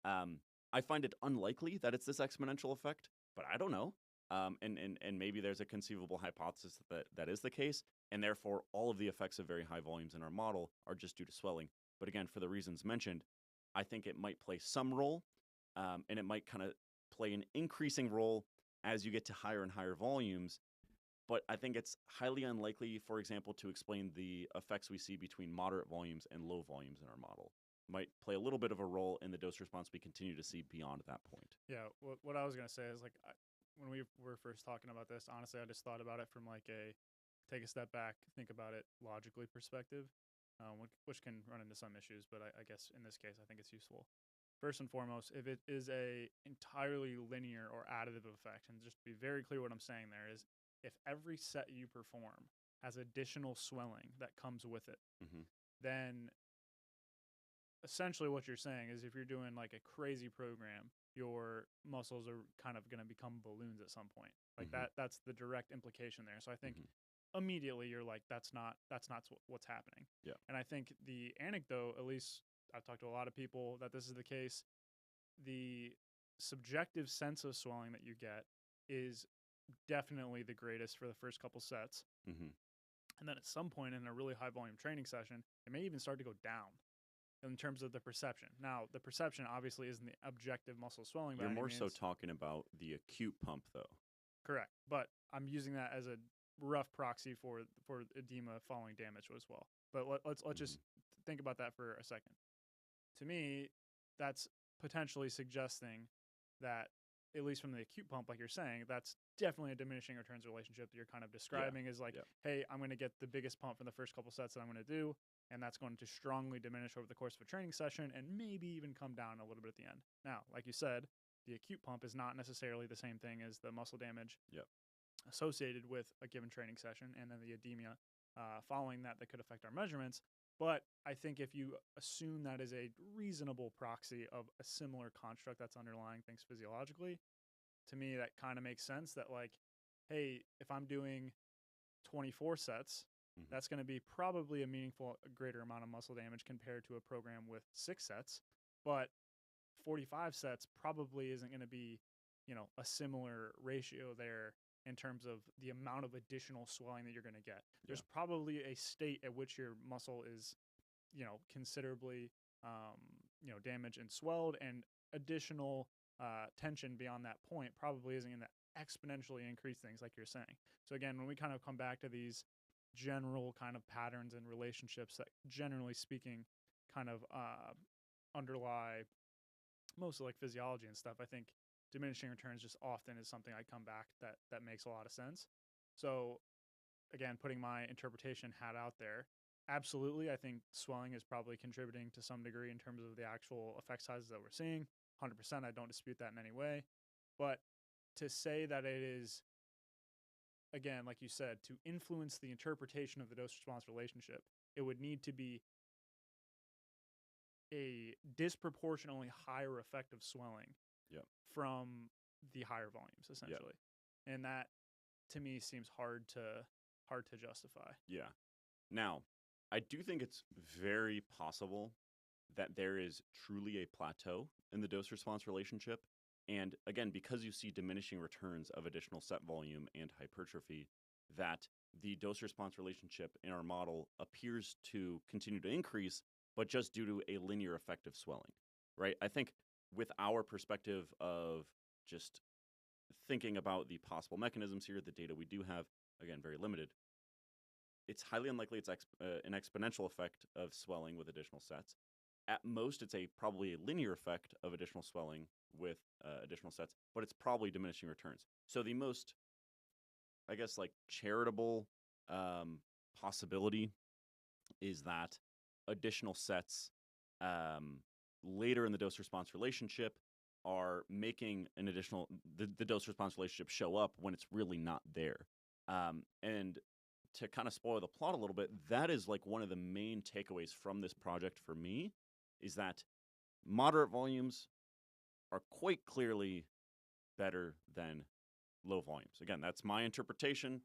I find it unlikely that it's this exponential effect, but I don't know. And maybe there's a conceivable hypothesis that is the case, and therefore all of the effects of very high volumes in our model are just due to swelling. But again, for the reasons mentioned, I think it might play some role, and it might kind of play an increasing role as you get to higher and higher volumes. But I think it's highly unlikely, for example, to explain the effects we see between moderate volumes and low volumes in our model. Might play a little bit of a role in the dose response we continue to see beyond that point. Yeah, what I was going to say is, like, when we were first talking about this, honestly, I just thought about it from like take a step back, think about it logically perspective, which can run into some issues, but I guess in this case, I think it's useful. First and foremost, if it is a entirely linear or additive effect, and just to be very clear what I'm saying there is, if every set you perform has additional swelling that comes with it, then essentially what you're saying is if you're doing like a crazy program, your muscles are kind of going to become balloons at some point. Like that's the direct implication there. So I think immediately you're like, that's not what's happening. Yeah. And I think the anecdote, at least I've talked to a lot of people that this is the case, the subjective sense of swelling that you get is definitely the greatest for the first couple sets. And then at some point in a really high volume training session, it may even start to go down in terms of the perception. Now, the perception obviously isn't the objective muscle swelling. You're more so talking about the acute pump, though. Correct. But I'm using that as a rough proxy for edema following damage as well. But let's just think about that for a second. To me, that's potentially suggesting that, at least from the acute pump, like you're saying, that's definitely a diminishing returns relationship that you're kind of describing as like, hey, I'm going to get the biggest pump from the first couple sets that I'm going to do, and that's going to strongly diminish over the course of a training session and maybe even come down a little bit at the end. Now, like you said, the acute pump is not necessarily the same thing as the muscle damage associated with a given training session, and then the edema following that could affect our measurements. But I think if you assume that is a reasonable proxy of a similar construct that's underlying things physiologically, to me that kind of makes sense that like, hey, if I'm doing 24 sets, that's going to be probably a greater amount of muscle damage compared to a program with 6 sets. But 45 sets probably isn't going to be, a similar ratio there in terms of the amount of additional swelling that you're going to get. There's probably a state at which your muscle is, considerably, damaged and swelled, and additional tension beyond that point probably isn't going to exponentially increase things like you're saying. So again, when we kind of come back to these general kind of patterns and relationships that generally speaking kind of underlie mostly like physiology and stuff, I think diminishing returns just often is something I come back that makes a lot of sense. So again, putting my interpretation hat out there, absolutely, I think swelling is probably contributing to some degree in terms of the actual effect sizes that we're seeing. 100%, I don't dispute that in any way. But to say that it is, again, like you said, to influence the interpretation of the dose-response relationship, it would need to be a disproportionately higher effect of swelling from the higher volumes, essentially. And that, to me, seems hard to justify. Yeah. Now, I do think it's very possible that there is truly a plateau in the dose-response relationship. And again, because you see diminishing returns of additional set volume and hypertrophy, that the dose-response relationship in our model appears to continue to increase, but just due to a linear effect of swelling, right? I think with our perspective of just thinking about the possible mechanisms here, the data we do have, again, very limited, it's highly unlikely it's an exponential effect of swelling with additional sets. At most, it's probably a linear effect of additional swelling with additional sets, but it's probably diminishing returns. So the most, I guess, like charitable possibility is that additional sets later in the dose-response relationship are making the dose-response relationship show up when it's really not there. And to kind of spoil the plot a little bit, that is like one of the main takeaways from this project for me, is that moderate volumes are quite clearly better than low volumes. Again, that's my interpretation.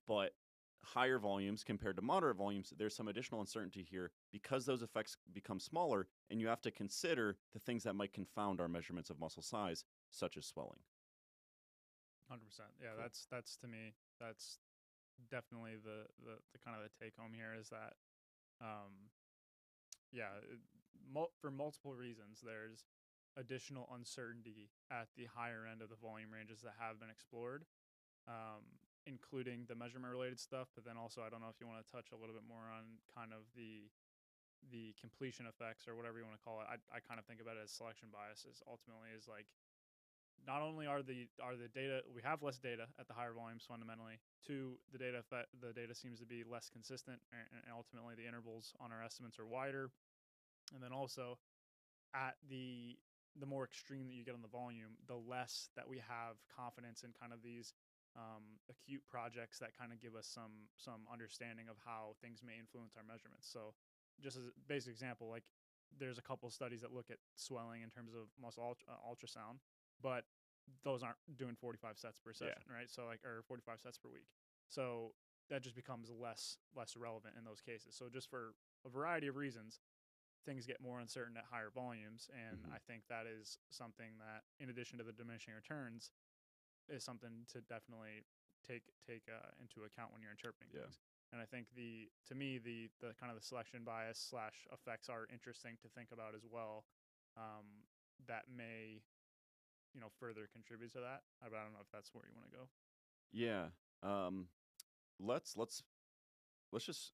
But higher volumes compared to moderate volumes, there's some additional uncertainty here because those effects become smaller, and you have to consider the things that might confound our measurements of muscle size, such as swelling. 100%. Yeah, cool. That's to me, that's definitely the kind of the take home here is that, for multiple reasons, there's additional uncertainty at the higher end of the volume ranges that have been explored, including the measurement related stuff. But then also, I don't know if you want to touch a little bit more on kind of the completion effects or whatever you want to call it. I kind of think about it as selection biases. Ultimately, is like, not only are the data, we have less data at the higher volumes fundamentally. Two, the data seems to be less consistent, and ultimately the intervals on our estimates are wider. And then also, at the more extreme that you get on the volume, the less that we have confidence in kind of these acute projects that kind of give us some understanding of how things may influence our measurements. So, just as a basic example, like there's a couple studies that look at swelling in terms of muscle ultrasound, but those aren't doing 45 sets per session, right? So or 45 sets per week. So that just becomes less relevant in those cases. So just for a variety of reasons, things get more uncertain at higher volumes, and I think that is something that, in addition to the diminishing returns, is something to definitely take into account when you're interpreting things. And I think to me the kind of the selection bias / effects are interesting to think about as well. That may further contribute to that. But I don't know if that's where you want to go. Yeah. Let's just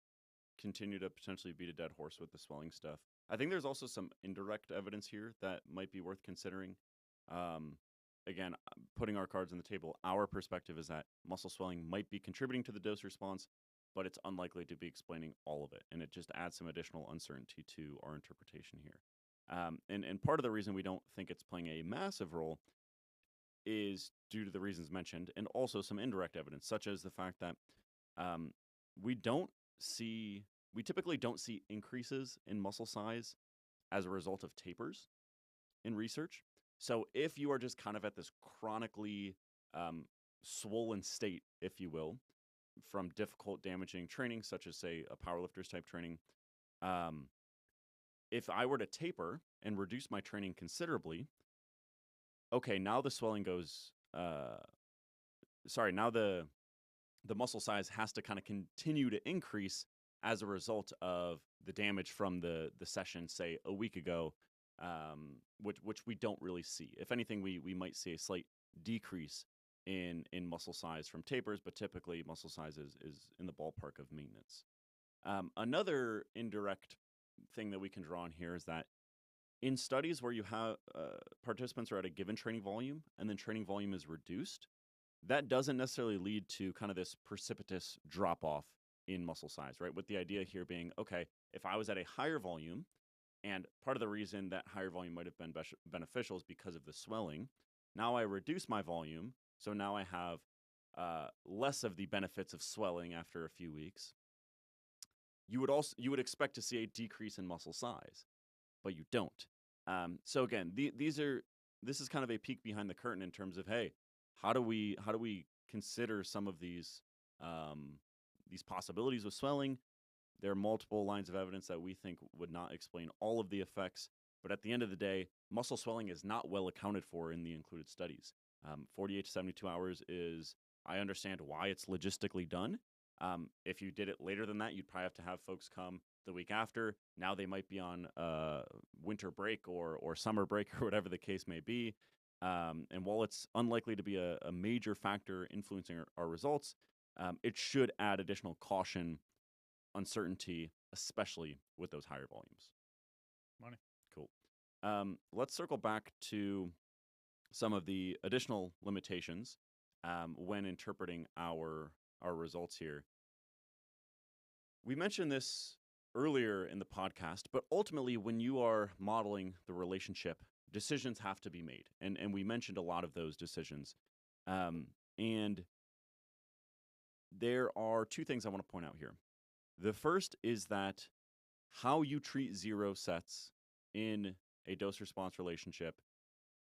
continue to potentially beat a dead horse with the swelling stuff. I think there's also some indirect evidence here that might be worth considering. Again, putting our cards on the table, our perspective is that muscle swelling might be contributing to the dose response, but it's unlikely to be explaining all of it. And it just adds some additional uncertainty to our interpretation here. And part of the reason we don't think it's playing a massive role is due to the reasons mentioned, and also some indirect evidence, such as the fact that we don't see we typically don't see increases in muscle size as a result of tapers in research. So if you are just kind of at this chronically swollen state, if you will, from difficult damaging training, such as, say, a powerlifter's type training, um, if I were to taper and reduce my training considerably, okay, now the swelling goes, now the muscle size has to kind of continue to increase as a result of the damage from the session, say, a week ago, which we don't really see. If anything, we might see a slight decrease in muscle size from tapers, but typically muscle size is in the ballpark of maintenance. Another indirect thing that we can draw on here is that in studies where you have participants are at a given training volume and then training volume is reduced, that doesn't necessarily lead to kind of this precipitous drop off in muscle size, right? With the idea here being, okay, if I was at a higher volume, and part of the reason that higher volume might have been beneficial is because of the swelling, now I reduce my volume, so now I have less of the benefits of swelling after a few weeks. You would expect to see a decrease in muscle size, but you don't. So again, this is kind of a peek behind the curtain in terms of, hey, how do we consider some of these possibilities with swelling? There are multiple lines of evidence that we think would not explain all of the effects, but at the end of the day, muscle swelling is not well accounted for in the included studies. 48 to 72 hours is, I understand why it's logistically done. If you did it later than that, you'd probably have to have folks come the week after. Now they might be on winter break or summer break or whatever the case may be. And while it's unlikely to be a major factor influencing our results, it should add additional caution, uncertainty, especially with those higher volumes. Money. Cool. Let's circle back to some of the additional limitations when interpreting our results here. We mentioned this earlier in the podcast, but ultimately, when you are modeling the relationship, decisions have to be made. And we mentioned a lot of those decisions. And there are two things I want to point out here. The first is that how you treat zero sets in a dose-response relationship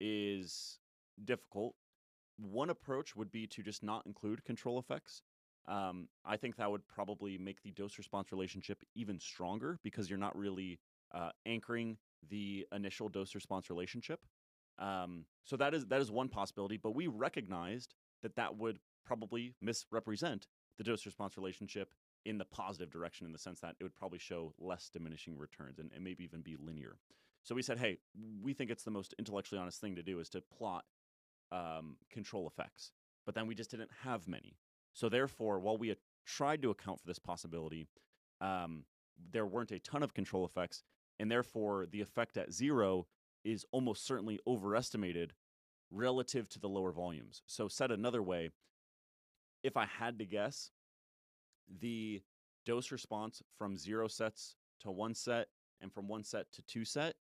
is difficult. One approach would be to just not include control effects. I think that would probably make the dose-response relationship even stronger because you're not really anchoring the initial dose-response relationship. So that is one possibility, but we recognized that would probably misrepresent the dose-response relationship in the positive direction, in the sense that it would probably show less diminishing returns and maybe even be linear. So we said, hey, we think it's the most intellectually honest thing to do is to plot control effects. But then we just didn't have many. So therefore, while we had tried to account for this possibility, there weren't a ton of control effects, and therefore the effect at zero is almost certainly overestimated relative to the lower volumes. So said another way, if I had to guess, the dose response from 0 sets to 1 set and from 1 set to 2 set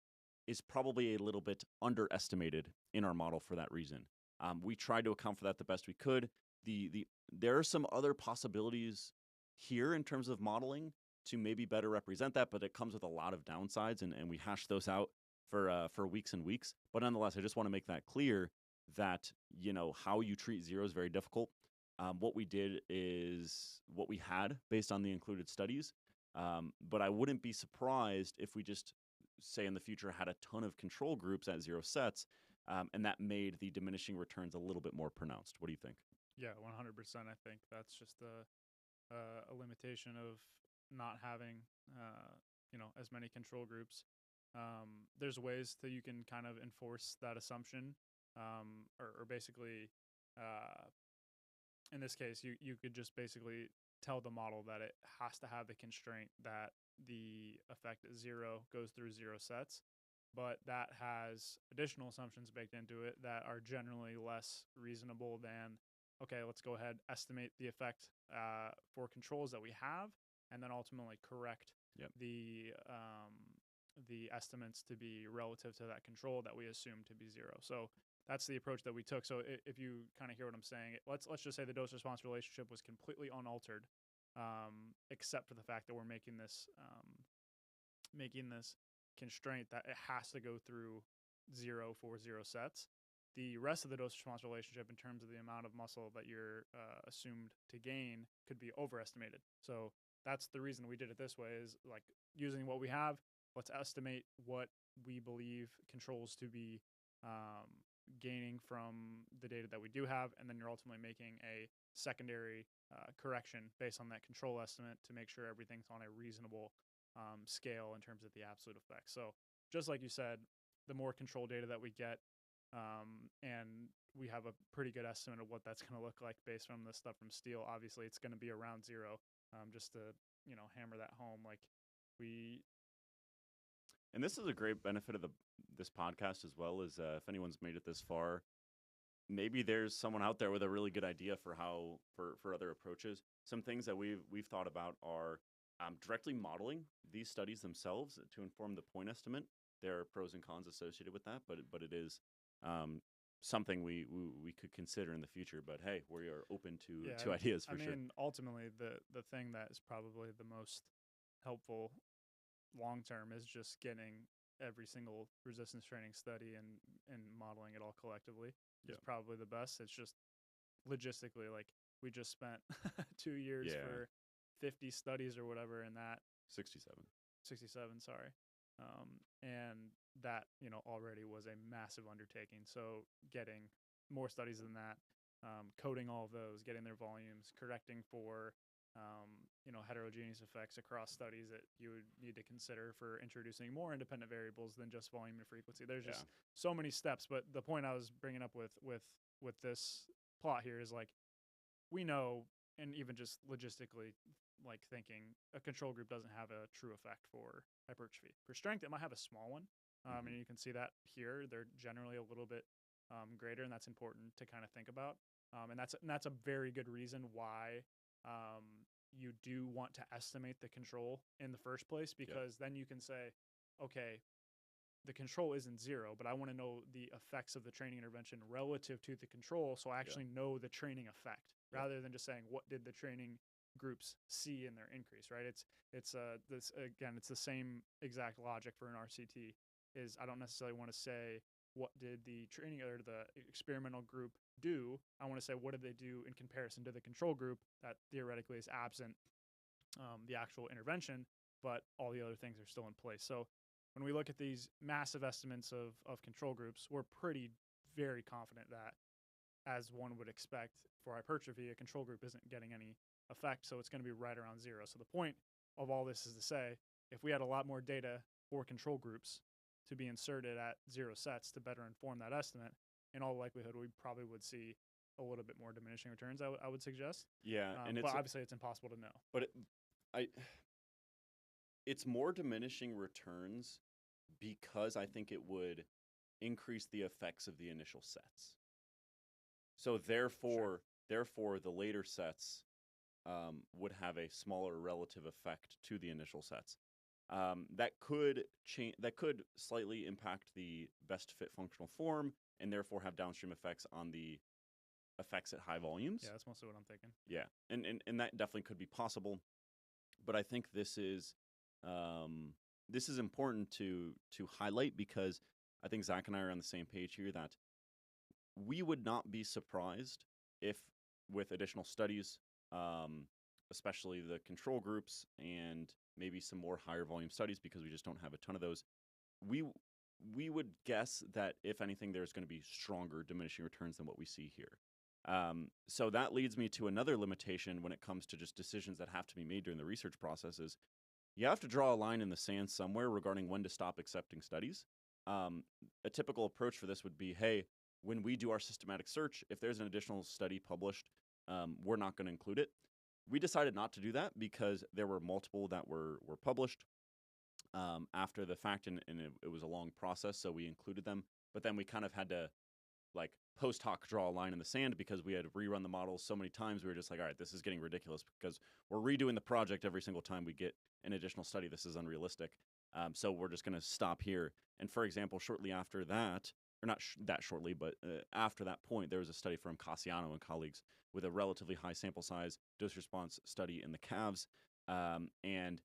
is probably a little bit underestimated in our model for that reason. We tried to account for that the best we could. There are some other possibilities here in terms of modeling to maybe better represent that, but it comes with a lot of downsides, and we hashed those out for weeks and weeks. But nonetheless, I just want to make that clear that, how you treat zero is very difficult. What we did is what we had based on the included studies. But I wouldn't be surprised if we just, say in the future, had a ton of control groups at 0 sets, and that made the diminishing returns a little bit more pronounced. What do you think? Yeah, 100%. I think that's just a limitation of not having, as many control groups. There's ways that you can kind of enforce that assumption, or basically, in this case, you could just basically tell the model that it has to have the constraint that the effect at 0 goes through 0 sets, but that has additional assumptions baked into it that are generally less reasonable than, okay, let's go ahead, estimate the effect for controls that we have, and then ultimately correct the estimates to be relative to that control that we assume to be 0. So that's the approach that we took. So if you kind of hear what I'm saying, let's just say the dose response relationship was completely unaltered, except for the fact that we're making this constraint that it has to go through 0 for 0 sets. The rest of the dose response relationship in terms of the amount of muscle that you're assumed to gain could be overestimated. So that's the reason we did it this way, is like using what we have, let's estimate what we believe controls to be gaining from the data that we do have, and then you're ultimately making a secondary correction based on that control estimate to make sure everything's on a reasonable scale in terms of the absolute effect. So just like you said, the more control data that we get, and we have a pretty good estimate of what that's going to look like based on the stuff from Steele. Obviously, it's going to be around 0. Just to hammer that home, like And this is a great benefit of this podcast as well, is if anyone's made it this far, maybe there's someone out there with a really good idea for for other approaches. Some things that we've thought about are directly modeling these studies themselves to inform the point estimate. There are pros and cons associated with that, but it is something we could consider in the future. But hey, we are open to ideas for sure. I mean, ultimately, the thing that is probably the most helpful long term is just getting every single resistance training study and modeling it all collectively is probably the best. It's just logistically, like, we just spent 2 years for 50 studies or whatever, and that 67, sorry. And that, already was a massive undertaking. So getting more studies than that, coding all of those, getting their volumes, correcting for, heterogeneous effects across studies that you would need to consider for introducing more independent variables than just volume and frequency. There's just so many steps. But the point I was bringing up with this plot here is, like, we know, and even just logistically, like, thinking a control group doesn't have a true effect for hypertrophy. For strength, it might have a small one. And you can see that here. They're generally a little bit greater, and that's important to kind of think about. And that's a very good reason why you do want to estimate the control in the first place, because then you can say, okay, the control isn't 0, but I want to know the effects of the training intervention relative to the control, so I actually know the training effect, rather than just saying, what did the training groups see in their increase, right? It's this, again, it's the same exact logic for an RCT. Is I don't necessarily want to say what did the training or the experimental group do. I want to say, what did they do in comparison to the control group that theoretically is absent the actual intervention, but all the other things are still in place. So when we look at these massive estimates of control groups, we're very confident that, as one would expect for hypertrophy, a control group isn't getting any effect, so it's going to be right around 0. So the point of all this is to say, if we had a lot more data for control groups to be inserted at 0 sets to better inform that estimate, in all likelihood, we probably would see a little bit more diminishing returns, I would suggest. Yeah, and but obviously it's impossible to know. But it's more diminishing returns because I think it would increase the effects of the initial sets. So therefore, the later sets would have a smaller relative effect to the initial sets. That could slightly impact the best fit functional form, and therefore have downstream effects on the effects at high volumes. Yeah, that's mostly what I'm thinking. Yeah, and that definitely could be possible, but I think this is important to highlight, because I think Zach and I are on the same page here that we would not be surprised if, with additional studies, especially the control groups and maybe some more higher volume studies, because we just don't have a ton of those, we would guess that, if anything, there's going to be stronger diminishing returns than what we see here. So that leads me to another limitation when it comes to just decisions that have to be made during the research process. Is you have to draw a line in the sand somewhere regarding when to stop accepting studies. A typical approach for this would be, hey, when we do our systematic search, if there's an additional study published, we're not going to include it. We decided not to do that because there were multiple that were published after the fact, and it was a long process, so we included them. But then we kind of had to, like, post hoc draw a line in the sand, because we had rerun the models so many times. We were just like, all right, this is getting ridiculous, because we're redoing the project every single time we get an additional study. This is unrealistic. So we're just going to stop here. And for example, shortly after that, or not that shortly, but after that point, there was a study from Cassiano and colleagues with a relatively high sample size dose response study in the calves, and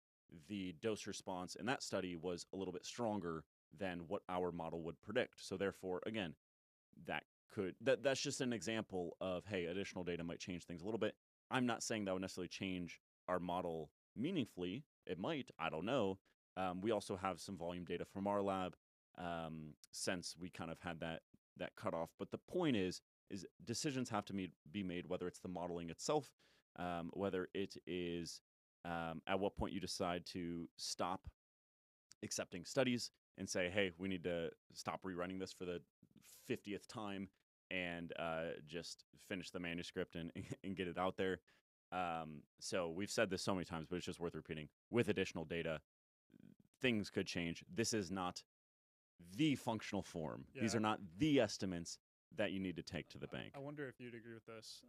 the dose response in that study was a little bit stronger than what our model would predict. So therefore, again, that's just an example of, hey, additional data might change things a little bit. I'm not saying that would necessarily change our model meaningfully. It might, I don't know. We also have some volume data from our lab, since we kind of had that cutoff. But the point is decisions have to be made, whether it's the modeling itself, whether it is at what point you decide to stop accepting studies and say, hey, we need to stop rerunning this for the 50th time and just finish the manuscript and get it out there. So we've said this so many times, but it's just worth repeating. With additional data, things could change. This is not the functional form. Yeah. These are not the estimates that you need to take to the bank. I wonder if you'd agree with this.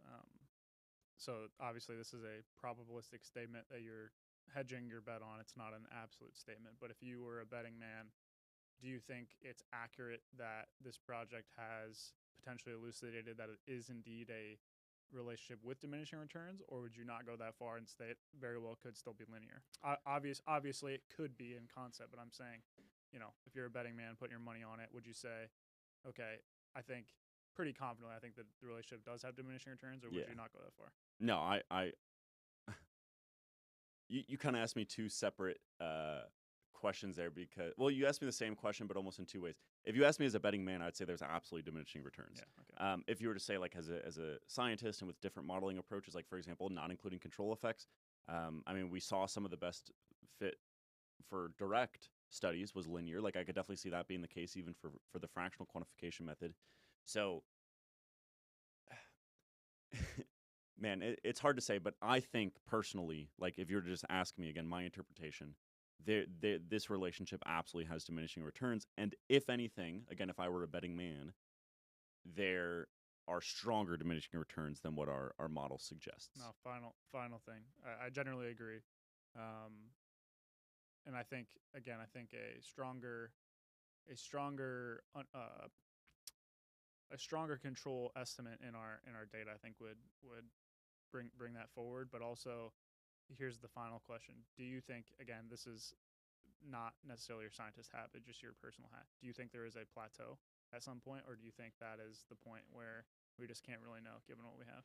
So obviously this is a probabilistic statement that you're hedging your bet on. It's not an absolute statement. But if you were a betting man, do you think it's accurate that this project has potentially elucidated that it is indeed a relationship with diminishing returns, or would you not go that far and say it very well could still be linear? Obviously, it could be in concept, but I'm saying, if you're a betting man putting your money on it, would you say, okay, I think pretty confidently, I think that the relationship does have diminishing returns, or would you not go that far? No, I you kind of asked me two separate questions there, because, well, you asked me the same question, but almost in two ways. If you asked me as a betting man, I'd say there's absolutely diminishing returns. Yeah, okay. If you were to say, like, as a scientist and with different modeling approaches, like, for example, not including control effects, we saw some of the best fit for direct studies was linear. Like, I could definitely see that being the case even for the fractional quantification method. So, man, it's hard to say, but I think personally, like, if you were to just ask me again, my interpretation, this relationship absolutely has diminishing returns. And if anything, again, if I were a betting man, there are stronger diminishing returns than what our model suggests. No, final thing. I generally agree. And I think, again, a stronger control estimate in our data, I think would bring that forward. But also, here's the final question. Do you think, again, this is not necessarily your scientist hat, but just your personal hat, do you think there is a plateau at some point, or do you think that is the point where we just can't really know given what we have?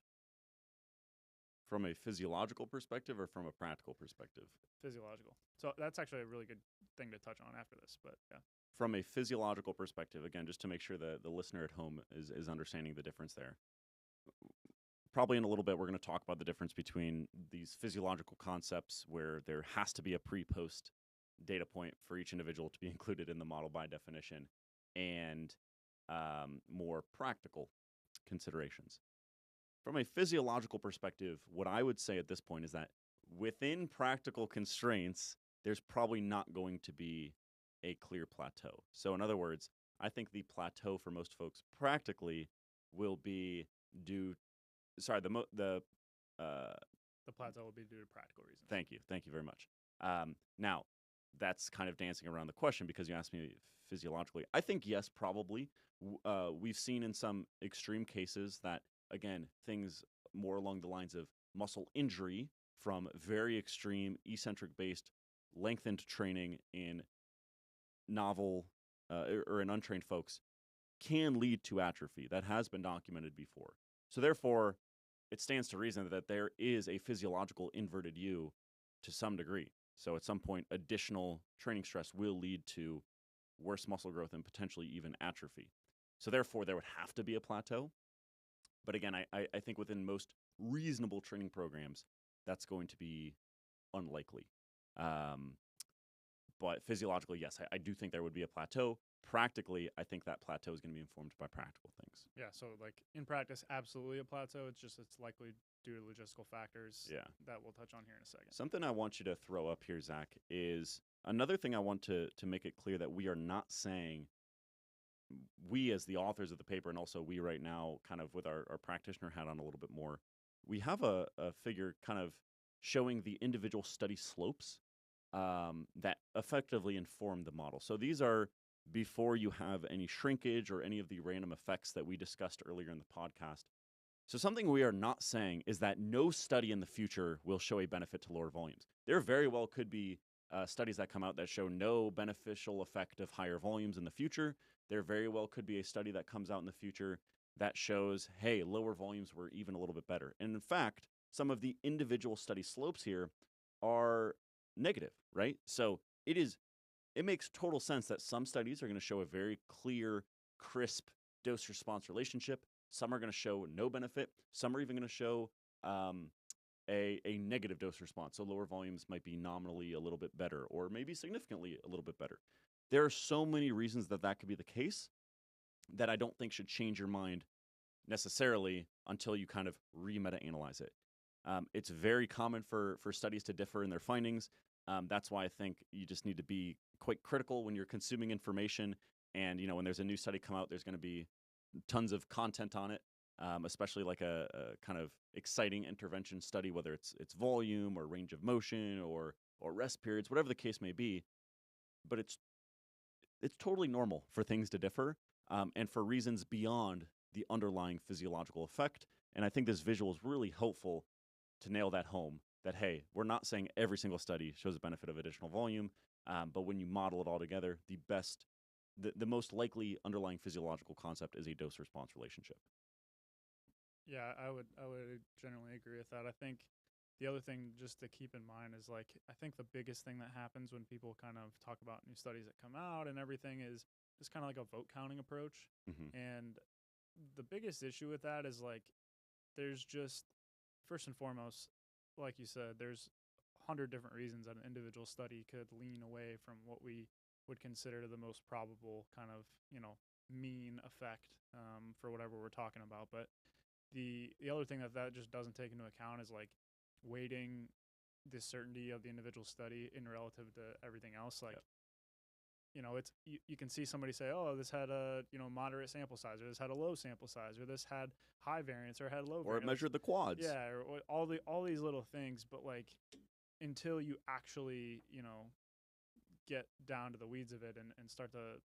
From a physiological perspective or from a practical perspective? Physiological. So that's actually a really good thing to touch on after this, but yeah. From a physiological perspective, again, just to make sure that the listener at home is understanding the difference there. Probably in a little bit, we're going to talk about the difference between these physiological concepts where there has to be a pre-post data point for each individual to be included in the model by definition, and more practical considerations. From a physiological perspective, what I would say at this point is that within practical constraints, there's probably not going to be a clear plateau. So in other words, I think the plateau for most folks practically will be due. Sorry, the plateau will be due to practical reasons. Thank you very much. Now, that's kind of dancing around the question because you asked me physiologically. I think yes, probably. We've seen in some extreme cases that, again, things more along the lines of muscle injury from very extreme eccentric-based lengthened training in novel or in untrained folks can lead to atrophy. That has been documented before. So therefore, it stands to reason that there is a physiological inverted U to some degree. So at some point, additional training stress will lead to worse muscle growth and potentially even atrophy. So therefore, there would have to be a plateau. But again, I think within most reasonable training programs, that's going to be unlikely. But physiologically, yes, I do think there would be a plateau. Practically, I think that plateau is going to be informed by practical things. Yeah, so like in practice, absolutely a plateau. It's likely due to logistical factors that we'll touch on here in a second. Something I want you to throw up here, Zach, is another thing I want to make it clear that we are not saying, we as the authors of the paper, and also we right now kind of with our practitioner hat on a little bit more, we have a figure kind of showing the individual study slopes that effectively inform the model. So these are before you have any shrinkage or any of the random effects that we discussed earlier in the podcast. So something we are not saying is that no study in the future will show a benefit to lower volumes. There very well could be studies that come out that show no beneficial effect of higher volumes in the future. There very well could be a study that comes out in the future that shows, hey, lower volumes were even a little bit better. And in fact, some of the individual study slopes here are negative, right? So it makes total sense that some studies are going to show a very clear, crisp dose-response relationship. Some are going to show no benefit. Some are even going to show a negative dose response. So lower volumes might be nominally a little bit better, or maybe significantly a little bit better. There are so many reasons that that could be the case that I don't think should change your mind necessarily until you kind of re-meta-analyze it. It's very common for studies to differ in their findings. That's why I think you just need to be quite critical when you're consuming information. And, when there's a new study come out, there's going to be tons of content on it, especially like a kind of exciting intervention study, whether it's volume or range of motion or rest periods, whatever the case may be. But it's totally normal for things to differ, and for reasons beyond the underlying physiological effect. And I think this visual is really helpful to nail that home, that, hey, we're not saying every single study shows a benefit of additional volume, but when you model it all together, the most likely underlying physiological concept is a dose-response relationship. Yeah, I would generally agree with that. I think the other thing just to keep in mind is, like, I think the biggest thing that happens when people kind of talk about new studies that come out and everything is just kind of like a vote counting approach. Mm-hmm. And the biggest issue with that is, like, there's just, first and foremost, like you said, there's 100 different reasons that an individual study could lean away from what we would consider the most probable kind of, mean effect for whatever we're talking about. But the other thing that just doesn't take into account is, like, weighting the certainty of the individual study in relative to everything else. Like, Yep. it's you can see somebody say, oh, this had a moderate sample size, or this had a low sample size, or this had high variance, or had low Or variance. it measured the quads. Yeah, or all these little things. But, like, until you actually get down to the weeds of it and start to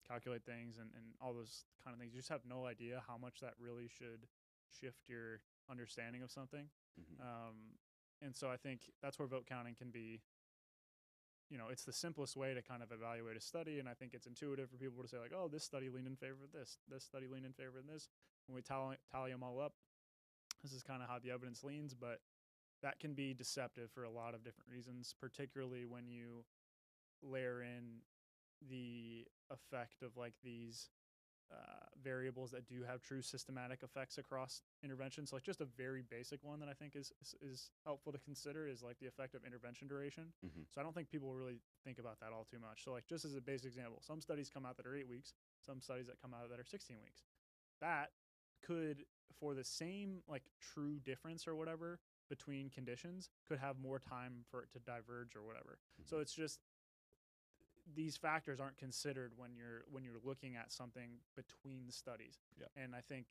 calculate things and all those kind of things, you just have no idea how much that really should shift your understanding of something. Mm-hmm. And so I think that's where vote counting can be, it's the simplest way to kind of evaluate a study. And I think it's intuitive for people to say, like, oh, this study leaned in favor of this study leaned in favor of this. When we tally them all up, this is kind of how the evidence leans. But that can be deceptive for a lot of different reasons, particularly when you layer in the effect of, like, these variables that do have true systematic effects across interventions. So, like, just a very basic one that I think is helpful to consider is, like, the effect of intervention duration. Mm-hmm. So I don't think people really think about that all too much. So, like, just as a basic example, some studies come out that are 8 weeks, some studies that come out that are 16 weeks. That could, for the same, like, true difference or whatever between conditions, could have more time for it to diverge or whatever. Mm-hmm. So it's just, these factors aren't considered when you're looking at something between studies. Yeah. And I think,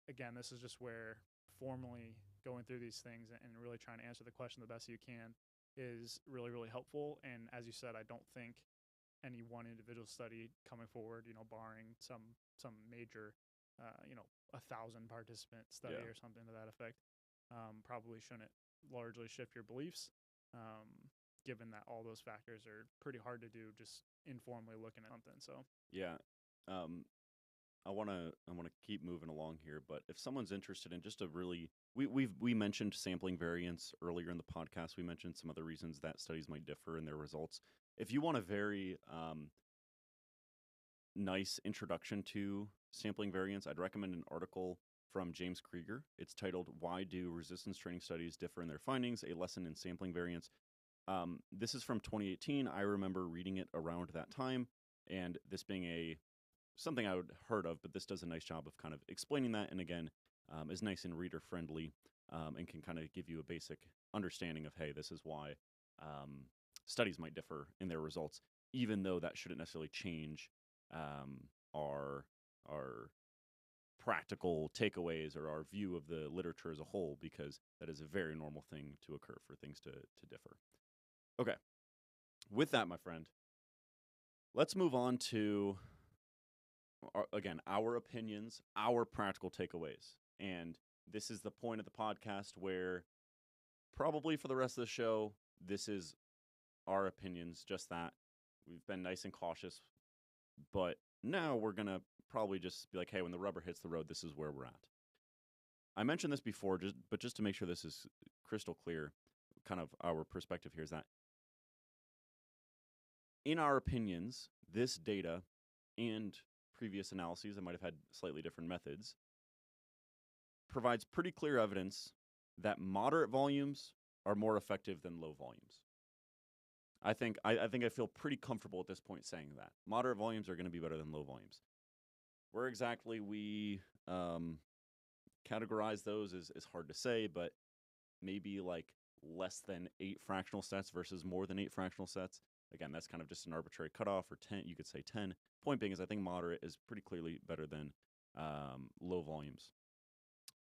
again, this is just where formally going through these things and really trying to answer the question the best you can is really, really helpful. And as you said, I don't think any one individual study coming forward, barring some major, 1,000 participant study or something to that effect, probably shouldn't largely shift your beliefs. Given that all those factors are pretty hard to do just informally looking at something. So Yeah. I want to keep moving along here, but if someone's interested in just a really, we mentioned sampling variance earlier in the podcast. We mentioned some other reasons that studies might differ in their results. If you want a very nice introduction to sampling variance, I'd recommend an article from James Krieger. It's titled "Why Do Resistance Training Studies Differ in Their Findings? A Lesson in Sampling Variance." This is from 2018. I remember reading it around that time, and this being something I would heard of, but this does a nice job of kind of explaining that, and again, is nice and reader friendly, and can kind of give you a basic understanding of, hey, this is why studies might differ in their results, even though that shouldn't necessarily change our practical takeaways or our view of the literature as a whole, because that is a very normal thing to occur for things to differ. Okay. With that, my friend, Let's move on to, again, our opinions, our practical takeaways. And this is the point of the podcast where probably for the rest of the show, this is our opinions, just that. We've been nice and cautious, but now we're going to probably just be like, hey, when the rubber hits the road, this is where we're at. I mentioned this before, but just to make sure this is crystal clear, kind of our perspective here is that in our opinions, this data and previous analyses that might have had slightly different methods provides pretty clear evidence that moderate volumes are more effective than low volumes. I think I feel pretty comfortable at this point saying that moderate volumes are going to be better than low volumes. Where exactly we categorize those is hard to say, but maybe like less than 8 fractional sets versus more than 8 fractional sets. Again, that's kind of just an arbitrary cutoff, or 10. You could say 10. Point being is I think moderate is pretty clearly better than low volumes.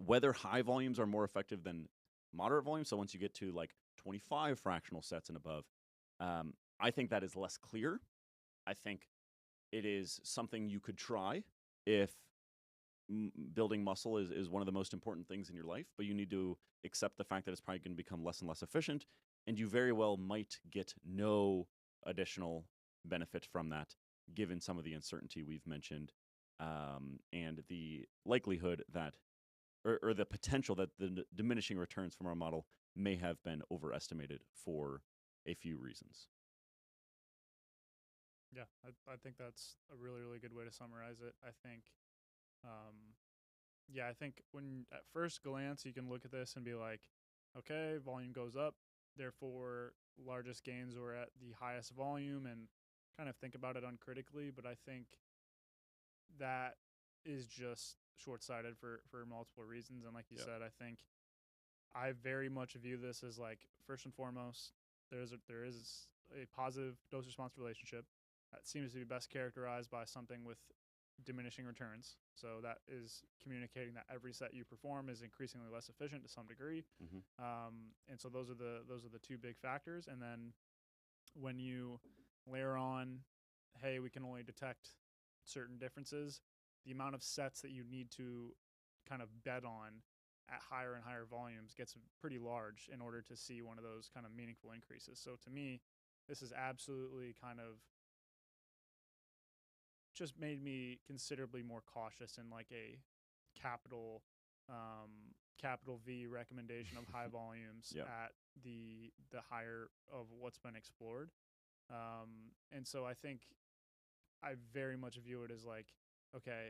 Whether high volumes are more effective than moderate volumes, so once you get to like 25 fractional sets and above, I think that is less clear. I think it is something you could try if building muscle is one of the most important things in your life, but you need to accept the fact that it's probably going to become less and less efficient, and you very well might get no additional benefit from that, given some of the uncertainty we've mentioned, and the likelihood that, or the potential that the diminishing returns from our model may have been overestimated for a few reasons. Yeah, I think that's a really, really good way to summarize it. I think, I think when at first glance you can look at this and be like, okay, volume goes up, therefore largest gains were at the highest volume, and kind of think about it uncritically. But I think that is just short-sighted for multiple reasons. And like you said, I think I very much view this as like, first and foremost, there is a positive dose-response relationship that seems to be best characterized by something with diminishing returns. So that is communicating that every set you perform is increasingly less efficient to some degree. Mm-hmm. And so those are the two big factors. And then when you layer on, hey, we can only detect certain differences, the amount of sets that you need to kind of bet on at higher and higher volumes gets pretty large in order to see one of those kind of meaningful increases. So to me, this is absolutely kind of just made me considerably more cautious in like a capital V recommendation of high volumes at the higher of what's been explored. And so I think I very much view it as like, okay,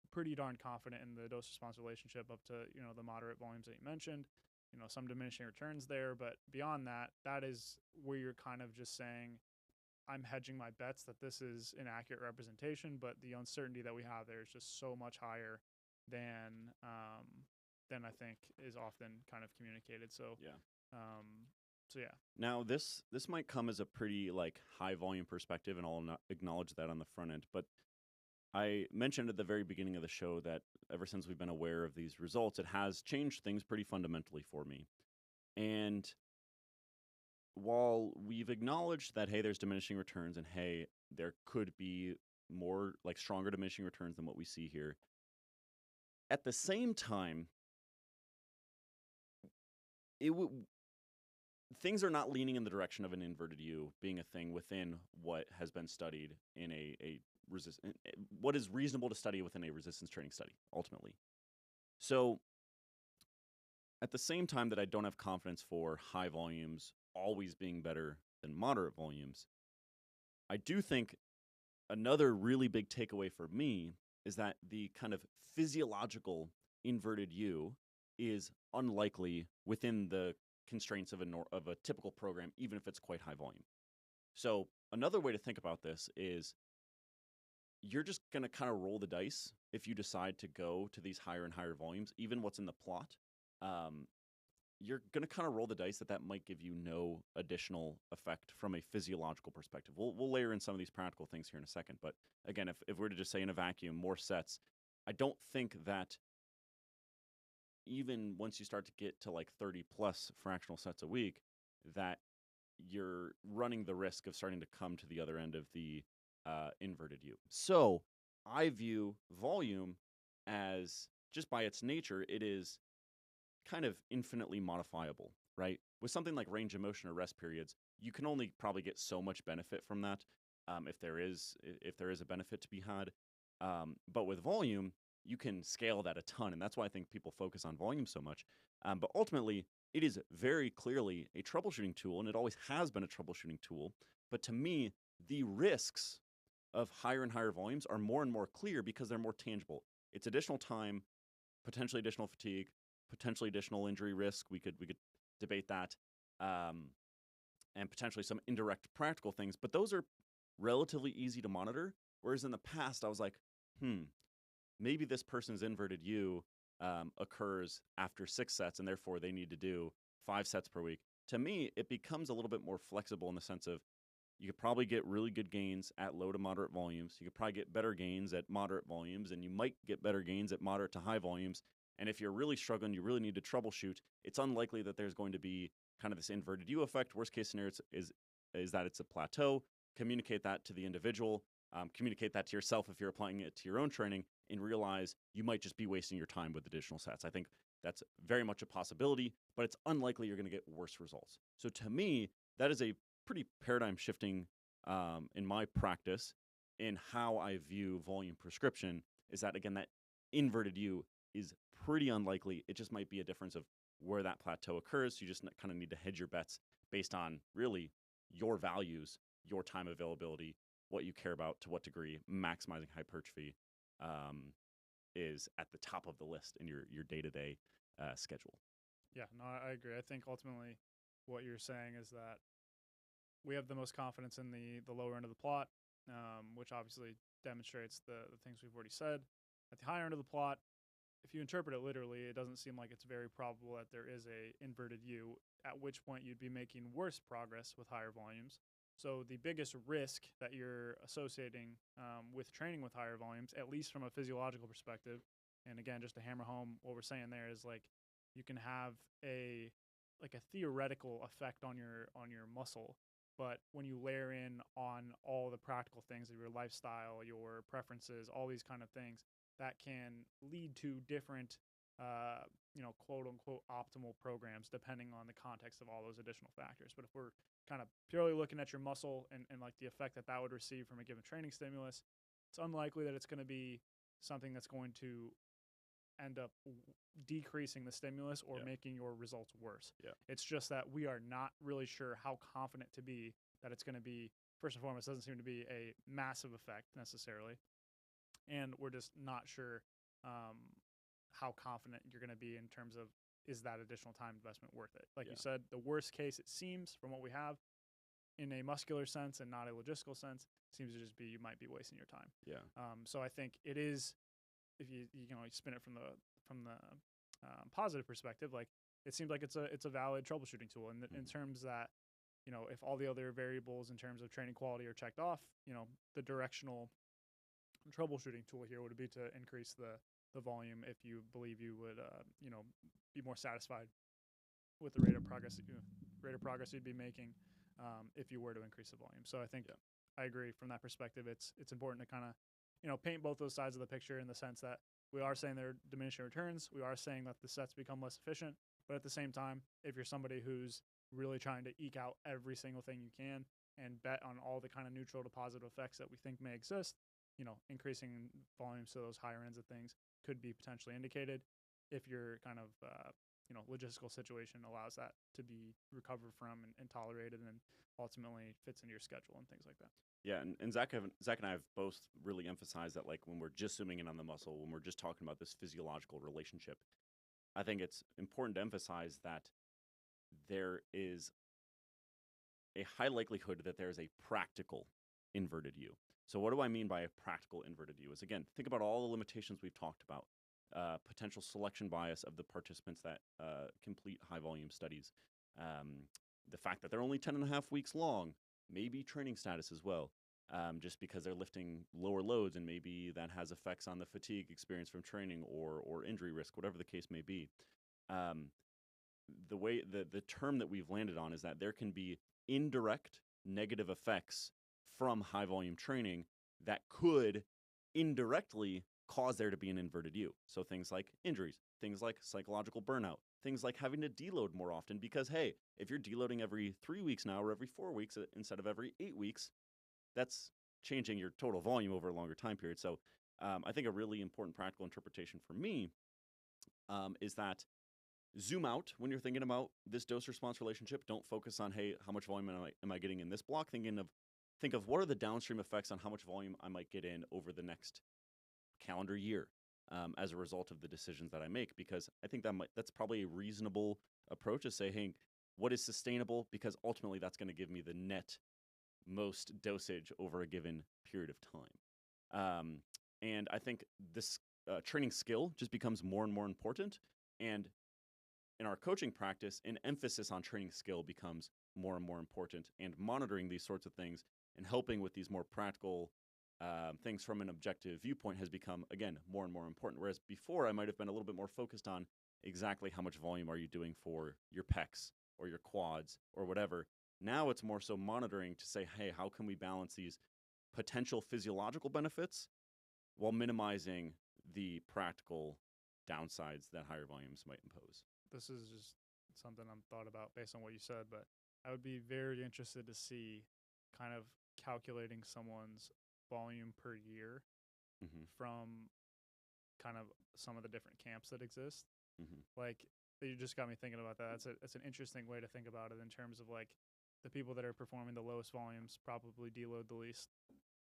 pretty darn confident in the dose response relationship up to, the moderate volumes that you mentioned, some diminishing returns there. But beyond that, that is where you're kind of just saying, I'm hedging my bets that this is an accurate representation, but the uncertainty that we have there is just so much higher than I think is often kind of communicated. So yeah. Now this might come as a pretty like high volume perspective, and I'll not acknowledge that on the front end. But I mentioned at the very beginning of the show that ever since we've been aware of these results, it has changed things pretty fundamentally for me. And while we've acknowledged that, hey, there's diminishing returns, and hey, there could be more like stronger diminishing returns than what we see here, at the same time, things are not leaning in the direction of an inverted U being a thing within what has been studied in what is reasonable to study within a resistance training study, ultimately. So at the same time that I don't have confidence for high volumes always being better than moderate volumes, I do think another really big takeaway for me is that the kind of physiological inverted U is unlikely within the constraints of a typical program, even if it's quite high volume. So another way to think about this is you're just going to kind of roll the dice if you decide to go to these higher and higher volumes, even what's in the plot. You're going to kind of roll the dice that might give you no additional effect from a physiological perspective. We'll layer in some of these practical things here in a second. But again, if we're to just say in a vacuum, more sets, I don't think that even once you start to get to like 30 plus fractional sets a week, that you're running the risk of starting to come to the other end of the inverted U. So I view volume as, just by its nature, it is kind of infinitely modifiable, right? With something like range of motion or rest periods, you can only probably get so much benefit from that, if there is a benefit to be had. But with volume, you can scale that a ton, and that's why I think people focus on volume so much. But ultimately, it is very clearly a troubleshooting tool, and it always has been a troubleshooting tool. But to me, the risks of higher and higher volumes are more and more clear because they're more tangible. It's additional time, potentially additional fatigue, potentially additional injury risk. We could debate that, and potentially some indirect practical things. But those are relatively easy to monitor. Whereas in the past, I was like, maybe this person's inverted U occurs after 6 sets, and therefore they need to do 5 sets per week. To me, it becomes a little bit more flexible in the sense of you could probably get really good gains at low to moderate volumes. You could probably get better gains at moderate volumes, and you might get better gains at moderate to high volumes. And if you're really struggling, you really need to troubleshoot. It's unlikely that there's going to be kind of this inverted U effect. Worst case scenario is that it's a plateau. Communicate that to the individual. Communicate that to yourself if you're applying it to your own training, and realize you might just be wasting your time with additional sets. I think that's very much a possibility, but it's unlikely you're going to get worse results. So to me, that is a pretty paradigm shifting in my practice in how I view volume prescription. Is that, again, that inverted U is pretty unlikely. It just might be a difference of where that plateau occurs. So you just kind of need to hedge your bets based on really your values, your time availability, what you care about, to what degree maximizing hypertrophy is at the top of the list in your day-to-day schedule. Yeah, no, I agree. I think ultimately what you're saying is that we have the most confidence in the lower end of the plot, which obviously demonstrates the things we've already said. At the higher end of the plot, if you interpret it literally, it doesn't seem like it's very probable that there is a inverted U, at which point you'd be making worse progress with higher volumes. So the biggest risk that you're associating with training with higher volumes, at least from a physiological perspective, and again, just to hammer home what we're saying there, is like you can have a theoretical effect on your muscle, but when you layer in on all the practical things of your lifestyle, your preferences, all these kind of things, that can lead to different, quote unquote optimal programs depending on the context of all those additional factors. But if we're kind of purely looking at your muscle and like the effect that would receive from a given training stimulus, it's unlikely that it's going to be something that's going to end up decreasing the stimulus or making your results worse. Yeah. It's just that we are not really sure how confident to be that it's going to be. First and foremost, doesn't seem to be a massive effect necessarily. And we're just not sure how confident you're going to be in terms of, is that additional time investment worth it? Like you said, the worst case, it seems, from what we have, in a muscular sense and not a logistical sense, seems to just be you might be wasting your time. Yeah. So I think it is, if you spin it from the positive perspective, like it seems like it's a valid troubleshooting tool in terms that, if all the other variables in terms of training quality are checked off, the directional troubleshooting tool here would be to increase the volume if you believe you would be more satisfied with the rate of progress you'd be making if you were to increase the volume. So I think I agree from that perspective. It's important to kind of paint both those sides of the picture, in the sense that we are saying there are diminishing returns. We are saying that the sets become less efficient, but at the same time, if you're somebody who's really trying to eke out every single thing you can and bet on all the kind of neutral to positive effects that we think may exist, increasing volumes to those higher ends of things could be potentially indicated if your kind of logistical situation allows that to be recovered from and tolerated, and ultimately fits into your schedule and things like that. Yeah, and Zach and I have both really emphasized that, like, when we're just zooming in on the muscle, when we're just talking about this physiological relationship, I think it's important to emphasize that there is a high likelihood that there is a practical inverted U. So what do I mean by a practical inverted U? Is, again, think about all the limitations we've talked about. Potential selection bias of the participants that complete high volume studies. The fact that they're only 10.5 weeks long, maybe training status as well, just because they're lifting lower loads, and maybe that has effects on the fatigue experience from training or injury risk, whatever the case may be. The way the term that we've landed on is that there can be indirect negative effects from high volume training that could indirectly cause there to be an inverted U. So things like injuries, things like psychological burnout, things like having to deload more often because, hey, if you're deloading every 3 weeks now or every 4 weeks instead of every 8 weeks, that's changing your total volume over a longer time period. So I think a really important practical interpretation for me is that zoom out when you're thinking about this dose response relationship. Don't focus on, hey, how much volume am I getting in this block? Think of what are the downstream effects on how much volume I might get in over the next calendar year as a result of the decisions that I make, because I think that's probably a reasonable approach to say, hey, what is sustainable? Because ultimately that's going to give me the net most dosage over a given period of time. And I think this training skill just becomes more and more important. And in our coaching practice, an emphasis on training skill becomes more and more important, and monitoring these sorts of things and helping with these more practical things from an objective viewpoint has become, again, more and more important. Whereas before, I might have been a little bit more focused on exactly how much volume are you doing for your pecs or your quads or whatever. Now it's more so monitoring to say, hey, how can we balance these potential physiological benefits while minimizing the practical downsides that higher volumes might impose? This is just something I'm thought about based on what you said, but I would be very interested to see kind of calculating someone's volume per year from kind of some of the different camps that exist. Like, you just got me thinking about that. That's an interesting way to think about it in terms of like the people that are performing the lowest volumes probably deload the least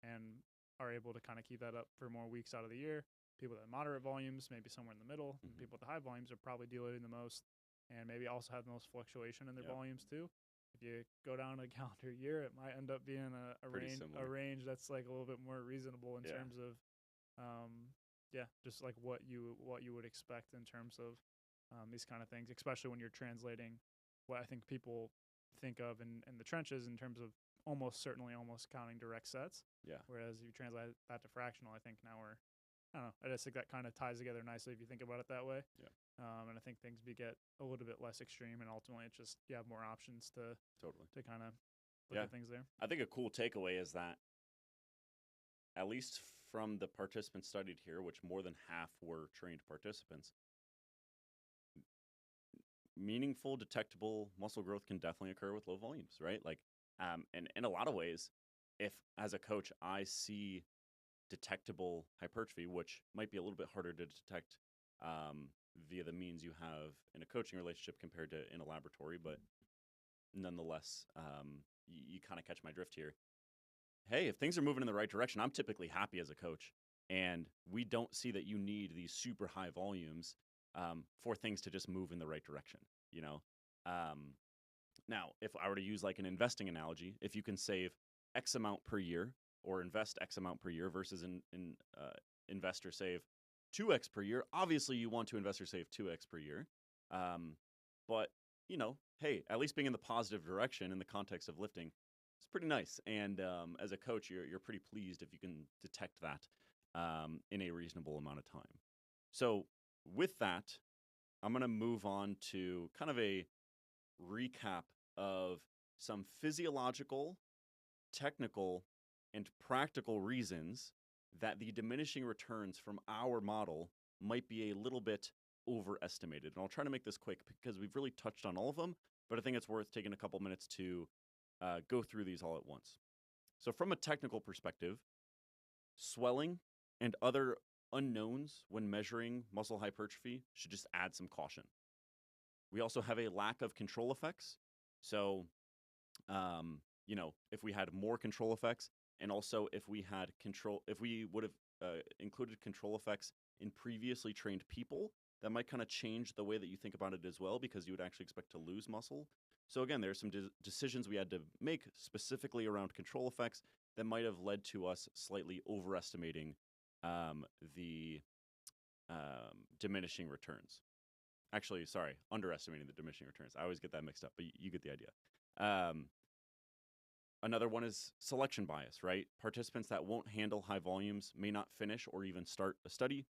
and are able to kind of keep that up for more weeks out of the year. People that have moderate volumes, maybe somewhere in the middle. And people with the high volumes are probably deloading the most and maybe also have the most fluctuation in their volumes too. If you go down a calendar year, it might end up being a range that's like a little bit more reasonable in terms of, just like what you would expect in terms of these kind of things, especially when you're translating what I think people think of in the trenches in terms of almost counting direct sets. Yeah. Whereas if you translate that to fractional, I think now I don't know. I just think that kind of ties together nicely if you think about it that way. Yeah. And I think things get a little bit less extreme, and ultimately it's just you have more options to kind of look at things there. I think a cool takeaway is that, at least from the participants studied here, which more than half were trained participants, meaningful detectable muscle growth can definitely occur with low volumes, right? Like, and in a lot of ways, if as a coach I see detectable hypertrophy, which might be a little bit harder to detect via the means you have in a coaching relationship compared to in a laboratory, but nonetheless, you kind of catch my drift here. Hey, if things are moving in the right direction, I'm typically happy as a coach, and we don't see that you need these super high volumes for things to just move in the right direction, you know? Now, if I were to use like an investing analogy, if you can save X amount per year or invest X amount per year versus investor save 2X per year, obviously you want to invest or save 2X per year. But, hey, at least being in the positive direction in the context of lifting, it's pretty nice. And as a coach, you're pretty pleased if you can detect that in a reasonable amount of time. So with that, I'm going to move on to kind of a recap of some physiological, technical, and practical reasons that the diminishing returns from our model might be a little bit overestimated. And I'll try to make this quick because we've really touched on all of them, but I think it's worth taking a couple minutes to go through these all at once. So from a technical perspective, swelling and other unknowns when measuring muscle hypertrophy should just add some caution. We also have a lack of control effects. So, if we had more control effects, and also if we would have included control effects in previously trained people, that might kind of change the way that you think about it as well, because you would actually expect to lose muscle. So again, there's some decisions we had to make specifically around control effects that might have led to us slightly overestimating the diminishing returns. Actually, sorry, underestimating the diminishing returns. I always get that mixed up, but you get the idea. Another one is selection bias, right? Participants that won't handle high volumes may not finish or even start a study.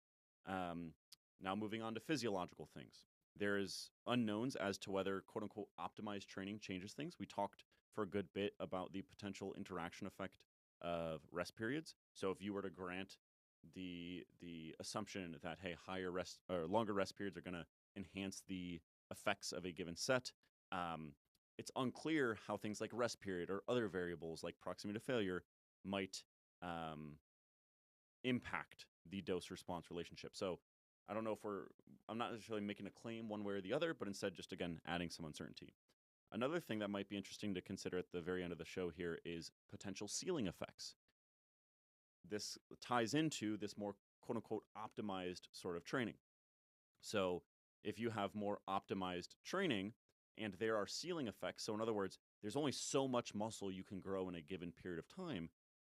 Now moving on to physiological things. There is unknowns as to whether quote-unquote optimized training changes things. We talked for a good bit about the potential interaction effect of rest periods. So if you were to grant the assumption that, hey, higher rest or longer rest periods are going to enhance the effects of a given set, it's unclear how things like rest period or other variables like proximity to failure might impact the dose response relationship. So I don't know if I'm not necessarily making a claim one way or the other, but instead just, again, adding some uncertainty. Another thing that might be interesting to consider at the very end of the show here is potential ceiling effects. This ties into this more quote unquote optimized sort of training. So if you have more optimized training and there are ceiling effects, so in other words, there's only so much muscle you can grow in a given period of time.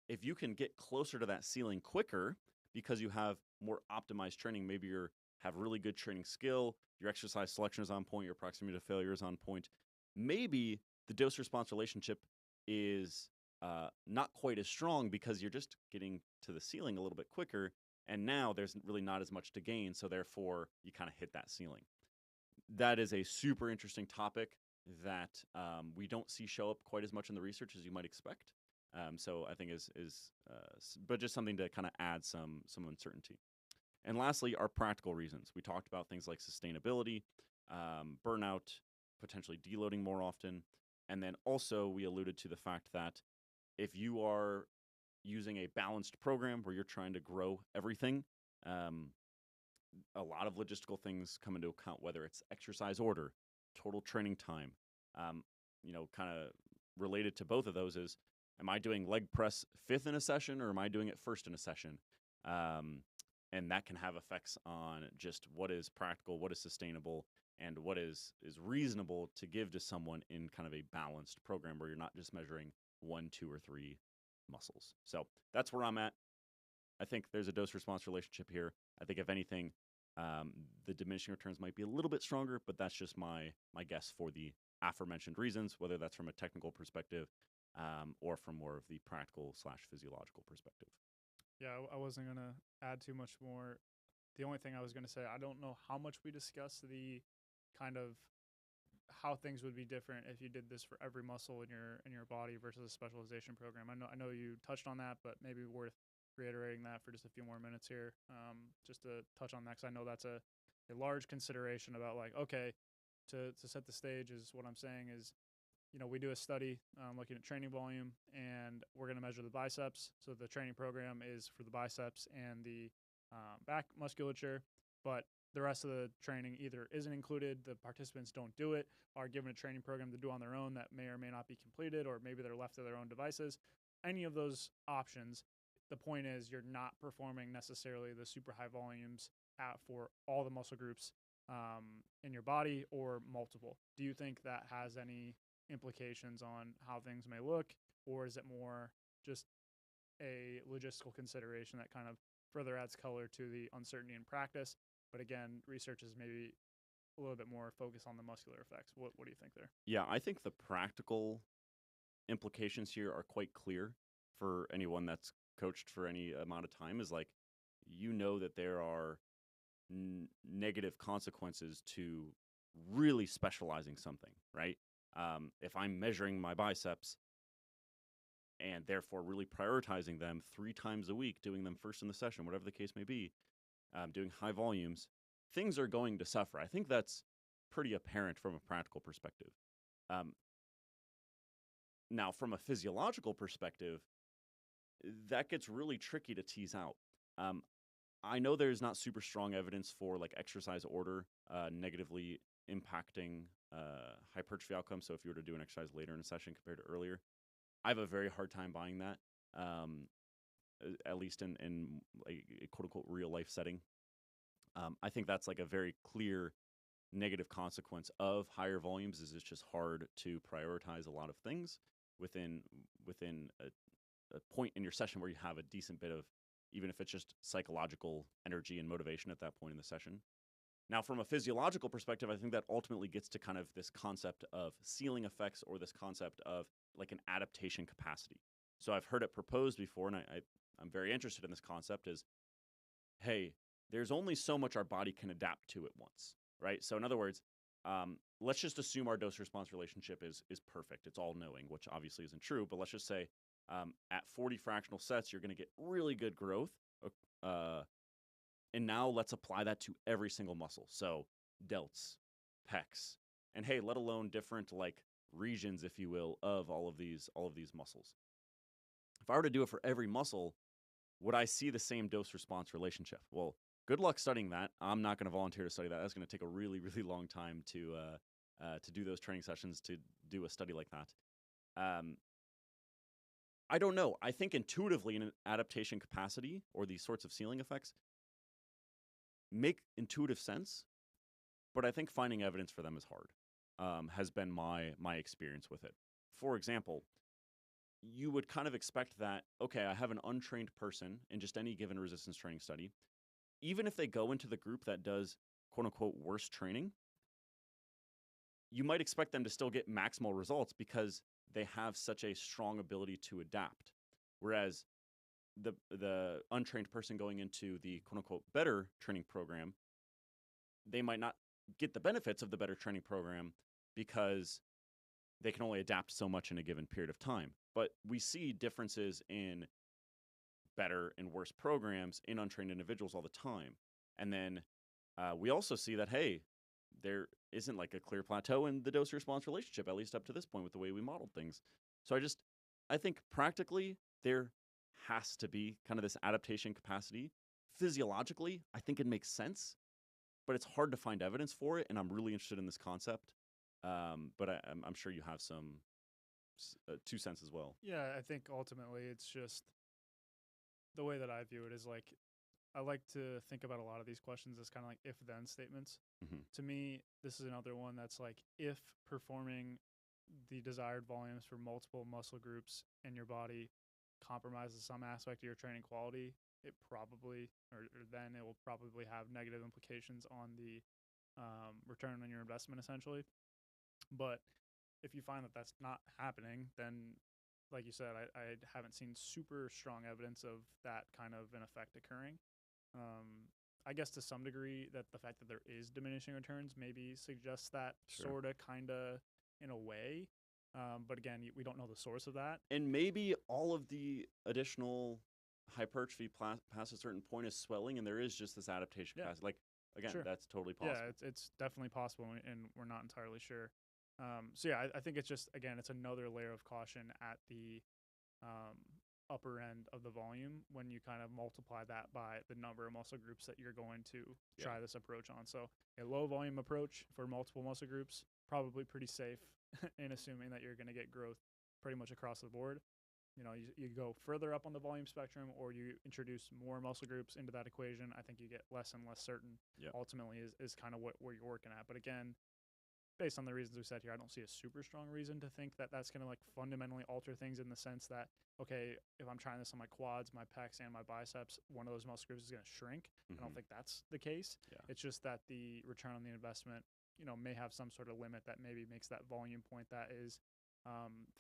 If you can get closer to that ceiling quicker because you have more optimized training, maybe you have really good training skill, your exercise selection is on point, your proximity to failure is on point, maybe the dose response relationship is not quite as strong because you're just getting to the ceiling a little bit quicker, and now there's really not as much to gain, so therefore you kind of hit that ceiling. That is a super interesting topic that we don't see show up quite as much in the research as you might expect. So I think but just something to kind of add some uncertainty. And lastly, our practical reasons. We talked about things like sustainability, burnout, potentially deloading more often. And then also we alluded to the fact that if you are using a balanced program where you're trying to grow everything, a lot of logistical things come into account, whether it's exercise order, total training time. Kind of related to both of those is, am I doing leg press 5th in a session or am I doing it 1st in a session? And that can have effects on just what is practical, what is sustainable, and what is reasonable to give to someone in kind of a balanced program where you're not just measuring 1, 2, or 3 muscles. So that's where I'm at. I think there's a dose-response relationship here. I think, if anything, the diminishing returns might be a little bit stronger, but that's just my guess for the aforementioned reasons, whether that's from a technical perspective or from more of the practical/physiological perspective. Yeah, I wasn't going to add too much more. The only thing I was going to say, I don't know how much we discussed the kind of how things would be different if you did this for every muscle in your body versus a specialization program. I know you touched on that, but maybe worth reiterating that for just a few more minutes here, just to touch on that, because I know that's a large consideration about, like, okay, to set the stage is what I'm saying is, we do a study looking at training volume, and we're going to measure the biceps. So the training program is for the biceps and the back musculature, but the rest of the training either isn't included, the participants don't do it, are given a training program to do on their own that may or may not be completed, or maybe they're left to their own devices. Any of those options, the point is you're not performing necessarily the super high volumes for all the muscle groups in your body or multiple. Do you think that has any implications on how things may look, or is it more just a logistical consideration that kind of further adds color to the uncertainty in practice? But again, research is maybe a little bit more focused on the muscular effects. What do you think there? Yeah, I think the practical implications here are quite clear for anyone that's coached for any amount of time. Is like, that there are negative consequences to really specializing something, right? If I'm measuring my biceps and therefore really prioritizing them 3 times a week, doing them first in the session, whatever the case may be, doing high volumes, things are going to suffer. I think that's pretty apparent from a practical perspective. Now, from a physiological perspective, that gets really tricky to tease out. I know there's not super strong evidence for like exercise order negatively impacting hypertrophy outcomes. So if you were to do an exercise later in a session compared to earlier, I have a very hard time buying that, at least in a quote unquote real life setting. I think that's like a very clear negative consequence of higher volumes. Is it's just hard to prioritize a lot of things within a point in your session where you have a decent bit of, even if it's just psychological energy and motivation at that point in the session. Now, from a physiological perspective, I think that ultimately gets to kind of this concept of ceiling effects, or this concept of like an adaptation capacity. So I've heard it proposed before, and I'm very interested in this concept, is, hey, there's only so much our body can adapt to at once, right? So in other words, let's just assume our dose response relationship is perfect. It's all knowing, which obviously isn't true. But let's just say at 40 fractional sets, you're going to get really good growth. And now let's apply that to every single muscle. So delts, pecs, and hey, let alone different like regions, if you will, of all of these muscles. If I were to do it for every muscle, would I see the same dose response relationship? Well, good luck studying that. I'm not going to volunteer to study that. That's going to take a really, really long time to do those training sessions to do a study like that. I don't know. I think intuitively in an adaptation capacity or these sorts of ceiling effects make intuitive sense, but I think finding evidence for them is hard. Has been my experience with it. For example, you would kind of expect that, okay, I have an untrained person in just any given resistance training study. Even if they go into the group that does quote unquote worse training, you might expect them to still get maximal results because they have such a strong ability to adapt. Whereas the untrained person going into the quote unquote better training program, they might not get the benefits of the better training program because they can only adapt so much in a given period of time. But we see differences in better and worse programs in untrained individuals all the time. And then we also see that, hey, there isn't like a clear plateau in the dose response relationship, at least up to this point with the way we modeled things. So I think practically there has to be kind of this adaptation capacity. Physiologically, I think it makes sense, but it's hard to find evidence for it. And I'm really interested in this concept. But I'm sure you have some 2 cents as well. Yeah, I think ultimately it's just the way that I view it is like I like to think about a lot of these questions as kind of like if-then statements. Mm-hmm. To me, this is another one that's like if performing the desired volumes for multiple muscle groups in your body compromises some aspect of your training quality, it probably, or then it will probably have negative implications on the return on your investment, essentially. But if you find that that's not happening, then, like you said, I haven't seen super strong evidence of that kind of an effect occurring. I guess to some degree that the fact that there is diminishing returns maybe suggests that sort of kind of in a way. But again, we don't know the source of that. And maybe all of the additional hypertrophy past a certain point is swelling, and there is just this adaptation capacity. Like, again, that's totally possible. Yeah, it's definitely possible, and we're not entirely sure. So yeah, I think it's just, again, it's another layer of caution at the upper end of the volume when you kind of multiply that by the number of muscle groups that you're going to try this approach on. So a low volume approach for multiple muscle groups, probably pretty safe in assuming that you're going to get growth pretty much across the board. You know, you go further up on the volume spectrum or you introduce more muscle groups into that equation, I think you get less and less certain ultimately is kind of where you're working at. But again, based on the reasons we said here, I don't see a super strong reason to think that that's going to like fundamentally alter things in the sense that, okay, if I'm trying this on my quads, my pecs, and my biceps, one of those muscle groups is going to shrink. I don't think that's the case. It's just that the return on the investment, you know, may have some sort of limit that maybe makes that volume point that is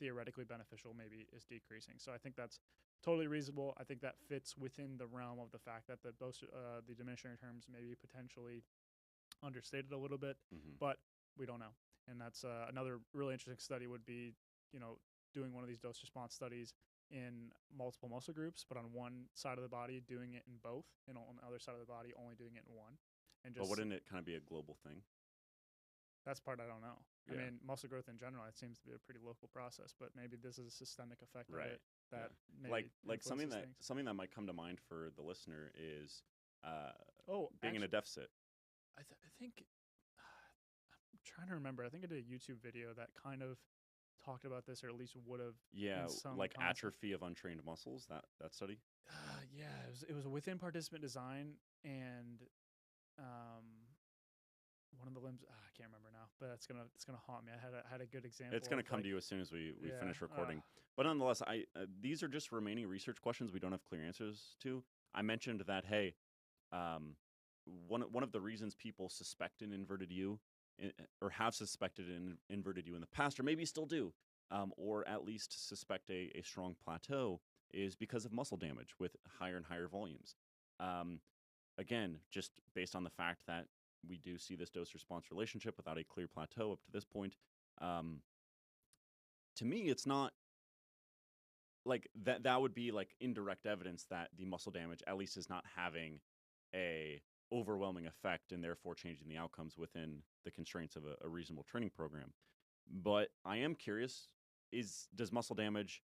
theoretically beneficial maybe is decreasing. So I think that's totally reasonable. I think that fits within the realm of the fact that the diminishing returns may be potentially understated a little bit, but we don't know. And that's another really interesting study would be, you know, doing one of these dose response studies in multiple muscle groups, but on one side of the body doing it in both, and on the other side of the body only doing it in one. And just, but wouldn't it kind of be a global thing? That's part I don't know. I mean, muscle growth in general, it seems to be a pretty local process, but maybe this is a systemic effect of it that maybe like something that might come to mind for the listener is being in a deficit. I think I'm trying to remember. I think I did a YouTube video that kind of talked about this, or at least would have. Yeah, like atrophy of untrained muscles. That study. Yeah, it was within participant design, and one of the limbs. I can't remember now, but it's gonna haunt me. I had a good example. It's gonna come to you as soon as we finish recording. But nonetheless, these are just remaining research questions we don't have clear answers to. I mentioned that one of the reasons people suspect an inverted U, or have suspected an inverted U in the past, or maybe still do, or at least suspect a strong plateau, is because of muscle damage with higher and higher volumes. Again, just based on the fact that we do see this dose-response relationship without a clear plateau up to this point. To me, it's not like that would be like indirect evidence that the muscle damage at least is not having a overwhelming effect and therefore changing the outcomes within the constraints of a reasonable training program. But I am curious, does muscle damage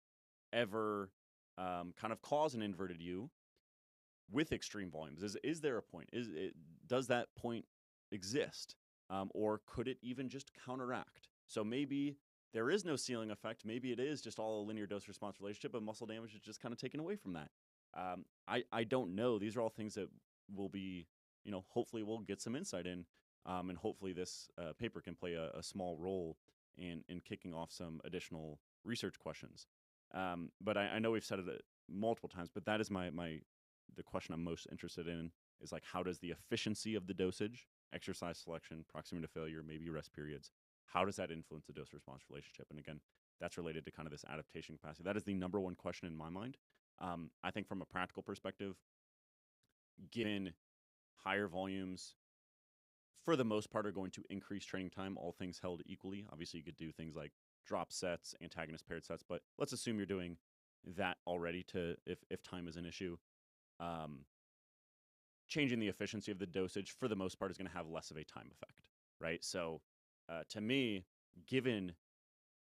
ever kind of cause an inverted U with extreme volumes? Is there a point? Does that point exist? Or could it even just counteract? So maybe there is no ceiling effect. Maybe it is just all a linear dose-response relationship, but muscle damage is just kind of taken away from that. I don't know. These are all things that will be, hopefully we'll get some insight in, and hopefully this paper can play a small role in kicking off some additional research questions. But I know we've said it multiple times, but that is the question I'm most interested in is like, how does the efficiency of the dosage, exercise selection, proximity to failure, maybe rest periods, how does that influence the dose-response relationship? And again, that's related to kind of this adaptation capacity. That is the number one question in my mind. I think from a practical perspective, given higher volumes, for the most part, are going to increase training time, all things held equally. Obviously, you could do things like drop sets, antagonist paired sets, but let's assume you're doing that already if time is an issue. Changing the efficiency of the dosage, for the most part, is going to have less of a time effect, right? So to me, given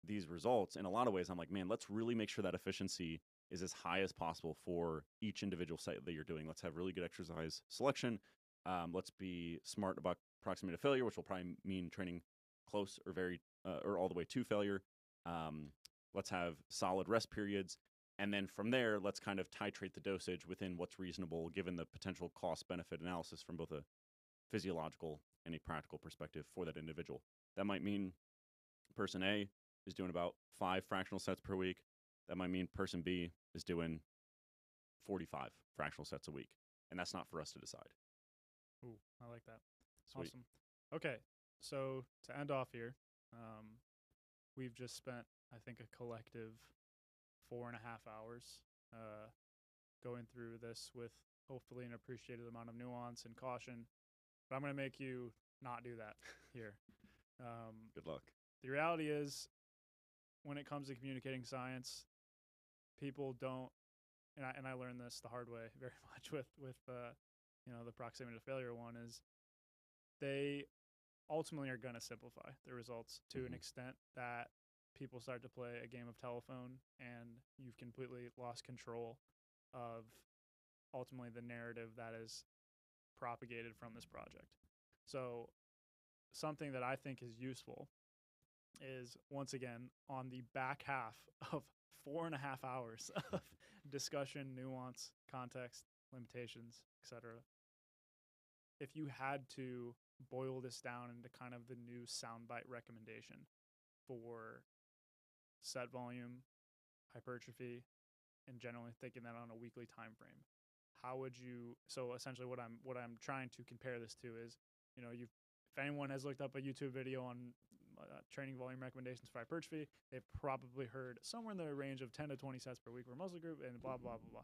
these results, in a lot of ways, I'm like, man, let's really make sure that efficiency is as high as possible for each individual site that you're doing. Let's have really good exercise selection. Let's be smart about proximity to failure, which will probably mean training close or very or all the way to failure. Let's have solid rest periods. And then from there, let's kind of titrate the dosage within what's reasonable given the potential cost-benefit analysis from both a physiological and a practical perspective for that individual. That might mean person A is doing about 5 fractional sets per week. That might mean person B is doing 45 fractional sets a week. And that's not for us to decide. Ooh, I like that. Sweet. Awesome. Okay, so to end off here, we've just spent, I think, a collective 4.5 hours going through this with hopefully an appreciated amount of nuance and caution. But I'm going to make you not do that here. Good luck. The reality is, when it comes to communicating science, people don't, and I learned this the hard way very much with the proximity to failure one, is they ultimately are going to simplify the results to an extent that people start to play a game of telephone and you've completely lost control of ultimately the narrative that is propagated from this project. So something that I think is useful is, once again, on the back half of 4.5 hours of discussion, nuance, context, limitations, etc. If you had to boil this down into kind of the new soundbite recommendation for set volume, hypertrophy, and generally thinking that on a weekly time frame, how would you? So essentially, what I'm trying to compare this to is, if anyone has looked up a YouTube video on training volume recommendations for hypertrophy, they've probably heard somewhere in the range of 10 to 20 sets per week per muscle group and blah, blah, blah, blah.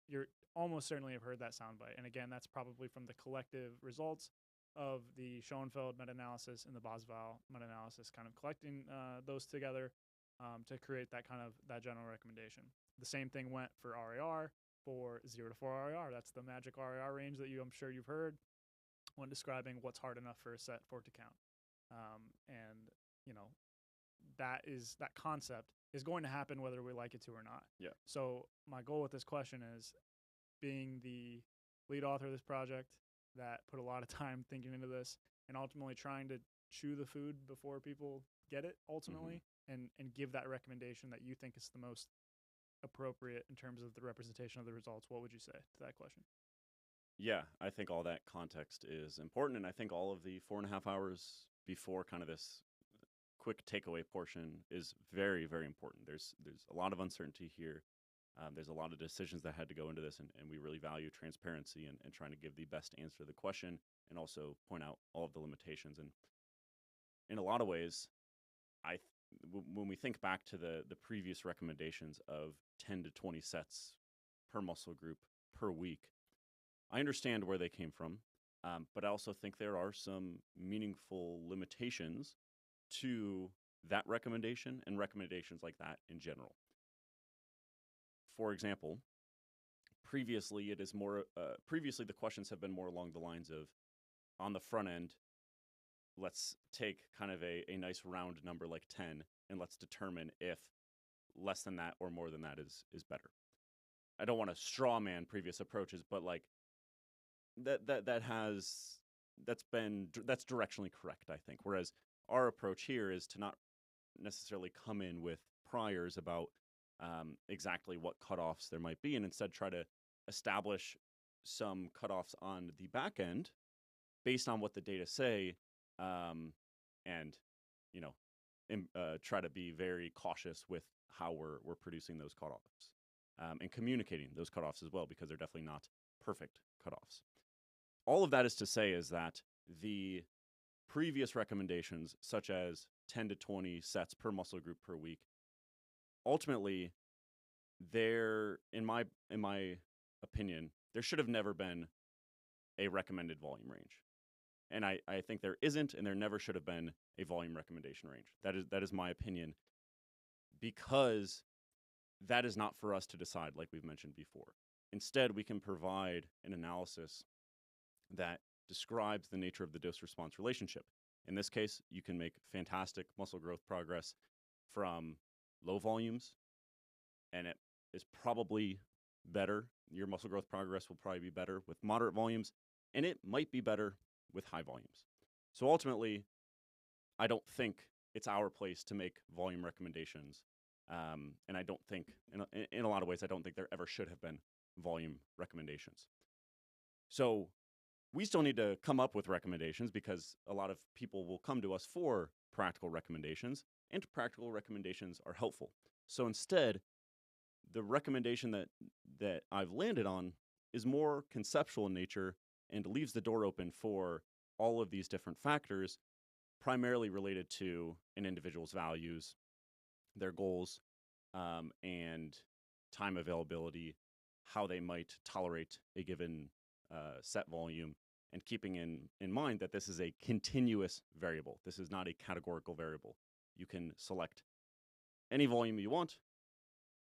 You're almost certainly have heard that soundbite. And again, that's probably from the collective results of the Schoenfeld meta-analysis and the Boswell meta-analysis, kind of collecting those together to create that general recommendation. The same thing went for RAR, for 0 to 4 RAR. That's the magic RAR range that I'm sure you've heard when describing what's hard enough for a set for it to count. And that concept is going to happen whether we like it to or not. Yeah. So my goal with this question is, being the lead author of this project that put a lot of time thinking into this and ultimately trying to chew the food before people get it ultimately, and give that recommendation that you think is the most appropriate in terms of the representation of the results, what would you say to that question? Yeah, I think all that context is important, and I think all of the 4.5 hours before kind of this quick takeaway portion is very, very important. There's a lot of uncertainty here. There's a lot of decisions that had to go into this, and we really value transparency and trying to give the best answer to the question and also point out all of the limitations. And in a lot of ways, when we think back to the previous recommendations of 10 to 20 sets per muscle group per week, I understand where they came from. But I also think there are some meaningful limitations to that recommendation and recommendations like that in general. For example, previously the questions have been more along the lines of, on the front end, let's take kind of a nice round number like 10, and let's determine if less than that or more than that is better. I don't want to straw man previous approaches, but like that's directionally correct, I think. Whereas our approach here is to not necessarily come in with priors about exactly what cutoffs there might be, and instead try to establish some cutoffs on the back end based on what the data say, and try to be very cautious with how we're producing those cutoffs, and communicating those cutoffs as well, because they're definitely not perfect cutoffs. All of that is to say is that the previous recommendations, such as 10 to 20 sets per muscle group per week, ultimately, in my opinion, there should have never been a recommended volume range. And I think there isn't, and there never should have been a volume recommendation range. That is my opinion, because that is not for us to decide, like we've mentioned before. Instead, we can provide an analysis that describes the nature of the dose-response relationship. In this case, you can make fantastic muscle growth progress from low volumes, and it is probably better. Your muscle growth progress will probably be better with moderate volumes, and it might be better with high volumes. So ultimately, I don't think it's our place to make volume recommendations. And I don't think, in a lot of ways, I don't think there ever should have been volume recommendations. So we still need to come up with recommendations, because a lot of people will come to us for practical recommendations, and practical recommendations are helpful. So instead, the recommendation that I've landed on is more conceptual in nature and leaves the door open for all of these different factors, primarily related to an individual's values, their goals, and time availability, how they might tolerate a given set volume, and keeping in mind that this is a continuous variable. This is not a categorical variable. You can select any volume you want.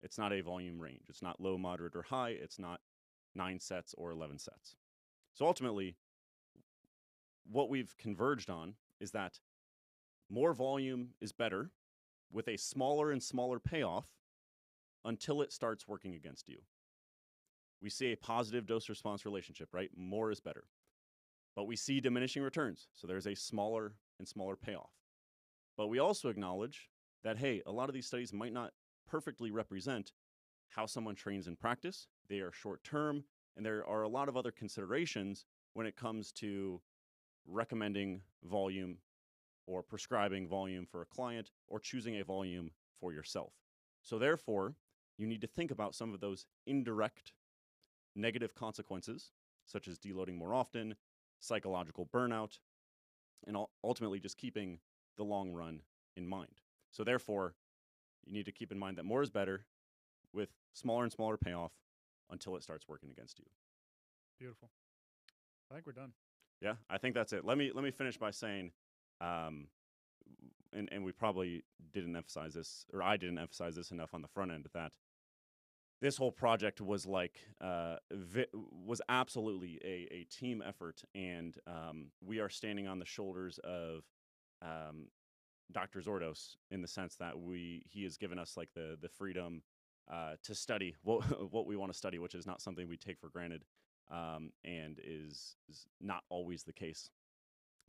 It's not a volume range. It's not low, moderate, or high. It's not 9 sets or 11 sets. So ultimately, what we've converged on is that more volume is better with a smaller and smaller payoff until it starts working against you. We see a positive dose-response relationship, right? More is better. But we see diminishing returns, so there's a smaller and smaller payoff. But we also acknowledge that, hey, a lot of these studies might not perfectly represent how someone trains in practice. They are short-term, and there are a lot of other considerations when it comes to recommending volume or prescribing volume for a client or choosing a volume for yourself. So therefore, you need to think about some of those indirect negative consequences, such as deloading more often, psychological burnout, and ultimately just keeping the long run in mind. So therefore, you need to keep in mind that more is better with smaller and smaller payoff until it starts working against you. Beautiful. I think we're done. Yeah, I think that's it. Let me finish by saying, and we probably didn't emphasize this, or I didn't emphasize this enough on the front end, that this whole project was was absolutely a team effort, and we are standing on the shoulders of Dr. Zordos, in the sense that he has given us like the freedom to study what we want to study, which is not something we take for granted, and is not always the case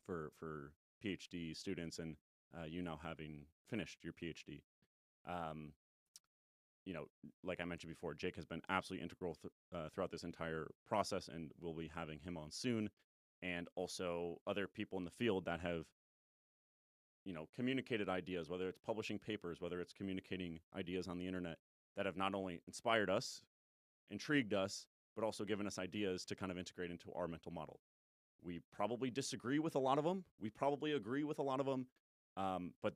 for PhD students, and you now having finished your PhD. Like I mentioned before, Jake has been absolutely integral throughout this entire process, and we'll be having him on soon. And also other people in the field that have, communicated ideas, whether it's publishing papers, whether it's communicating ideas on the internet, that have not only inspired us, intrigued us, but also given us ideas to kind of integrate into our mental model. We probably disagree with a lot of them. We probably agree with a lot of them. But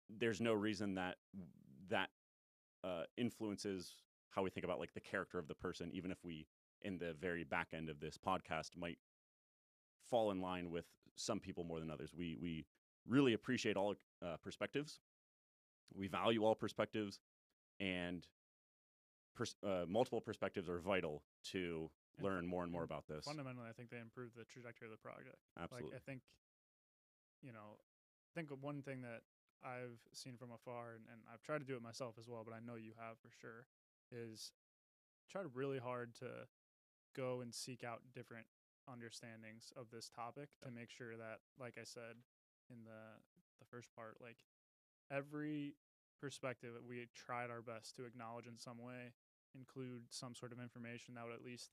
there's no reason that influences how we think about like the character of the person, even if we, in the very back end of this podcast, might fall in line with some people more than others. We really appreciate all perspectives. We value all perspectives, and multiple perspectives are vital to learn more and more about this. Fundamentally, I think they improve the trajectory of the project. Absolutely. Like, I think one thing that I've seen from afar, and I've tried to do it myself as well, but I know you have for sure, is try really hard to go and seek out different understandings of this topic to make sure that, like I said in the first part, like every perspective that we tried our best to acknowledge in some way, include some sort of information that would at least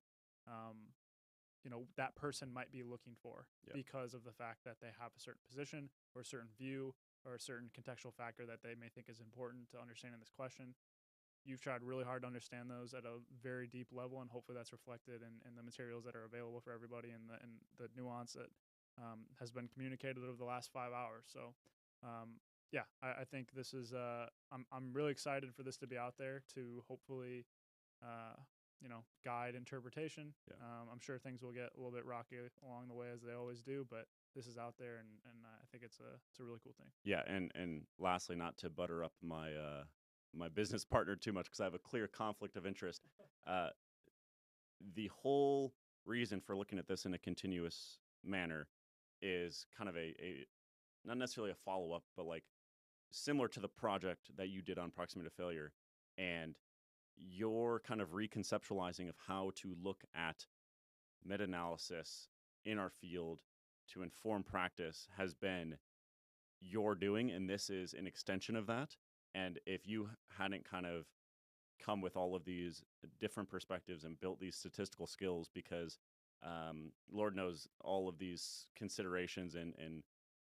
that person might be looking for because of the fact that they have a certain position or a certain view or a certain contextual factor that they may think is important to understanding this question. You've tried really hard to understand those at a very deep level, and hopefully that's reflected in the materials that are available for everybody and the nuance that has been communicated over the last 5 hours. So, I think this is I'm really excited for this to be out there to hopefully guide interpretation. I'm sure things will get a little bit rocky along the way, as they always do, but this is out there, and I think it's a really cool thing. Yeah, and lastly, not to butter up my my business partner too much, because I have a clear conflict of interest. The whole reason for looking at this in a continuous manner is kind of a not necessarily a follow-up, but like similar to the project that you did on proximity to failure, and your kind of reconceptualizing of how to look at meta-analysis in our field to inform practice has been your doing, and this is an extension of that. And if you hadn't kind of come with all of these different perspectives and built these statistical skills, because Lord knows all of these considerations and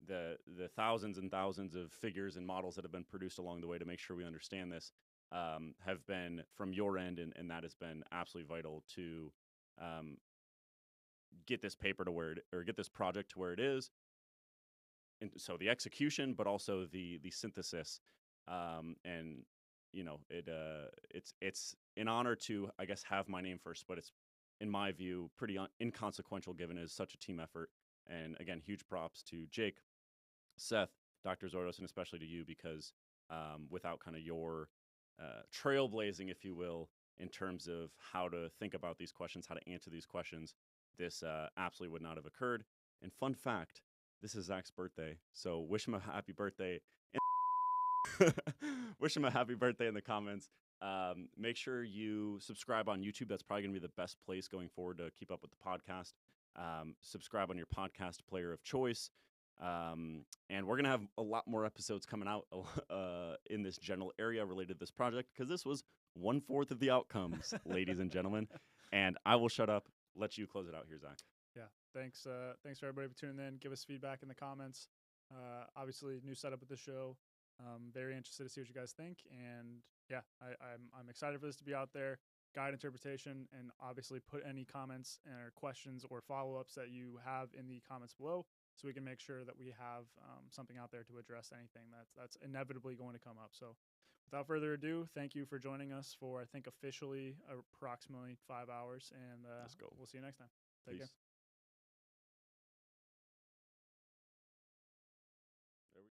the thousands and thousands of figures and models that have been produced along the way to make sure we understand this have been from your end, and that has been absolutely vital to get this paper to where get this project to where it is. And so the execution, but also the synthesis, and it's an honor to, I guess, have my name first, but it's, in my view, pretty inconsequential given it is such a team effort. And again, huge props to Jake, Seth, Dr. Zordos, and especially to you, because without kind of your trailblazing, if you will, in terms of how to think about these questions, how to answer these questions, this absolutely would not have occurred. And fun fact, this is Zach's birthday, so wish him a happy birthday. Wish him a happy birthday in the comments. Make sure you subscribe on YouTube. That's probably going to be the best place going forward to keep up with the podcast. Subscribe on your podcast player of choice. And we're going to have a lot more episodes coming out in this general area related to this project, because this was 1/4 of the outcomes, ladies and gentlemen. And I will shut up. Let you close it out here, Zach. Yeah, thanks for everybody for tuning in. Give us feedback in the comments. Obviously, new setup with the show. Very interested to see what you guys think, and yeah, I'm excited for this to be out there. Guide interpretation, and obviously put any comments or questions or follow-ups that you have in the comments below, so we can make sure that we have something out there to address anything that's inevitably going to come up. So, without further ado, thank you for joining us for, I think, officially approximately 5 hours, and Let's go. We'll see you next time. Take care.